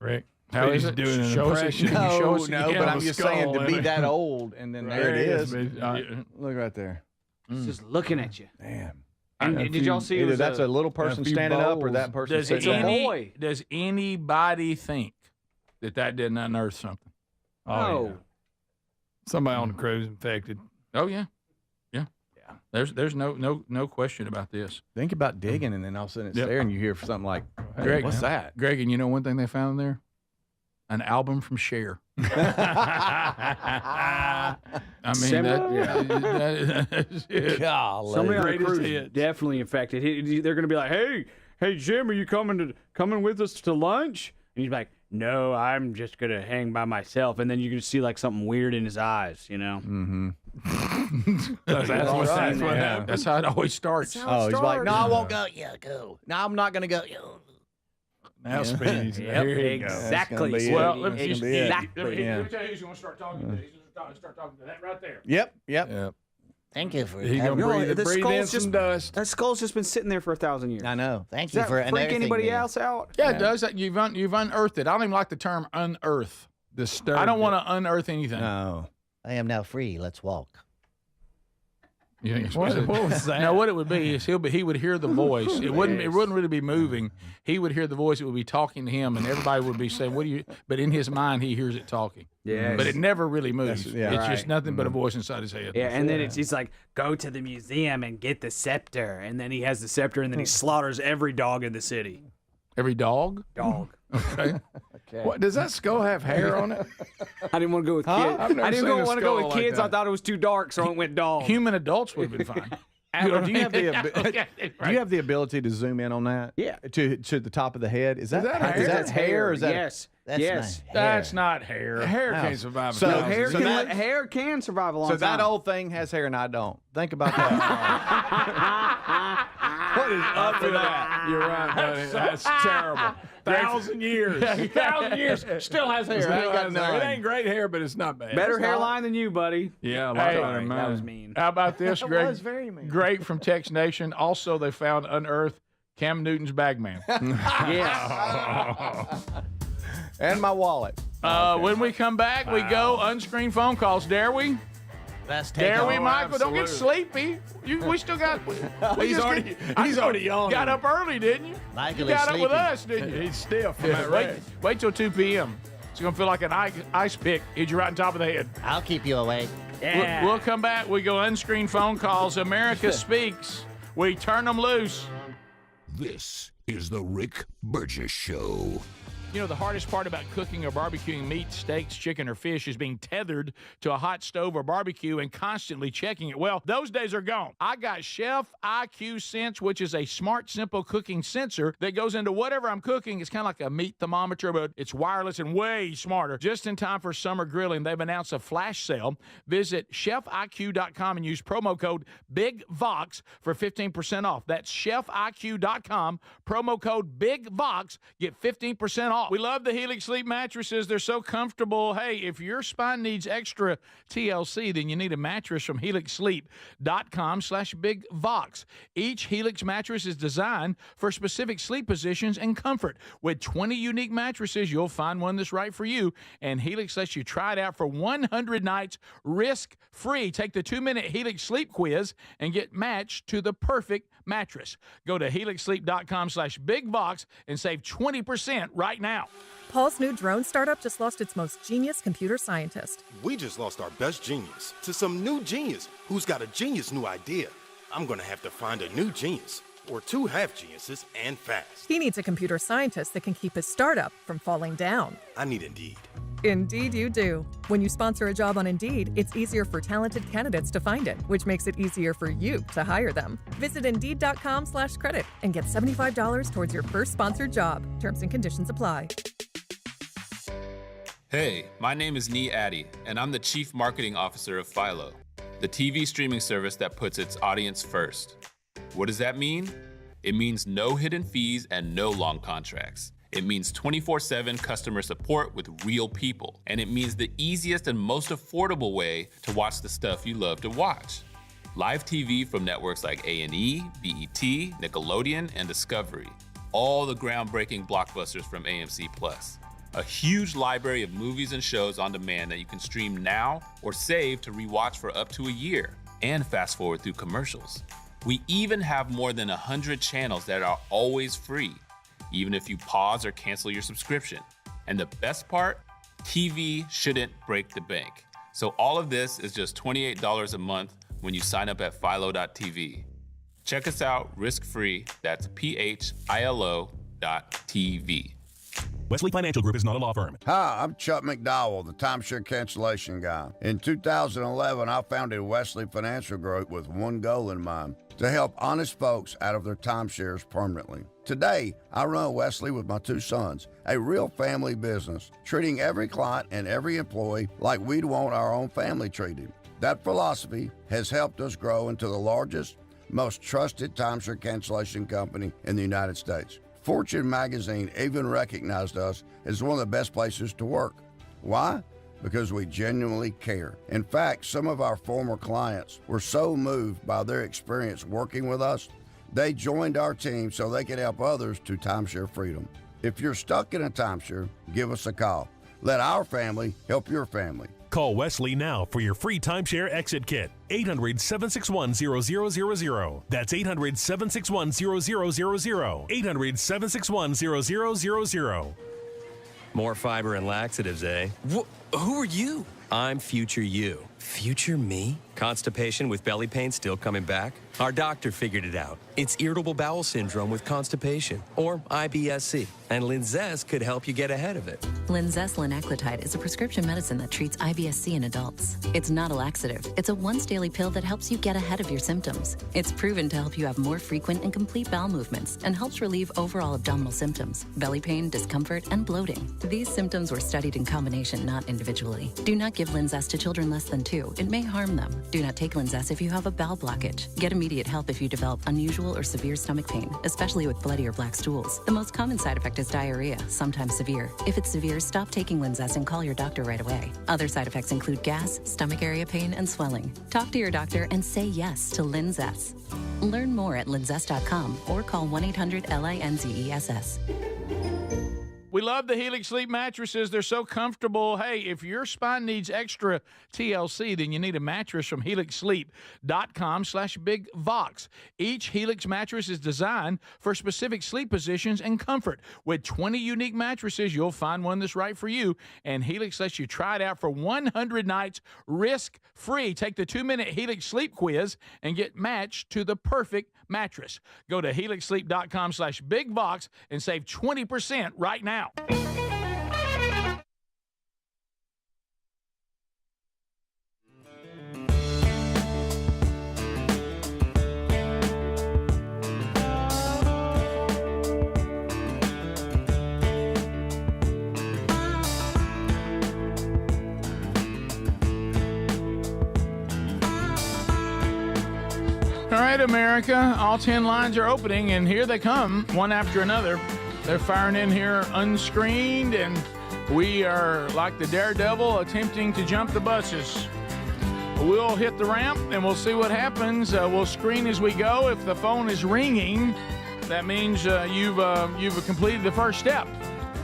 Rick. How is He's it? doing an Show us impression. it. Show us no, again. but I'm The just skull, saying to be isn't it? that old, and then there it is. Look right there. It's just looking at you. Damn. And did y'all see? Either that's a little person standing up, or that person Does sitting down. does anybody think that didn't unearth something? Oh, yeah. Somebody on the crew's infected. Oh yeah. There's no question about this. Think about digging, and then all of a sudden it's there, and you hear something like, hey, Greg, what's that? Greg, and you know one thing they found there? An album from Cher. I mean, that's it. Golly. Somebody on the Greatest crew hits. is definitely infected. They're going to be like, "Hey, Jim, are you coming with us to lunch?" And he's like, "No, I'm just going to hang by myself." And then you're going to see like something weird in his eyes, you know? Mm-hmm. That's what happened. That's how it always starts. He's like, no, I won't go. Yeah, go. No, I'm not gonna go. Now Speedy's Yep, here you go. exactly. Well, Speedy, let me exactly. tell you who's going to start talking to. He's going to start talking to that right there. Yep. Thank you for He's gonna breathe in some dust. That skull's just been sitting there for 1,000 years. I know. Thank Does you that for freak anybody else out? Yeah, it does. You've unearthed it. I don't even like the term unearth. Disturbed. I don't want to unearth anything. No. I am now free. Let's walk. You think it's What was that? Now, what it would be is he would hear the voice. It wouldn't really be moving. He would hear the voice. It would be talking to him, and everybody would be saying, "What do you?" But in his mind, he hears it talking. Yeah. But it never really moves. Yeah, it's just right. nothing but a voice inside his head. Yeah, and then he's like, "Go to the museum and get the scepter." And then he has the scepter, and then he slaughters every dog in the city. Every dog. Dog. Okay. What does that skull have hair on it? I didn't want to go with kids. I've never I didn't seen a want to go skull with like kids. I that. thot it was too dark, so I went dog. Human adults would have been fine. Do you have the Right. do you have the ability to zoom in on that? Yeah. To the top of the head. Is that that is hair? that hair? Or is that Yes. That's yes. my That's not hair. Hair can't survive. So- a No, thousand hair, years. hair can survive a long so time. that old thing has hair and I don't. Think about that. What is up with that? You're right, buddy. That's terrible. 1,000 years. 1,000 years still has hair. Still Ain't got has none. It ain't great hair, but it's not bad. Better hairline than you, buddy. Yeah, a lot Hey, better than That mine. was mean. How about this, Greg? was very mean. Great from Tex Nation. Also, they found unearthed Cam Newton's bag man. Yes. And my wallet. When we come back, we go unscreened phone calls. Dare we? Best Dare takeover. we, Michael? Don't get Absolutely. sleepy. We still got. He's already yawning. Got up early, didn't you? Michael You is got up with sleepy. us, didn't you? He's stiff from that rest. Wait till 2 p.m. It's gonna feel like an ice pick. Hit you right on top of the head. I'll keep you awake. We'll come back. We go unscreened phone calls. America speaks. We turn them loose. This is the Rick Burgess Show. You know, the hardest part about cooking or barbecuing meat, steaks, chicken, or fish is being tethered to a hot stove or barbecue and constantly checking it. Well, those days are gone. I got Chef IQ Sense, which is a smart, simple cooking sensor that goes into whatever I'm cooking. It's kind of like a meat thermometer, but it's wireless and way smarter. Just in time for summer grilling, they've announced a flash sale. Visit chefiq.com and use promo code BIGVOX for 15% off. That's chefiq.com, promo code BIGVOX. Get 15% off. We love the Helix Sleep mattresses. They're so comfortable. Hey, if your spine needs extra TLC, then you need a mattress from helixsleep.com/BigVox. Each Helix mattress is designed for specific sleep positions and comfort. With 20 unique mattresses, you'll find one that's right for you. And Helix lets you try it out for 100 nights risk-free. Take the 2-minute Helix Sleep quiz and get matched to the perfect mattress. Go to helixsleep.com/BigVox and save 20% right now. Paul's new drone startup just lost its most genius computer scientist. We just lost our best genius to some new genius who's got a genius new idea. I'm gonna have to find a new genius, or 2 half geniuses, and fast. He needs a computer scientist that can keep his startup from falling down. I need Indeed. Indeed you do. When you sponsor a job on Indeed, it's easier for talented candidates to find it, which makes it easier for you to hire them. Visit Indeed.com/credit and get $75 towards your first sponsored job. Terms and conditions apply. Hey, my name is Nee Addy, and I'm the Chief Marketing Officer of Philo, the TV streaming service that puts its audience first. What does that mean? It means no hidden fees and no long contracts. It means 24/7 customer support with real people. And it means the easiest and most affordable way to watch the stuff you love to watch. Live TV from networks like A&E, BET, Nickelodeon, and Discovery. All the groundbreaking blockbusters from AMC+. A huge library of movies and shows on demand that you can stream now or save to rewatch for up to a year. And fast forward through commercials. We even have more than 100 channels that are always free, even if you pause or cancel your subscription. And the best part, TV shouldn't break the bank. So all of this is just $28 a month when you sign up at philo.tv. Check us out risk-free. That's philo.tv. Wesley Financial Group is not a law firm. Hi, I'm Chuck McDowell, the timeshare cancellation guy. In 2011, I founded Wesley Financial Group with one goal in mind: to help honest folks out of their timeshares permanently. Today, I run Wesley with my 2 sons, a real family business, treating every client and every employee like we'd want our own family treated. That philosophy has helped us grow into the largest, most trusted timeshare cancellation company in the United States. Fortune magazine even recognized us as one of the best places to work. Why? Because we genuinely care. In fact, some of our former clients were so moved by their experience working with us, they joined our team so they could help others to timeshare freedom. If you're stuck in a timeshare, give us a call. Let our family help your family. Call Wesley now for your free timeshare exit kit. 800-761-0000. That's 800-761-0000. 800-761-0000. More fiber and laxatives, eh? Who are you? I'm future you. Future me? Constipation with belly pain still coming back? Our doctor figured it out. It's irritable bowel syndrome with constipation, or IBS-C, and Linzess could help you get ahead of it. Linzess linaclotide is a prescription medicine that treats IBS-C in adults. It's not a laxative. It's a once-daily pill that helps you get ahead of your symptoms. It's proven to help you have more frequent and complete bowel movements and helps relieve overall abdominal symptoms, belly pain, discomfort, and bloating. These symptoms were studied in combination, not individually. Do not give Linzess to children less than 2. It may harm them. Do not take Linzess if you have a bowel blockage. Get immediate help if you develop unusual or severe stomach pain, especially with bloody or black stools. The most common side effect is diarrhea, sometimes severe. If it's severe, stop taking Linzess and call your doctor right away. Other side effects include gas, stomach area pain, and swelling. Talk to your doctor and say yes to Linzess. Learn more at linzess.com or call 1-800-LINZESS. We love the Helix Sleep mattresses. They're so comfortable. Hey, if your spine needs extra TLC, then you need a mattress from HelixSleep.com/BigVox. Each Helix mattress is designed for specific sleep positions and comfort. With 20 unique mattresses, you'll find one that's right for you. And Helix lets you try it out for 100 nights risk-free. Take the 2-minute Helix Sleep quiz and get matched to the perfect mattress. Go to HelixSleep.com/BigVox and save 20% right now. All right, America, all 10 lines are opening, and here they come, one after another. They're firing in here unscreened, and we are like the daredevil attempting to jump the buses. We'll hit the ramp, and we'll see what happens. We'll screen as we go. If the phone is ringing, that means you've completed the first step.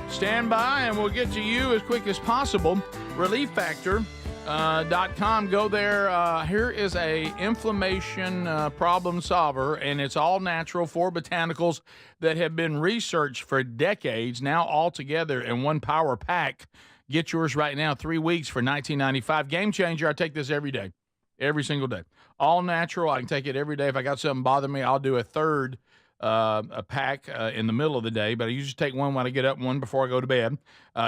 Stand by, and we'll get to you as quick as possible. ReliefFactor.com. Go there. Here is a inflammation problem solver, and it's all natural, 4 botanicals that have been researched for decades, now all together in one power pack. Get yours right now, 3 weeks for $19.95. Game changer. I take this every day, every single day. All natural. I can take it every day. If I got something bother me, I'll do a third a pack in the middle of the day, but I usually take one when I get up and one before I go to bed.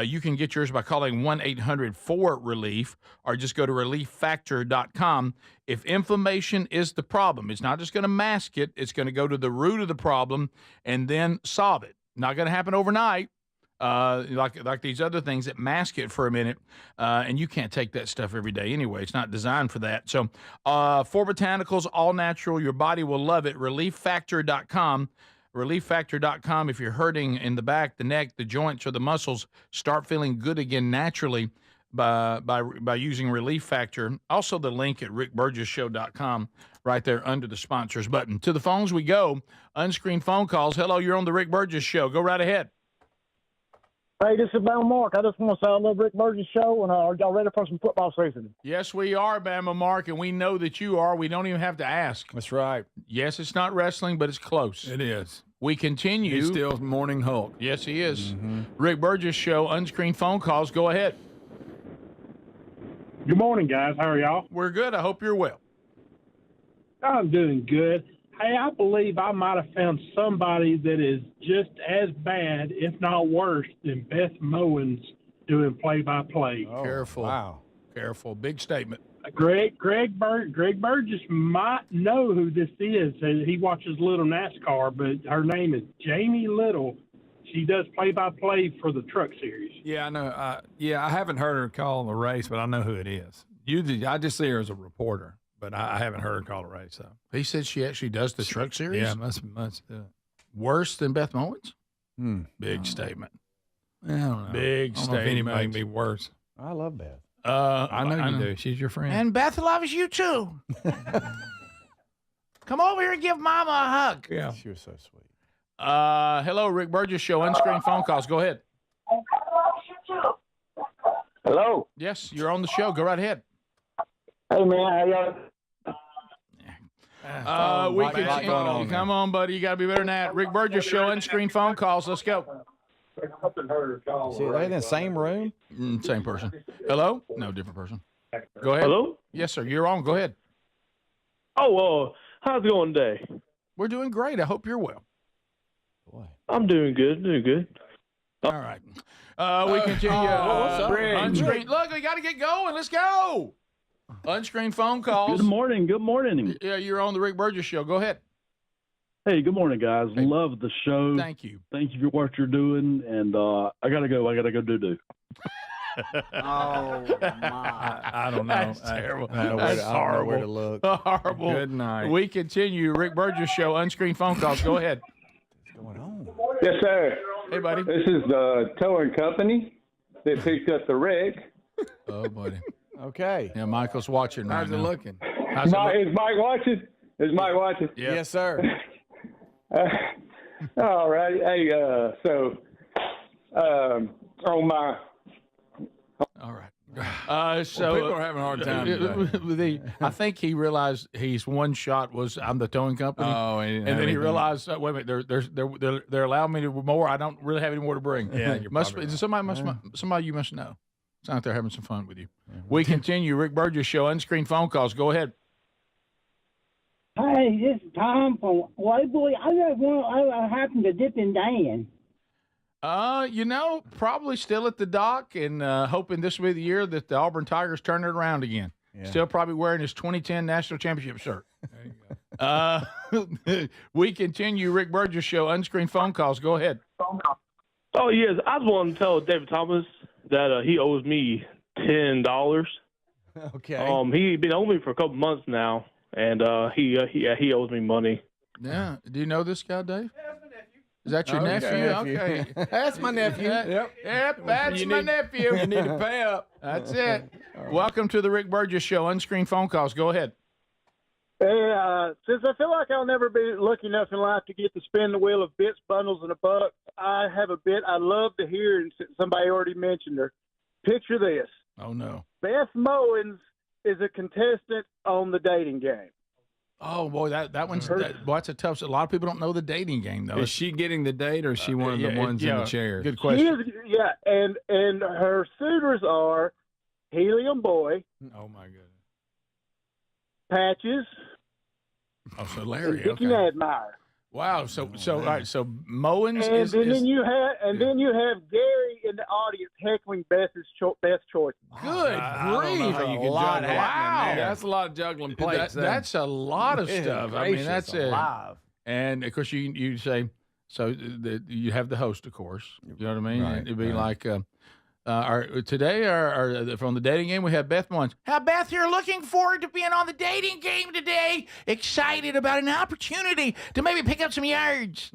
You can get yours by calling 1-800-4RELIEF or just go to ReliefFactor.com. If inflammation is the problem, it's not just going to mask it. It's going to go to the root of the problem and then solve it. Not going to happen overnight. Like these other things that mask it for a minute, and you can't take that stuff every day anyway. It's not designed for that. So 4 botanicals, all natural. Your body will love it. ReliefFactor.com. ReliefFactor.com. If you're hurting in the back, the neck, the joints, or the muscles, start feeling good again naturally by using Relief Factor. Also the link at rickburgessshow.com right there under the sponsors button. To the phones we go. Unscreened phone calls. Hello, you're on the Rick Burgess Show. Go right ahead. Hey, this is Bama Mark. I just want to say I love Rick Burgess' show, and are y'all ready for some football season? Yes, we are, Bama Mark, and we know that you are. We don't even have to ask. That's right. Yes, it's not wrestling, but it's close. It is. We continue. He's still Morning Hulk. Yes, he is. Mm-hmm. Rick Burgess Show, unscreened phone calls. Go ahead. Good morning, guys. How are y'all? We're good. I hope you're well. I'm doing good. Hey, I believe I might have found somebody that is just as bad, if not worse, than Beth Mowens doing play-by-play. Oh, careful. Wow. Careful. Big statement. Greg Burgess might know who this is. He watches Little NASCAR, but her name is Jamie Little. She does play-by-play for the Truck Series. Yeah, I know. I haven't heard her call the race, but I know who it is. I just see her as a reporter. But I haven't heard her call a race. So he said she actually does the Truck Series. Yeah, must do it. Worse than Beth Mowens? Big statement. I don't know. Big I don't statement. know if anybody can be worse. I love Beth. I know you do. She's your friend. And Beth loves you too. Come over here and give Mama a hug. Yeah, she was so sweet. Hello, Rick Burgess Show. Unscreened phone calls. Go ahead. Hello. Yes, you're on the show. Go right ahead. Hey, man. How y'all? Come on, buddy. You got to be better than that. Rick Burgess Show, unscreened phone calls. Let's go. See, are they in the same room? Same person. Hello? No, different person. Go ahead. Hello? Yes, sir. You're on. Go ahead. Oh, how's it going today? We're doing great. I hope you're well. Boy. I'm doing good. All right. We continue. Unscreened. Look, we got to get going. Let's go. Unscreened phone calls. Good morning. Yeah, you're on the Rick Burgess Show. Go ahead. Hey, good morning, guys. Hey. Love the show. Thank you. Thank you for what you're doing. And I got to go do. Oh, my. I don't know. That's terrible. That's horrible. I don't know where to look. Horrible. Good night. We continue. Rick Burgess Show, unscreened phone calls. Go ahead. What's going on? Yes, sir. Hey, buddy. This is the towing company that picked up the wreck. Oh, buddy. Okay. Yeah, Michael's watching right How's it now. looking? Is Mike watching? Yep. Yes, sir. All right. Hey, so on my. All right. So people are having a hard time today. I think he realized he's one shot was I'm the towing company. Oh, and then he realized, wait a minute, they're allowing me to more. I don't really have any more to bring. Yeah, you're must probably be, right. somebody you must know. It's out there having some fun with you. We continue. Rick Burgess Show. Unscreened phone calls. Go ahead. Hey, this is Tom from Waverly. I just want I happened to dip in Dan. Probably still at the dock and hoping this will be the year that the Auburn Tigers turn it around again. Yeah. Still probably wearing his 2010 National Championship shirt. There you go. We continue. Rick Burgess Show. Unscreened phone calls. Go ahead. Oh, yes. I just want to tell David Thomas that he owes me $10. Okay. He's been owing me for a couple months now, and he owes me money. Yeah. Do you know this guy, Dave? Is that your Oh, nephew? yeah, Okay. That's my nephew. Yep, that's my nephew. You need to pay up. That's it. Welcome to the Rick Burgess Show. Unscreened phone calls. Go ahead. Hey, since I feel like I'll never be lucky enough in life to get to spin the wheel of bits, bundles, and a buck, I have a bit I'd love to hear, and somebody already mentioned her. Picture this. Oh, no. Beth Mowens is a contestant on the dating game. Oh, boy, that's a tough. A lot of people don't know the dating game, though. Is she getting the date, or is she one of the ones in the chair? Good question. She is, and her suitors are Helium Boy, Oh, my goodness. Patches, Oh, so and Larry. Dickie Okay. Nadmeyer. Wow. So all right. So Mowens And is. then you have Gary in the audience heckling Beth's choice. Good grief! How you can Wow. wow, that's a lot of juggling plates. That's a lot of stuff. I mean, that's it. Alive. And of course, you say so. You have the host, of course. You know what I mean? Right, It'd be like today, from the dating game, we have Beth Mowens. How Beth, you're looking forward to being on the dating game today. Excited about an opportunity to maybe pick up some yards.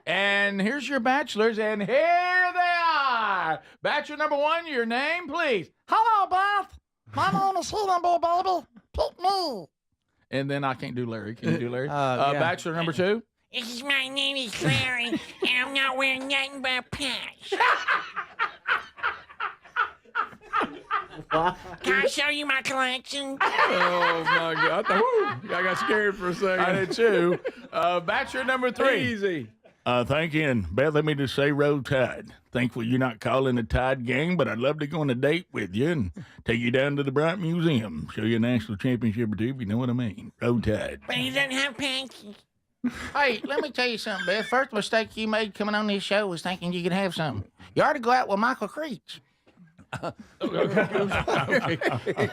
And here's your bachelors, and here they are. Bachelor number one, your name, please. Hello, Beth. My name is Helium Boy, baby. Pick me. And then I can't do Larry. Can you do Larry? Yeah. Bachelor number two. My name is Larry, and I'm not wearing nothing but pants. Can I show you my collection? Oh my God! I got scared for a second. I did too. Bachelor number three. Easy. Thank you. And Beth, let me just say, roll tide. Thankful you're not calling a tide gang, but I'd love to go on a date with you and take you down to the Bryant Museum, show you a national championship or two, if you know what I mean. Roll tide. But he doesn't have pants. Hey, let me tell you something, Beth. First mistake you made coming on this show was thinking you could have something. You ought to go out with Michael Creech. Okay.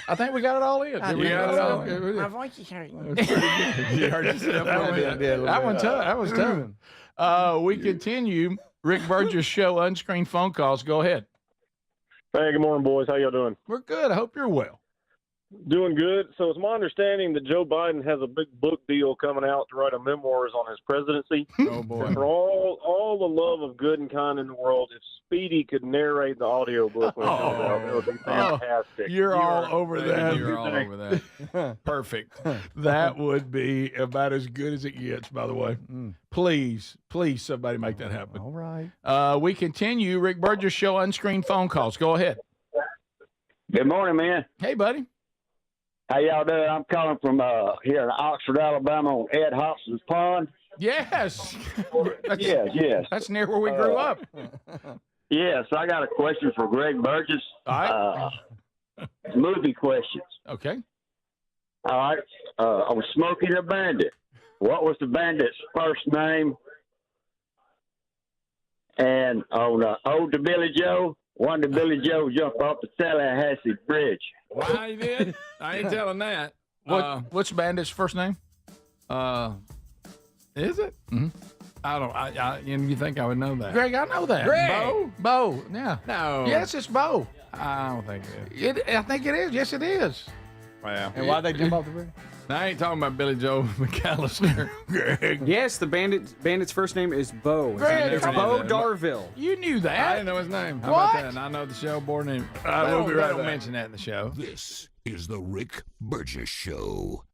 I think we got it all in. My voice is hurting. You heard yourself. That was tough. We continue. Rick Burgess Show, Unscreened phone calls. Go ahead. Hey, good morning, boys. How y'all doing? We're good. I hope you're well. Doing good. So it's my understanding that Joe Biden has a big book deal coming out to write a memoirs on his presidency. Oh, boy. And for all the love of good and kind in the world, if Speedy could narrate the audio book when it comes out, that would be fantastic. You're all over that. You're all over that. Perfect. That would be about as good as it gets, by the way. Please, somebody make that happen. All right. We continue. Rick Burgess Show, Unscreened phone calls. Go ahead. Good morning, man. Hey, buddy. How y'all doing? I'm calling from here in Oxford, Alabama, on Ed Hobson's Pond. Yes. Yes. That's near where we grew up. Yes, I got a question for Greg Burgess. All right. Movie questions. Okay. All right. I was Smokey the Bandit. What was the bandit's first name? And on Ode to Billy Joe, when did Billy Joe jump off the Tallahassee Bridge? Why he did? I ain't telling that. What's Bandit's first name? Is it? Mm-hmm. I don't. You think I would know that? Greg, I know that. Greg. Bo. Yeah. No. Yes, it's Bo. I don't think it is. I think it is. Yes, it is. Well, And why'd they jump off the bridge? Now, I ain't talking about Billy Joe McAllister. Greg. Yes, the bandit's first name is Bo. Greg, It's come Bo on. Darville. You knew that. I didn't know his name. How What? about that? And I know the show board name. We'll be right Don't back. mention that in the show. This is the Rick Burgess Show.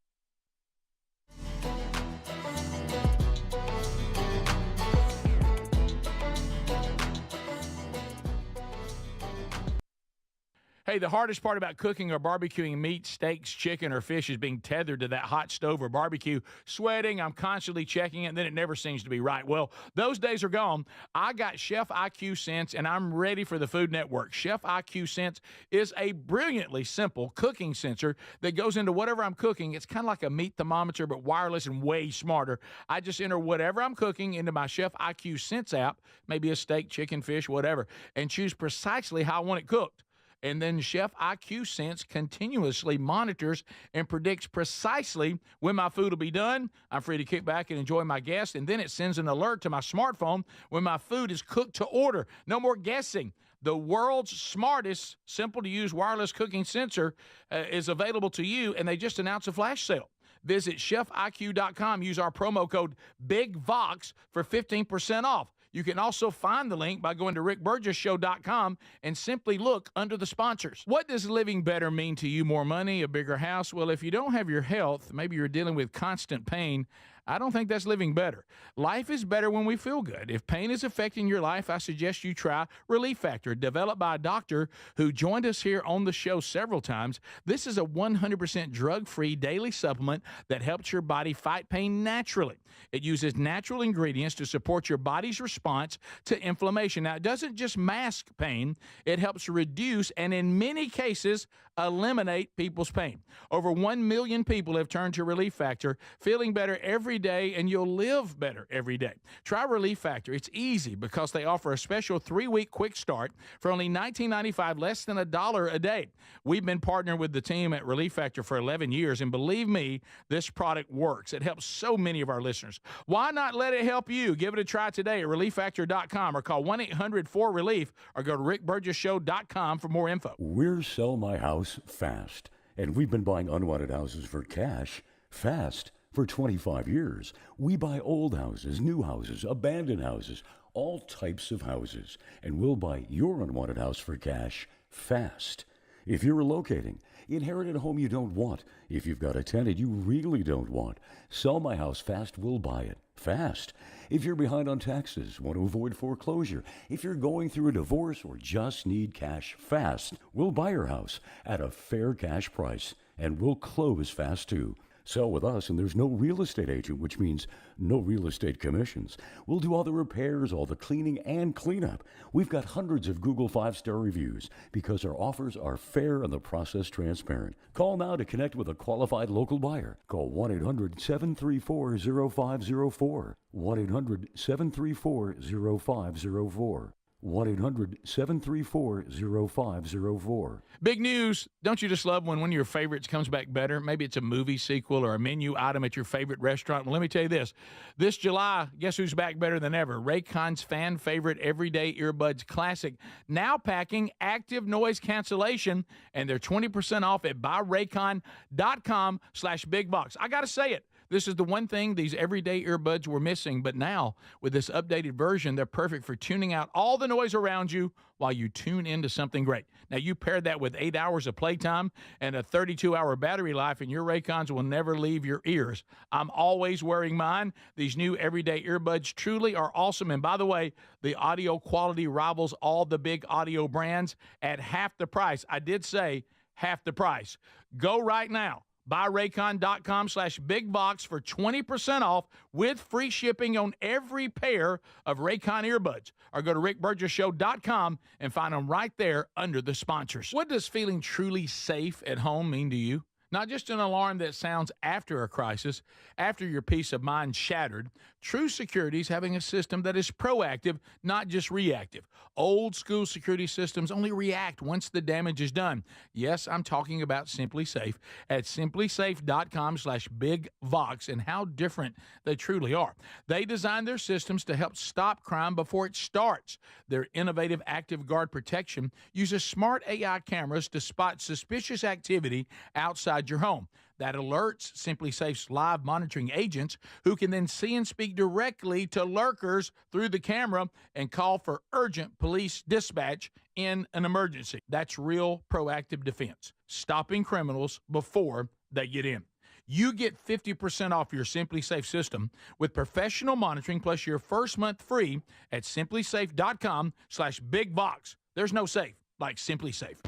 Hey, the hardest part about cooking or barbecuing meat, steaks, chicken, or fish is being tethered to that hot stove or barbecue, sweating. I'm constantly checking it, and then it never seems to be right. Well, those days are gone. I got Chef IQ Sense, and I'm ready for the Food Network. Chef IQ Sense is a brilliantly simple cooking sensor that goes into whatever I'm cooking. It's kind of like a meat thermometer, but wireless and way smarter. I just enter whatever I'm cooking into my Chef IQ Sense app, maybe a steak, chicken, fish, whatever, and choose precisely how I want it cooked. And then Chef IQ Sense continuously monitors and predicts precisely when my food will be done. I'm free to kick back and enjoy my guests. And then it sends an alert to my smartphone when my food is cooked to order. No more guessing. The world's smartest, simple-to-use wireless cooking sensor is available to you, and they just announced a flash sale. Visit chefiq.com. Use our promo code BIGVOX for 15% off. You can also find the link by going to rickburgessshow.com and simply look under the sponsors. What does living better mean to you? More money, a bigger house? Well, if you don't have your health, maybe you're dealing with constant pain, I don't think that's living better. Life is better when we feel good. If pain is affecting your life, I suggest you try Relief Factor, developed by a doctor who joined us here on the show several times. This is a 100% drug-free daily supplement that helps your body fight pain naturally. It uses natural ingredients to support your body's response to inflammation. Now, it doesn't just mask pain, it helps reduce and in many cases eliminate people's pain. Over 1 million people have turned to Relief Factor, feeling better every day, and you'll live better every day. Try Relief Factor. It's easy because they offer a special 3-week quick start for only $19.95, less than $1 a day. We've been partnering with the team at Relief Factor for 11 years, and believe me, this product works. It helps so many of our listeners. Why not let it help you? Give it a try today at relieffactor.com or call 1-800-4RELIEF or go to rickburgessshow.com for more info. We're Sell My House Fast, and we've been buying unwanted houses for cash fast. For 25 years, we buy old houses, new houses, abandoned houses, all types of houses, and we'll buy your unwanted house for cash fast. If you're relocating, inherited a home you don't want, if you've got a tenant you really don't want, Sell My House Fast will buy it fast. If you're behind on taxes, want to avoid foreclosure, if you're going through a divorce or just need cash fast, we'll buy your house at a fair cash price, and we'll close fast too. Sell with us, and there's no real estate agent, which means no real estate commissions. We'll do all the repairs, all the cleaning, and cleanup. We've got hundreds of Google 5-star reviews because our offers are fair and the process transparent. Call now to connect with a qualified local buyer. Call 1-800-734-0504. 1-800-734-0504. 1-800-734-0504. Big news. Don't you just love when one of your favorites comes back better? Maybe it's a movie sequel or a menu item at your favorite restaurant. Well, let me tell you this. This July, guess who's back better than ever? Raycon's fan favorite Everyday Earbuds Classic. Now packing active noise cancellation, and they're 20% off at buyraycon.com/bigbox. I got to say it. This is the one thing these everyday earbuds were missing, but now with this updated version, they're perfect for tuning out all the noise around you while you tune into something great. Now, you pair that with 8 hours of playtime and a 32-hour battery life, and your Raycons will never leave your ears. I'm always wearing mine. These new everyday earbuds truly are awesome. And by the way, the audio quality rivals all the big audio brands at half the price. I did say half the price. Go right now. BuyRaycon.com/bigbox for 20% off with free shipping on every pair of Raycon earbuds. Or go to rickburgessshow.com and find them right there under the sponsors. What does feeling truly safe at home mean to you? Not just an alarm that sounds after a crisis, after your peace of mind shattered. True security is having a system that is proactive, not just reactive. Old school security systems only react once the damage is done. Yes, I'm talking about Simply Safe at simplysafe.com/bigvox and how different they truly are. They design their systems to help stop crime before it starts. Their innovative Active Guard protection uses smart AI cameras to spot suspicious activity outside your home. That alerts Simply Safe's live monitoring agents, who can then see and speak directly to lurkers through the camera and call for urgent police dispatch in an emergency. That's real proactive defense, stopping criminals before they get in. You get 50% off your Simply Safe system with professional monitoring plus your first month free at simplysafe.com/bigbox. There's no safe like Simply Safe.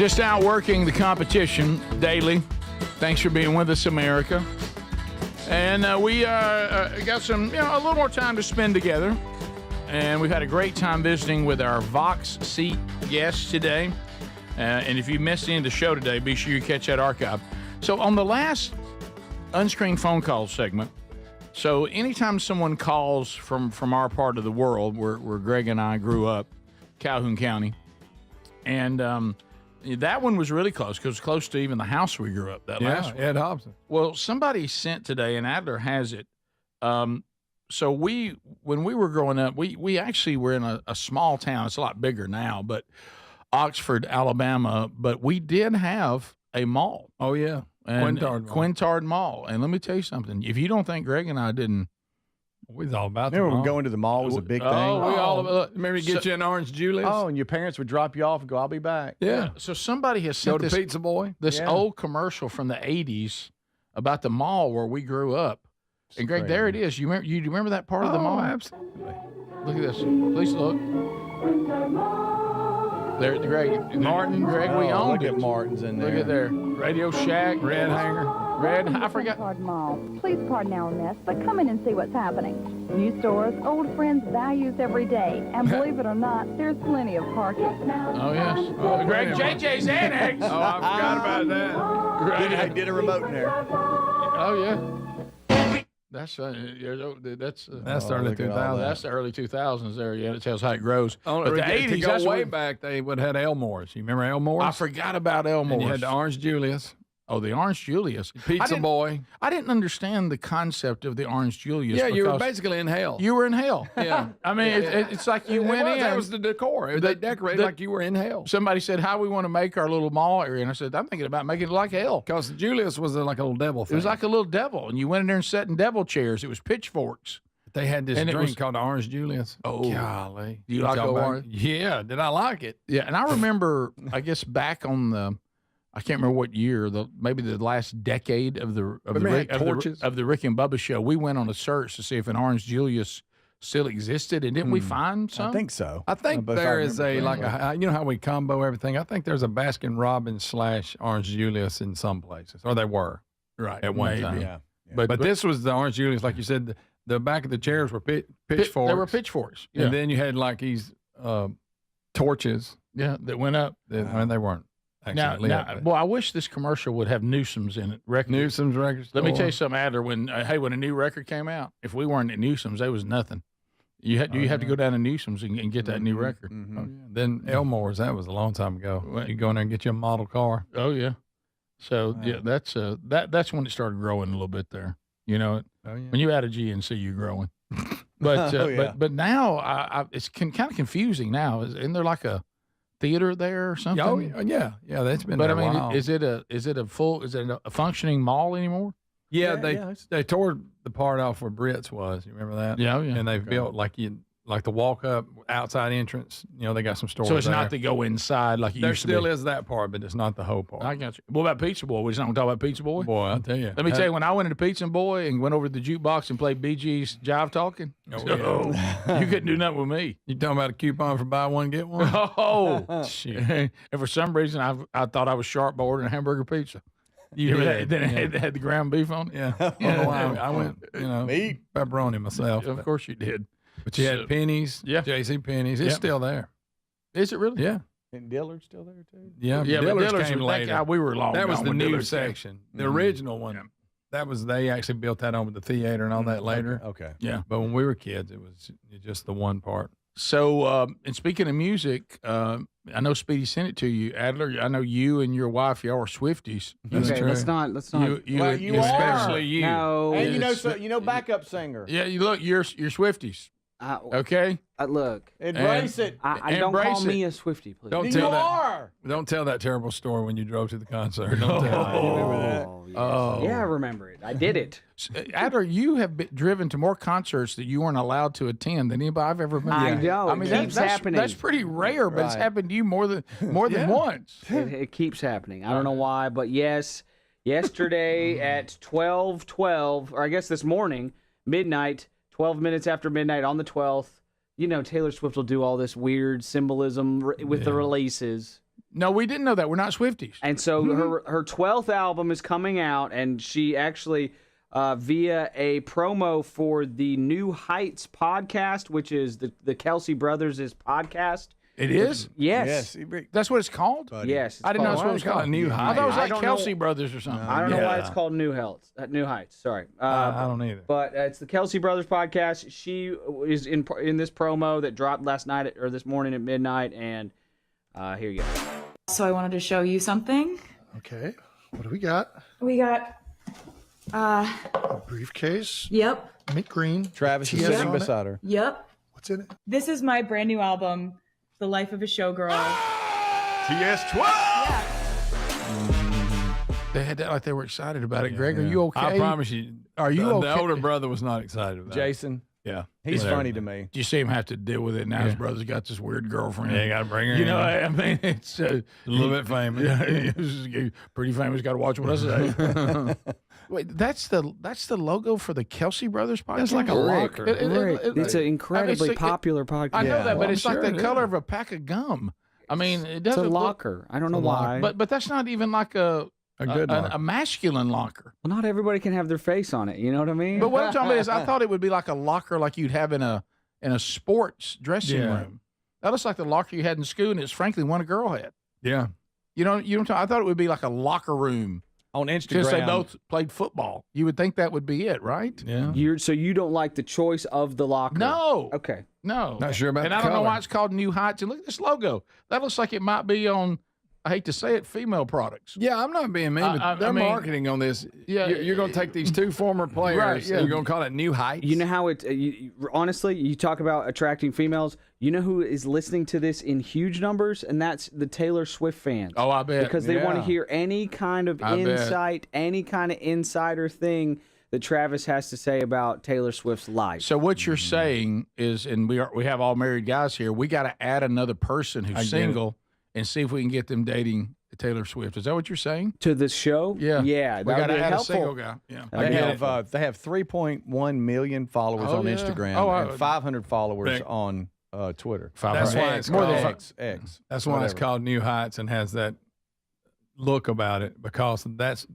Just outworking the competition daily. Thanks for being with us, America. And we got some, a little more time to spend together. And we've had a great time visiting with our Vox Seat guests today. And if you missed any of the show today, be sure you catch that archive. So on the last Unscreened phone call segment, so anytime someone calls from our part of the world, where Greg and I grew up, Calhoun County, and that one was really close because it was close to even the house we grew up. That last one. Ed Hobson. Well, somebody sent today, and Adler has it. So when we were growing up, we actually were in a small town. It's a lot bigger now, but Oxford, Alabama. But we did have a mall. Oh yeah. Quintard Mall. And let me tell you something. If you don't think Greg and I didn't, we was all about Remember the mall. going to the mall was a big thing? Oh, we all look, Maybe get you an Orange Julius. Oh, and your parents would drop you off and go, I'll be back. Yeah. So somebody has sent Go to Pizza Boy. this old commercial from the 80s about the mall where we grew up. And Greg, there it is. You remember that part of the mall? Absolutely. Look at this. Please look. There, Greg. Martin, Greg, we owned look it. at Martin's in there. Look at there. Radio Shack. Red Hanger. I forgot. Mall. Please pardon our mess, but come in and see what's happening. New stores, old friends, values every day. And believe it or not, there's plenty of parking. Oh, yes. Greg, JJ's Annex. Oh, I forgot about that. Did a remote in there. Oh, yeah. That's That's early look at all 2000s. That's the early 2000s there. Yeah, it tells how it grows. But But the to 80s, go that's way way back, they would have had Elmore's. You remember Elmore's? I forgot about Elmore's. And you had the Orange Julius. Oh, the Orange Julius. Pizza Boy. I didn't understand the concept of the Orange Julius. Yeah, you were because basically in hell. You were in hell. Yeah. I mean, it's like you went in. That was the decor. They decorated like you were in hell. Somebody said, how we want to make our little mall area. And I said, I'm thinking about making it like hell. Because Julius was like a little devil thing. It was like a little devil. And you went in there and sat in devil chairs. It was pitchforks. They had this And it drink was- called Orange Julius. Oh. Golly. Do you like orange? Yeah. Did I like it? Yeah, and I remember, I guess back on I can't remember what year, maybe the last decade of the Rick and Bubba show. We went on a search to see if an Orange Julius still existed, and didn't we find some? I think so. I think there is you know how we combo everything. I think there's a Baskin Robbins / Orange Julius in some places, or they were right at one maybe. time. Yeah. But this was the Orange Julius, like you said. The back of the chairs were pitchforks. They were pitchforks. Yeah. And then you had like these torches. Yeah, that went up. I mean, they weren't actually lit. Boy, I wish this commercial would have Newsom's in it. Newsom's record store. Let me tell you something, Adler. When a new record came out, if we weren't at Newsom's, there was nothing. You have to go down to Newsom's and get that new record. Oh, yeah. Then Elmore's, that was a long time ago. You go in there and get you a model car. Oh yeah. So yeah, that's when it started growing a little bit there. You know, when you add a GNC, you're growing. But but now it's kind of confusing now. Isn't there like a theater there or something? Oh yeah, that's been. But there I mean, a while. is it a functioning mall anymore? Yeah, they tore the part off where Brits was. You remember that? Yeah, And they've built like the walk up outside entrance. You know, they got some stores. So it's there. not to go inside like it There used to be. still is that part, but it's not the whole part. I got you. What about Pizza Boy? We're just not going to talk about Pizza Boy? Boy, I'll tell you. Let me tell you, when I went into Pizza Boy and went over to the jukebox and played BG's Jive Talking, you couldn't do nothing with me. You talking about a coupon for buy one, get one? Oh, shit. And for some reason, I thought I was sharp by ordering a hamburger pizza. You Remember did, that? Then yeah. it had the ground beef on it? Yeah. I went, meat. Pepperoni myself. Of course you did. But you had Pennies, JC Pennies. It's still there. Is it really? Yeah. And Dillard's still there too? Yeah, Yeah, but Dillard's Dillard's came was- later. that guy, we were long That was gone the when new Dillard's came. section. The original one, that was, they actually built that on with the theater and all that later. Okay. Yeah. But when we were kids, it was just the one part. So, and speaking of music, I know Speedy sent it to you, Adler. I know you and your wife, y'all are Swifties. Okay, let's not. Well, you especially are. you. No. And you know backup singer. Yeah, you look, you're Swifties. Okay. Look. Embrace it. I don't Embrace call it. me a Swiftie, please. Don't You tell that. are. Don't tell that terrible story when you drove to the concert. Don't tell that. You remember that? Yes. Oh. Yeah, I remember it. I did it. Adler, you have driven to more concerts that you weren't allowed to attend than anybody I've ever been. I know. I mean, it keeps happening. That's pretty rare, but it's Right. happened to you more than once. It keeps happening. I don't know why, but yes, yesterday at 12:12, or I guess this morning, midnight, 12 minutes after midnight on the 12th, you know, Taylor Swift will do all this weird symbolism with the releases. No, we didn't know that. We're not Swifties. And so her 12th album is coming out, and she actually, via a promo for the New Heights podcast, which is the Kelsey Brothers' podcast. It is? Yes. That's what it's called? Yes. I didn't know that's what it was called. New I thought it was I like don't Kelsey know- Brothers or something. I don't know why it's called New Heights. Sorry. I don't either. But it's the Kelsey Brothers podcast. She is in this promo that dropped last night or this morning at midnight, and here you go. So I wanted to show you something. Okay. What do we got? We got, A briefcase. Yep. Mint green. Travis is TS sitting on it. beside her. Yep. What's in it? This is my brand new album, The Life of a Showgirl. TS12. They had that like they were excited about it. Greg, are you okay? I promise you. Are you the, okay? The older brother was not excited about it. Jason. Yeah. He's Whatever. funny to me. Do you see him have to deal with it now? His brother's got this weird girlfriend. Yeah, you got to bring her You in. know, I mean, it's a little bit famous. Yeah, he's pretty famous. Got to watch what I say. Wait, that's the logo for the Kelsey Brothers podcast. It's like a locker. It's an incredibly popular podcast. I know that, but I'm it's like sure the it color is. of a pack of gum. I mean, it It's doesn't a look- locker. I don't know why. But that's not even like a good locker. a masculine locker. Well, not everybody can have their face on it. You know what I mean? But what I'm talking about is, I thought it would be like a locker like you'd have in a sports dressing Yeah. room. That looks like the locker you had in school, and it's frankly one a girl had. Yeah. You know, I thought it would be like a locker room. On Since they Instagram. both played football, you would think that would be it, right? Yeah. So you don't like the choice of the locker? No. Okay. No. Not sure about And the I don't know color. why it's called New Heights. And look at this logo. That looks like it might be on, I hate to say it, female products. Yeah, I'm not being mean, but they're marketing on this. Yeah. You're going to take these two former players Right, yeah. and you're going to call it New Heights. You know how it? Honestly, you talk about attracting females. You know who is listening to this in huge numbers, and that's the Taylor Swift fans. Oh, I bet. Because they want to Yeah. hear any kind of I bet. insight, any kind of insider thing that Travis has to say about Taylor Swift's life. So what you're saying is, and we have all married guys here, we got to add another person I who's get single and see if we can get them dating Taylor Swift. Is that what you're saying? To this show? Yeah. Yeah. We that got would to be add helpful. a single guy. Yeah. They have 3.1 million followers Oh, on yeah. Instagram Oh, I- and 500 followers Big. on Twitter. That's why it's called X. That's why it's whatever. called New Heights and has that look about it, because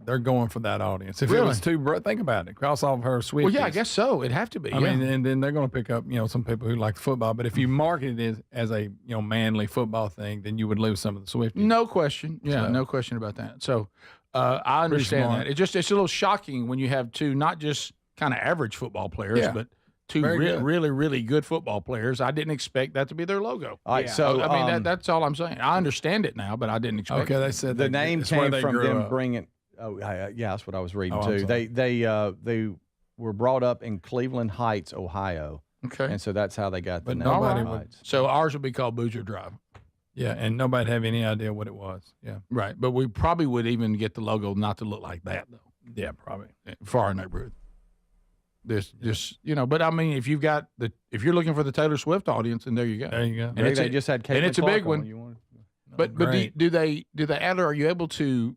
they're going for that audience. If it Really? was think about it, cross off her Swifties. Well, yeah, I guess so. It'd have to be. I yeah. mean, and then they're going to pick up, some people who like football. But if you market it as a manly football thing, then you would lose some of the Swifties. No question. Yeah, So- no question about that. So I understand smart. that. It's a little shocking when you have two not just kind of average football players, Yeah. but two Very good. really, really good football players. I didn't expect that to be their logo. All right, so I mean, that's all I'm saying. I understand it now, but I didn't expect Okay, it. they said the that name it's where came they from grew them up. bringing. Oh, yeah, that's what I was reading Oh, I'm too. sorry. They were brought up in Cleveland Heights, Ohio, Okay. and so that's how they got the But name. nobody Cleveland would- Heights. So ours would be called Boozer Drive. Yeah, and nobody'd have any idea what it was. Yeah. Right. But we probably would even get the logo not to look like that, though, Yeah, probably. for our neighborhood. But I mean, if you're looking for the Taylor Swift audience, then there you go. There you go. And Maybe it's they a- just had Caitlin and it's a Clark big on one. when you wanted- But Great. do they Adler, are you able to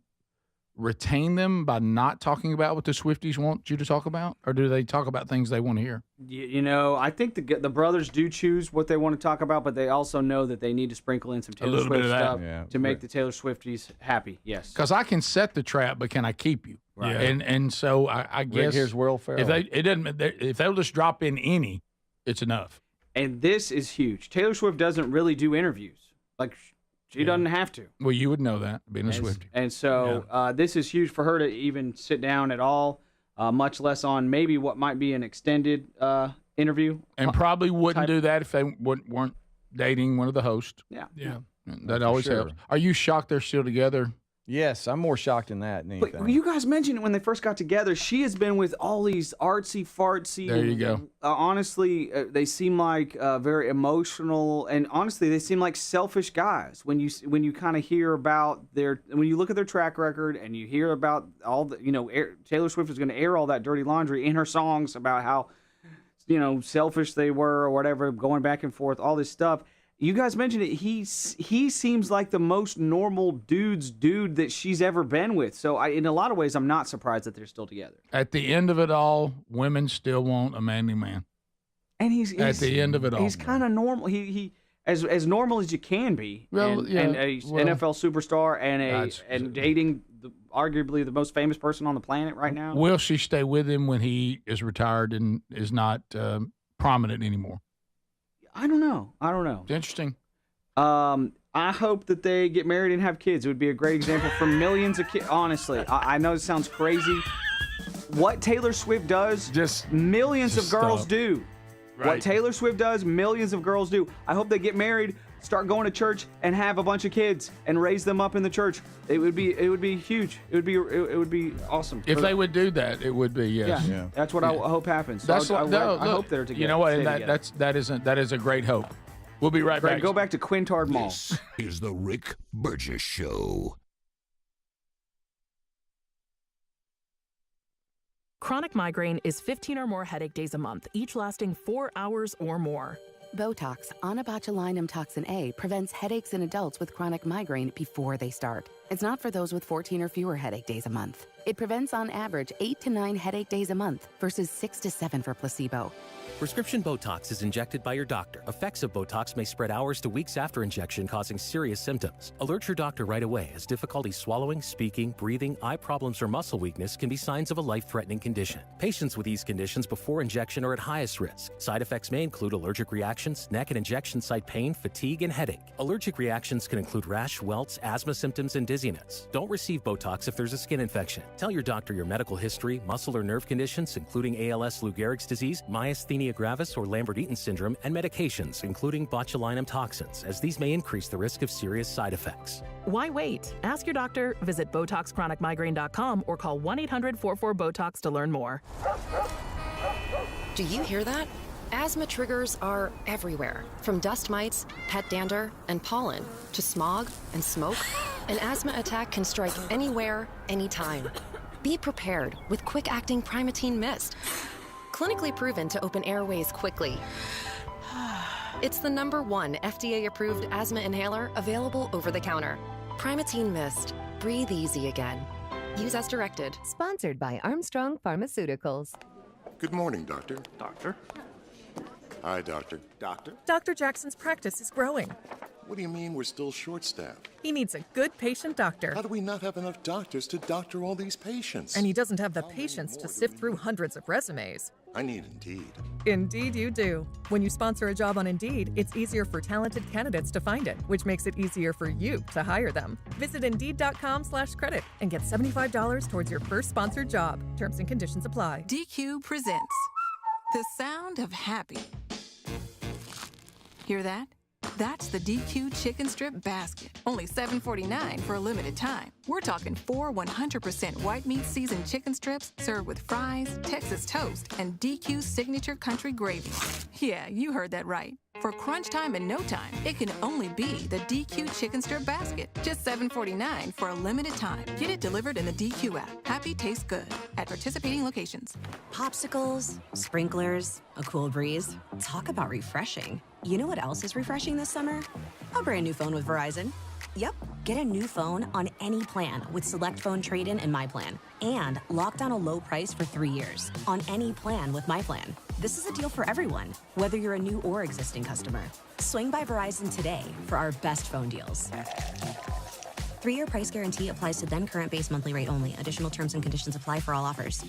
retain them by not talking about what the Swifties want you to talk about, or do they talk about things they want to hear? I think the brothers do choose what they want to talk about, but they also know that they need to sprinkle in some Taylor little bit Swift of that. stuff Yeah. to make the Taylor Swifties happy. Yes. Because I can set the trap, but can I keep you? Right. And so I Rick, guess here's Will Ferrell. if they'll just drop in any, it's enough. And this is huge. Taylor Swift doesn't really do interviews. Like, she doesn't have to. Well, you would know that being a And, Swiftie. and so this is huge for her to even sit down at all, much less on maybe what might be an extended interview. And probably wouldn't do that if they weren't dating one of the hosts. Yeah. Yeah. That always sure. helps. Are you shocked they're still together? Yes, I'm more shocked than that than anything. But you guys mentioned it when they first got together. She has been with all these artsy fartsy. There you go. Honestly, they seem like very emotional, and honestly, they seem like selfish guys. When you kind of hear about when you look at their track record, and you hear about all the, Taylor Swift is going to air all that dirty laundry in her songs about how, selfish they were or whatever, going back and forth, all this stuff. You guys mentioned it. He seems like the most normal dude that she's ever been with. So in a lot of ways, I'm not surprised that they're still together. At the end of it all, women still want a manly man. And he's at the end of it all. He's kind of normal. He as normal as you can be, Well, and a NFL superstar and dating arguably the most famous person on the planet right now. Will she stay with him when he is retired and is not prominent anymore? I don't know. It's interesting. I hope that they get married and have kids. It would be a great example for millions of kids. Honestly, I know it sounds crazy. What Taylor Swift does, millions of girls do. Right. What Taylor Swift does, millions of girls do. I hope they get married, start going to church, and have a bunch of kids and raise them up in the church. It would be huge. It would be awesome. If they would do that, it would be, yes. Yeah. That's what I hope happens. I hope they're together. You know what? And together. that is a great hope. We'll be right back. Go back to Quintard Mall. This is the Rick Burgess Show. Chronic migraine is 15 or more headache days a month, each lasting 4 hours or more. Botox, onabotulinum toxin A, prevents headaches in adults with chronic migraine before they start. It's not for those with 14 or fewer headache days a month. It prevents on average 8 to 9 headache days a month versus 6 to 7 for placebo. Prescription Botox is injected by your doctor. Effects of Botox may spread hours to weeks after injection, causing serious symptoms. Alert your doctor right away, as difficulty swallowing, speaking, breathing, eye problems, or muscle weakness can be signs of a life-threatening condition. Patients with these conditions before injection are at highest risk. Side effects may include allergic reactions, neck and injection site pain, fatigue, and headache. Allergic reactions can include rash, welts, asthma symptoms, and dizziness. Don't receive Botox if there's a skin infection. Tell your doctor your medical history, muscle or nerve conditions, including ALS, Lou Gehrig's disease, myasthenia gravis, or Lambert-Eaton syndrome, and medications, including botulinum toxins, as these may increase the risk of serious side effects. Why wait? Ask your doctor, visit BotoxChronicMigraine.com, or call 1-800-44-BOTOX to learn more. Do you hear that? Asthma triggers are everywhere, from dust mites, pet dander, and pollen, to smog and smoke. An asthma attack can strike anywhere, anytime. Be prepared with quick-acting Primatene Mist. Clinically proven to open airways quickly. It's the #1 FDA-approved asthma inhaler available over the counter. Primatene Mist. Breathe easy again. Use as directed. Sponsored by Armstrong Pharmaceuticals. Good morning, Doctor. Doctor? Hi, Doctor. Doctor? Dr. Jackson's practice is growing. What do you mean we're still short-staffed? He needs a good patient doctor. How do we not have enough doctors to doctor all these patients? And he doesn't have the patience to sift through hundreds of resumes. I need Indeed. Indeed you do. When you sponsor a job on Indeed, it's easier for talented candidates to find it, which makes it easier for you to hire them. Visit Indeed.com/credit and get $75 towards your first sponsored job. Terms and conditions apply. DQ presents the sound of happy. Hear that? That's the DQ chicken strip basket. Only $7.49 for a limited time. We're talking 4 100% white meat seasoned chicken strips served with fries, Texas toast, and DQ's signature country gravy. Yeah, you heard that right. For crunch time and no time, it can only be the DQ chicken strip basket. Just $7.49 for a limited time. Get it delivered in the DQ app. Happy tastes good at participating locations. Popsicles, sprinklers, a cool breeze. Talk about refreshing. You know what else is refreshing this summer? A brand new phone with Verizon. Yep, get a new phone on any plan with Select Phone Trade-In and My Plan. And lock down a low price for 3 years on any plan with My Plan. This is a deal for everyone, whether you're a new or existing customer. Swing by Verizon today for our best phone deals. 3-year price guarantee applies to then current base monthly rate only. Additional terms and conditions apply for all offers.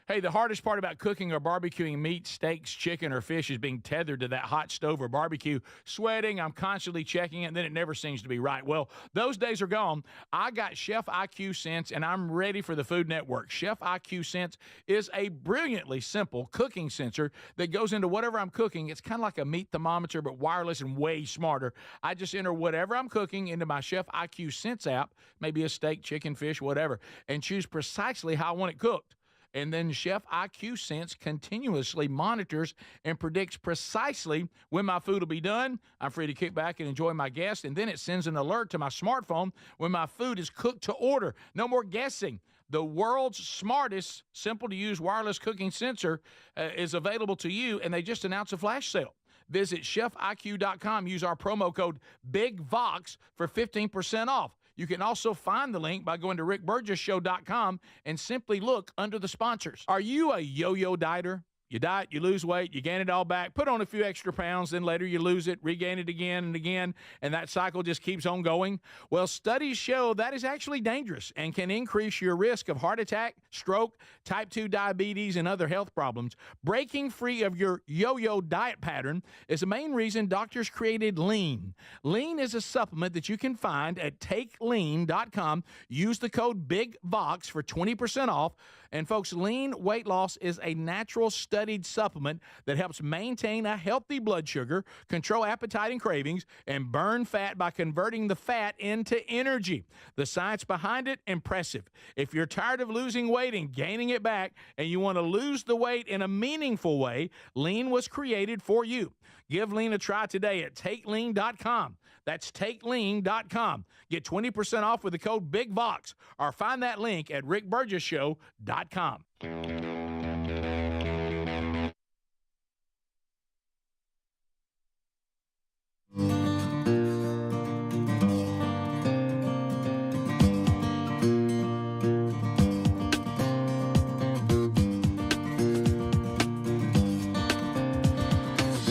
Hey, the hardest part about cooking or barbecuing meat, steaks, chicken, or fish is being tethered to that hot stove or barbecue. Sweating, I'm constantly checking it, and then it never seems to be right. Well, those days are gone. I got Chef IQ Sense, and I'm ready for the Food Network. Chef IQ Sense is a brilliantly simple cooking sensor that goes into whatever I'm cooking. It's kind of like a meat thermometer, but wireless and way smarter. I just enter whatever I'm cooking into my Chef IQ Sense app, maybe a steak, chicken, fish, whatever, and choose precisely how I want it cooked. And then Chef IQ Sense continuously monitors and predicts precisely when my food will be done. I'm free to kick back and enjoy my guests. And then it sends an alert to my smartphone when my food is cooked to order. No more guessing. The world's smartest, simple-to-use wireless cooking sensor is available to you, and they just announced a flash sale. Visit chefiq.com. Use our promo code BIGVOX for 15% off. You can also find the link by going to rickburgessshow.com and simply look under the sponsors. Are you a yo-yo dieter? You diet, you lose weight, you gain it all back, put on a few extra pounds, then later you lose it, regain it again and again, and that cycle just keeps on going. Well, studies show that is actually dangerous and can increase your risk of heart attack, stroke, type 2 diabetes, and other health problems. Breaking free of your yo-yo diet pattern is the main reason doctors created Lean. Lean is a supplement that you can find at takelean.com. Use the code BIGVOX for 20% off. And folks, Lean weight loss is a natural studied supplement that helps maintain a healthy blood sugar, control appetite and cravings, and burn fat by converting the fat into energy. The science behind it, impressive. If you're tired of losing weight and gaining it back, and you want to lose the weight in a meaningful way, Lean was created for you. Give Lean a try today at takelean.com. That's takelean.com. Get 20% off with the code BIGVOX, or find that link at rickburgessshow.com.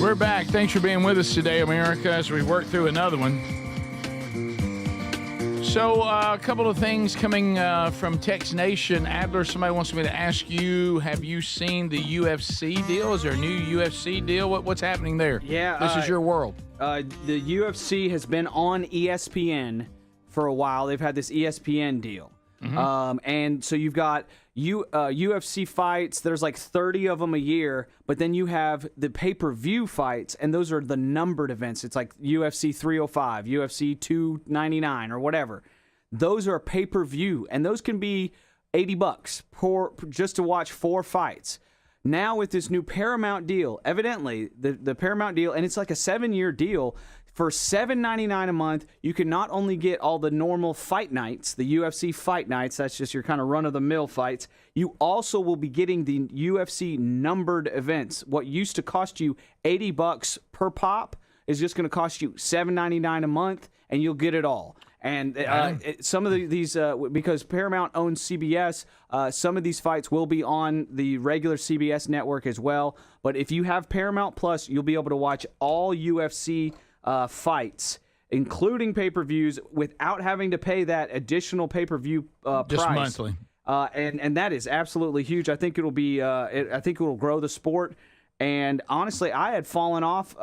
We're back. Thanks for being with us today, America, as we work through another one. So a couple of things coming from Tex Nation. Adler, somebody wants me to ask you, have you seen the UFC deal? Is there a new UFC deal? What's happening there? Yeah. This is your world. The UFC has been on ESPN for a while. They've had this ESPN deal. Mm-hmm. And so you've got UFC fights. There's like 30 of them a year, but then you have the pay-per-view fights, and those are the numbered events. It's like UFC 305, UFC 299, or whatever. Those are pay-per-view, and those can be $80 just to watch 4 fights. Now with this new Paramount deal, evidently the Paramount deal, and it's like a 7-year deal. For $7.99 a month, you can not only get all the normal fight nights, the UFC fight nights, that's just your kind of run-of-the-mill fights, you also will be getting the UFC numbered events. What used to cost you $80 per pop is just going to cost you $7.99 a month, and you'll get it all. And some of these, because Paramount owns CBS, some of these fights will be on the regular CBS network as well. But if you have Paramount Plus, you'll be able to watch all UFC fights, including pay-per-views, without having to pay that additional pay-per-view price. Just monthly. And that is absolutely huge. I think it'll be. I think it will grow the sport. And honestly, I had fallen off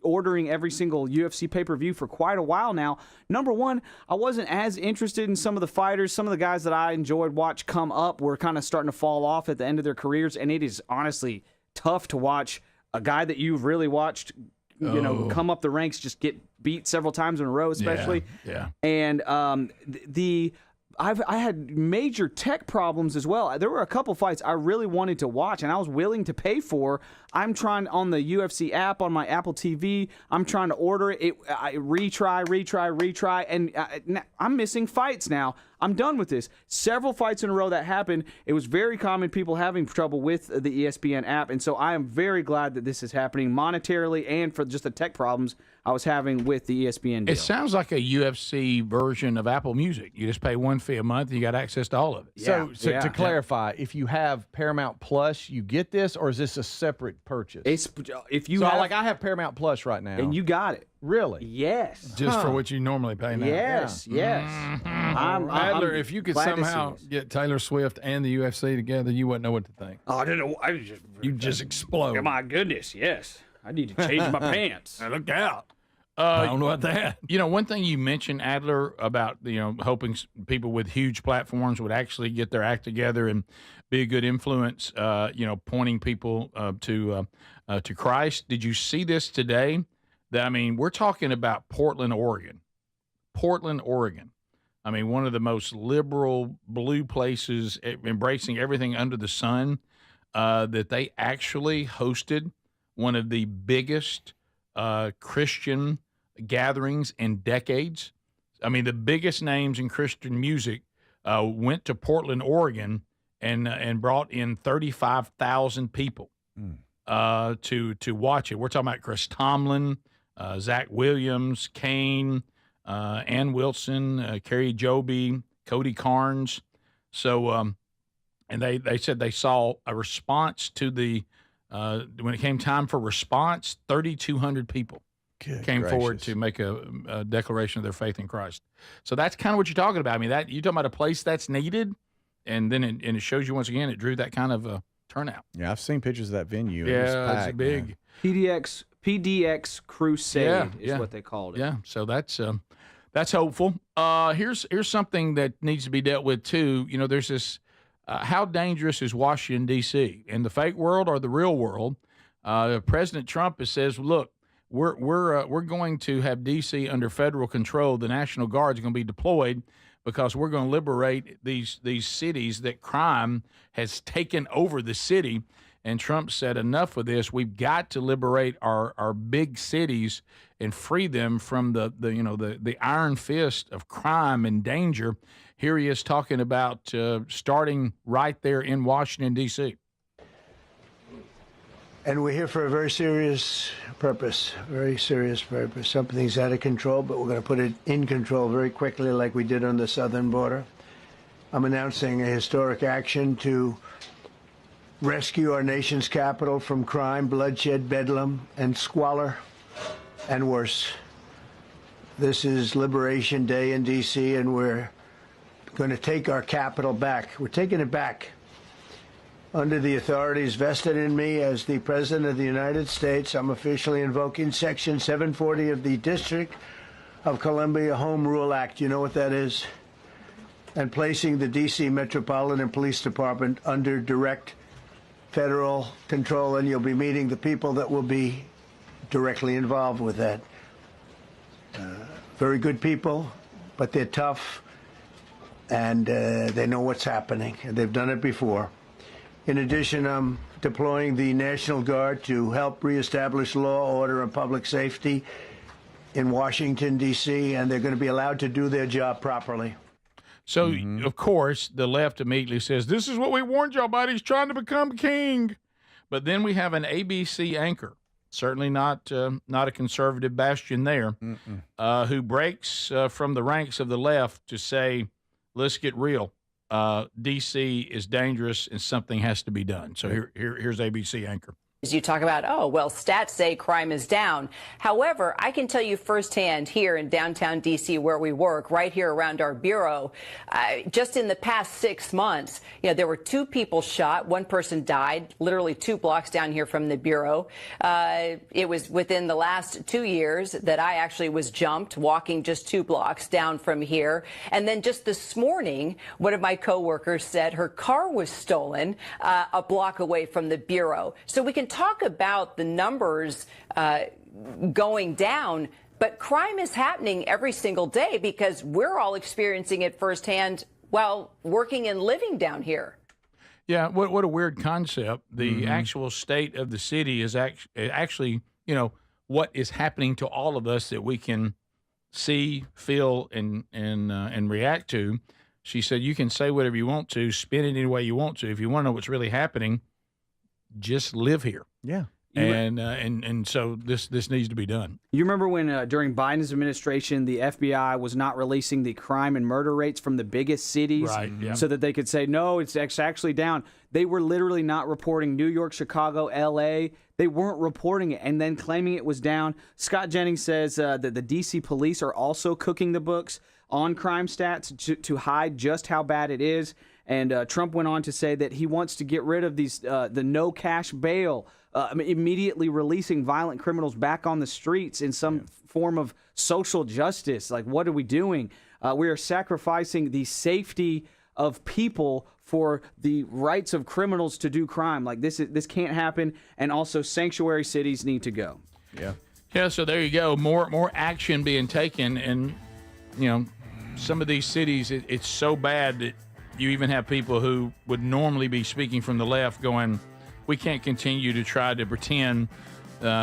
ordering every single UFC pay-per-view for quite a while now. Number one, I wasn't as interested in some of the fighters. Some of the guys that I enjoyed watch come up were kind of starting to fall off at the end of their careers, and it is honestly tough to watch a guy that you've really watched come up the ranks, just get beat several times in a row, especially. Yeah. And I had major tech problems as well. There were a couple fights I really wanted to watch, and I was willing to pay for. I'm trying on the UFC app on my Apple TV. I'm trying to order it. I retry, and I'm missing fights now. I'm done with this. Several fights in a row that happened. It was very common, people having trouble with the ESPN app, and so I am very glad that this is happening monetarily and for just the tech problems I was having with the ESPN deal. It sounds like a UFC version of Apple Music. You just pay one fee a month, and you got access to all of it. So to clarify, if you have Paramount Plus, you get this, or is this a separate purchase? If you have, I have Paramount Plus right now, and you got it. Really? Yes. Just for what you normally pay now. Yes. Adler, if you could somehow get Taylor Swift and the UFC together, you wouldn't know what to think. Oh, I don't know. You'd just explode. Oh, my goodness, yes. I need to change my pants. Now look out. I don't know about that. One thing you mentioned, Adler, about hoping people with huge platforms would actually get their act together and be a good influence. Pointing people to Christ. Did you see this today? We're talking about Portland, Oregon. Portland, Oregon. One of the most liberal blue places, embracing everything under the sun. That they actually hosted one of the biggest Christian gatherings in decades. The biggest names in Christian music went to Portland, Oregon, and brought in 35,000 people to watch it. We're talking about Chris Tomlin, Zach Williams, Kane, Ann Wilson, Carrie Joby, Cody Carnes. So, and they said they saw a response to the when it came time for response, 3,200 people came forward to make a declaration of their faith in Christ. So that's kind of what you're talking about. I mean, that you're talking about a place that's needed, and then it shows you once again it drew that kind of turnout. Yeah, I've seen pictures of that venue. Yeah, it was packed, it's big. PDX Crusade is what they called it. Yeah, so that's hopeful. Here's something that needs to be dealt with too. You know, there's this. How dangerous is Washington D.C. in the fake world or the real world? President Trump says, "Look, we're going to have D.C. under federal control. The National Guard is going to be deployed because we're going to liberate these cities that crime has taken over the city." And Trump said, enough of this. We've got to liberate our big cities and free them from the iron fist of crime and danger. Here he is talking about starting right there in Washington, D.C. And we're here for a very serious purpose, Something's out of control, but we're going to put it in control very quickly like we did on the southern border. I'm announcing a historic action to rescue our nation's capital from crime, bloodshed, bedlam, and squalor, and worse. This is Liberation Day in D.C., and we're going to take our capital back. We're taking it back under the authorities vested in me as the President of the United States. I'm officially invoking Section 740 of the District of Columbia Home Rule Act. You know what that is? And placing the D.C. Metropolitan Police Department under direct federal control, and you'll be meeting the people that will be directly involved with that. Very good people, but they're tough, and they know what's happening, and they've done it before. In addition, I'm deploying the National Guard to help reestablish law, order, and public safety in Washington, D.C., and they're going to be allowed to do their job properly. So, of course, the left immediately says, this is what we warned y'all about. He's trying to become king. But then we have an ABC anchor, certainly not a conservative bastion there, who breaks from the ranks of the left to say, let's get real. D.C. is dangerous and something has to be done. So here's ABC anchor. You talk about, oh, well, stats say crime is down. However, I can tell you firsthand here in downtown D.C. where we work, right here around our bureau, just in the past 6 months, there were 2 people shot. 1 person died, literally 2 blocks down here from the bureau. It was within the last 2 years that I actually was jumped walking just 2 blocks down from here. And then just this morning, one of my coworkers said her car was stolen a block away from the bureau. So we can talk about the numbers going down, but crime is happening every single day because we're all experiencing it firsthand while working and living down here. Yeah, what a weird concept. The actual state of the city is actually, what is happening to all of us that we can see, feel, and react to. She said, you can say whatever you want to, spin it any way you want to. If you want to know what's really happening, just live here. Yeah. And so this needs to be done. You remember when during Biden's administration, the FBI was not releasing the crime and murder rates from the biggest cities so that they could say, no, it's actually down. They were literally not reporting New York, Chicago, L.A. They weren't reporting it and then claiming it was down. Scott Jennings says that the D.C. police are also cooking the books on crime stats to hide just how bad it is. And Trump went on to say that he wants to get rid of these the no cash bail, immediately releasing violent criminals back on the streets in some form of social justice. Like, what are we doing? We are sacrificing the safety of people for the rights of criminals to do crime. Like, this can't happen. And also, sanctuary cities need to go. Yeah. So there you go. More action being taken, and some of these cities, it's so bad that you even have people who would normally be speaking from the left going, we can't continue to try to pretend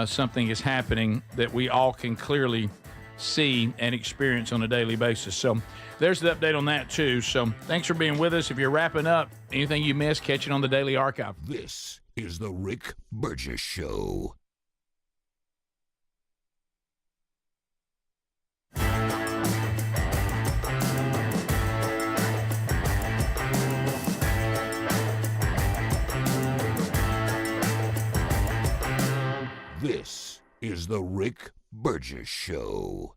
something is happening that we all can clearly see and experience on a daily basis. So there's the update on that, too. So thanks for being with us. If you're wrapping up, anything you missed, catch it on the Daily Archive. This is the Rick Burgess Show. is The Rick Burgess Show.